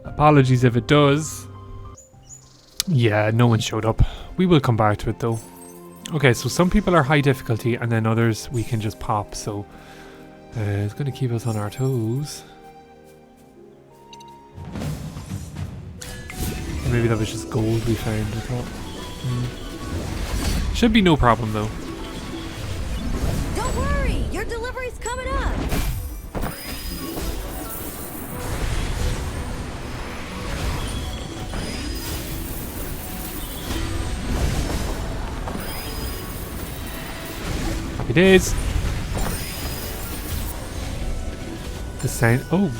Apologies if it does. Yeah, no one showed up. We will come back to it though. Okay, so some people are high difficulty and then others we can just pop, so it's going to keep us on our toes. Maybe that was just gold we found, I thought. Should be no problem though. Don't worry, your delivery's coming up. Happy days. The sound. Oh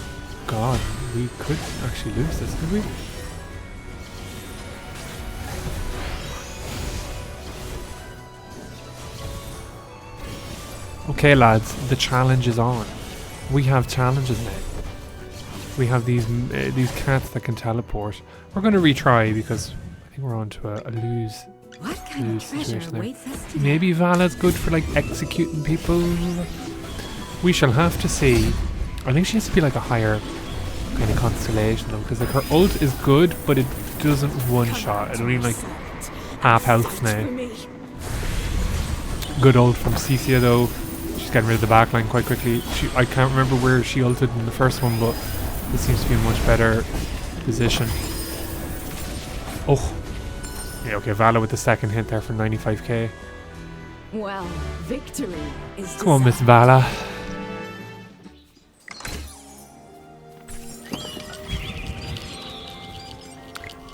god, we could actually lose this, could we? Okay lads, the challenge is on. We have challenges now. We have these cats that can teleport. We're going to retry because I think we're on to a lose. What kind of treasure awaits us today? Maybe Vala's good for like executing people. We shall have to see. I think she has to be like a higher kind of constellation though, because like her ult is good, but it doesn't one shot. It only like half health now. Good ult from Cecia though. She's getting rid of the backline quite quickly. I can't remember where she ulted in the first one, but it seems to be a much better position. Oh. Yeah, okay, Vala with the second hit there for 95k. Well, victory is Come on, Miss Vala.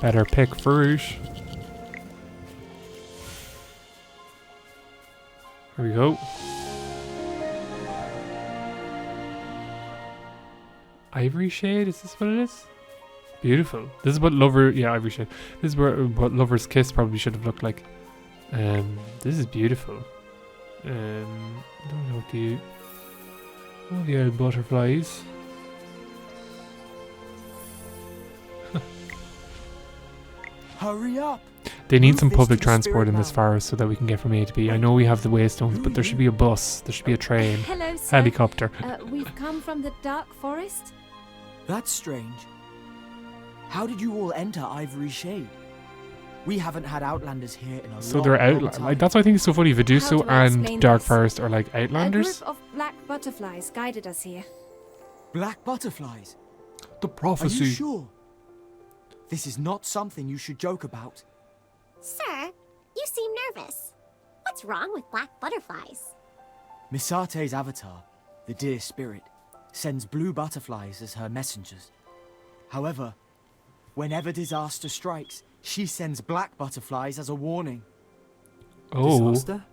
Better pick Farouche. Here we go. Ivory shade, is this what it is? Beautiful. This is what ivory shade. This is what Lover's Kiss probably should have looked like. This is beautiful. Don't know the old butterflies. Hurry up! They need some Move this public to the transport spirit in this mound. forest so that we can get from A to B. I know we have the waystones, but there should be a bus. There should be a train. Hello, sir. Helicopter. We've come from the Dark Forest. That's strange. How did you all enter Ivory Shade? We haven't had Outlanders here in a So long, they're long out. time. Like, that's why I think it's so funny. How Viduso do I explain and Dark this? Forest are like A Outlanders. group of black butterflies guided us here. Black butterflies? The Are prophecy. you sure? This is not something you should joke about. Sir, you seem nervous. What's wrong with black butterflies? Misarte's avatar, the deer spirit, sends blue butterflies as her messengers. However, whenever disaster strikes, she sends black butterflies as a warning. Oh. Disaster?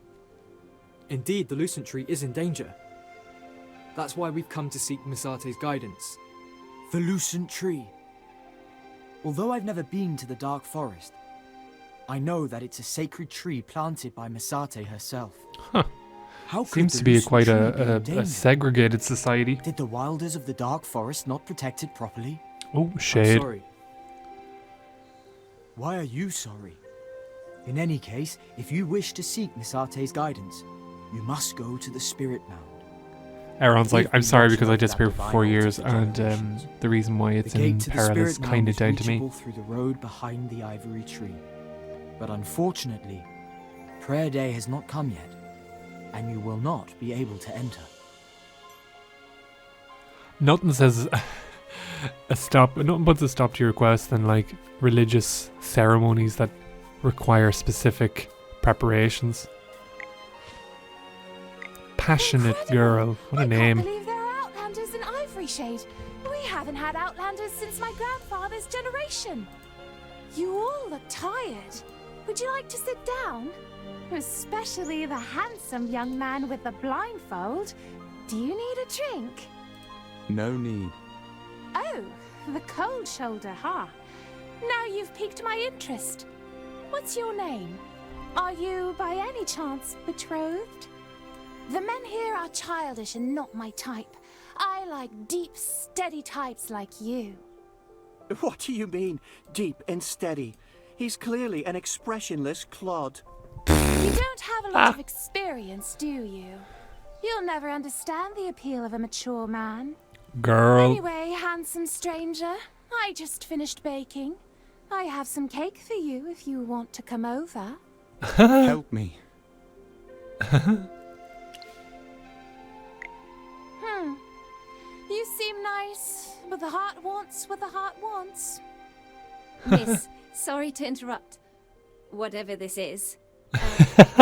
Indeed, the Lucent Tree is in danger. That's why we've come to seek Misarte's guidance. The Lucent Tree. Although I've never been to the Dark Forest, I know that it's a sacred tree planted by Misarte herself. Huh. How could Seems the to be Lucent quite Tree a, be in a danger? segregated society. Did the wilders of the Dark Forest not protect it properly? Oh, shade. I'm sorry. Why are you sorry? In any case, if you wish to seek Misarte's guidance, you must go to the Spirit Mound. Aaron's like, If I'm we sorry watch because I over that disappeared for divine 4 altar years, for and generations. the reason why it's The gate in to the peril is Spirit Mound kind of is down to me. reachable through the road behind the ivory tree. But unfortunately, prayer day has not come yet, and you will not be able to enter. Nothing says nothing puts a stop to your request than like religious ceremonies that require specific preparations. Passionate girl, what a I name. can't believe there are Outlanders in Ivory Shade. We haven't had Outlanders since my grandfather's generation. You all look tired. Would you like to sit down? Especially the handsome young man with the blindfold. Do you need a drink? No need. Oh, the cold shoulder, huh? Now you've piqued my interest. What's your name? Are you, by any chance, betrothed? The men here are childish and not my type. I like deep, steady types like you. What do you mean, deep and steady? He's clearly an expressionless clod. You don't have a lot of experience, do you? You'll never understand the appeal of a mature man. Girl. Anyway, handsome stranger, I just finished baking. I have some cake for you if you want to come over. Help me. You seem nice, but the heart wants what the heart wants. Miss, sorry to interrupt. Whatever this is.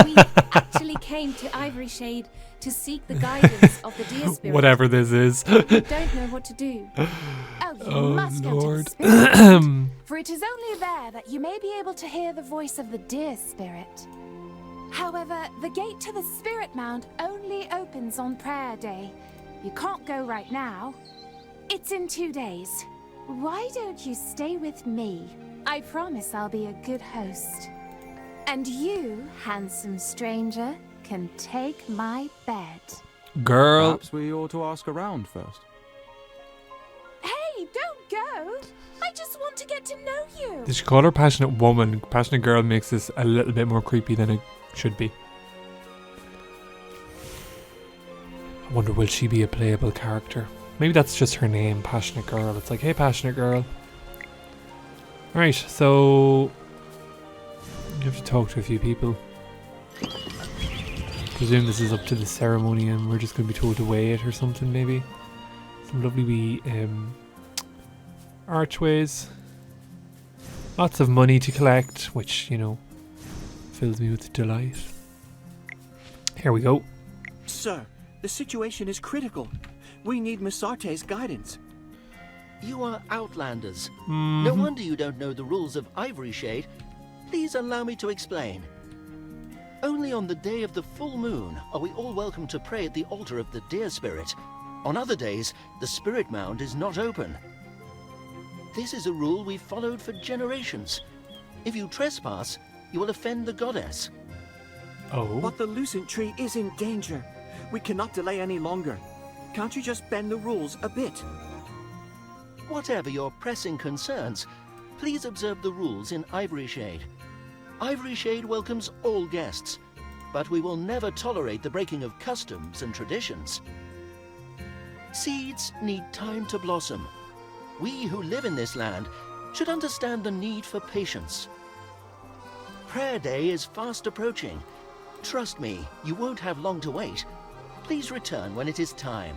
We actually came to Ivory Shade to seek the guidance of the deer spirit. Whatever this is. We don't know what to do. Oh, you Oh, must go Lord. to the spirit mound, for it is only there that you may be able to hear the voice of the deer spirit. However, the gate to the spirit mound only opens on prayer day. You can't go right now. It's in 2 days. Why don't you stay with me? I promise I'll be a good host. And you, handsome stranger, can take my bed. Girl. Perhaps we ought to ask around first. Hey, don't go! I just want to get to know you. Did she call her passionate woman? Passionate girl makes this a little bit more creepy than it should be. I wonder, will she be a playable character? Maybe that's just her name, Passionate Girl. It's like, hey, Passionate Girl. Right, so you have to talk to a few people. Presume this is up to the ceremony and we're just going to be told to wait or something, maybe. Some lovely wee archways. Lots of money to collect, which, you know, fills me with delight. Here we go. Sir, the situation is critical. We need Misarte's guidance. You are Outlanders. No wonder you don't know the rules of Ivory Shade. Please allow me to explain. Only on the day of the full moon are we all welcome to pray at the altar of the deer spirit. On other days, the spirit mound is not open. This is a rule we've followed for generations. If you trespass, you will offend the goddess. Oh. But the Lucent Tree is in danger. We cannot delay any longer. Can't you just bend the rules a bit? Whatever your pressing concerns, please observe the rules in Ivory Shade. Ivory Shade welcomes all guests, but we will never tolerate the breaking of customs and traditions. Seeds need time to blossom. We who live in this land should understand the need for patience. Prayer Day is fast approaching. Trust me, you won't have long to wait. Please return when it is time.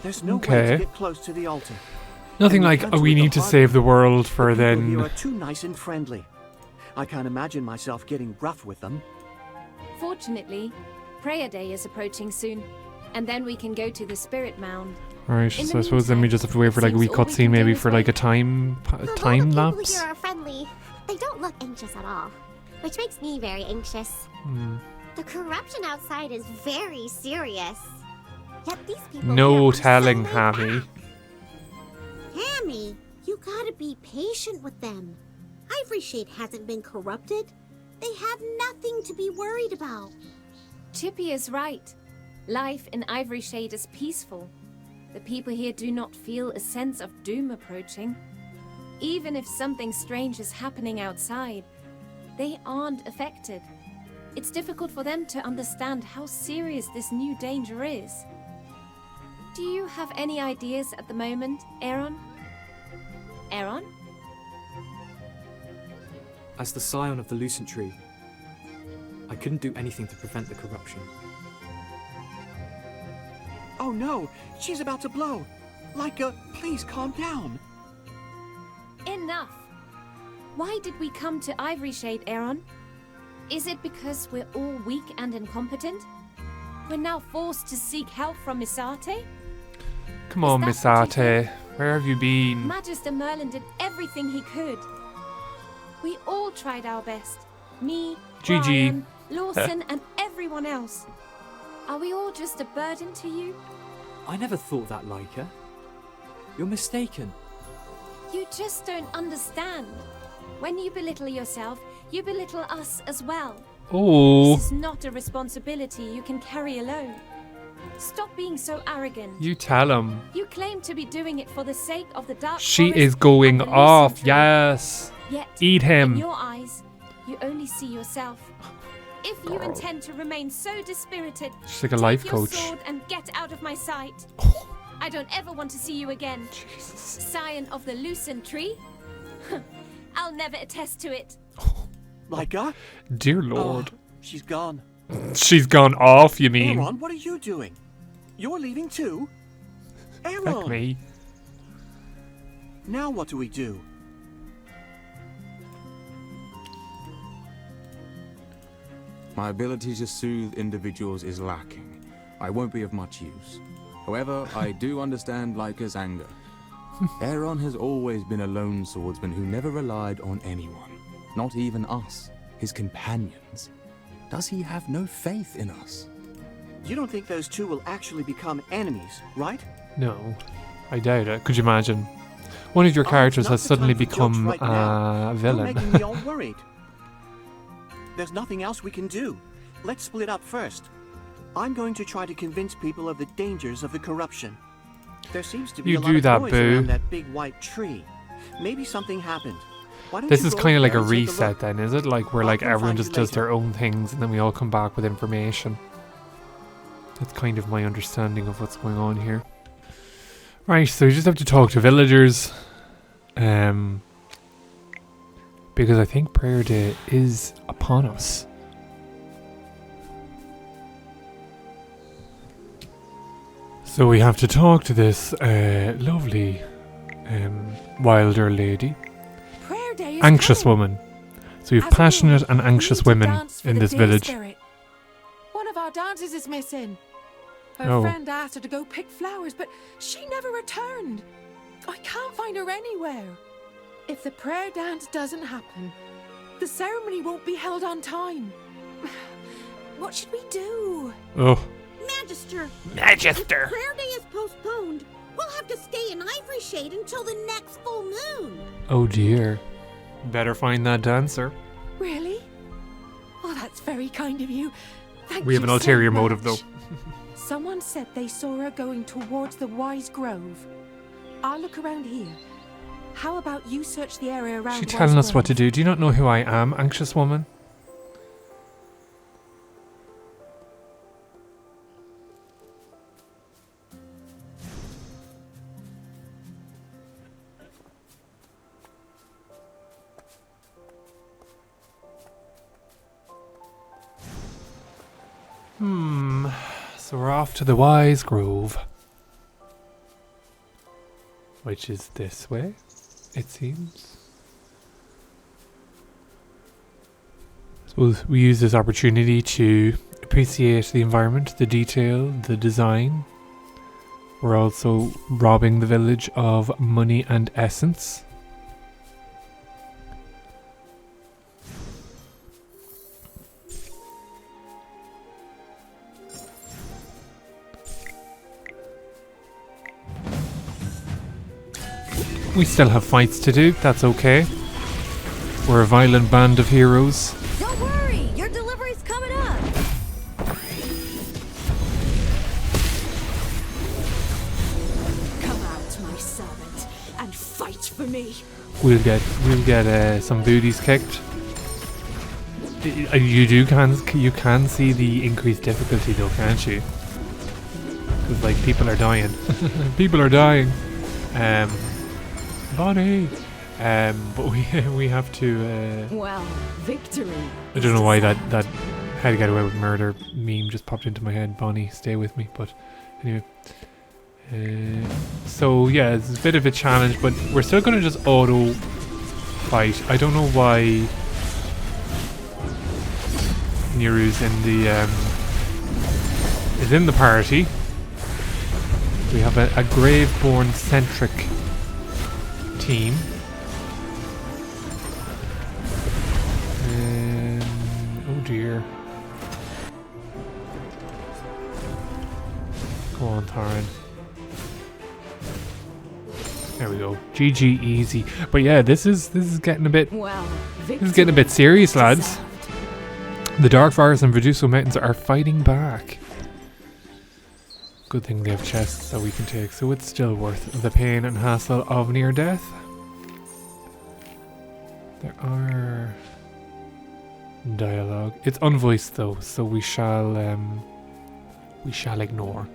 There's no way to get close to the altar. Nothing like, oh, we need to save the world for then. You are too nice and friendly. I can't imagine myself getting rough with them. Fortunately, Prayer Day is approaching soon, and then we can go to the Spirit Mound. Alright, so I suppose then we just have to wait for like a wee cutscene, maybe for like a time lapse. Here are friendly. They don't look anxious at all, which makes me very anxious. The corruption outside is very serious. Yet these people No telling, Hammy. Hammy, you gotta be patient with them. Ivory Shade hasn't been corrupted. They have nothing to be worried about. Chippy is right. Life in Ivory Shade is peaceful. The people here do not feel a sense of doom approaching. Even if something strange is happening outside, they aren't affected. It's difficult for them to understand how serious this new danger is. Do you have any ideas at the moment, Aaron? Aaron? As the scion of the Lucent Tree, I couldn't do anything to prevent the corruption. Oh no, she's about to blow. Laika, please calm down. Enough! Why did we come to Ivory Shade, Aaron? Is it because we're all weak and incompetent? We're now forced to seek help from Misarte? Come on, Misarte. Where have you been? Magister Merlin did everything he could. We all tried our best. Me, GG. Brian, Lawson, and everyone else. Are we all just a burden to you? I never thought that, Laika. You're mistaken. You just don't understand. When you belittle yourself, you belittle us as well. Oh. This is not a responsibility you can carry alone. Stop being so arrogant. You tell him. You claim to be doing it for the sake of the dark She forest is going and the off, Lucent Tree. yes. Yet, Eat him. in your eyes, you only see yourself. If you Girl. intend to remain so dispirited, She's like a take life your coach. sword and get out of my sight. I don't ever want to see you again. Scion of the Lucent Tree? I'll never attest to it. Laika? Dear Lord. Oh, she's gone. She's gone off, you mean? Aaron, what are you doing? You're leaving too? Aaron! Fuck me. Now what do we do? My ability to soothe individuals is lacking. I won't be of much use. However, I do understand Laika's anger. Aaron has always been a lone swordsman who never relied on anyone. Not even us, his companions. Does he have no faith in us? You don't think those two will actually become enemies, right? No, I doubt it. Could you imagine? One of your characters has suddenly become a You're villain. making me all worried. There's nothing else we can do. Let's split up first. I'm going to try to convince people of the dangers of the corruption. There seems to be You a lot do of that, noise boo. around that big white tree. Maybe something happened. Why don't This you is go kind of over like there a and take reset look? then, is it? Like where I'll like come everyone find you just does later. their own things and then we all come back with information. That's kind of my understanding of what's going on here. Right, so you just have to talk to villagers. Because I think Prayer Day is upon us. So we have to talk to this lovely wilder lady. Prayer Day is Anxious coming. woman. So we have As a passionate rule, and we anxious need to women dance for in the this deer village. spirit. One of our dancers is missing. Her Oh. friend asked her to go pick flowers, but she never returned. I can't find her anywhere. If the prayer dance doesn't happen, the ceremony won't be held on time. What should we do? Oh. Magister! Magister! If Prayer Day is postponed, we'll have to stay in Ivory Shade until the next full moon. Oh dear. Better find that dancer. Really? Oh, that's very kind of you. Thank We have you an ulterior so motive though. much. Someone said they saw her going towards the Wise Grove. I'll look around here. How about you search the area around? She's telling us what to do. Do you not know who I am, anxious woman? So we're off to the Wise Grove. Which is this way, it seems. I suppose we use this opportunity to appreciate the environment, the detail, the design. We're also robbing the village of money and essence. We still have fights to do, that's okay. We're a violent band of heroes. Don't worry, your delivery's coming up. Come out, my servant, and fight for me. We'll get some booties kicked. You can see the increased difficulty though, can't you? Because like people are dying. People are dying. Bonnie. But we have to. Well, victory. I don't know why that how to get away with murder meme just popped into my head. Bonnie, stay with me. But anyway. So yeah, it's a bit of a challenge, but we're still gonna just auto fight. I don't know why Niru's is in the party. We have a Graveborn centric team. Oh dear. Go on, Taran. There we go. GG easy. But yeah, this is getting a bit serious, lads. The Dark Forest and Verduso Mountains are fighting back. Good thing they have chests that we can take, so it's still worth the pain and hassle of near death. There are dialogue. It's unvoiced though, so we shall ignore.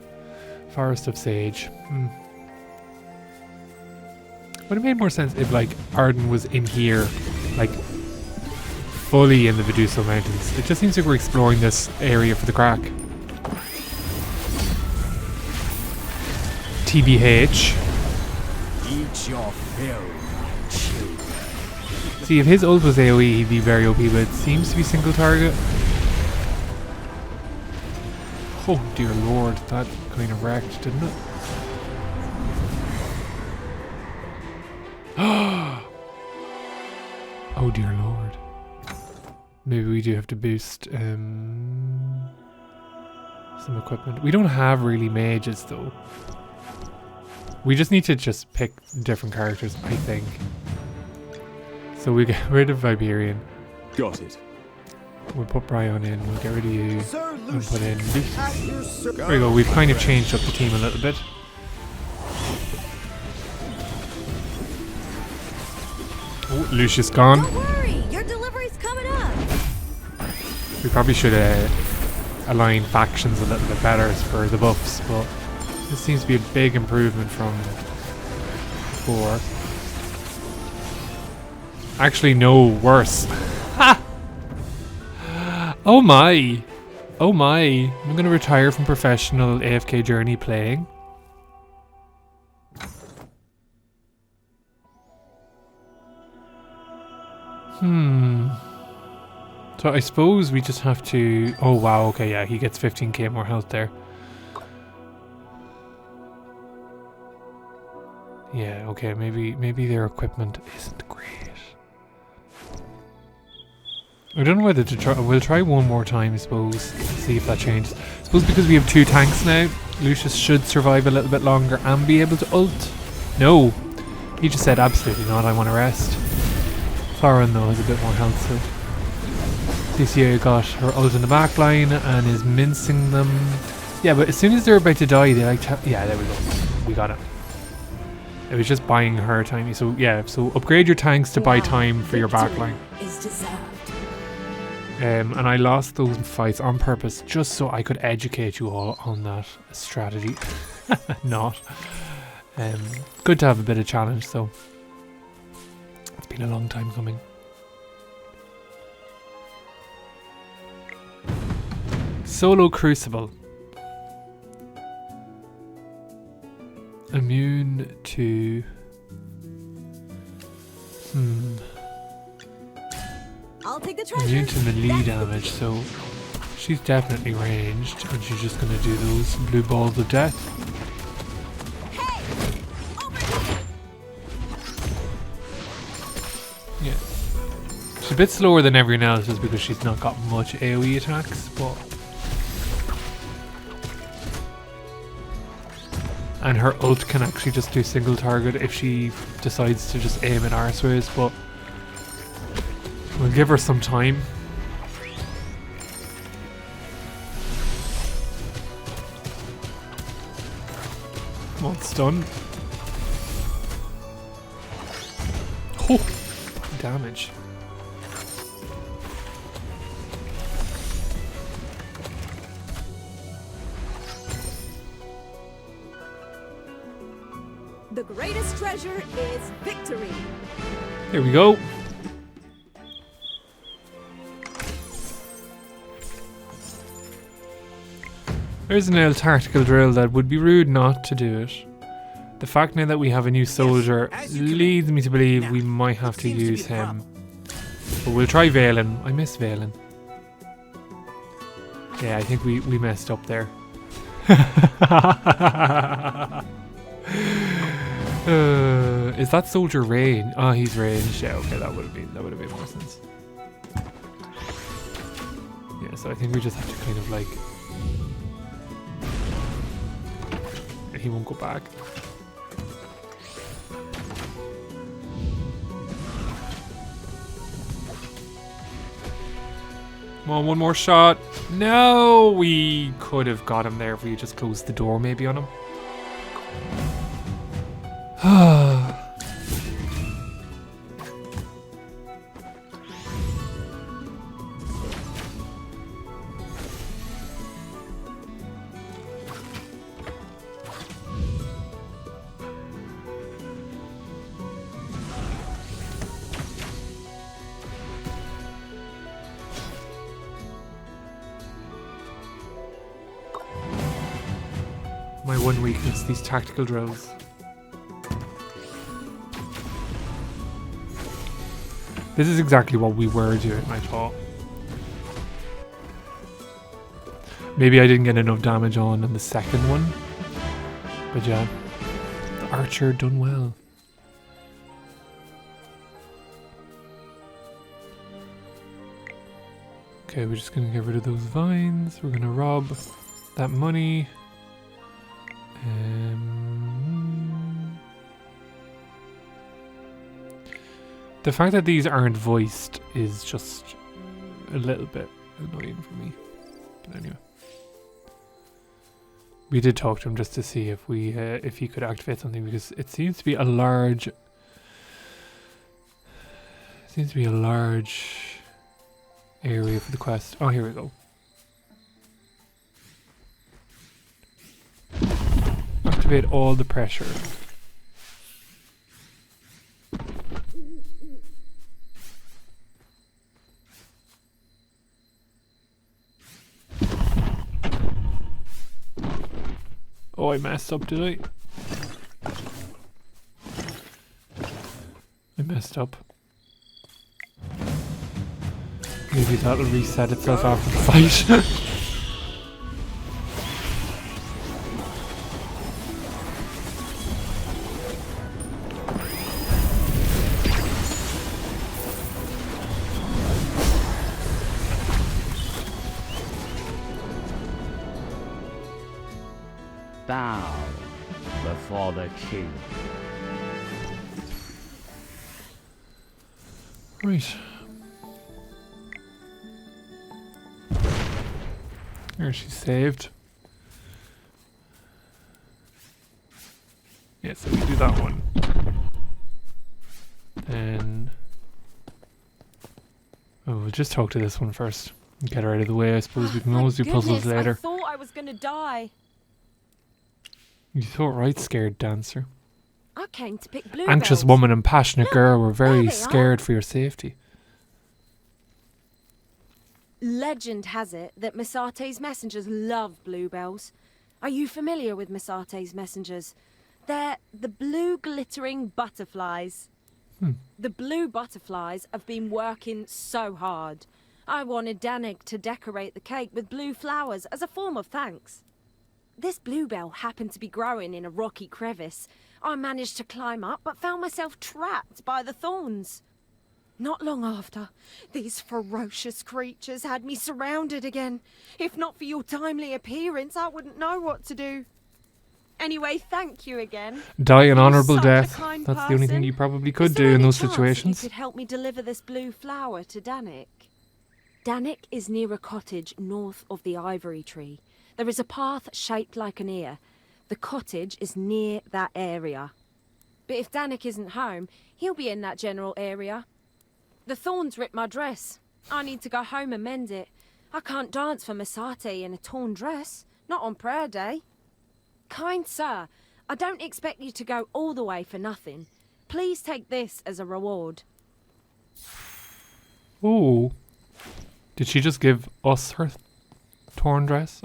Forest of Sage. Would have made more sense if like Arden was in here, like fully in the Verduso Mountains. It just seems like we're exploring this area for the crack. TBH. Eat your fill, my children. See, if his ult was AoE, he'd be very OP, but it seems to be single target. Oh dear lord, that kind of wrecked, didn't it? Oh dear lord. Maybe we do have to boost some equipment. We don't have really mages though. We just need to just pick different characters, I think. So we get rid of Viberian. Got it. We'll put Bryon in, we'll get rid of you, and put in Lucius. There we go, we've kind of changed up the team a little bit. Oh, Lucius gone. Don't worry, your delivery's coming up. We probably should align factions a little bit better for the buffs, but this seems to be a big improvement from before. Actually, no, worse. Ha! Oh my! Oh my! I'm going to retire from professional AFK Journey playing. So I suppose we just have to... Oh wow, okay, yeah, he gets 15k more health there. Yeah, okay, maybe their equipment isn't great. I don't know whether to try... We'll try one more time, I suppose. See if that changes. I suppose because we have 2 tanks now, Lucius should survive a little bit longer and be able to ult. No! He just said absolutely not, I want to rest. Thorin though has a bit more health, so... Cecia got her ult in the back line and is mincing them. Yeah, but as soon as they're about to die, they like to... Yeah, there we go. We got it. It was just buying her time. So yeah, so upgrade your tanks to buy time for your backline. Is deserved. And I lost those fights on purpose just so I could educate you all on that strategy. Not. Good to have a bit of challenge, so it's been a long time coming. Solo Crucible. Immune to... I'll take the treasure. Immune to melee damage, so she's definitely ranged, and she's just gonna do those blue balls of death. Yeah. She's a bit slower than everyone else just because she's not got much AoE attacks, but... And her ult can actually just do single target if she decides to just aim at arseways, but we'll give her some time. One stun. Oh, damage. The greatest treasure is victory. Here we go. There's an old tactical drill that would be rude not to do it. The fact now that we have a new soldier leads me to believe we might have to use him. But we'll try Valen. I miss Valen. Yeah, I think we messed up there. Is that soldier range? Oh, he's ranged. Yeah, okay, that would have made more sense. Yeah, so I think we just have to kind of like... He won't go back. Come on, one more shot. No, we could have got him there if we just closed the door maybe on him. My one weakness, these tactical drills. This is exactly what we were doing, I thought. Maybe I didn't get enough damage on the second one. But yeah, the archer done well. Okay, we're just gonna get rid of those vines. We're gonna rob that money. The fact that these aren't voiced is just a little bit annoying for me. But anyway, we did talk to him just to see if he could activate something, because it seems to be a large. Area for the quest. Oh, here we go. Activate all the pressure. Oh, I messed up, did I? I messed up. Maybe that'll reset itself after the fight. Bow before the king. Right. There, she's saved. Yeah, so we do that one. Oh, we'll just talk to this one first. Get her out of the way. I suppose we can always do puzzles later. I thought I was going to die. You thought right, scared dancer. I came to pick bluebells. Anxious woman and passionate girl were very scared for your safety. Legend has it that Misarte's messengers love bluebells. Are you familiar with Misarte's messengers? They're the blue glittering butterflies. The blue butterflies have been working so hard. I wanted Dahnie to decorate the cake with blue flowers as a form of thanks. This bluebell happened to be growing in a rocky crevice. I managed to climb up, but found myself trapped by the thorns. Not long after, these ferocious creatures had me surrounded again. If not for your timely appearance, I wouldn't know what to do. Anyway, thank you again. Die an honourable Such death. a kind That's the only thing person. you probably could Is there do in any those chance that situations. You could help me deliver this blue flower to Dahnie. Dahnie is near a cottage north of the ivory tree. There is a path shaped like an ear. The cottage is near that area. But if Dahnie isn't home, he'll be in that general area. The thorns ripped my dress. I need to go home and mend it. I can't dance for Misarte in a torn dress. Not on prayer day. Kind sir, I don't expect you to go all the way for nothing. Please take this as a reward. Oh. Did she just give us her torn dress?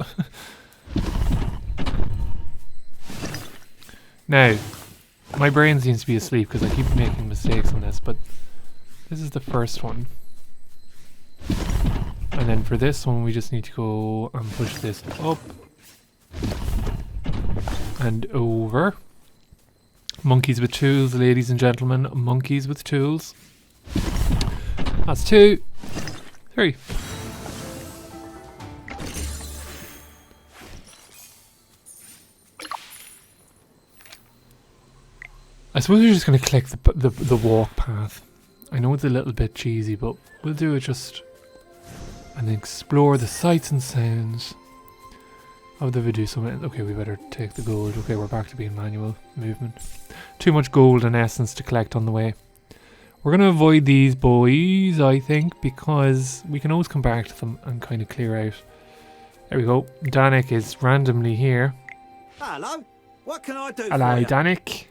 Now, my brain seems to be asleep because I keep making mistakes on this, but this is the first one. And then for this one, we just need to go and push this up and over. Monkeys with tools, ladies and gentlemen. Monkeys with tools. That's 2. 3. I suppose we're just going to click the walk path. I know it's a little bit cheesy, but we'll do it just and explore the sights and sounds of the video. Okay, we better take the gold. Okay, we're back to being manual movement. Too much gold and essence to collect on the way. We're going to avoid these boys, I think, because we can always come back to them and kind of clear out. There we go. Dahnie is randomly here. Hello. What can I do Hello, for you? Dahnie.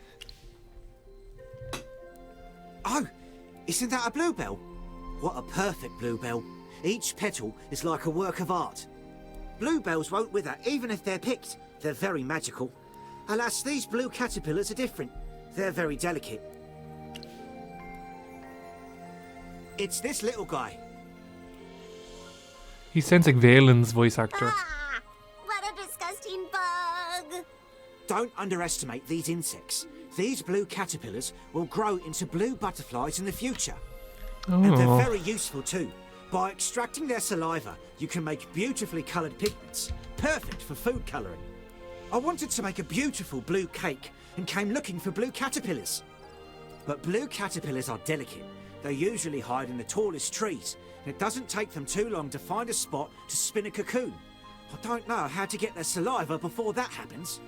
Oh, isn't that a bluebell? What a perfect bluebell. Each petal is like a work of art. Bluebells won't wither even if they're picked. They're very magical. Alas, these blue caterpillars are different. They're very delicate. It's this little guy. He sounds like Valen's voice actor. What a disgusting bug! Don't underestimate these insects. These blue caterpillars will grow into blue butterflies in the future. And they're Oh. very useful too. By extracting their saliva, you can make beautifully coloured pigments, perfect for food colouring. I wanted to make a beautiful blue cake and came looking for blue caterpillars. But blue caterpillars are delicate. They usually hide in the tallest trees, and it doesn't take them too long to find a spot to spin a cocoon. I don't know how to get their saliva before that happens.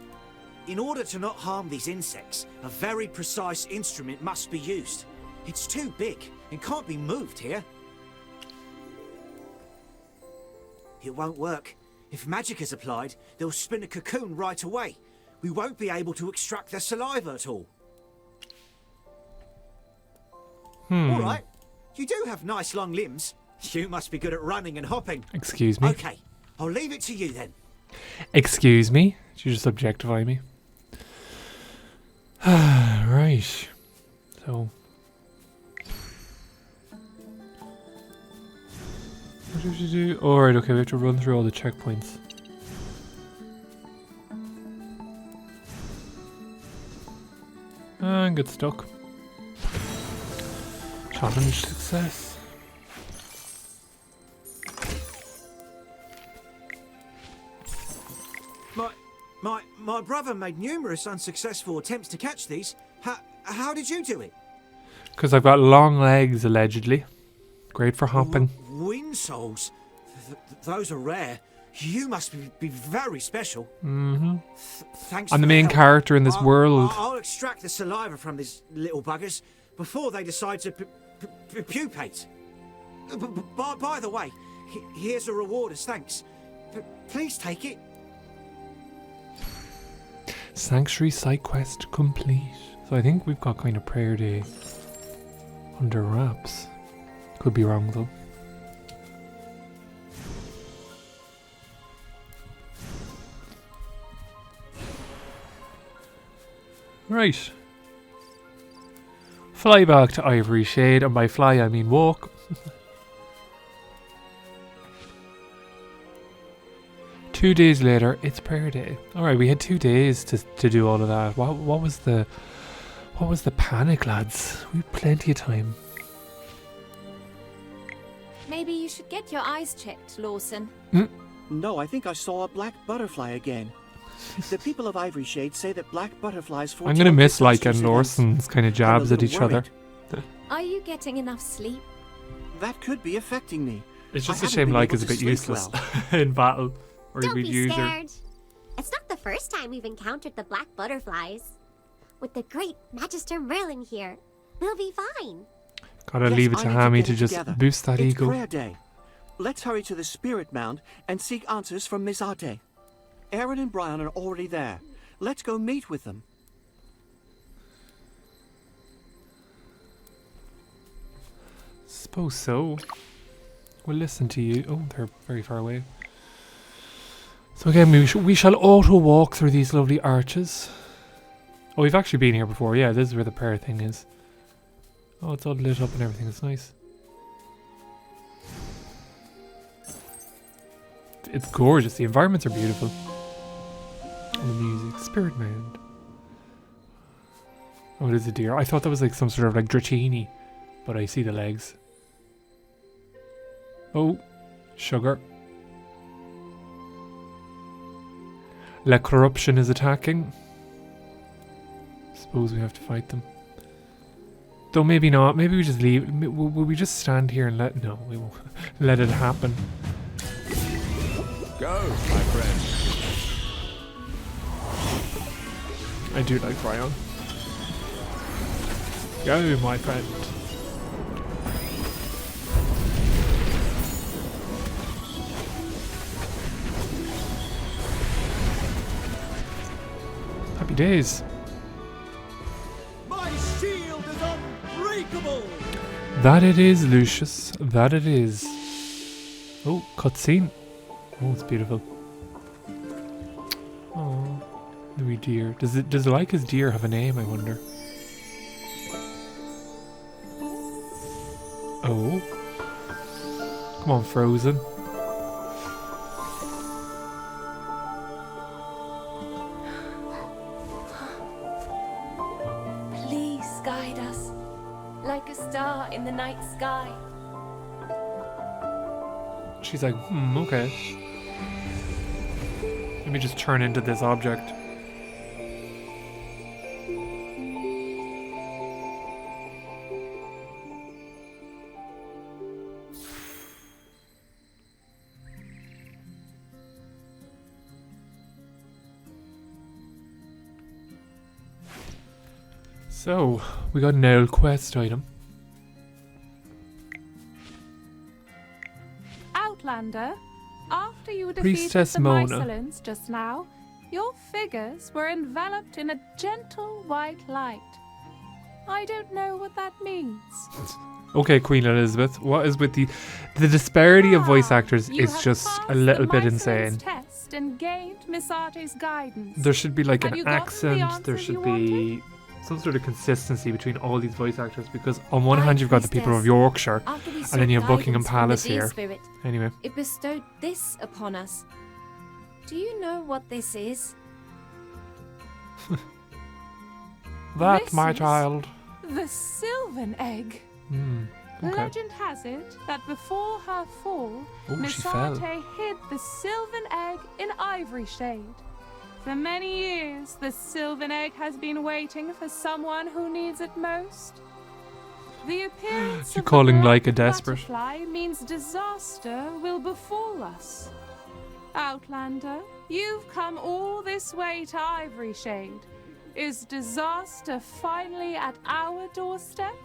In order to not harm these insects, a very precise instrument must be used. It's too big and can't be moved here. It won't work. If magic is applied, they'll spin a cocoon right away. We won't be able to extract their saliva at all. All right. You do have nice long limbs. You must be good at running and hopping. Excuse me. Okay, I'll leave it to you then. Excuse me? Did you just objectify me? Right. So. What did you do? Alright, okay, we have to run through all the checkpoints. And get stuck. Challenge success. My brother made numerous unsuccessful attempts to catch these. How did you do it? Because I've got long legs, allegedly. Great for hopping. Wind souls? Those are rare. You must be very special. Mm-hmm. Thanks. I'm for the main help. character in this world. I'll extract the saliva from these little buggers before they decide to pupate. By the way, here's a reward as thanks. Please take it. Sanctuary side quest complete. So I think we've got kind of prayer day under wraps. Could be wrong though. Right. Fly back to Ivory Shade, and by fly I mean walk. 2 days later, it's prayer day. Alright, we had 2 days to do all of that. What was the panic, lads? We had plenty of time. Maybe you should get your eyes checked, Lawson. No, I think I saw a black butterfly again. The people of Ivory Shade say that black butterflies I'm gonna miss like and Lawson's kind of jabs at each other. Are you getting enough sleep? That could be affecting me. It's just a shame like is a bit useless in battle. Or Don't we'd be use her. scared. It's not the first time we've encountered the black butterflies. With the great Magister Merlin here, we'll be fine. Gotta leave it to Hammy to just boost that it's ego. Prayer day. Let's hurry to the Spirit Mound and seek answers from Misarte. Aaron and Brian are already there. Let's go meet with them. Suppose so. We'll listen to you. Oh, they're very far away. So again, we shall auto walk through these lovely arches. Oh, we've actually been here before. Yeah, this is where the prayer thing is. Oh, it's all lit up and everything. It's nice. It's gorgeous. The environments are beautiful. And the music. Spirit Mound. Oh, it is a deer. I thought that was like some sort of like Dratini. But I see the legs. Oh, sugar. La Corruption is attacking. Suppose we have to fight them. Though maybe not. Maybe we just leave. Will we just stand here and let... No, we won't. Let it happen. Go, my friend. I do like Brian. Go, my friend. Happy days. My shield is unbreakable. That it is, Lucius. That it is. Oh, cutscene. Oh, it's beautiful. Oh, the wee deer. Does Leica's deer have a name, I wonder? Oh. Come on, Frozen. Please guide us, like a star in the night sky. She's like, okay. Let me just turn into this object. So, we got an owl quest item. Outlander, after you defeated Priestess the Mona. Mycelans just now, your figures were enveloped in a gentle white light. I don't know what that means. Okay, Queen Elizabeth, what is with the disparity of voice actors You is have just a passed little the bit Mycelan's insane. test and gained Misarte's guidance. There should be like Have an you gotten the accent, there answers you should be some sort of consistency between all these voice actors, because on one hand you've got the people of Yorkshire After we and sought then you have Buckingham guidance from the Palace Deer here. Spirit, Anyway. it bestowed this upon us. Do you know what this is? That, This my is child. The Sylvan Egg. Okay. Legend has it that before her fall, Oh, she fell. Misarte hid the Sylvan Egg in Ivory Shade. For many years, the Sylvan Egg has been waiting for someone who needs it most. The appearance You're of the calling black Leica desperate. butterfly means disaster will befall us. Outlander, you've come all this way to Ivory Shade. Is disaster finally at our doorstep?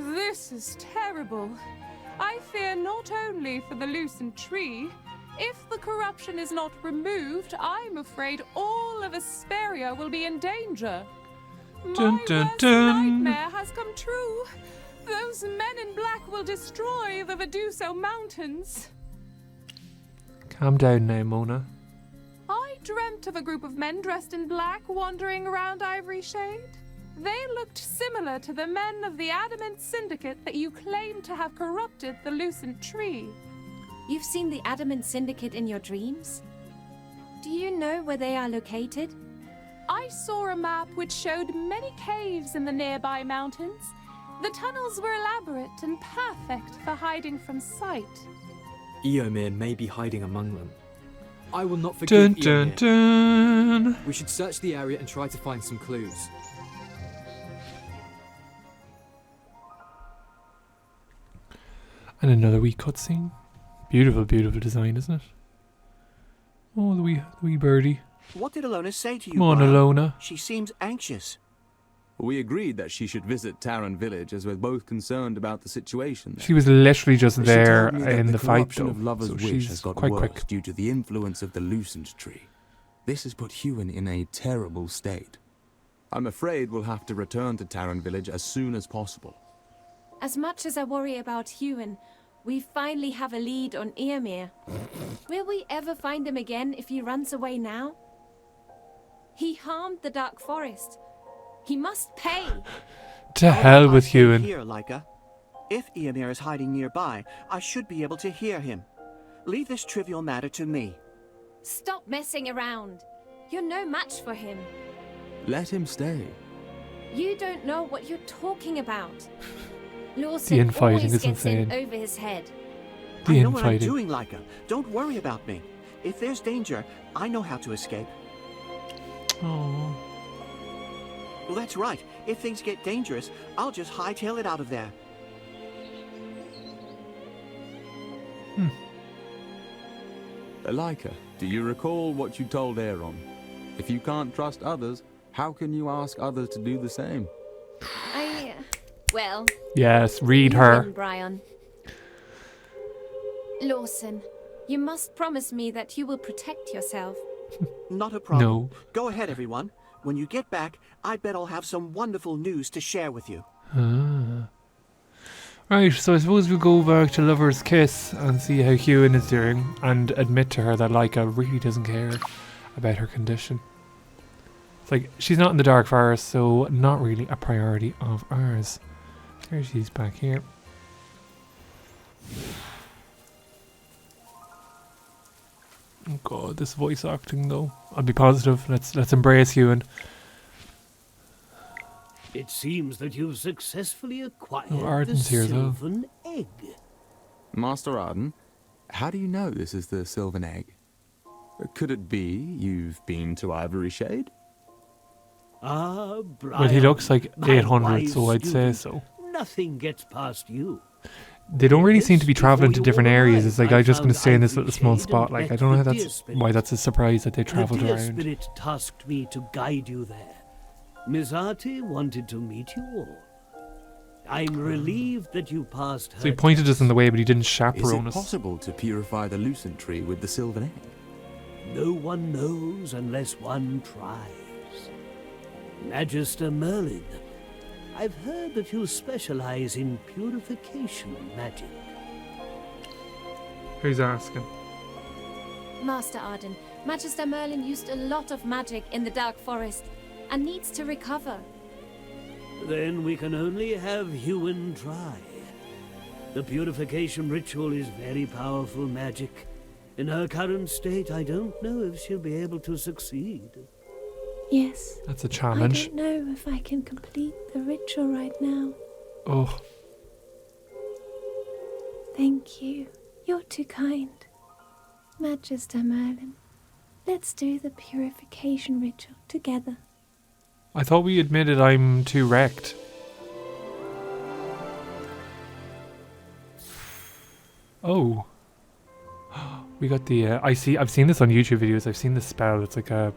This is terrible. I fear not only for the loosened tree. If the corruption is not removed, I'm afraid all of Asperia will be in danger. Dun, My dun, worst dun. nightmare has come true. Those men in black will destroy the Veduso Mountains. Calm down now, Mona. I dreamt of a group of men dressed in black wandering around Ivory Shade. They looked similar to the men of the Adamant Syndicate that you claim to have corrupted the loosened tree. You've seen the Adamant Syndicate in your dreams? Do you know where they are located? I saw a map which showed many caves in the nearby mountains. The tunnels were elaborate and perfect for hiding from sight. Eoimir may be hiding among them. I will not Dun, forgive dun, Eoimir. dun. We should search the area and try to find some clues. And another wee cutscene. Beautiful, beautiful design, isn't it? Oh, the wee birdie. What did Alona say to you, Come on, Brian? Alona. She seems anxious. We agreed that she should visit Taran village as we're both concerned about the situation there. She was literally just She there told me that in the fight, corruption though. of Lover's So Wish she's has got quite worse quick. due to the influence of the loosened tree. This has put Huon in a terrible state. I'm afraid we'll have to return to Taran village as soon as possible. As much as I worry about Huon, we finally have a lead on Eoimir. Will we ever find him again if he runs away now? He harmed the Dark Forest. He must pay. To hell with Stay Huon. here, Leica. If Eoimir is hiding nearby, I should be able to hear him. Leave this trivial matter to me. Stop messing around. You're no match for him. Let him stay. You don't know what you're talking about. The Lawson infighting always is gets in insane. over his head. The I know what I'm infighting. doing, Leica. Don't worry about me. If there's danger, I know how to escape. Oh. Well, that's right. If things get dangerous, I'll just hightail it out of there. Leica, do you recall what you told Aaron? If you can't trust others, how can you ask others to do the same? Well. Yes, read you her. win, Brian. Lawson, you must promise me that you will protect yourself. Not a problem. No. Go ahead, everyone. When you get back, I bet I'll have some wonderful news to share with you. Ah. Right, so I suppose we'll go back to Lover's Kiss and see how Huon is doing and admit to her that Leica really doesn't care about her condition. It's like, she's not in the Dark Forest, so not really a priority of ours. There she's back here. Oh god, this voice acting though. I'll be positive. Let's embrace Huon. It seems that you've successfully acquired Oh, the Arden's here, though. Sylvan Egg. Master Arden, how do you know this is the Sylvan Egg? Could it be you've been to Ivory Shade? Ah, Brian, Well, he looks like my 800, wise so I'd say student, so. Nothing gets past you. They don't really seem to be traveling to you different all areas. It's like, I I'm just going to found stay in this Ivory little small Shade spot. and Like, I met don't know how the deer that's spirit. why that's a surprise that they travelled The deer around. spirit tasked me to guide you there. Misarte wanted to meet you all. I'm relieved that you passed her. So he pointed us in the way, but he didn't Is chaperone it us. possible to purify the Lucent Tree with the Sylvan Egg? No one knows unless one tries. Magister Merlin, I've heard that you specialize in purification magic. Who's asking? Master Arden, Magister Merlin used a lot of magic in the Dark Forest and needs to recover. Then we can only have Huon try. The purification ritual is very powerful magic. In her current state, I don't know if she'll be able to succeed. Yes. That's a challenge. I don't know if I can complete the ritual right now. Oh, Thank you. You're too kind. Magister Merlin, let's do the purification ritual together. I thought we admitted I'm too wrecked. Oh. We got the, I've seen this on YouTube videos. I've seen this spell. It's like a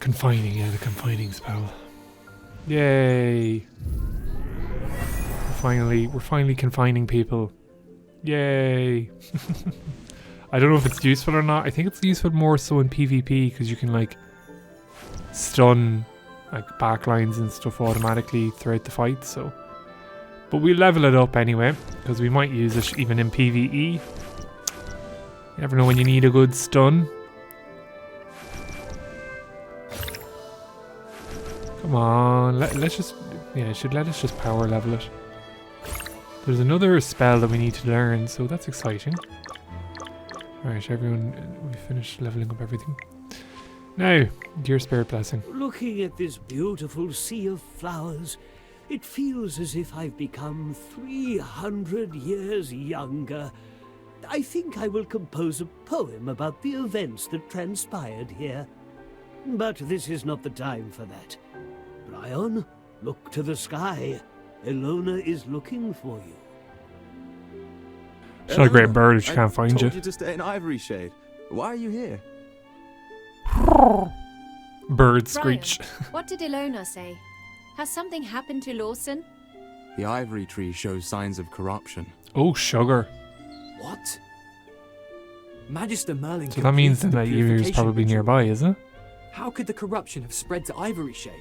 confining, the confining spell. Yay. we're finally confining people. Yay! I don't know if it's useful or not. I think it's useful more so in PvP because you can like stun like backlines and stuff automatically throughout the fight. So, but we level it up anyway because we might use it even in PvE. You never know when you need a good stun. Come on, let's just let us just power level it. There's another spell that we need to learn, so that's exciting. Alright, everyone, we finished leveling up everything. Now, dear Spirit Blessing. Looking at this beautiful sea of flowers, it feels as if I've become 300 years younger. I think I will compose a poem about the events that transpired here. But this is not the time for that. Brian, look to the sky. Elona is looking for you. She's not a great bird if she can't find you. I told you to stay in Ivory Shade. Why are you here? Bird screech. Brian, what did Ilona say? Has something happened to Lawson? The ivory tree shows signs of corruption. Oh, sugar. What? Magister Merlin. So that means that Eoimir is probably nearby, is it? How could the corruption have spread to Ivory Shade?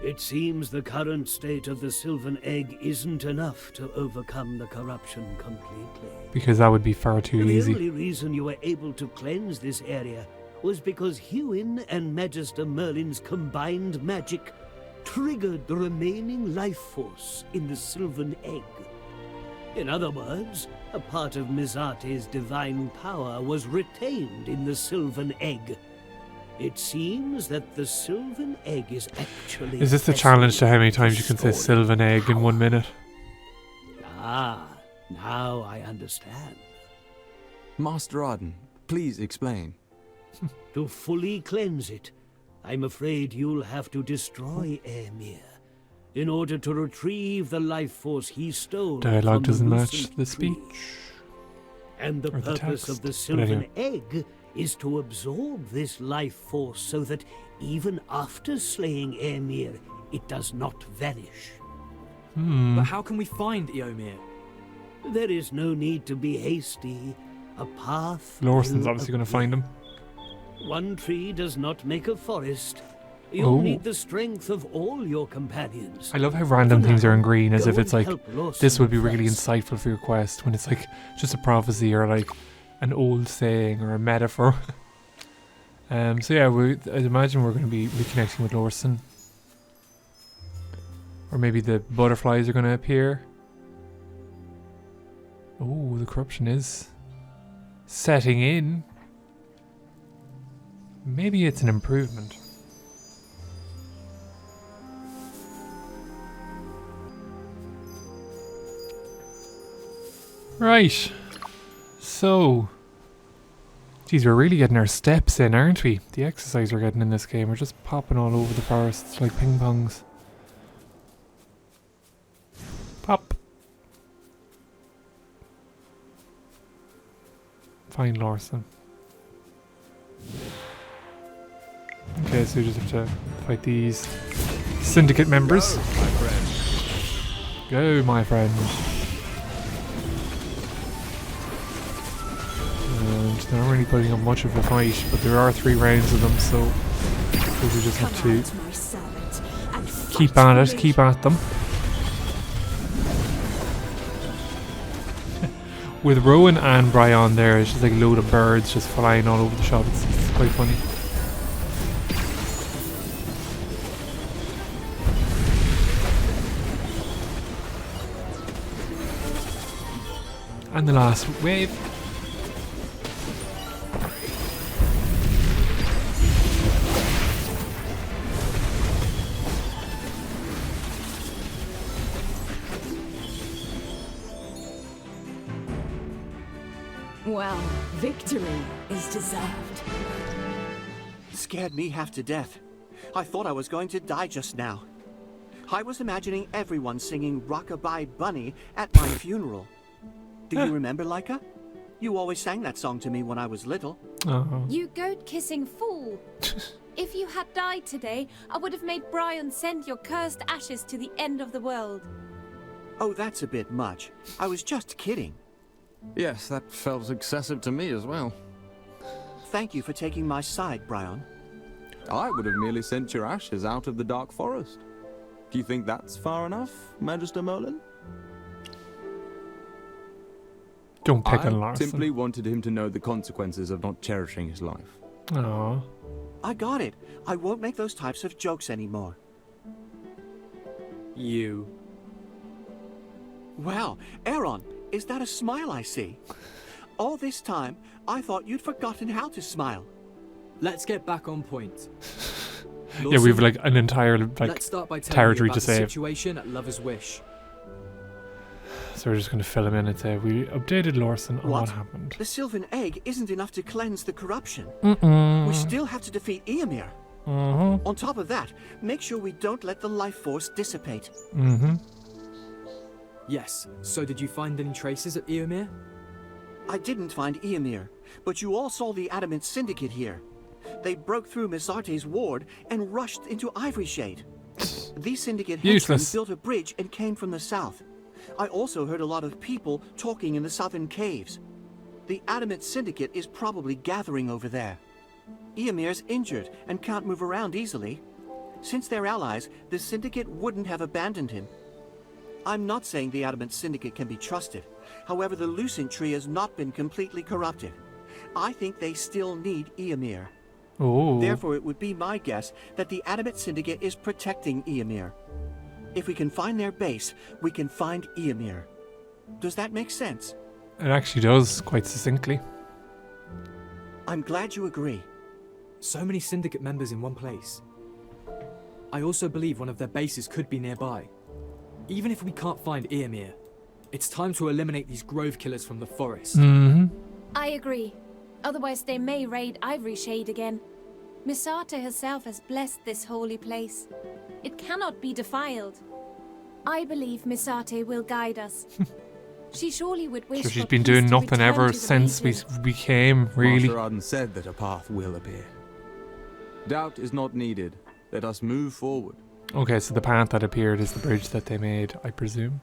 It seems the current state of the Sylvan Egg isn't enough to overcome the corruption completely. Because that would be far too easy. The only reason you were able to cleanse this area was because Hewin and Magister Merlin's combined magic triggered the remaining life force in the Sylvan Egg. In other words, a part of Misarte's divine power was retained in the Sylvan Egg. It seems that the Sylvan Egg is actually... Is this the challenge to how many times you can say Sylvan Egg in 1 minute? Ah, now I understand. Master Arden, please explain. To fully cleanse it, I'm afraid you'll have to destroy Eoimir in order to retrieve the life force he stole. Dialogue from doesn't the match Lucent the Tree. speech. And the Or the purpose text. of the But Sylvan anyway. Egg is to absorb this life force so that even after slaying Eoimir, it does not vanish. But how can we find Eoimir? There is no need to be hasty. A path. Lawson's will obviously going to appear. find him. One tree does not make a forest. You'll Oh. need the strength of all your companions. I love how random things are in green, as Go if it's and like, help Lawson this would be really first. insightful for your quest, when it's like just a prophecy or like an old saying or a metaphor. So yeah, I'd imagine we're going to be reconnecting with Lawson. Or maybe the butterflies are going to appear. Oh, the corruption is setting in. Maybe it's an improvement. Right. So, geez, we're really getting our steps in, aren't we? The exercise we're getting in this game. We're just popping all over the forests like ping pongs. Pop. Find Lawson. Okay, so we just have to fight these Syndicate members. Go, my friend. And they're not really putting up much of a fight, but there are 3 rounds of them, so we just have to keep at it, keep at them. With Rowan and Brian there, it's just like a load of birds just flying all over the shop. It's quite funny. And the last wave. Well, victory is deserved. Scared me half to death. I thought I was going to die just now. I was imagining everyone singing Rockabye Bunny at my funeral. Do you remember, Leica? You always sang that song to me when I was little. You goat-kissing fool! If you had died today, I would have made Brian send your cursed ashes to the end of the world. Oh, that's a bit much. I was just kidding. Yes, that felt excessive to me as well. Thank you for taking my side, Brian. I would have merely sent your ashes out of the Dark Forest. Do you think that's far enough, Magister Merlin? Don't pick on I Larson. simply wanted him to know the consequences of not cherishing his life. Aww. I got it. I won't make those types of jokes anymore. You. Wow, Aaron, is that a smile I see? All this time, I thought you'd forgotten how to smile. Let's get back on point. Yeah, we've like an entire Let's start by telling territory you about to the save. situation at Lover's Wish. So we're just going to fill him in and say we updated Lawson on what happened. The Sylvan Egg isn't enough to cleanse the corruption. Mm-mm. We still have to defeat Eoimir. Mm-hmm. On top of that, make sure we don't let the life force dissipate. Mm-hmm. Yes, so did you find any traces of Eoimir? I didn't find Eoimir, but you all saw the Adamant Syndicate here. They broke through Misarte's ward and rushed into Ivory Shade. The Syndicate henchmen built a bridge and came from the south. I also heard a lot of people talking in the southern caves. The Adamant Syndicate is probably gathering over there. Eomir's injured and can't move around easily. Since they're allies, the Syndicate wouldn't have abandoned him. I'm not saying the Adamant Syndicate can be trusted. However, the Lucent Tree has not been completely corrupted. I think they still need Eoimir. Oh. Therefore, it would be my guess that the Adamant Syndicate is protecting Eoimir. If we can find their base, we can find Eoimir. Does that make sense? It actually does, quite succinctly. I'm glad you agree. So many Syndicate members in one place. I also believe one of their bases could be nearby. Even if we can't find Eoimir, it's time to eliminate these grove killers from the forest. Mm-hmm. I agree. Otherwise they may raid Ivory Shade again. Misarte herself has blessed this holy place. It cannot be defiled. I believe Misarte will guide us. She surely would wish So she's for been peace doing to nothing return ever to the since we region. became, really. Master Arden said that a path will appear. Doubt is not needed. Let us move forward. Okay, so the path that appeared is the bridge that they made, I presume.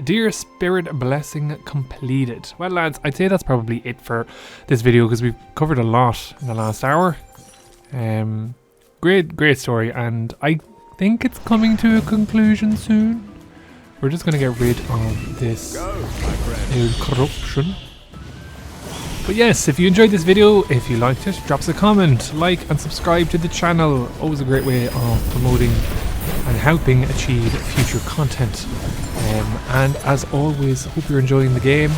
Dear Spirit Blessing completed. Well, lads, I'd say that's probably it for this video because we've covered a lot in the last hour. Great story, and I think it's coming to a conclusion soon. We're just going to get rid of this corruption. But yes, if you enjoyed this video, if you liked it, drop us a comment, like and subscribe to the channel. Always a great way of promoting and helping achieve future content. And as always, hope you're enjoying the game.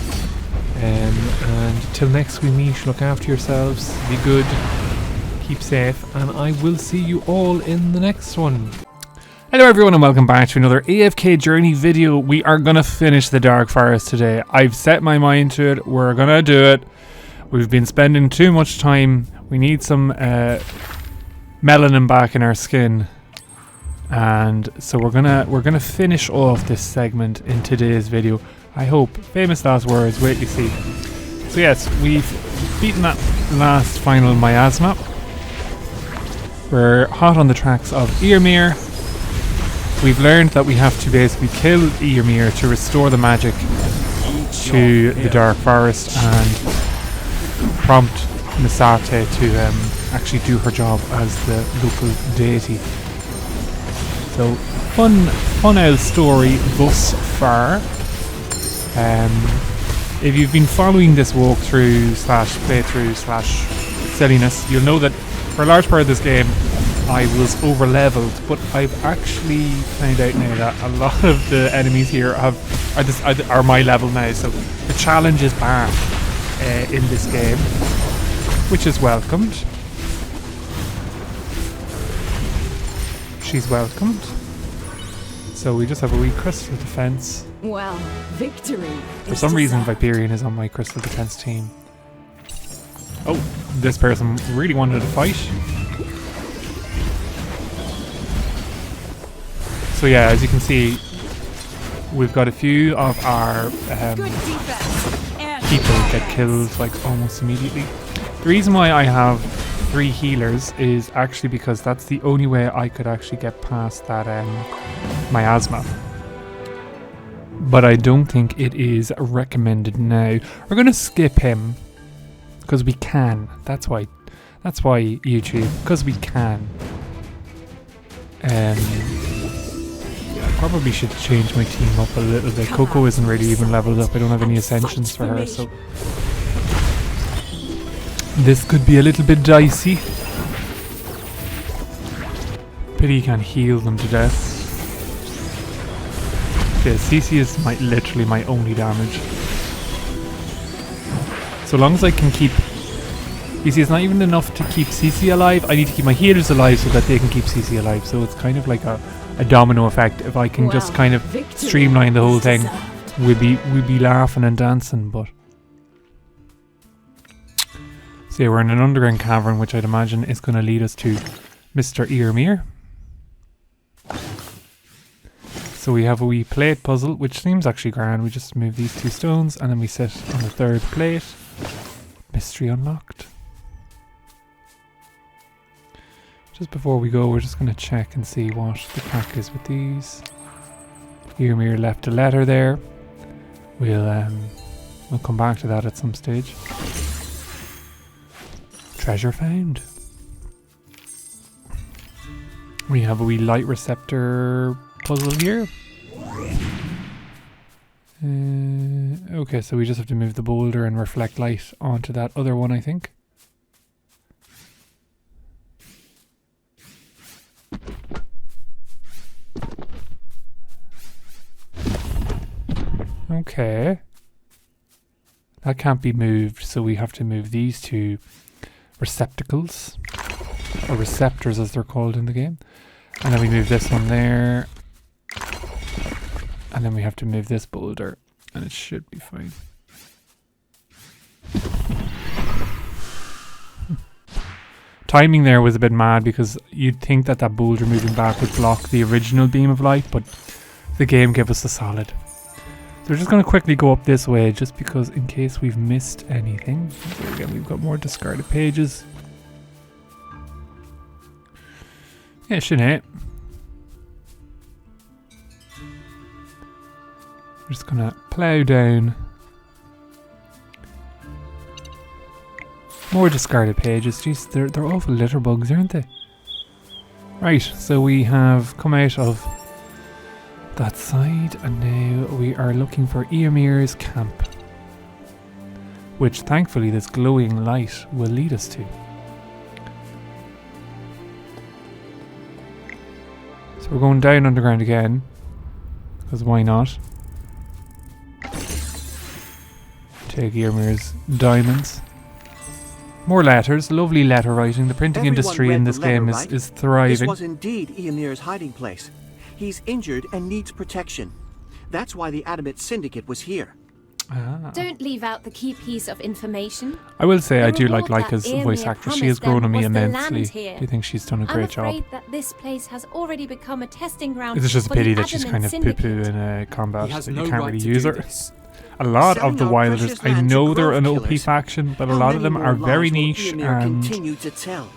And till next we meet, look after yourselves, be good, keep safe, and I will see you all in the next one. Hello everyone and welcome back to another AFK Journey video. We are going to finish the Dark Forest today. I've set my mind to it. We're going to do it. We've been spending too much time. We need some melanin back in our skin. And so we're gonna finish off this segment in today's video. I hope. Famous last words, wait you see. So yes, we've beaten that last final miasma. We're hot on the tracks of Eoimir. We've learned that we have to basically kill Eoimir to restore the magic to the Dark Forest and prompt Misarte to actually do her job as the local deity. So, fun old story thus far. If you've been following this walkthrough / playthrough / silliness, you'll know that for a large part of this game I was over leveled, but I've actually found out now that a lot of the enemies here are my level now, so the challenge is back in this game, which is welcomed. She's welcomed. So we just have a wee crystal defense. Well, victory. For some reason, Viperian is on my crystal defense team. Oh, this person really wanted to fight. So yeah, as you can see, we've got a few of our people get killed like almost immediately. The reason why I have 3 healers is actually because that's the only way I could actually get past that miasma. but I don't think it is recommended now. We're going to skip him because we can. That's why YouTube, because we can. Probably should change my team up a little bit. Coco isn't really even leveled up. I don't have any ascensions for her, so this could be a little bit dicey. Pity you can't heal them to death. Okay, Cecia is literally my only damage. So long as I can keep... You see, it's not even enough to keep Cecia alive. I need to keep my healers alive so that they can keep Cecia alive. So it's kind of like a domino effect. If I can just kind of streamline the whole thing, we'd be laughing and dancing. But so yeah, we're in an underground cavern, which I'd imagine is going to lead us to Mr. Eoimir. So we have a wee plate puzzle, which seems actually grand. We just move these 2 stones and then we sit on the 3rd plate. Mystery unlocked. Just before we go, we're just going to check and see what the crack is with these. Eoimir left a letter there. We'll come back to that at some stage. Treasure found. We have a wee light receptor puzzle here. Okay, so we just have to move the boulder and reflect light onto that other one, I think. Okay. That can't be moved, so we have to move these 2 receptacles. Or receptors as they're called in the game. And then we move this one there. And then we have to move this boulder. And it should be fine. Timing there was a bit mad because you'd think that boulder moving back would block the original beam of light, but the game gave us a solid. So we're just going to quickly go up this way just because in case we've missed anything. So again, we've got more discarded pages. Yeah, shouldn't it? We're just going to plow down. More discarded pages. Jeez, they're awful litter bugs, aren't they? Right, so we have come out of that side and now we are looking for Eoimir's camp, which thankfully this glowing light will lead us to. So we're going down underground again, because why not? Take Eoimir's diamonds. More letters, lovely letter writing. The printing industry in this game is thriving. This was indeed Eoimir's hiding place. He's injured and needs protection. That's why the Adamant Syndicate was here. Ah. Don't leave out the key piece of information. I will say I do like report Laika's that voice Eoimir actress. She has promised grown on me them was the immensely. land here. Do you think she's done a great job? I'm afraid that this place has already become a testing ground. It's just a for pity the that she's Adamant kind of Syndicate. poo-poo in combat. has That no you can't right really to use do her. this. A lot Selling of the our Wilders, precious I land to know they're an grove OP killers. faction, but a How lot of many them more are very lies will niche Eoimir and continue to tell?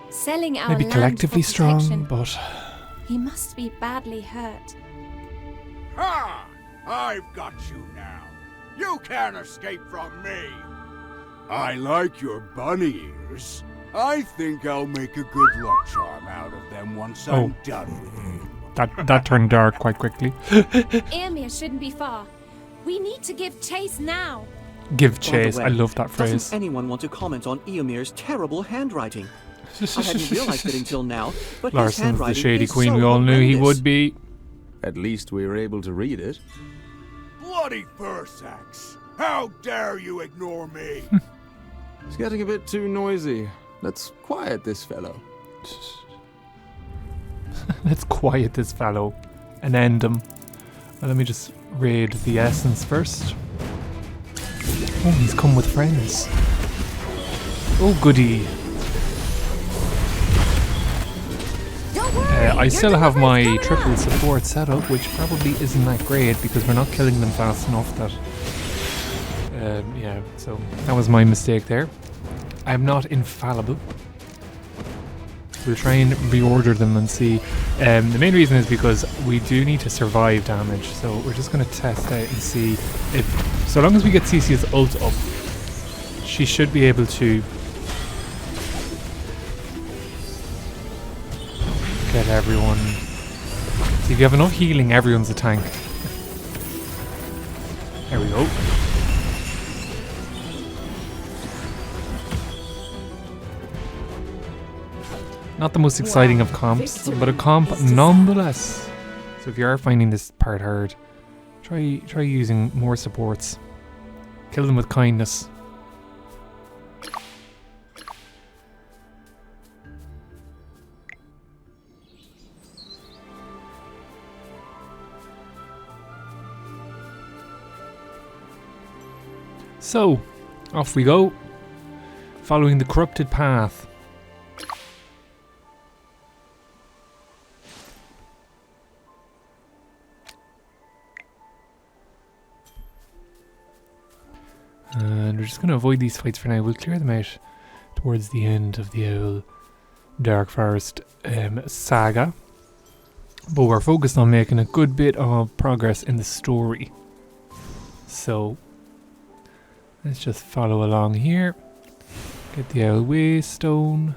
Selling our maybe land collectively for strong, protection. but He must be badly hurt. Ha! I've got you now. You can't escape from me. I like your bunny ears. I think I'll make a good luck charm out of them once I'm done with you. that turned dark quite quickly. Eoimir shouldn't be far. We need to give chase now. Give By the chase, way, I love that phrase. Doesn't anyone want to comment on Eomir's terrible handwriting? I hadn't realized it until now, but his Larson's the handwriting shady is queen so we all knew he horrendous. would be. At least we were able to read it. Bloody Fursax! How dare you ignore me? It's getting a bit too noisy. Let's quiet this fellow. Let's quiet this fellow and end him. Well, let me just raid the essence first. Oh, he's come with friends. Oh, goody. I still have my triple support setup, which probably isn't that great because we're not killing them fast enough that... yeah, so that was my mistake there. I'm not infallible. We'll try and reorder them and see. The main reason is because we do need to survive damage, so we're just going to test out and see if, so long as we get Cecia's ult up, she should be able to get everyone. See, if you have enough healing, everyone's a tank. There we go. Not the most exciting of comps, but a comp nonetheless. So if you are finding this part hard, try using more supports. Kill them with kindness. So, off we go, following the corrupted path. And we're just going to avoid these fights for now. We'll clear them out towards the end of the old Dark Forest saga. But we're focused on making a good bit of progress in the story. So, let's just follow along here. Get the old waystone.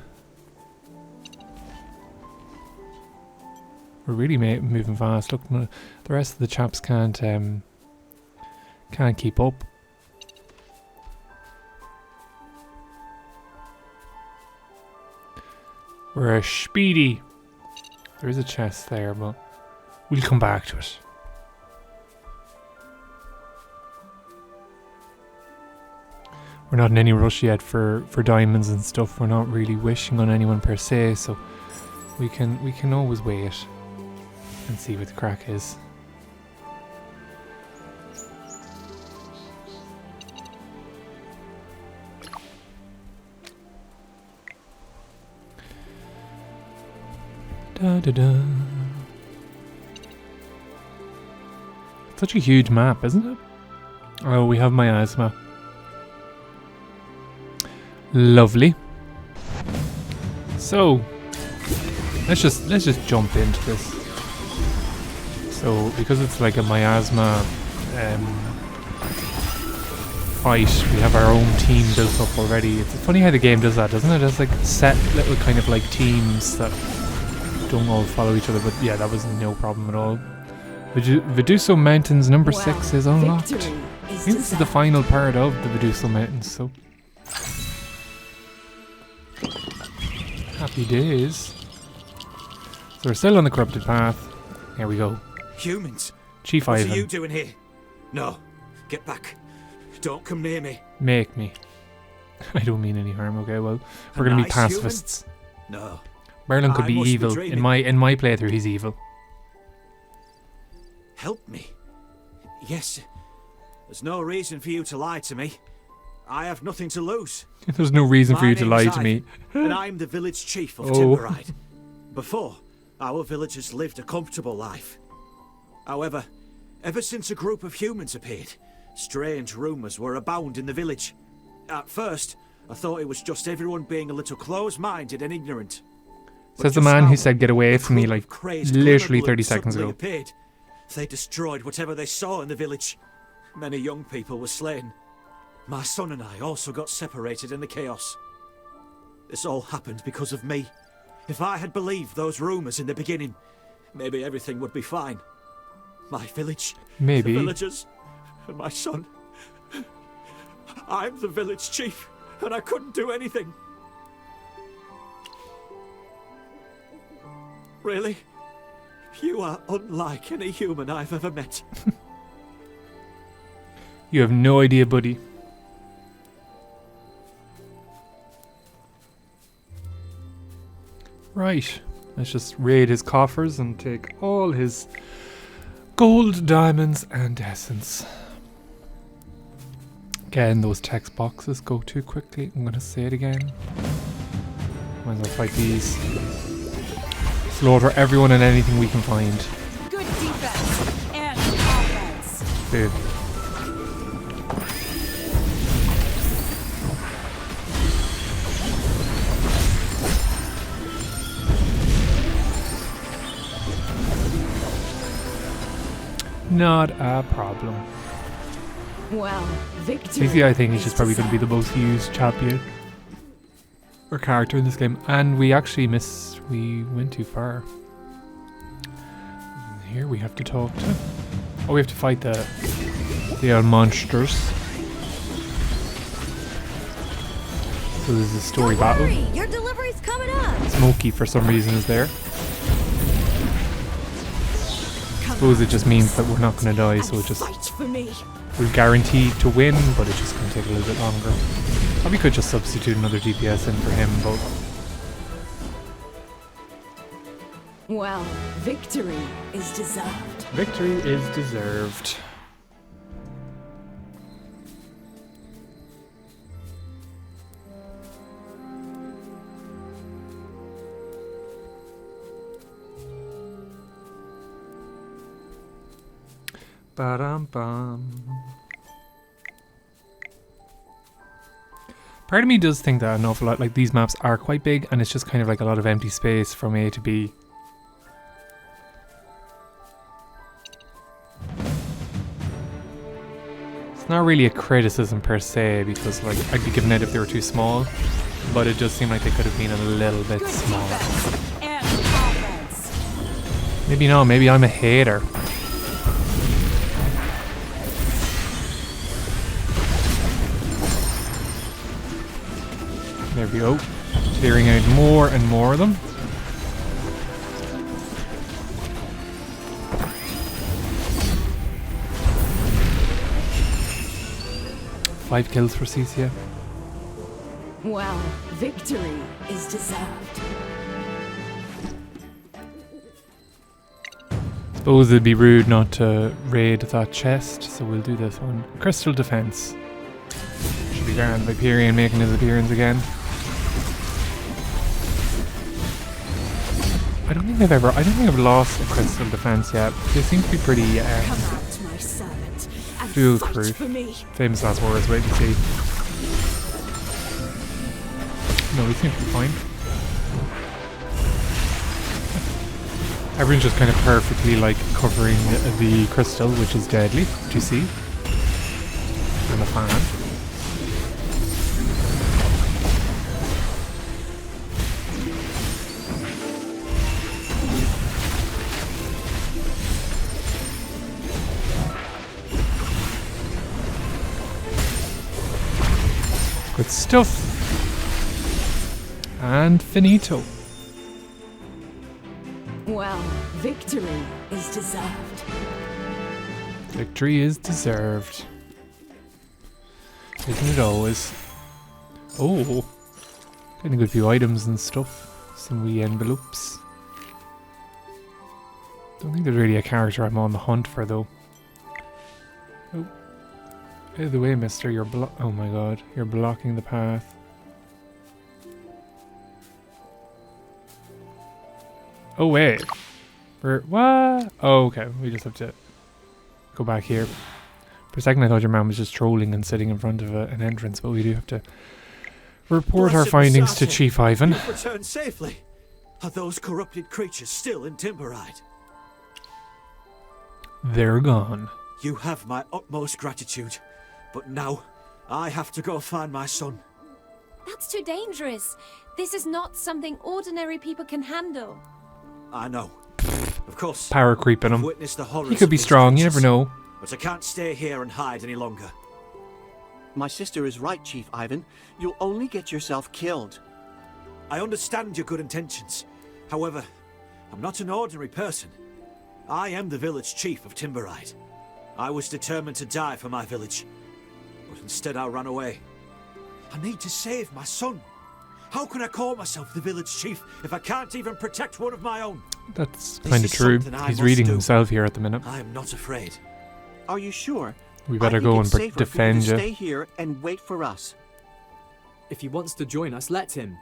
We're really moving fast. Look, the rest of the chaps can't keep up. We're speedy. There is a chest there, but we'll come back to it. We're not in any rush yet for diamonds and stuff. We're not really wishing on anyone per se, so we can always wait and see what the crack is. Da da da. Such a huge map, isn't it? Oh, we have miasma. Lovely. So let's just jump into this. So because it's like a miasma fight, we have our own team built up already. It's funny how the game does that, doesn't it? It's like set little kind of like teams that don't all follow each other, but yeah, that was no problem at all. Viduso Mountains number 6 is unlocked. I think this is the final part of the Viduso Mountains, so happy days. So we're still on the corrupted path. Here we go. Humans. Chief What Ivan. are you doing here? No, get back. Don't come near me. Make me. I don't mean any harm, okay? Well, we're going to be pacifists. No. Merlin could I be must be evil. dreaming. In my playthrough, he's evil. Help me. Yes. There's no reason for you to lie to me. I have nothing to lose. There's no reason for My you to name's lie to me. Ivan, and I'm the village chief of Oh. Timberide. Before, our villagers lived a comfortable life. However, ever since a group of humans appeared, strange rumours were abound in the village. At first, I thought it was just everyone being a little close-minded and ignorant. But Says the just man now, who said get away a from me group like of crazed literally glimmerglows 30 seconds suddenly ago. appeared. They destroyed whatever they saw in the village. Many young people were slain. My son and I also got separated in the chaos. This all happened because of me. If I had believed those rumours in the beginning, maybe everything would be fine. My village, Maybe. the villagers, and my son. I'm the village chief, and I couldn't do anything. Really? You are unlike any human I've ever met. You have no idea, buddy. Right. Let's just raid his coffers and take all his gold, diamonds, and essence. Again, those text boxes go too quickly. I'm going to say it again. Might as well fight these. Slaughter everyone and anything we can find. Good defense and offense. Boom. Not a problem. Well, victory. Cecia, I think, is just probably going to be the most used champion or character in this game. And we actually we went too far. Here we have to talk to. Oh, we have to fight the old monsters. So there's a story battle. Your delivery's coming up. Smokey, for some reason, is there. I suppose it just means that we're not going to die, so it just we're guaranteed to win, but it's just going to take a little bit longer. Probably could just substitute another DPS in for him, but Well, victory is deserved. victory is deserved. Ba-dum-bum. Part of me does think that an awful lot, like these maps are quite big and it's just kind of like a lot of empty space from A to B. It's not really a criticism per se, because like I'd be given it if they were too small, but it does seem like they could have been a little bit smaller. Maybe not, maybe I'm a hater. There we go. Clearing out more and more of them. Five kills for Cecia. Well, victory is deserved. Suppose it'd be rude not to raid that chest, so we'll do this one. Crystal defense. Should be grand. Viperian making his appearance again. I don't think I've lost a crystal defense yet. They seem to be pretty foolproof. Famous last words, wait and see. No, we seem to be fine. Everyone's just kind of perfectly like covering the crystal, which is deadly, do you see? And a fan. Good stuff. And finito. Well, victory is deserved. Victory is deserved. Isn't it always? Oh. Getting a good few items and stuff. Some wee envelopes. Don't think there's really a character I'm on the hunt for though. Oh. Out of the way, mister, you're oh my god, you're blocking the path. Oh wait. What? Oh, okay, we just have to go back here. For a second I thought your man was just trolling and sitting in front of an entrance, but we do have to report our findings to Chief Ivan. You've returned safely. Are those corrupted creatures still in Timberide? They're gone. You have my utmost gratitude. But now, I have to go find my son. That's too dangerous. This is not something ordinary people can handle. I know. Of course. Power creeping him. Witnessed the horrors He could be of these strong, you creatures, never know. But I can't stay here and hide any longer. My sister is right, Chief Ivan. You'll only get yourself killed. I understand your good intentions. However, I'm not an ordinary person. I am the village chief of Timberide. I was determined to die for my village. But instead I ran away. I need to save my son. How can I call myself the village chief if I can't even protect one of my own? That's kind of true. He's reading himself here at the minute. I am not afraid. Are you sure? We better go and defend you. Stay here and wait for us. If he wants to join us, let him.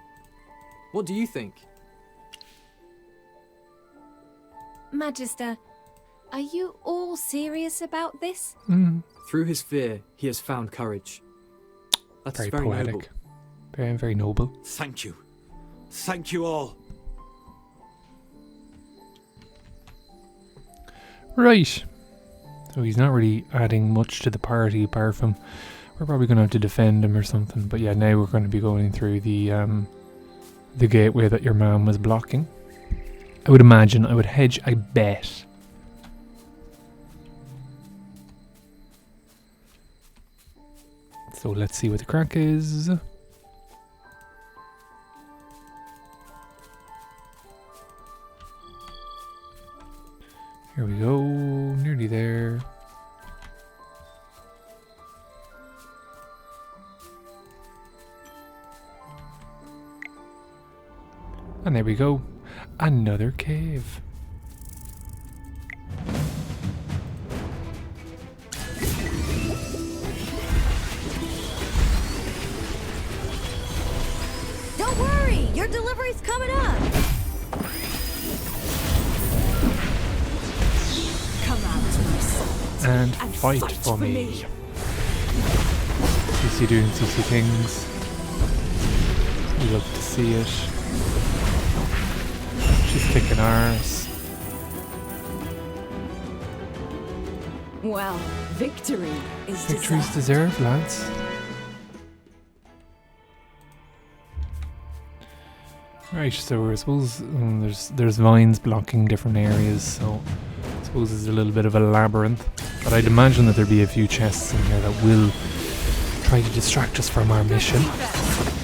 What do you think? Magister, are you all serious about this? Through his fear, he has found courage. That's very very poetic. noble. Very noble. Thank you. Thank you all. Right. So he's not really adding much to the party apart from we're probably going to have to defend him or something. But yeah, now we're going to be going through the gateway that your mom was blocking. I would imagine, I would hedge, I bet. So let's see what the crack is. Here we go, nearly there. And there we go, another cave. Don't worry, your delivery's coming up. Come out, my son, And fight for me. CC doing CC things. We love to see it. She's kicking ours. Well, victory is Victory's deserved, lads. Right, so I suppose there's vines blocking different areas, so I suppose it's a little bit of a labyrinth. But I'd imagine that there'd be a few chests in here that will try to distract us from our mission.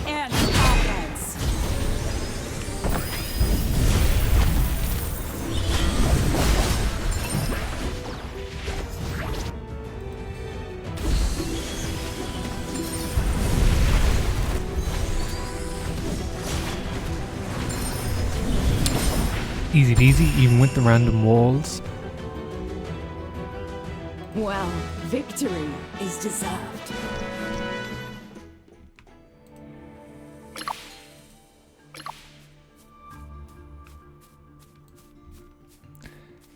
And offense. Easy peasy, even with the random walls. Well, victory is deserved.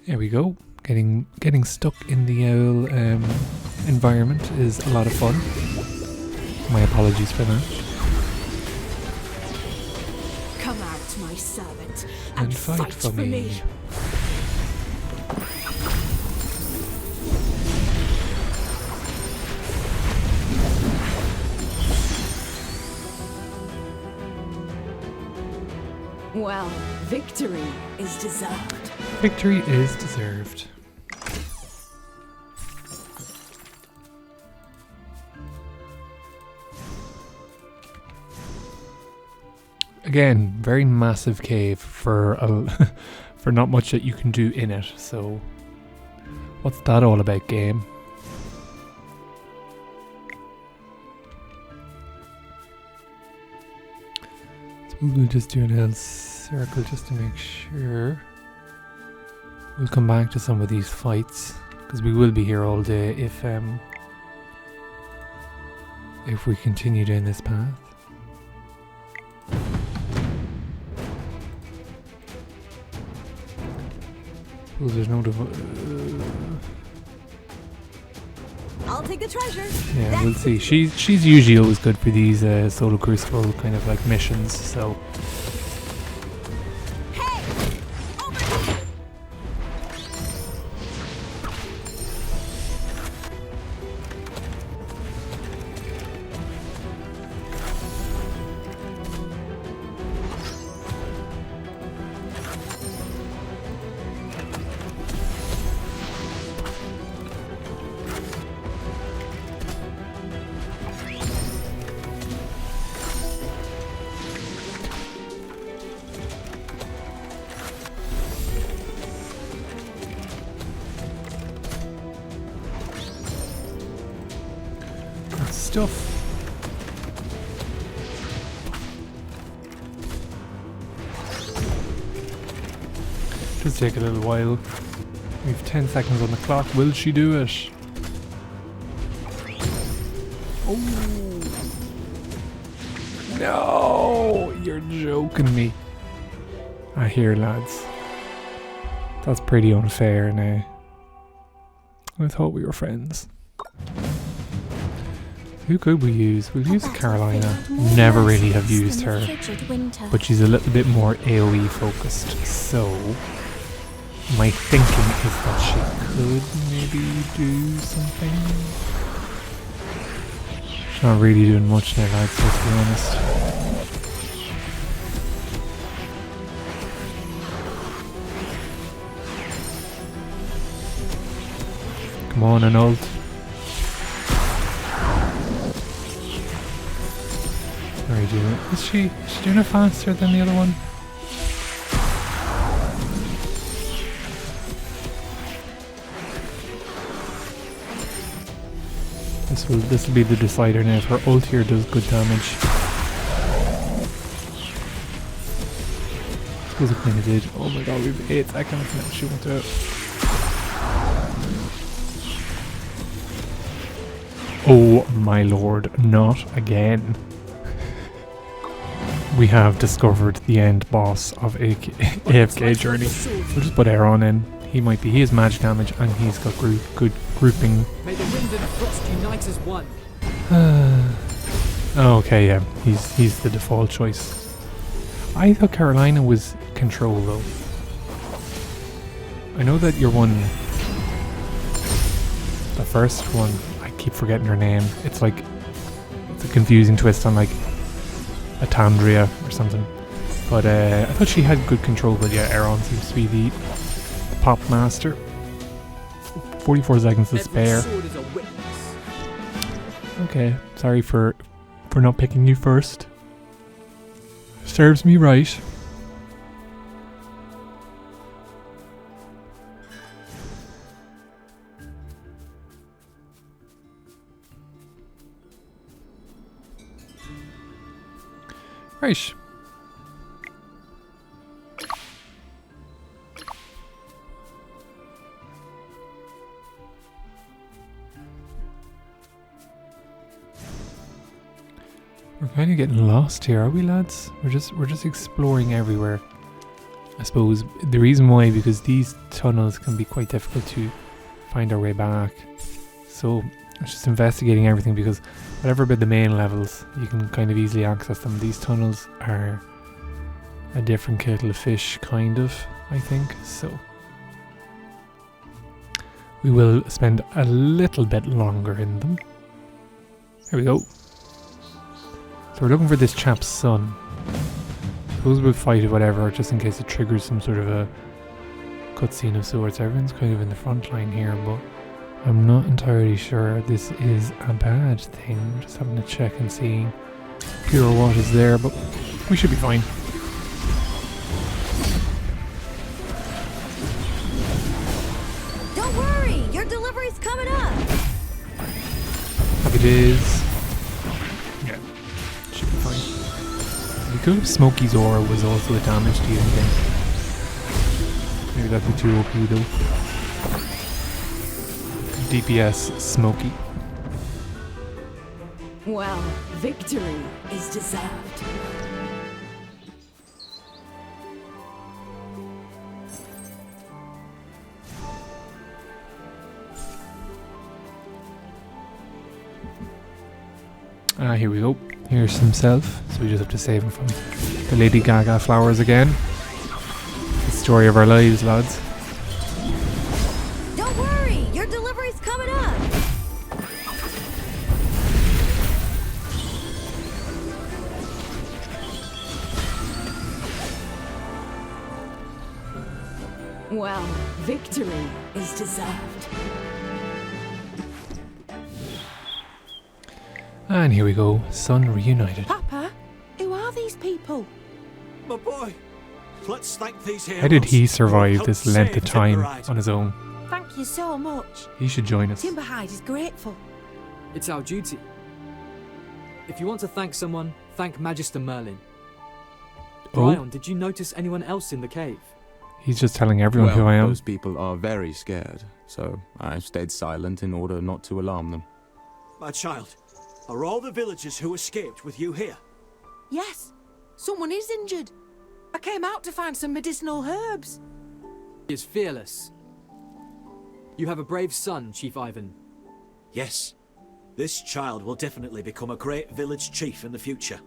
There we go. Getting stuck in the owl environment is a lot of fun. My apologies for that. Come out, my servant, And fight for me. Well, victory is deserved. Victory is deserved. Again, very massive cave for for not much that you can do in it. So, what's that all about, game? So we'll just do an L circle just to make sure. We'll come back to some of these fights because we will be here all day if we continue down this path. Well, there's no I'll take the treasure. yeah, we'll see. She's usually always good for these solo crucible kind of like missions. So. Stuff. Just take a little while. We've 10 seconds on the clock. Will she do it? Oh no! You're joking me. I hear, lads. That's pretty unfair now. I thought we were friends. Who could we use? We'll use Carolina. Never really have used her. But she's a little bit more AoE focused. So my thinking is that she could maybe do something. She's not really doing much there, lads, let's be honest. Come on, an ult. What are you doing? Is she doing it faster than the other one? This will be the decider now. If her ult here does good damage. I suppose it kind of did. Oh my god, we have 8 seconds now. She won't do it. Oh my lord, not again. We have discovered the end boss of AFK Journey. We'll just put Aaron in. He has magic damage and he's got good grouping. May the wind and frost unite as one. Okay, yeah, he's the default choice. I thought Carolina was control though. I know that your one, the first one, I keep forgetting her name. It's a confusing twist on like Atandria or something. But I thought she had good control, but yeah, Aaron seems to be the pop master. 44 seconds to spare. Okay, sorry for not picking you first. Serves me right. Right. We're kind of getting lost here, are we, lads? We're just exploring everywhere. I suppose the reason why, because these tunnels can be quite difficult to find our way back. So it's just investigating everything, because whatever about the main levels, you can kind of easily access them. These tunnels are a different kettle of fish, kind of, I think. So we will spend a little bit longer in them. Here we go. So we're looking for this chap's son. Suppose we'll fight it, whatever, just in case it triggers some sort of a cutscene of sorts. Everyone's kind of in the front line here, but I'm not entirely sure this is a bad thing. We're just having to check and see pure what is there, but we should be fine. Don't worry, your delivery's coming up. Packages. Yeah, should be fine. We could have Smokey's aura was also a damage dealing thing. Maybe that'd be too OP though. DPS Smokey. Well, victory is deserved. Here we go. Here's himself. So we just have to save him from the Lady Gaga flowers again. The story of our lives, lads. Don't worry, your delivery's coming up. Well, victory is deserved. And here we go. Son reunited. Papa, who are these people? My boy, let's thank these heroes. How did he survive this length of time on his own? Thank you so much. He should join us. Timberhide is grateful. It's our duty. If you want to thank someone, thank Magister Merlin. Brian, did you notice anyone else in the cave? He's just telling everyone who I am. Those people are very scared, so I stayed silent in order not to alarm them. My child, are all the villagers who escaped with you here? Yes, someone is injured. I came out to find some medicinal herbs. He is fearless. You have a brave son, Chief Ivan. Yes. This child will definitely become a great village chief in the future.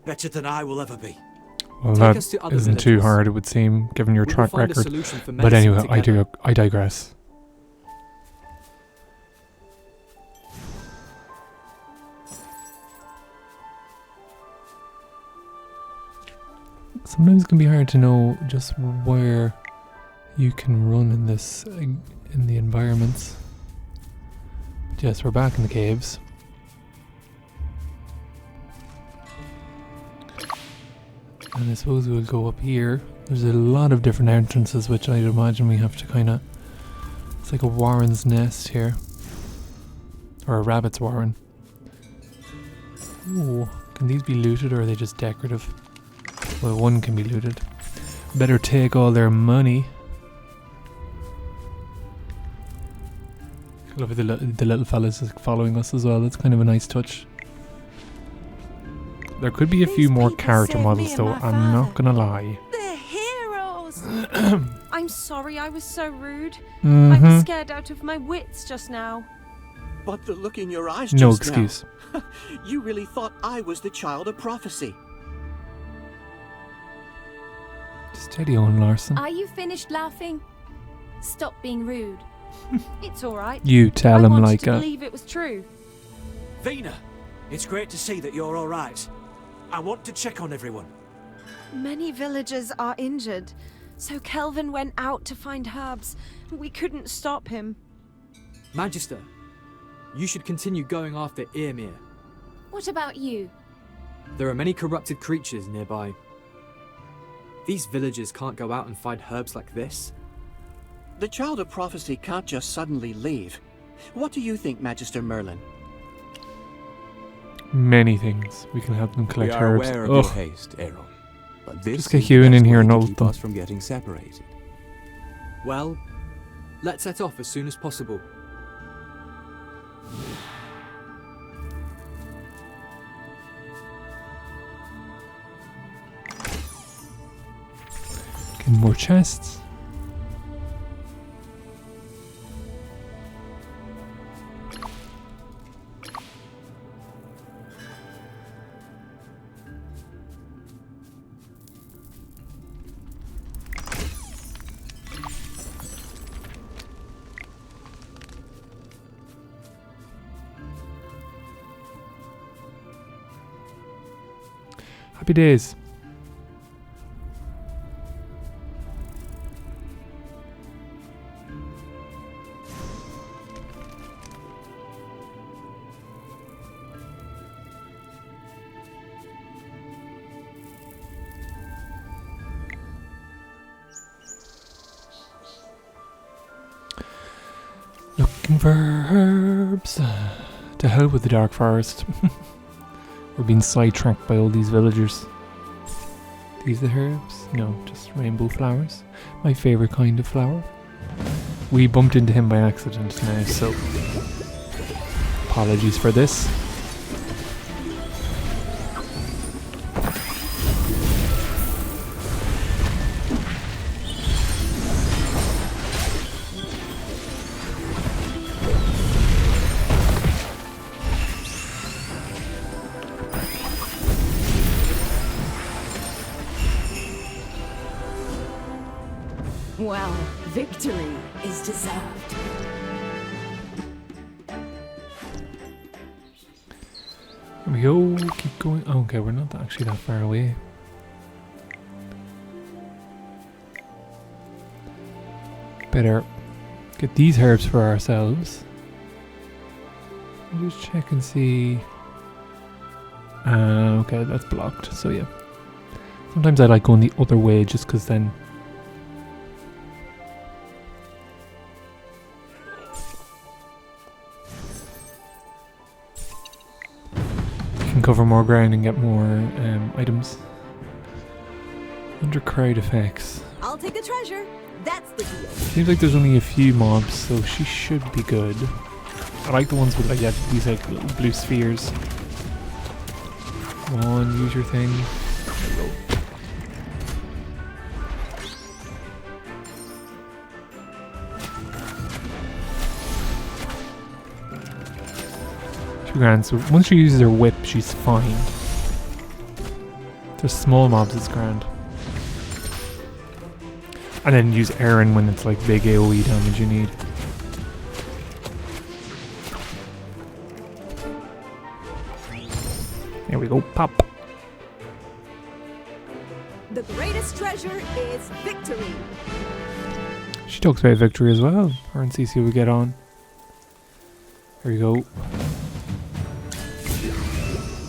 Better than I will ever be. Well, Take us to that other isn't too villages. hard, it would seem, given your We will track find a record. solution for But medicine anyway, I digress. Sometimes it can be hard to know just where you can run in this, in the environments. Yes, we're back in the caves. And I suppose we'll go up here. There's a lot of different entrances, which I'd imagine we have to kind of... It's like a warren's nest here. Or a rabbit's warren. Ooh, can these be looted or are they just decorative? Well, one can be looted. Better take all their money. I love the little fella's following us as well. That's kind of a nice touch. There could be a few more character models though, I'm not gonna lie. They're heroes! I'm sorry I was so rude. I Mhm. was scared out of my wits just now. But the look in your eyes No just excuse. now. You really thought I was the child of prophecy. Steady on, Larson. Are you finished laughing? Stop being rude. It's alright. You tell I him wanted like to a... believe it was true. Vina, it's great to see that you're all right. I want to check on everyone. Many villagers are injured, so Kelvin went out to find herbs. We couldn't stop him. Magister, you should continue going after Eoimir. What about you? There are many corrupted creatures nearby. These villagers can't go out and find herbs like this. The child of prophecy can't just suddenly leave. What do you think, Magister Merlin? Many things. We can help them collect We are herbs. aware of Ugh. your haste, Aaron. But this Just get is the Ewan in best here way and to ult keep them. us from getting separated. Well, let's set off as soon as possible. Get more chests. Happy days. Looking for herbs. To hell with the dark forest. We're being sidetracked by all these villagers. These the herbs? No, just rainbow flowers. My favourite kind of flower. We bumped into him by accident now, so apologies for this. Well, victory is deserved. Here we go, keep going. Oh, okay, we're not actually that far away. Better get these herbs for ourselves. I'll just check and see. Okay, that's blocked, so yeah. Sometimes I like going the other way just because then can cover more ground and get more items. Under crowd effects. I'll take the treasure. That's the deal. Seems like there's only a few mobs, so she should be good. I like the ones with like these like little blue spheres. Come on, use your thing. There we go. £2,000. So once she uses her whip, she's fine. If there's small mobs, it's grand. And then use Aaron when it's like big AoE damage you need. There we go, pop. The greatest treasure is victory. She talks about victory as well. Her and Cecia will get on. There you go.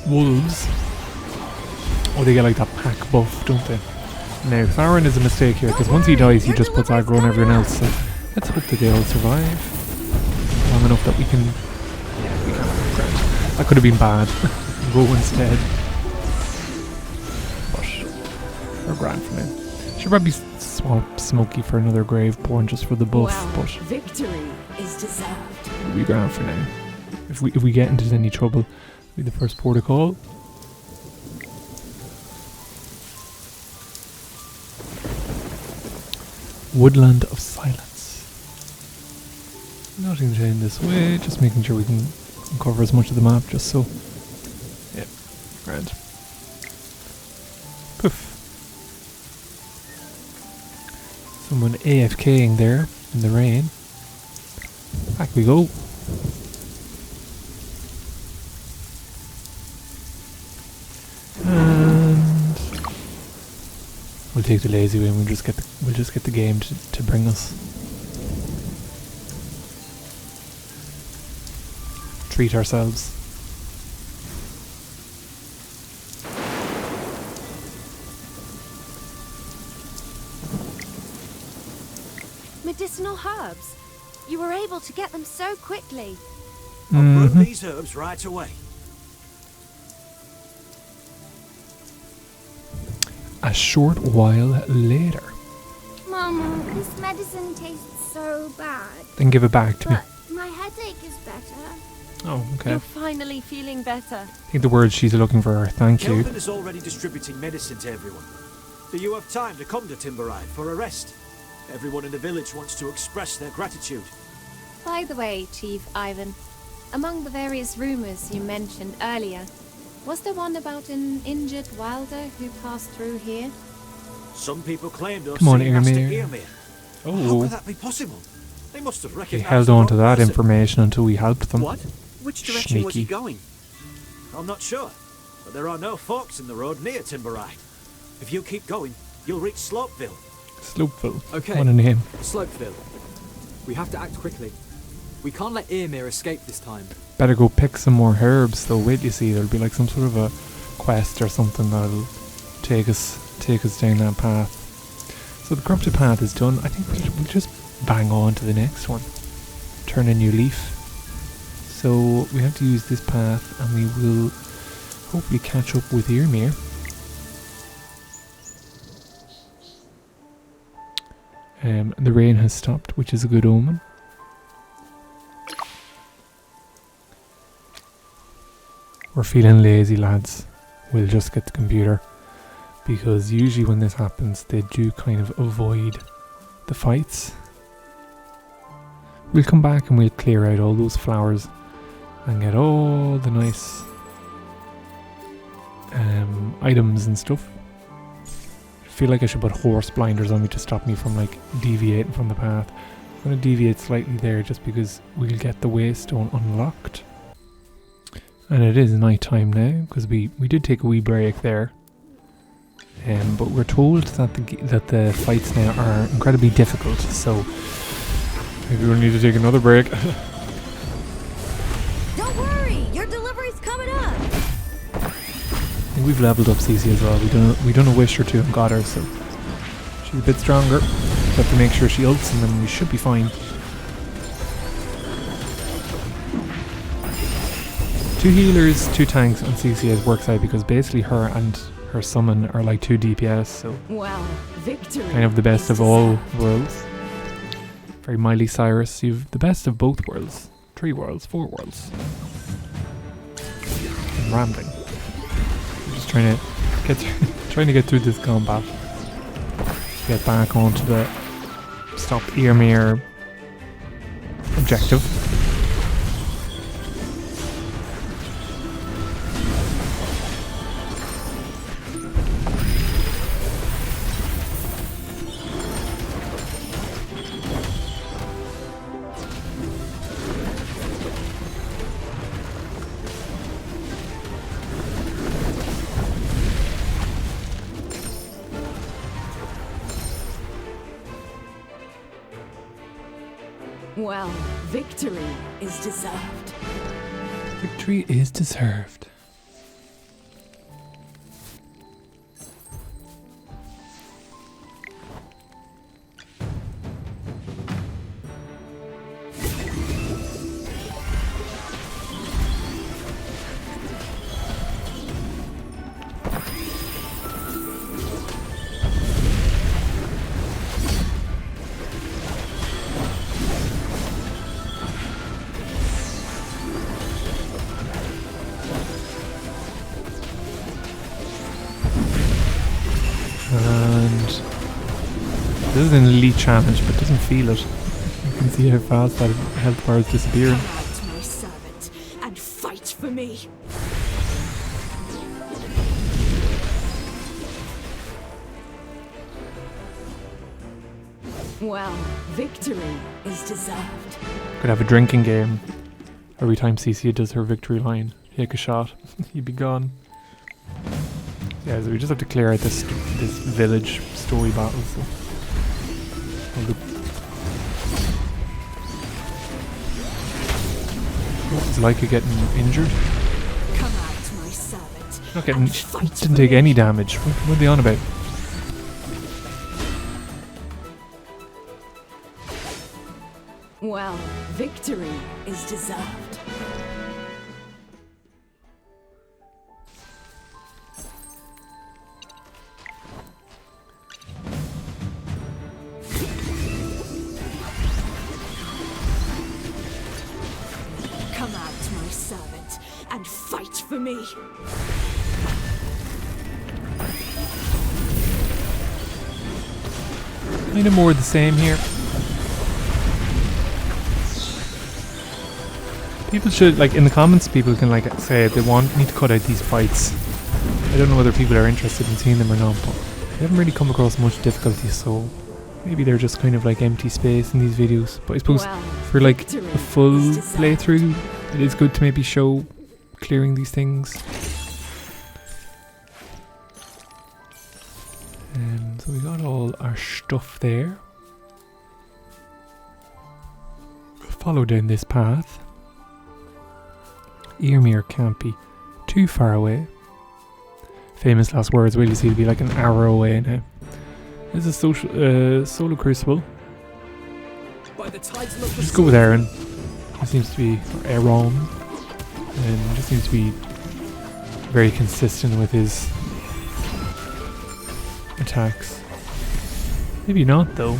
Wolves. Oh, they get like that pack buff, don't they? Now, Farron is a mistake here, because once he dies, he just puts aggro on everyone else, so let's hope that they all survive. Long enough that we can... Yeah, we can't regret. That could have been bad. Go instead. But we're grand for now. Should probably swap Smokey for another Graveborn just for the buff, but... Victory is deserved. We'll be grand for now. If we get into any trouble, it'll be the first port of call. Woodland of Silence. Nothing to in this way, just making sure we can cover as much of the map just so. Yeah, grand. Poof. Someone AFKing there in the rain. Back we go. And we'll take the lazy way and we'll just get the game to bring us. Treat ourselves. Medicinal herbs. You were able to get them so quickly. I'll brew these herbs right away. A short while later. Mama, this medicine tastes so bad. Then give it back to me. But my headache is better. Oh, okay. You're finally feeling better. I think the word she's looking for. Thank you. Kelvin is already distributing medicine to everyone. Do you have time to come to Timberide for a rest? Everyone in the village wants to express their gratitude. By the way, Chief Ivan, among the various rumors you mentioned earlier, was there one about an injured wilder who passed through here? Some people claimed to have Come on, seen Master Eoimir. Eoimir. Oh. How could that be possible? They must have They recognized held the on to wrong that person. information until we helped them. What? Which direction was he Sneaky. going? I'm not sure, but there are no forks in the road near Timberide. If you keep going, you'll reach Slopeville. Slopeville. Okay. What a name. Slopeville. We have to act quickly. We can't let Eoimir escape this time. Better go pick some more herbs though. Wait, you see, there'll be like some sort of a quest or something that'll take us down that path. So the corrupted path is done. I think we'll just bang on to the next one. Turn a new leaf. So we have to use this path and we will hopefully catch up with Eoimir. The rain has stopped, which is a good omen. We're feeling lazy, lads. We'll just get the computer. Because usually when this happens, they do kind of avoid the fights. We'll come back and we'll clear out all those flowers and get all the nice items and stuff. I feel like I should put horse blinders on me to stop me from like deviating from the path. I'm going to deviate slightly there just because we'll get the waystone unlocked. And it is night time now because we did take a wee break there. But we're told that the fights now are incredibly difficult, so maybe we'll need to take another break. Don't worry, your delivery's coming up. I think we've leveled up Cecia as well. We done a wish or two and got her, so she's a bit stronger. Just have to make sure she ults and then we should be fine. 2 healers, 2 tanks on Cecia works out because basically her and her summon are like 2 DPS, so Well, victory. kind of the best of all worlds. Very Miley Cyrus, you've the best of both worlds. 3 worlds, 4 worlds. I'm rambling. I'm just trying to get through this combat. Get back onto the stop Eoimir objective. Well, victory is deserved. Victory is deserved. And this is an elite challenge, but doesn't feel it. You can see how fast that health bar is disappearing. Come out, my servant, and fight for me. Well, victory is deserved. Could have a drinking game every time Cecia does her victory line. Take a shot, you'd be gone. Yeah, so we just have to clear out this village story battle. So what was Leica getting injured? Come out, my servant. Not getting. Didn't take any damage. What are they on about? Well, victory is deserved. Come out, my servant, and fight for me. Kind of more the same here. People should, like, in the comments, people can, like, say if they want me to cut out these fights. I don't know whether people are interested in seeing them or not, but they haven't really come across much difficulty, so maybe they're just kind of like empty space in these videos. But I suppose for, like, a full playthrough, it is good to maybe show clearing these things. So we got all our stuff there. Follow down this path. Eoimir can't be too far away. Famous last words, will you see, it'll be like an hour away now. There's a solar crucible. Just go with Aaron. He seems to be, or Aaron, and just seems to be very consistent with his attacks. Maybe not though.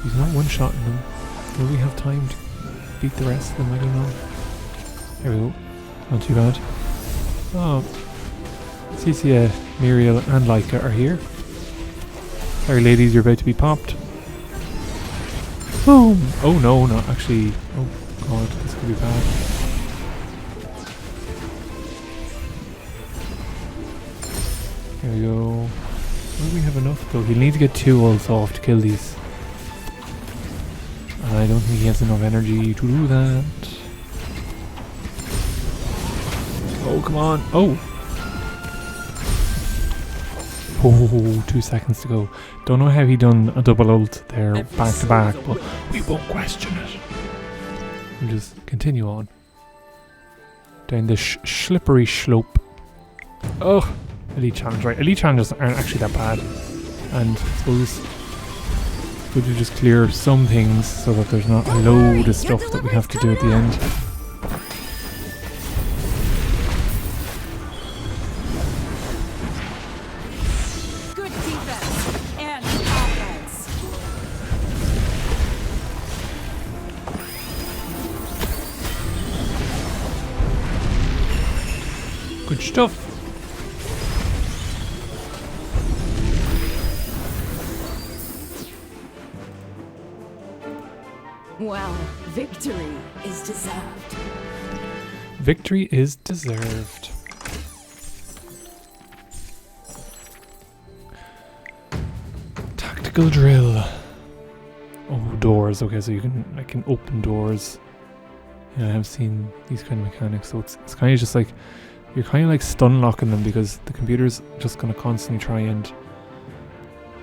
He's not one-shotting them. Will we have time to beat the rest of them? I don't know. There we go. Not too bad. Oh, Cecia, Muriel and Leica are here. Sorry ladies, you're about to be popped. Boom! Oh no, not actually. Oh god, this could be bad. There we go. Will we have enough though? He'll need to get 2 ults off to kill these. And I don't think he has enough energy to do that. Oh, come on. Oh! Oh, 2 seconds to go. Don't know how he done a double ult there back to back, but we won't question it. We'll just continue on. Down this slippery slope. Oh! Elite challenge, right? Elite challenges aren't actually that bad. And I suppose good to just clear some things so that there's not a load of stuff that we have to do at the end. Good defense and offense. Good stuff. Well, victory is deserved. Victory is deserved. Tactical drill. Oh, doors. Okay, so you can open doors. Yeah, I have seen these kind of mechanics. So it's kind of just like you're kind of like stun locking them because the computer's just gonna constantly try and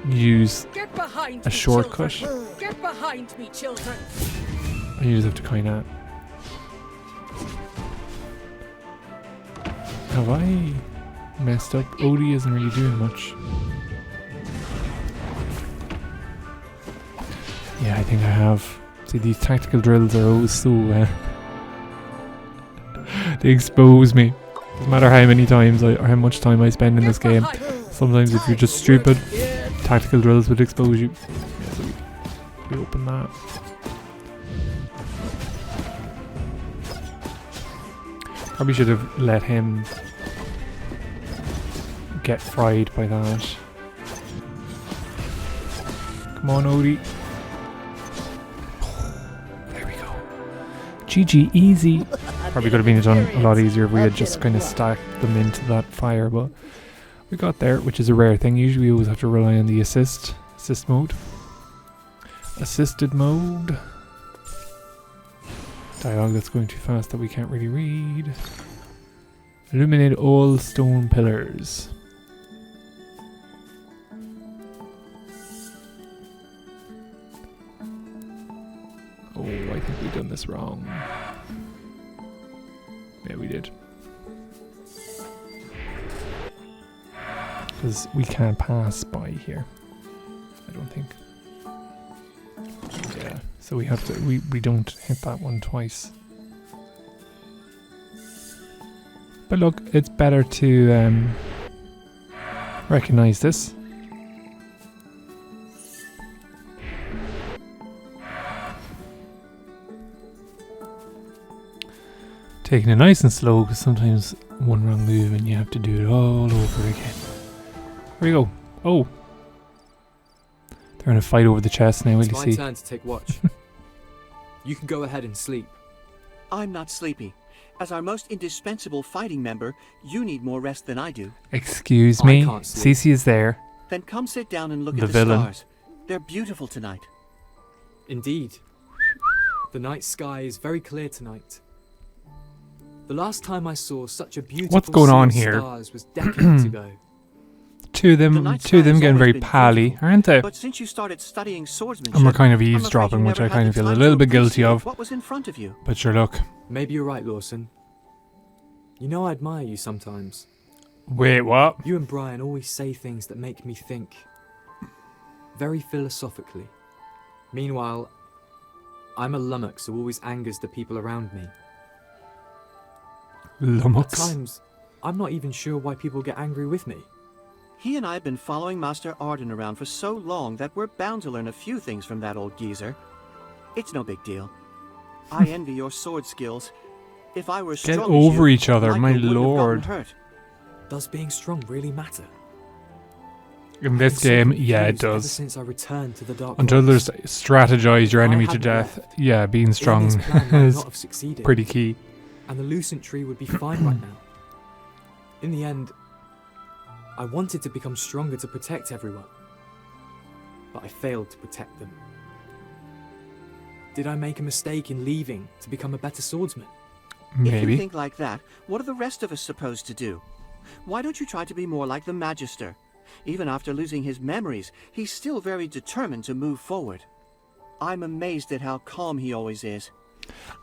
use Get behind a me, shortcut. children. Get behind me, children. You just have to kind of... Have I messed up? Odie isn't really doing much. Yeah, I think I have. See, these tactical drills are always so... they expose me. No matter how many times or how much time I spend in this game. Sometimes if you're just stupid, tactical drills would expose you. Yeah, so we open that. Probably should have let him get fried by that. Come on, Odie. There we go. GG, easy. Probably could have been done a lot easier if we had just kind of stacked them into that fire, but we got there, which is a rare thing. Usually we always have to rely on the assist mode. Assisted mode. Dialogue that's going too fast that we can't really read. Illuminate all stone pillars. Oh, I think we've done this wrong. Yeah, we did. Because we can't pass by here. I don't think. Yeah, so we have to, we don't hit that one twice. But look, it's better to recognize this. Taking it nice and slow, because sometimes one wrong move and you have to do it all over again. Here we go. Oh. They're going to fight over the chest now, will you see? It's my turn to take watch. You can go ahead and sleep. I'm not sleepy. As our most indispensable fighting member, you need more rest than I do. Excuse me. Cecia is there. Then come sit down and look The at the villain. stars. They're beautiful tonight. Indeed. The night sky is very clear tonight. The last time I saw such a beautiful What's going sea on of here? stars was decades ago. Two of them getting very pally, aren't they? But since you started studying swordsmanship, And we're kind of I'm afraid eavesdropping, you which I never kind had of the feel a time little to bit guilty appreciate of. what was in front of you. But sure, look. Maybe you're right, Lawson. You know I admire you sometimes. Wait, what? You and Brian always say things that make me think. Very philosophically. Meanwhile, I'm a lummox who always angers the people around me. Lummox? At times, I'm not even sure why people get angry with me. He and I have been following Master Arden around for so long that we're bound to learn a few things from that old geezer. It's no big deal. I envy your sword skills. If I were Get strong over as you, each other, my Michael wouldn't have gotten lord. hurt. Does being strong really matter? In this I've been so game, yeah, it confused ever does. since I returned to the Dark Until Forest. there's strategize your If I enemy to hadn't death. left, Yeah, being strong Illyria's plan might is not have succeeded, pretty key. and the Lucent Tree would be fine right now. In the end, I wanted to become stronger to protect everyone, but I failed to protect them. Did I make a mistake in leaving to become a better swordsman? If you Maybe. think like that, what are the rest of us supposed to do? Why don't you try to be more like the Magister? Even after losing his memories, he's still very determined to move forward. I'm amazed at how calm he always is.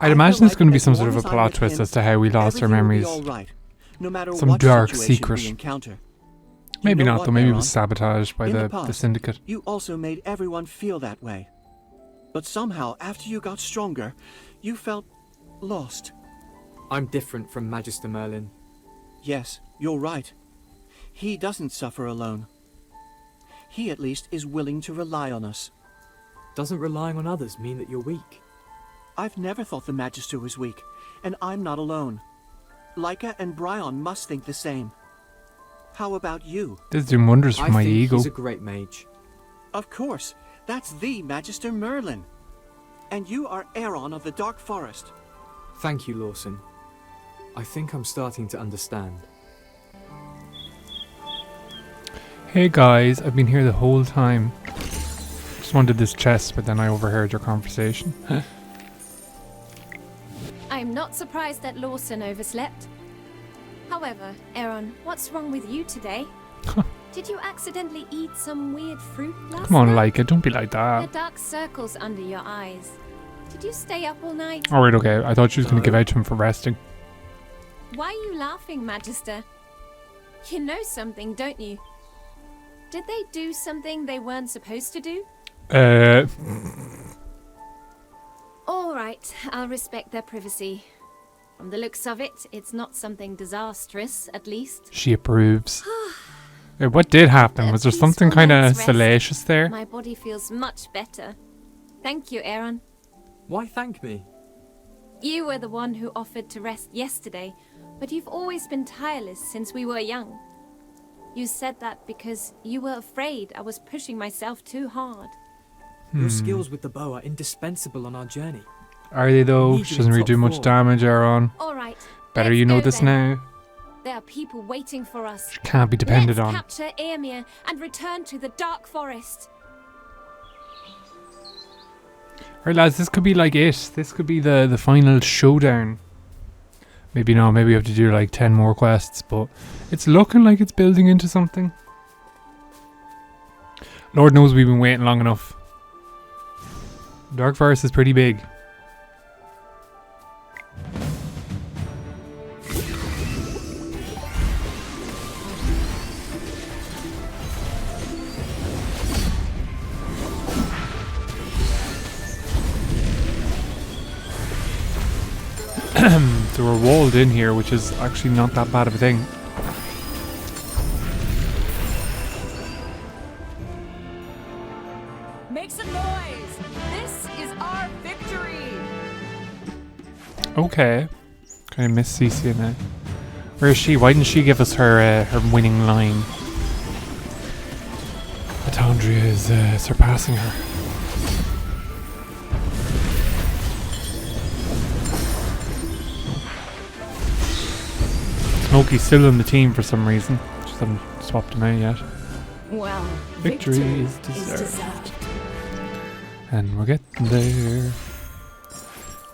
I'd imagine there's going to be some sort of a plot twist as to how we lost our memories. No matter Some what dark situation secret. we encounter. Maybe You know not, what, though. Maybe it Aaron? was sabotaged by In the past, Syndicate. You also made everyone feel that way. But somehow, after you got stronger, you felt lost. I'm different from Magister Merlin. Yes, you're right. He doesn't suffer alone. He at least is willing to rely on us. Doesn't relying on others mean that you're weak? I've never thought the Magister was weak, and I'm not alone. Leica and Brian must think the same. How about you? This is doing wonders for my I think ego. he's a great mage. Of course, that's the Magister Merlin. And you are Aaron of the Dark Forest. Thank you, Lawson. I think I'm starting to understand. Hey guys, I've been here the whole time. Just wanted this chest, but then I overheard your conversation. I'm not surprised that Lawson overslept. However, Aaron, what's wrong with you today? Did you accidentally eat some weird fruit last Come on, night? Leica, don't be like There are that. dark circles under your eyes. Did you stay up all night? Alright, okay. I thought she was going to give out to him for resting. Why are you laughing, Magister? You know something, don't you? Did they do something they weren't supposed to do? All right, I'll respect their privacy. From the looks of it, it's not something disastrous, at least. She approves. What did happen? Was there something kind of salacious there? My body feels much better. Thank you, Aaron. Why thank me? You were the one who offered to rest yesterday, but you've always been tireless since we were young. You said that because you were afraid I was pushing myself too hard. Your skills with the bow are indispensable on our journey. Are they though? She doesn't really do much damage, Aaron. All right. Better you know this now. There are people waiting for us. She can't be depended Let's on. capture Eoimir and return to the Dark Forest. Alright lads, this could be like it. This could be the final showdown. Maybe not, maybe we have to do like 10 more quests, but it's looking like it's building into something. Lord knows we've been waiting long enough. Dark Forest is pretty big. So we're walled in here, which is actually not that bad of a thing. Make some noise! This is our victory! Okay. Kind of miss Cecia now. Where is she? Why didn't she give us her her winning line? Atandria is surpassing her. Smokey's still in the team for some reason. Just haven't swapped him out yet. Well, Victory is deserved. And we're getting there.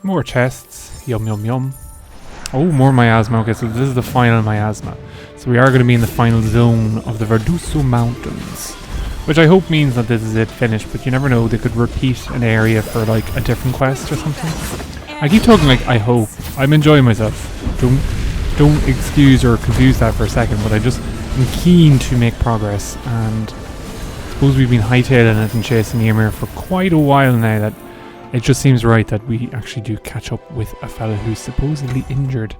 More chests. Yum yum yum. Oh, more miasma. Okay, so this is the final miasma. So we are going to be in the final zone of the Verduso Mountains. Which I hope means that this is it finished, but you never know, they could repeat an area for like a different quest or something. I keep talking like I hope. I'm enjoying myself. Don't excuse or confuse that for a second, but I just am keen to make progress, and I suppose we've been hightailing it and chasing Eoimir for quite a while now that it just seems right that we actually do catch up with a fella who's supposedly injured.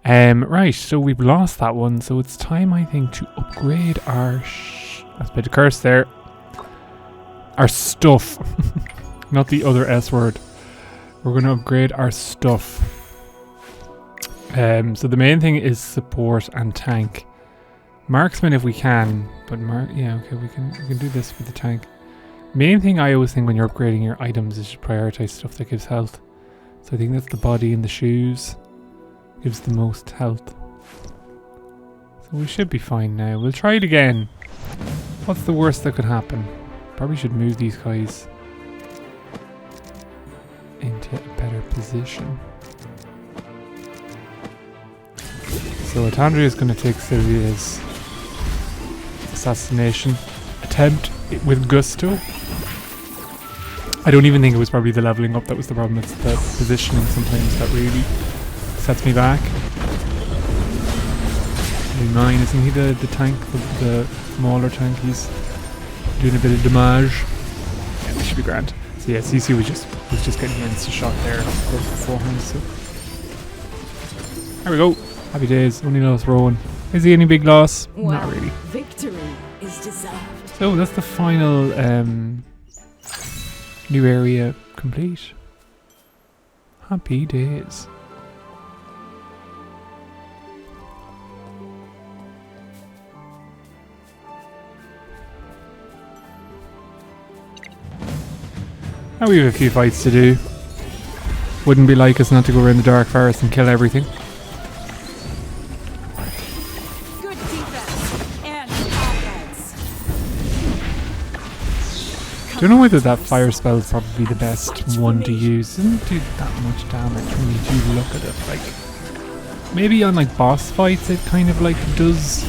Right, so we've lost that one, so it's time, I think, to upgrade our that's a bit of curse there. Our stuff. Not the other S word. We're going to upgrade our stuff. So the main thing is support and tank. Marksman if we can, but yeah, okay, we can do this with the tank. Main thing I always think when you're upgrading your items is to prioritize stuff that gives health. So I think that's the body and the shoes. Gives the most health. So we should be fine now. We'll try it again. What's the worst that could happen? Probably should move these guys into a better position. So Atandria is going to take Sylvia's assassination attempt with gusto. I don't even think it was probably the leveling up that was the problem, it's the positioning sometimes that really sets me back. Mine, isn't he the tank, the smaller tank? He's doing a bit of damage. Yeah, this should be grand. So yeah, Cecia was just getting an insta shot there beforehand. So there we go. Happy days. Only lost Rowan. Is he any big loss? Well, not really. Victory is deserved. So that's the final new area complete. Happy days. Now we have a few fights to do. Wouldn't be like us not to go around the Dark Forest and kill everything. Good defense and offense. Do you know whether that fire spell is probably the best one to use? It doesn't do that much damage when you do look at it. Like maybe on like boss fights it kind of like does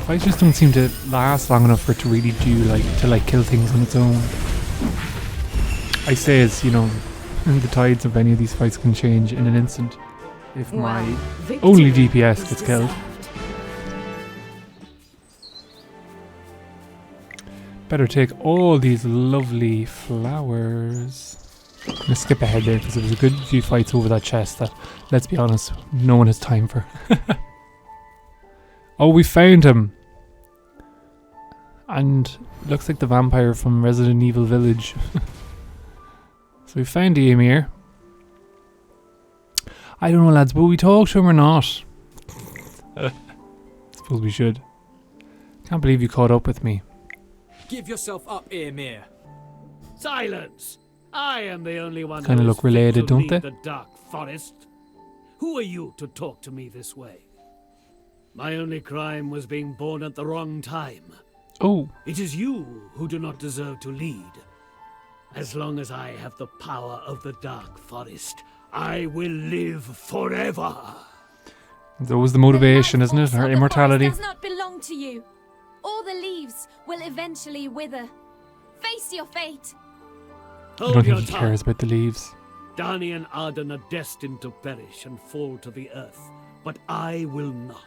fights just don't seem to last long enough for it to really do to kill things on its own. I say as you know, the tides of any of these fights can change in an instant if my only DPS gets killed. Better take all these lovely flowers. I'm gonna skip ahead there because there was a good few fights over that chest that, let's be honest, no one has time for. Oh, we found him! And looks like the vampire from Resident Evil Village. So we found Eoimir. I don't know, lads, will we talk to him or not? Suppose we should. Can't believe you caught up with me. Give yourself up, Eoimir. Silence! I am the only one Kinda who look is related, fit to don't lead they? the Dark Forest. Who are you to talk to me this way? My only crime was being born at the wrong time. Oh. It is you who do not deserve to lead. As long as I have the power of the Dark Forest, I will live forever. It's always the motivation, isn't it? Her immortality. Does not belong to you. All the leaves will eventually wither. Face your fate. I don't think he cares about the leaves. Dahnie and Arden are destined to perish and fall to the earth, but I will not.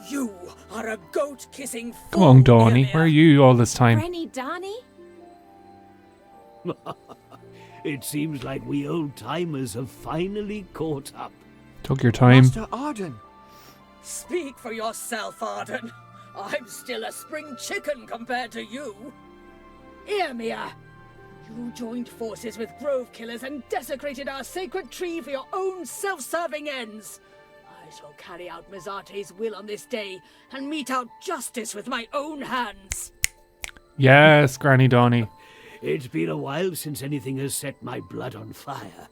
You are a goat-kissing fool. Come on, Dahnie. Where are you all this time? Granny Dahnie? It seems like we old-timers have finally caught up. Took your time. Master Arden. Speak for yourself, Arden. I'm still a spring chicken compared to you. Eoimir, you joined forces with grove killers and desecrated our sacred tree for your own self-serving ends. I shall carry out Misarte's will on this day and mete out justice with my own hands. Yes, Granny Dahnie. It's been a while since anything has set my blood on fire.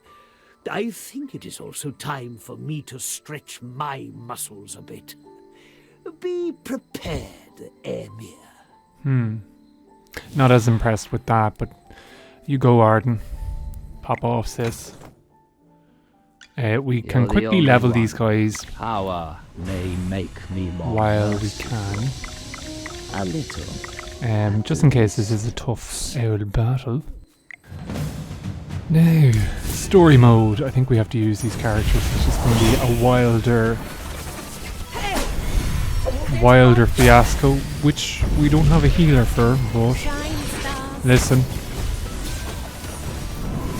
I think it is also time for me to stretch my muscles a bit. Be prepared, Eoimir. Not as impressed with that, but you go, Arden. Pop off, sis. We can quickly level these guys. Power may make me more while we can. A little. Just in case this is a tough old battle. Now, story mode. I think we have to use these characters. It's just going to be a wilder fiasco, which we don't have a healer for, but listen.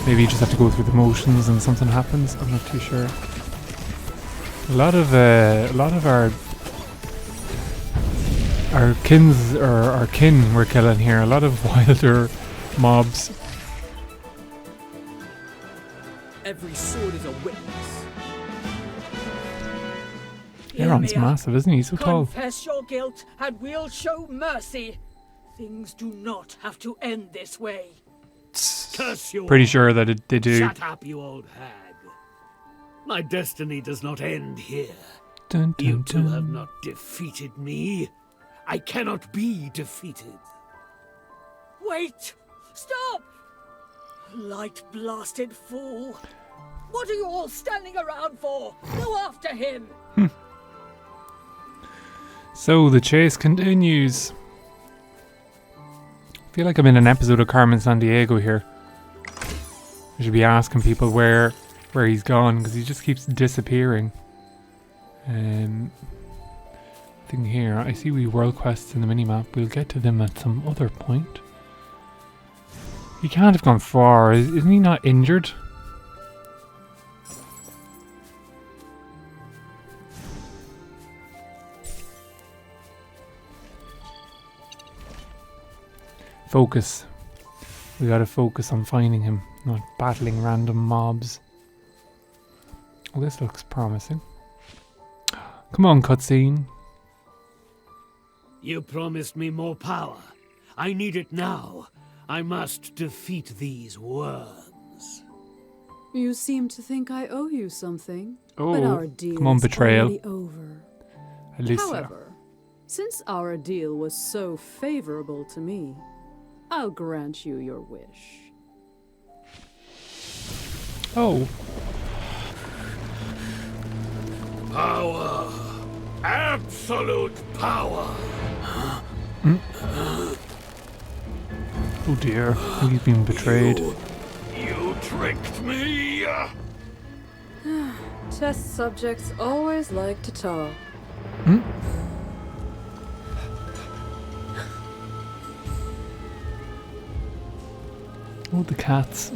Maybe you just have to go through the motions and something happens. I'm not too sure. A lot of our kin we're killing here. A lot of wilder mobs. Every sword is a witness. Aaron's massive, isn't he? He's so tall. Confess your guilt, and we'll show mercy. Things do not have to end this way. Curse you! Pretty sure that they do. Shut up, you old hag. My destiny does not end here. Dun, dun, You two dun. have not defeated me. I cannot be defeated. Wait! Stop! Light-blasted fool! What are you all standing around for? Go after him! So the chase continues. I feel like I'm in an episode of Carmen Sandiego here. I should be asking people where he's gone because he just keeps disappearing. Thing here, I see we world quests in the minimap. We'll get to them at some other point. He can't have gone far. Isn't he not injured? Focus. We gotta focus on finding him, not battling random mobs. Well, this looks promising. Come on, cutscene. You promised me more power. I need it now. I must defeat these worms. You seem to think I owe you something. Oh, but our deal come on, is betrayal. already over. Alyssa. However, since our deal was so favorable to me, I'll grant you your wish. Oh. Power. Absolute absolute power. Oh dear, he's been betrayed. You tricked me. Test subjects always like to talk. Oh, the cats.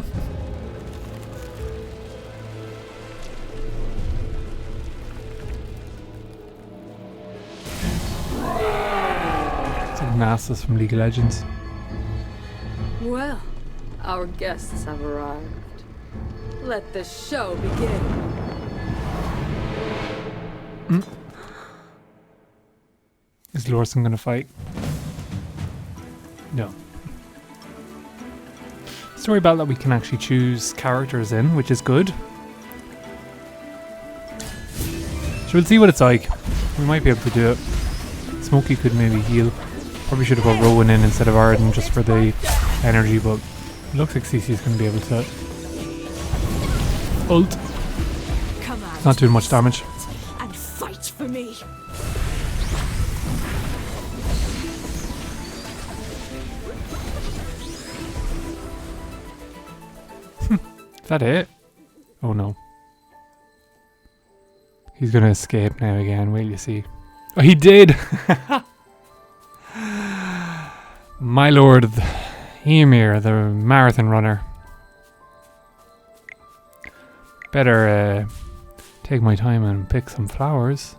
It's like Nasus from League of Legends. Well, our guests have arrived. Let the show begin. Is Lorson gonna fight? No. Story about that we can actually choose characters in, which is good. So we'll see what it's like. We might be able to do it. Smokey could maybe heal. Probably should have got Rowan in instead of Arden just for the energy, but it looks like Cece's going to be able to ult. It's not doing much damage. And fight for me. Is that it? Oh no. He's gonna escape now again, wait till you see. Oh, he did! My lord, Eoimir, the marathon runner. Better take my time and pick some flowers.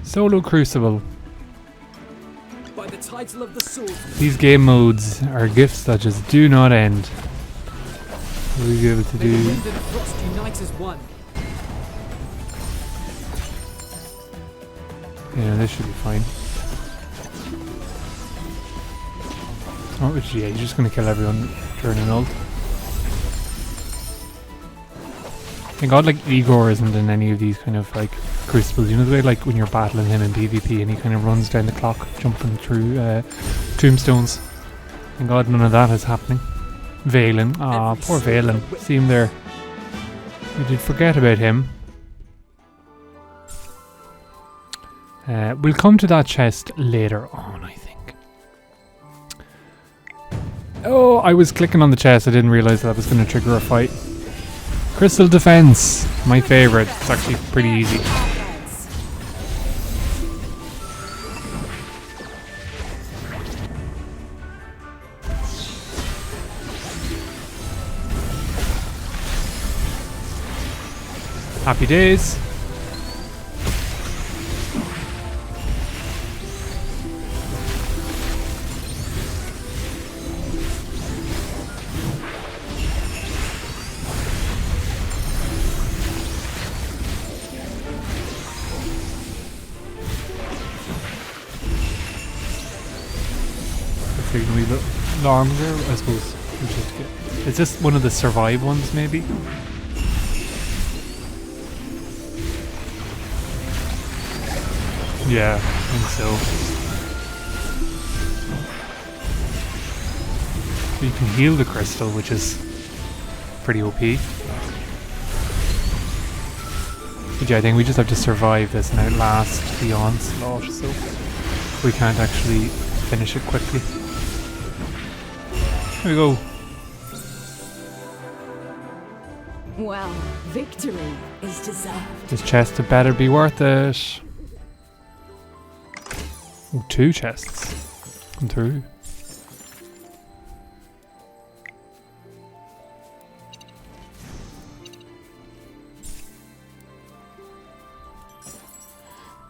Solo Crucible. By the title of the sword. These game modes are gifts that just do not end. Will we be able to do? Wind and frost unite as one. Yeah, this should be fine. Oh, yeah, you're just gonna kill everyone during an ult. Thank God, like Igor isn't in any of these kind of like crucibles. You know the way like when you're battling him in PvP and he kind of runs down the clock, jumping through tombstones. Thank God, none of that is happening. Valen, ah, poor Valen. See him there. We did forget about him. We'll come to that chest later on, I think. Oh, I was clicking on the chest. I didn't realize that was going to trigger a fight. Crystal Defense, my favorite. It's actually pretty easy. Happy days. Taking a wee bit longer, I suppose. We should get. Is this one of the survive ones, maybe? Yeah, I think so. You can heal the crystal, which is pretty OP. But yeah, I think we just have to survive this and outlast the onslaught, so we can't actually finish it quickly. Here we go. Well, victory is deserved. This chest had better be worth it. Ooh, 2 chests. Come through.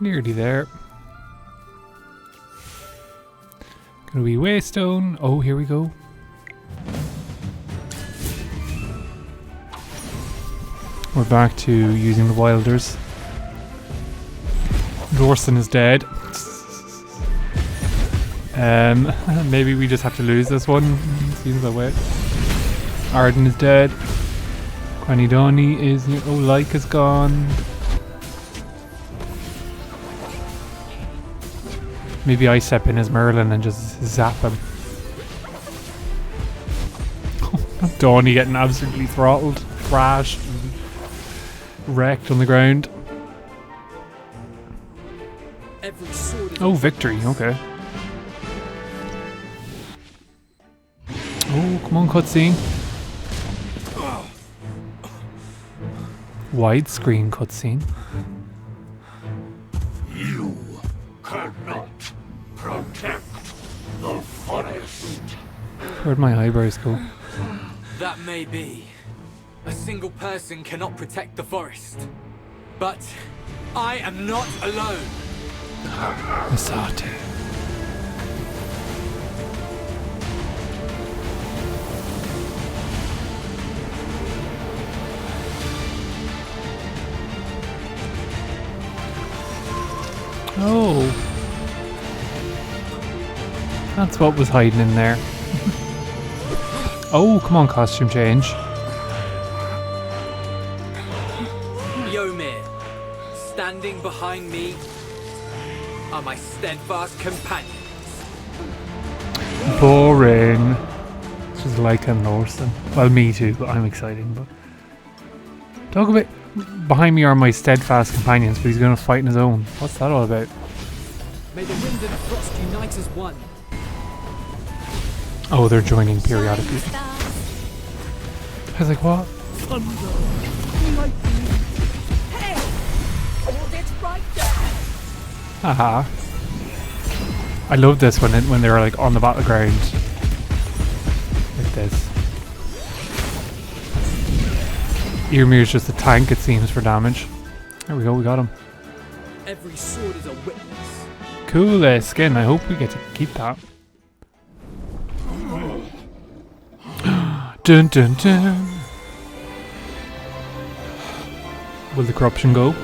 Nearly there. Gonna be waystone. Oh, here we go. We're back to using the wilders. Dorson is dead. Maybe we just have to lose this one. Seems that way. Arden is dead. Granny Dahnie is. Oh, Like is gone. Maybe I step in as Merlin and just zap him. Dahnie getting absolutely throttled, thrashed, and wrecked on the ground. Oh, victory. Okay. Oh, come on, cutscene. Widescreen cutscene. You cannot protect the forest. Where'd my eyebrows go? That may be. A single person cannot protect the forest. But I am not alone. Misarte. Oh. That's what was hiding in there. Oh, come on, costume change. Eoimir, standing behind me are my steadfast companions. Boring. It's just like a Norsen. Well, me too, but I'm excited. But talk about behind me are my steadfast companions, but he's going to fight on his own. What's that all about? May the wind and frost unite as one. Oh, they're joining periodically. I was like, what? Hey! Hold it right there! Haha. I love this when they're like on the battleground. Like this. Eoimir's just a tank, it seems, for damage. There we go, we got him. Every sword is a witness. Cool skin, I hope we get to keep that. Dun dun dun. Will the corruption go?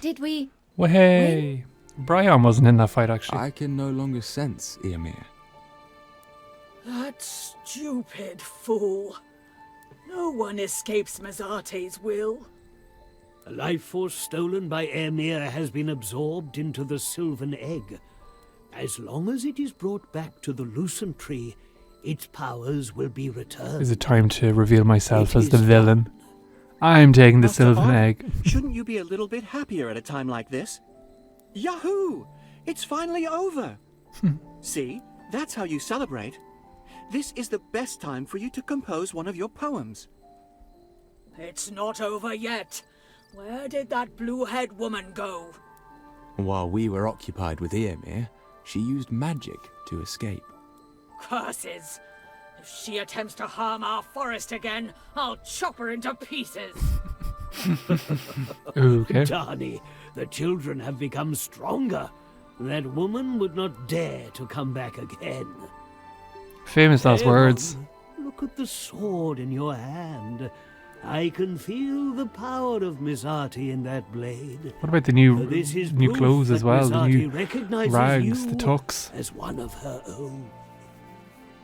Did we? Well, hey! Brian wasn't in that fight, actually. I can no longer sense Eoimir. That stupid fool. No one escapes Misarte's will. A life force stolen by Eoimir has been absorbed into the Sylvan Egg. As long as it is brought back to the Lucent Tree, its powers will be returned. Is it time to reveal myself as the villain? I'm taking the Sylvan Egg. Shouldn't you be a little bit happier at a time like this? Yahoo! It's finally over! See, that's how you celebrate. This is the best time for you to compose one of your poems. It's not over yet. Where did that blue-haired woman go? While we were occupied with Eoimir, she used magic to escape. Curses! If she attempts to harm our forest again, I'll chop her into pieces. Okay. Dahnie, the children have become stronger. That woman would not dare to come back again. Famous last words. Look at the sword in your hand. I can feel the power of Misarte in that blade. What about the new proof clothes as that well? The Misarte new recognizes rags, the you tux. as one of her own.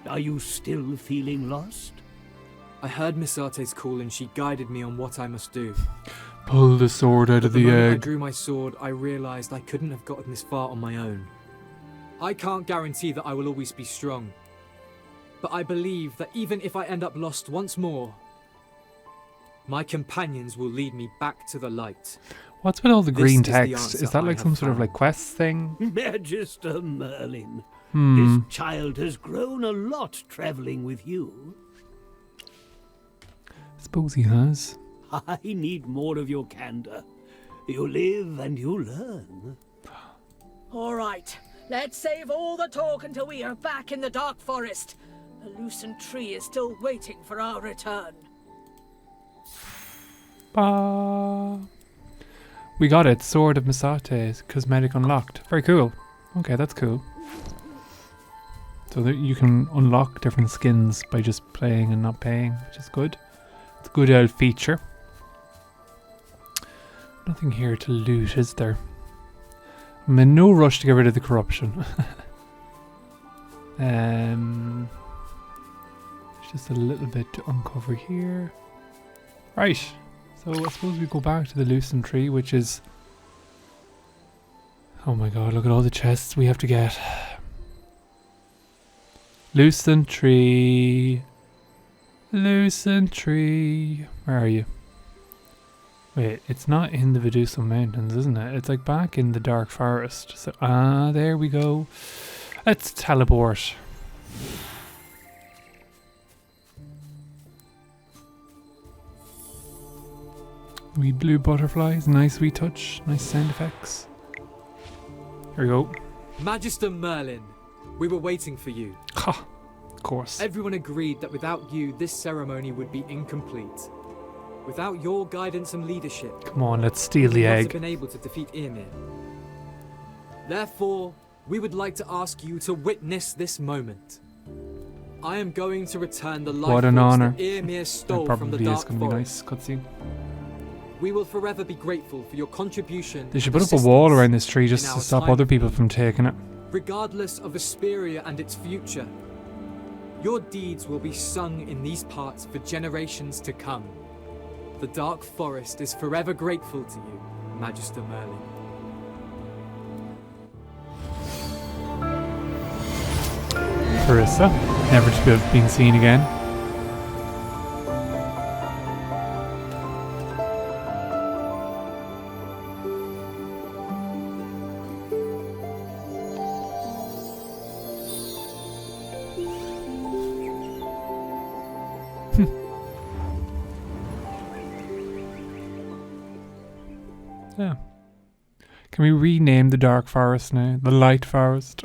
Are you still feeling lost? I heard Misarte's call and she guided me on what I must do. Pull the sword out of the moment I egg. drew my sword, I realized I couldn't have gotten this far on my own. I can't guarantee that I will always be strong. But I believe that even if I end up lost once more, my companions will lead me back to the light. What's with all the green This text? the Is that answer like I some have sort of found. like quest thing? Magister Merlin. Hmm. This child has grown a lot traveling with you. Suppose he has. I need more of your candor. You live and you learn. All right, let's save all the talk until we are back in the dark forest. The Lucent Tree is still waiting for our return. We got it. Sword of Misarte. Cosmetic unlocked. Very cool. Okay, that's cool. So that you can unlock different skins by just playing and not paying, which is good. It's a good old feature. Nothing here to loot, is there? I'm in no rush to get rid of the corruption. There's just a little bit to uncover here. Right. So I suppose we go back to the Lucent Tree, which is... Oh my god, look at all the chests we have to get. Lucent tree. Lucent tree. Where are you? Wait, it's not in the Vidusum Mountains, isn't it? It's like back in the Dark Forest. So, there we go. Let's teleport. Wee blue butterflies, nice wee touch, nice sound effects. Here we go. Magister Merlin, we were waiting for you. Ha, of course. Everyone agreed that without you, this ceremony would be incomplete. Without your guidance and leadership, Come on, let's steal the we would not egg. have been able to defeat Eoimir. Therefore, we would like to ask you to witness this moment. I am going to return the life What an force honor. that Eoimir stole That from the probably is Dark going to be Forest. nice cutscene. We will forever be grateful for your contribution. They should and put up a wall assistance around this tree in just to our stop time other of people need. from taking it. Regardless of Vesperia and its future, your deeds will be sung in these parts for generations to come. The Dark Forest is forever grateful to you, Magister Merlin. Carissa, never to have been seen again. Yeah. Can we rename the Dark Forest now? The Light Forest?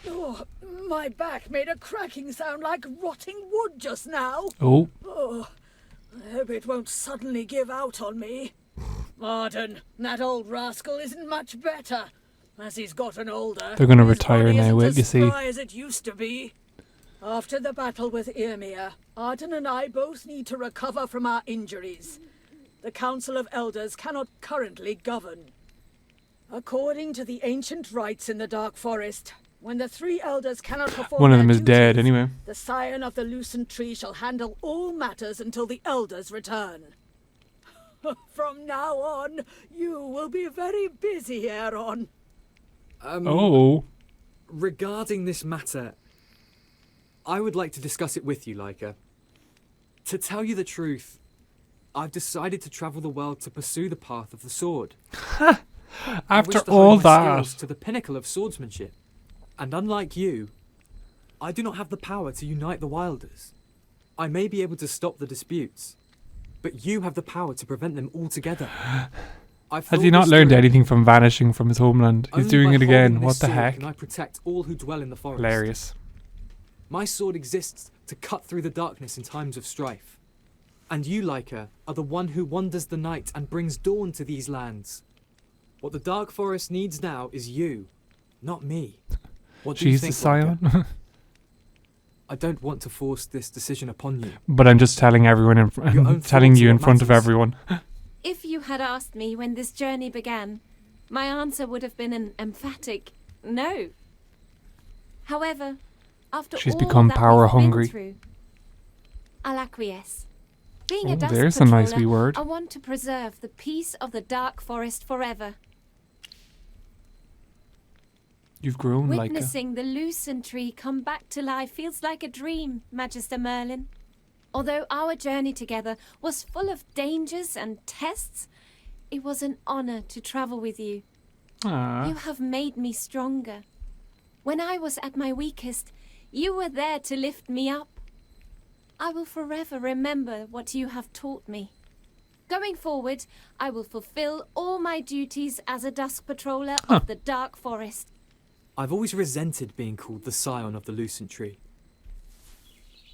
Oh, my back made a cracking sound like rotting wood just now. Oh. Oh, I hope it won't suddenly give out on me. Arden, that old rascal isn't much better. As he's gotten older, They're gonna his retire body now, isn't wait as you see. spry as it used to be. After the battle with Eoimir, Arden and I both need to recover from our injuries. The Council of Elders cannot currently govern. According to the ancient rites in the Dark Forest, when the three elders cannot perform One of them their is dead duties, anyway. the Scion of the Lucent Tree shall handle all matters until the elders return. From now on, you will be very busy, Aaron. Oh. Regarding this matter, I would like to discuss it with you, Leica. To tell you the truth, I've decided to travel the world to pursue the path of the sword. I wish After to all hone my that. skills to the pinnacle of swordsmanship. And unlike you, I do not have the power to unite the Wilders. I may be able to stop the disputes, but you have the power to prevent them altogether. Has he not learned anything from vanishing from his homeland? He's doing it again. What the heck? Can I protect all who dwell in the forest? Hilarious. My sword exists to cut through the darkness in times of strife. And you, Leica, are the one who wanders the night and brings dawn to these lands. What the Dark Forest needs now is you, not me. What do you She's think, the Scion. Leica? I don't want to force this decision upon you. But I'm just telling everyone, telling you in front of everyone. If you had asked me when this journey began, my answer would have been an emphatic no. However, after She's all become that power we've been hungry. through, I'll acquiesce. Being Oh, a dusk there's a nice patroller, wee word. I want to preserve the peace of the Dark Forest forever. You've grown like a... Witnessing the Lucent Tree come back to life feels like a dream, Magister Merlin. Although our journey together was full of dangers and tests, it was an honor to travel with you. Aww. You have made me stronger. When I was at my weakest, you were there to lift me up. I will forever remember what you have taught me. Going forward, I will fulfill all my duties as a dusk patroller of the Dark Forest. I've always resented being called the Scion of the Lucent Tree.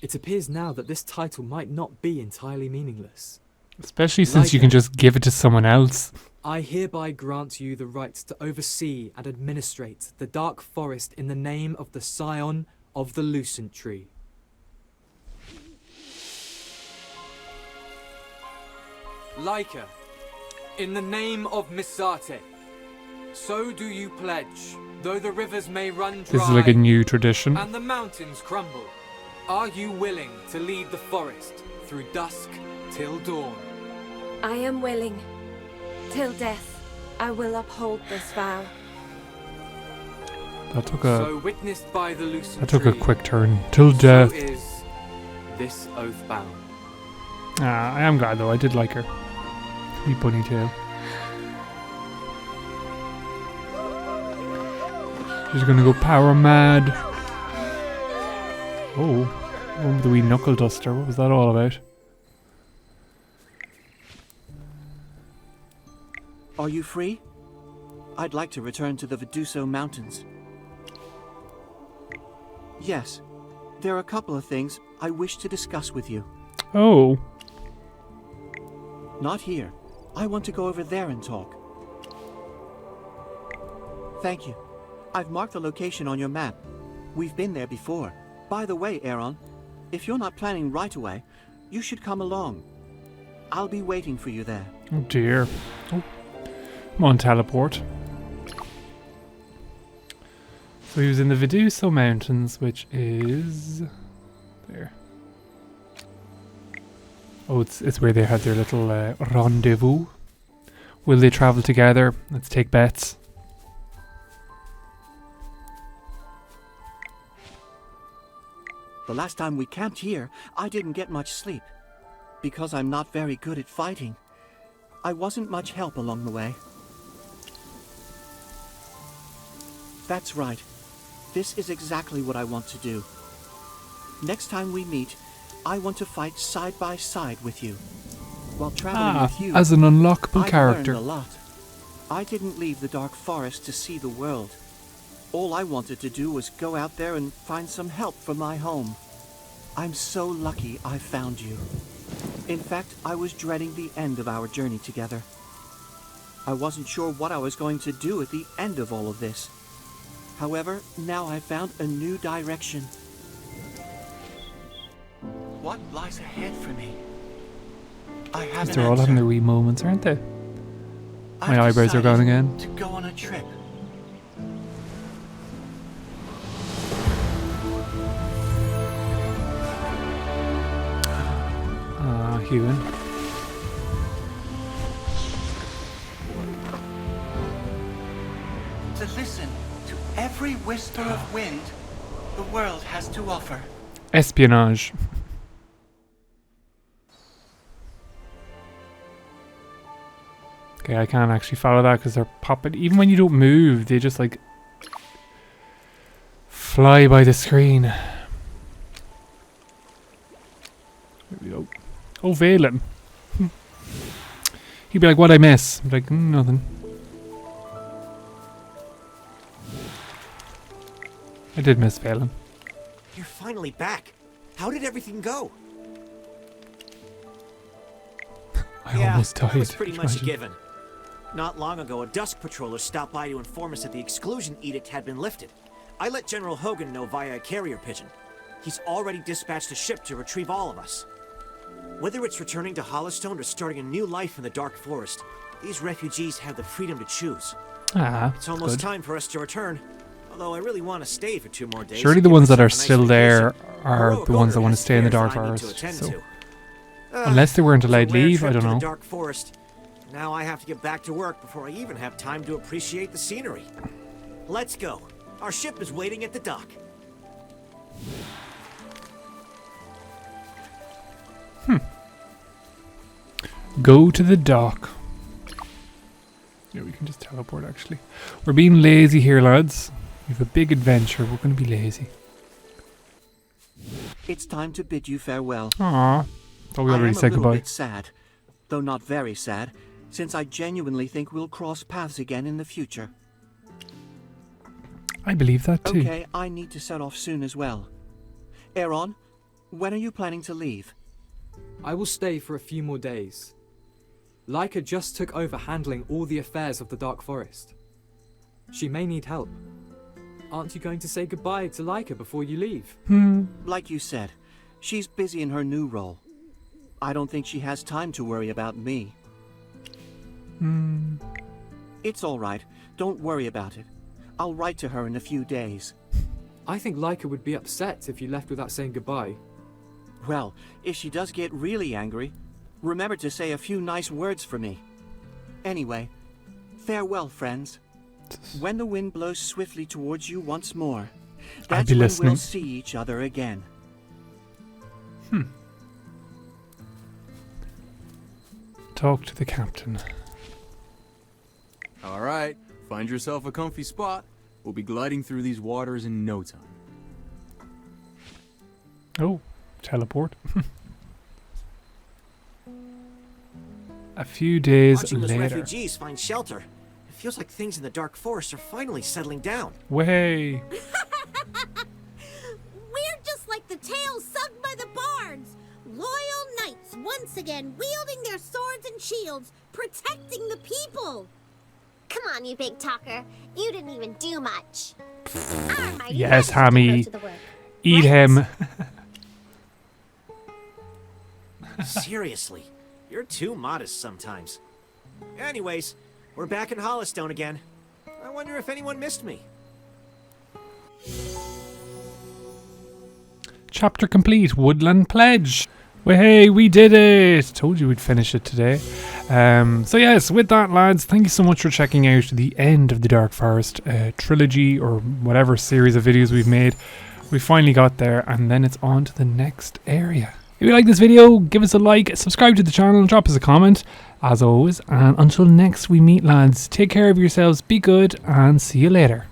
It appears now that this title might not be entirely meaningless. Especially since you can just give it to someone else. I hereby grant you the right to oversee and administrate the Dark Forest in the name of the Scion of the Lucent Tree. Leica, in the name of Misarte, so do you pledge, though the rivers may run dry This is like a new tradition. and the mountains crumble, are you willing to lead the forest through dusk till dawn? I am willing. Till death, I will uphold this vow. That took So witnessed by the lucent that took a tree, quick turn. Till death. So is this oath bound. I am glad though. I did like her. Wee bunny tail. She's gonna go power mad. Oh, the wee knuckle duster. What was that all about? Are you free? I'd like to return to the Viduso Mountains. Yes, there are a couple of things I wish to discuss with you. Oh. Not here. I want to go over there and talk. Thank you. I've marked the location on your map. We've been there before. By the way, Aaron, if you're not planning right away, you should come along. I'll be waiting for you there. Oh dear. Oh. Come on, teleport. So he was in the Viduso Mountains, which is there. Oh, it's where they had their little rendezvous. Will they travel together? Let's take bets. The last time we camped here, I didn't get much sleep. Because I'm not very good at fighting, I wasn't much help along the way. That's right. This is exactly what I want to do. Next time we meet, I want to fight side by side with you. While traveling with you, as an unlockable character. I've learned a lot. I didn't leave the Dark Forest to see the world. All I wanted to do was go out there and find some help for my home. I'm so lucky I found you. In fact, I was dreading the end of our journey together. I wasn't sure what I was going to do at the end of all of this. However, now I've found a new direction. What lies ahead for me? I have They're all having their wee moments, aren't they? My eyebrows are going again. To go on a trip. Human. To listen to every whisper of wind the world has to offer. Espionage. Okay, I can't actually follow that because they're popping. Even when you don't move, they just like fly by the screen. There we go. Oh, Valen. He'd be like, what'd I miss? I'd be like, nothing. I did miss Valen. You're finally back. How did everything go? I almost died. It was pretty much a Imagine. given. Not long ago, a dusk patroller stopped by to inform us that the exclusion edict had been lifted. I let General Hogan know via a carrier pigeon. He's already dispatched a ship to retrieve all of us. Whether it's returning to Hollowstone or starting a new life in the Dark Forest, these refugees have the freedom to choose. It's almost good. time for us to return. Although I really want to stay for 2 more days. Surely the ones that are still there are the ones that want to stay in the Dark Forest. So, unless they weren't allowed leave, I don't know. Dark Forest. Now I have to get back to work before I even have time to appreciate the scenery. Let's go. Our ship is waiting at the dock. Go to the dock. Yeah, we can just teleport actually. We're being lazy here, lads. We have a big adventure. We're going to be lazy. It's time to bid you farewell. Aww. Thought we already said I am a goodbye. little bit sad, though not very sad, since I genuinely think we'll cross paths again in the future. I believe that too. Okay, I need to set off soon as well. Aaron, when are you planning to leave? I will stay for a few more days. Leica just took over handling all the affairs of the Dark Forest. She may need help. Aren't you going to say goodbye to Leica before you leave? Like you said, she's busy in her new role. I don't think she has time to worry about me. It's all right. Don't worry about it. I'll write to her in a few days. I think Leica would be upset if you left without saying goodbye. Well, if she does get really angry, remember to say a few nice words for me. Anyway, farewell, friends. When the wind blows swiftly towards you once more, I'll that's be when listening. we'll see each other again. Talk to the captain. All right, find yourself a comfy spot. We'll be gliding through these waters in no time. Oh, teleport. A few days Watching those later. refugees find shelter, it feels like things in the Dark Forest are finally settling down. Way. We're just like the tales sung by the bards. Loyal knights once again wielding their swords and shields, protecting the people. Come on, you big talker. You didn't even do much. Our mighty Yes, majesty Hammy. goes to the work. Eat him. Seriously, you're too modest sometimes. Anyways, we're back in Hollistone again. I wonder if anyone missed me. Chapter complete. Woodland Pledge. Well, hey, we did it. Told you we'd finish it today. So yes, with that, lads, thank you so much for checking out the end of the Dark Forest trilogy, or whatever series of videos we've made. We finally got there, and then it's on to the next area. If you like this video, give us a like, subscribe to the channel, and drop us a comment, as always. And until next we meet, lads, take care of yourselves, be good, and see you later.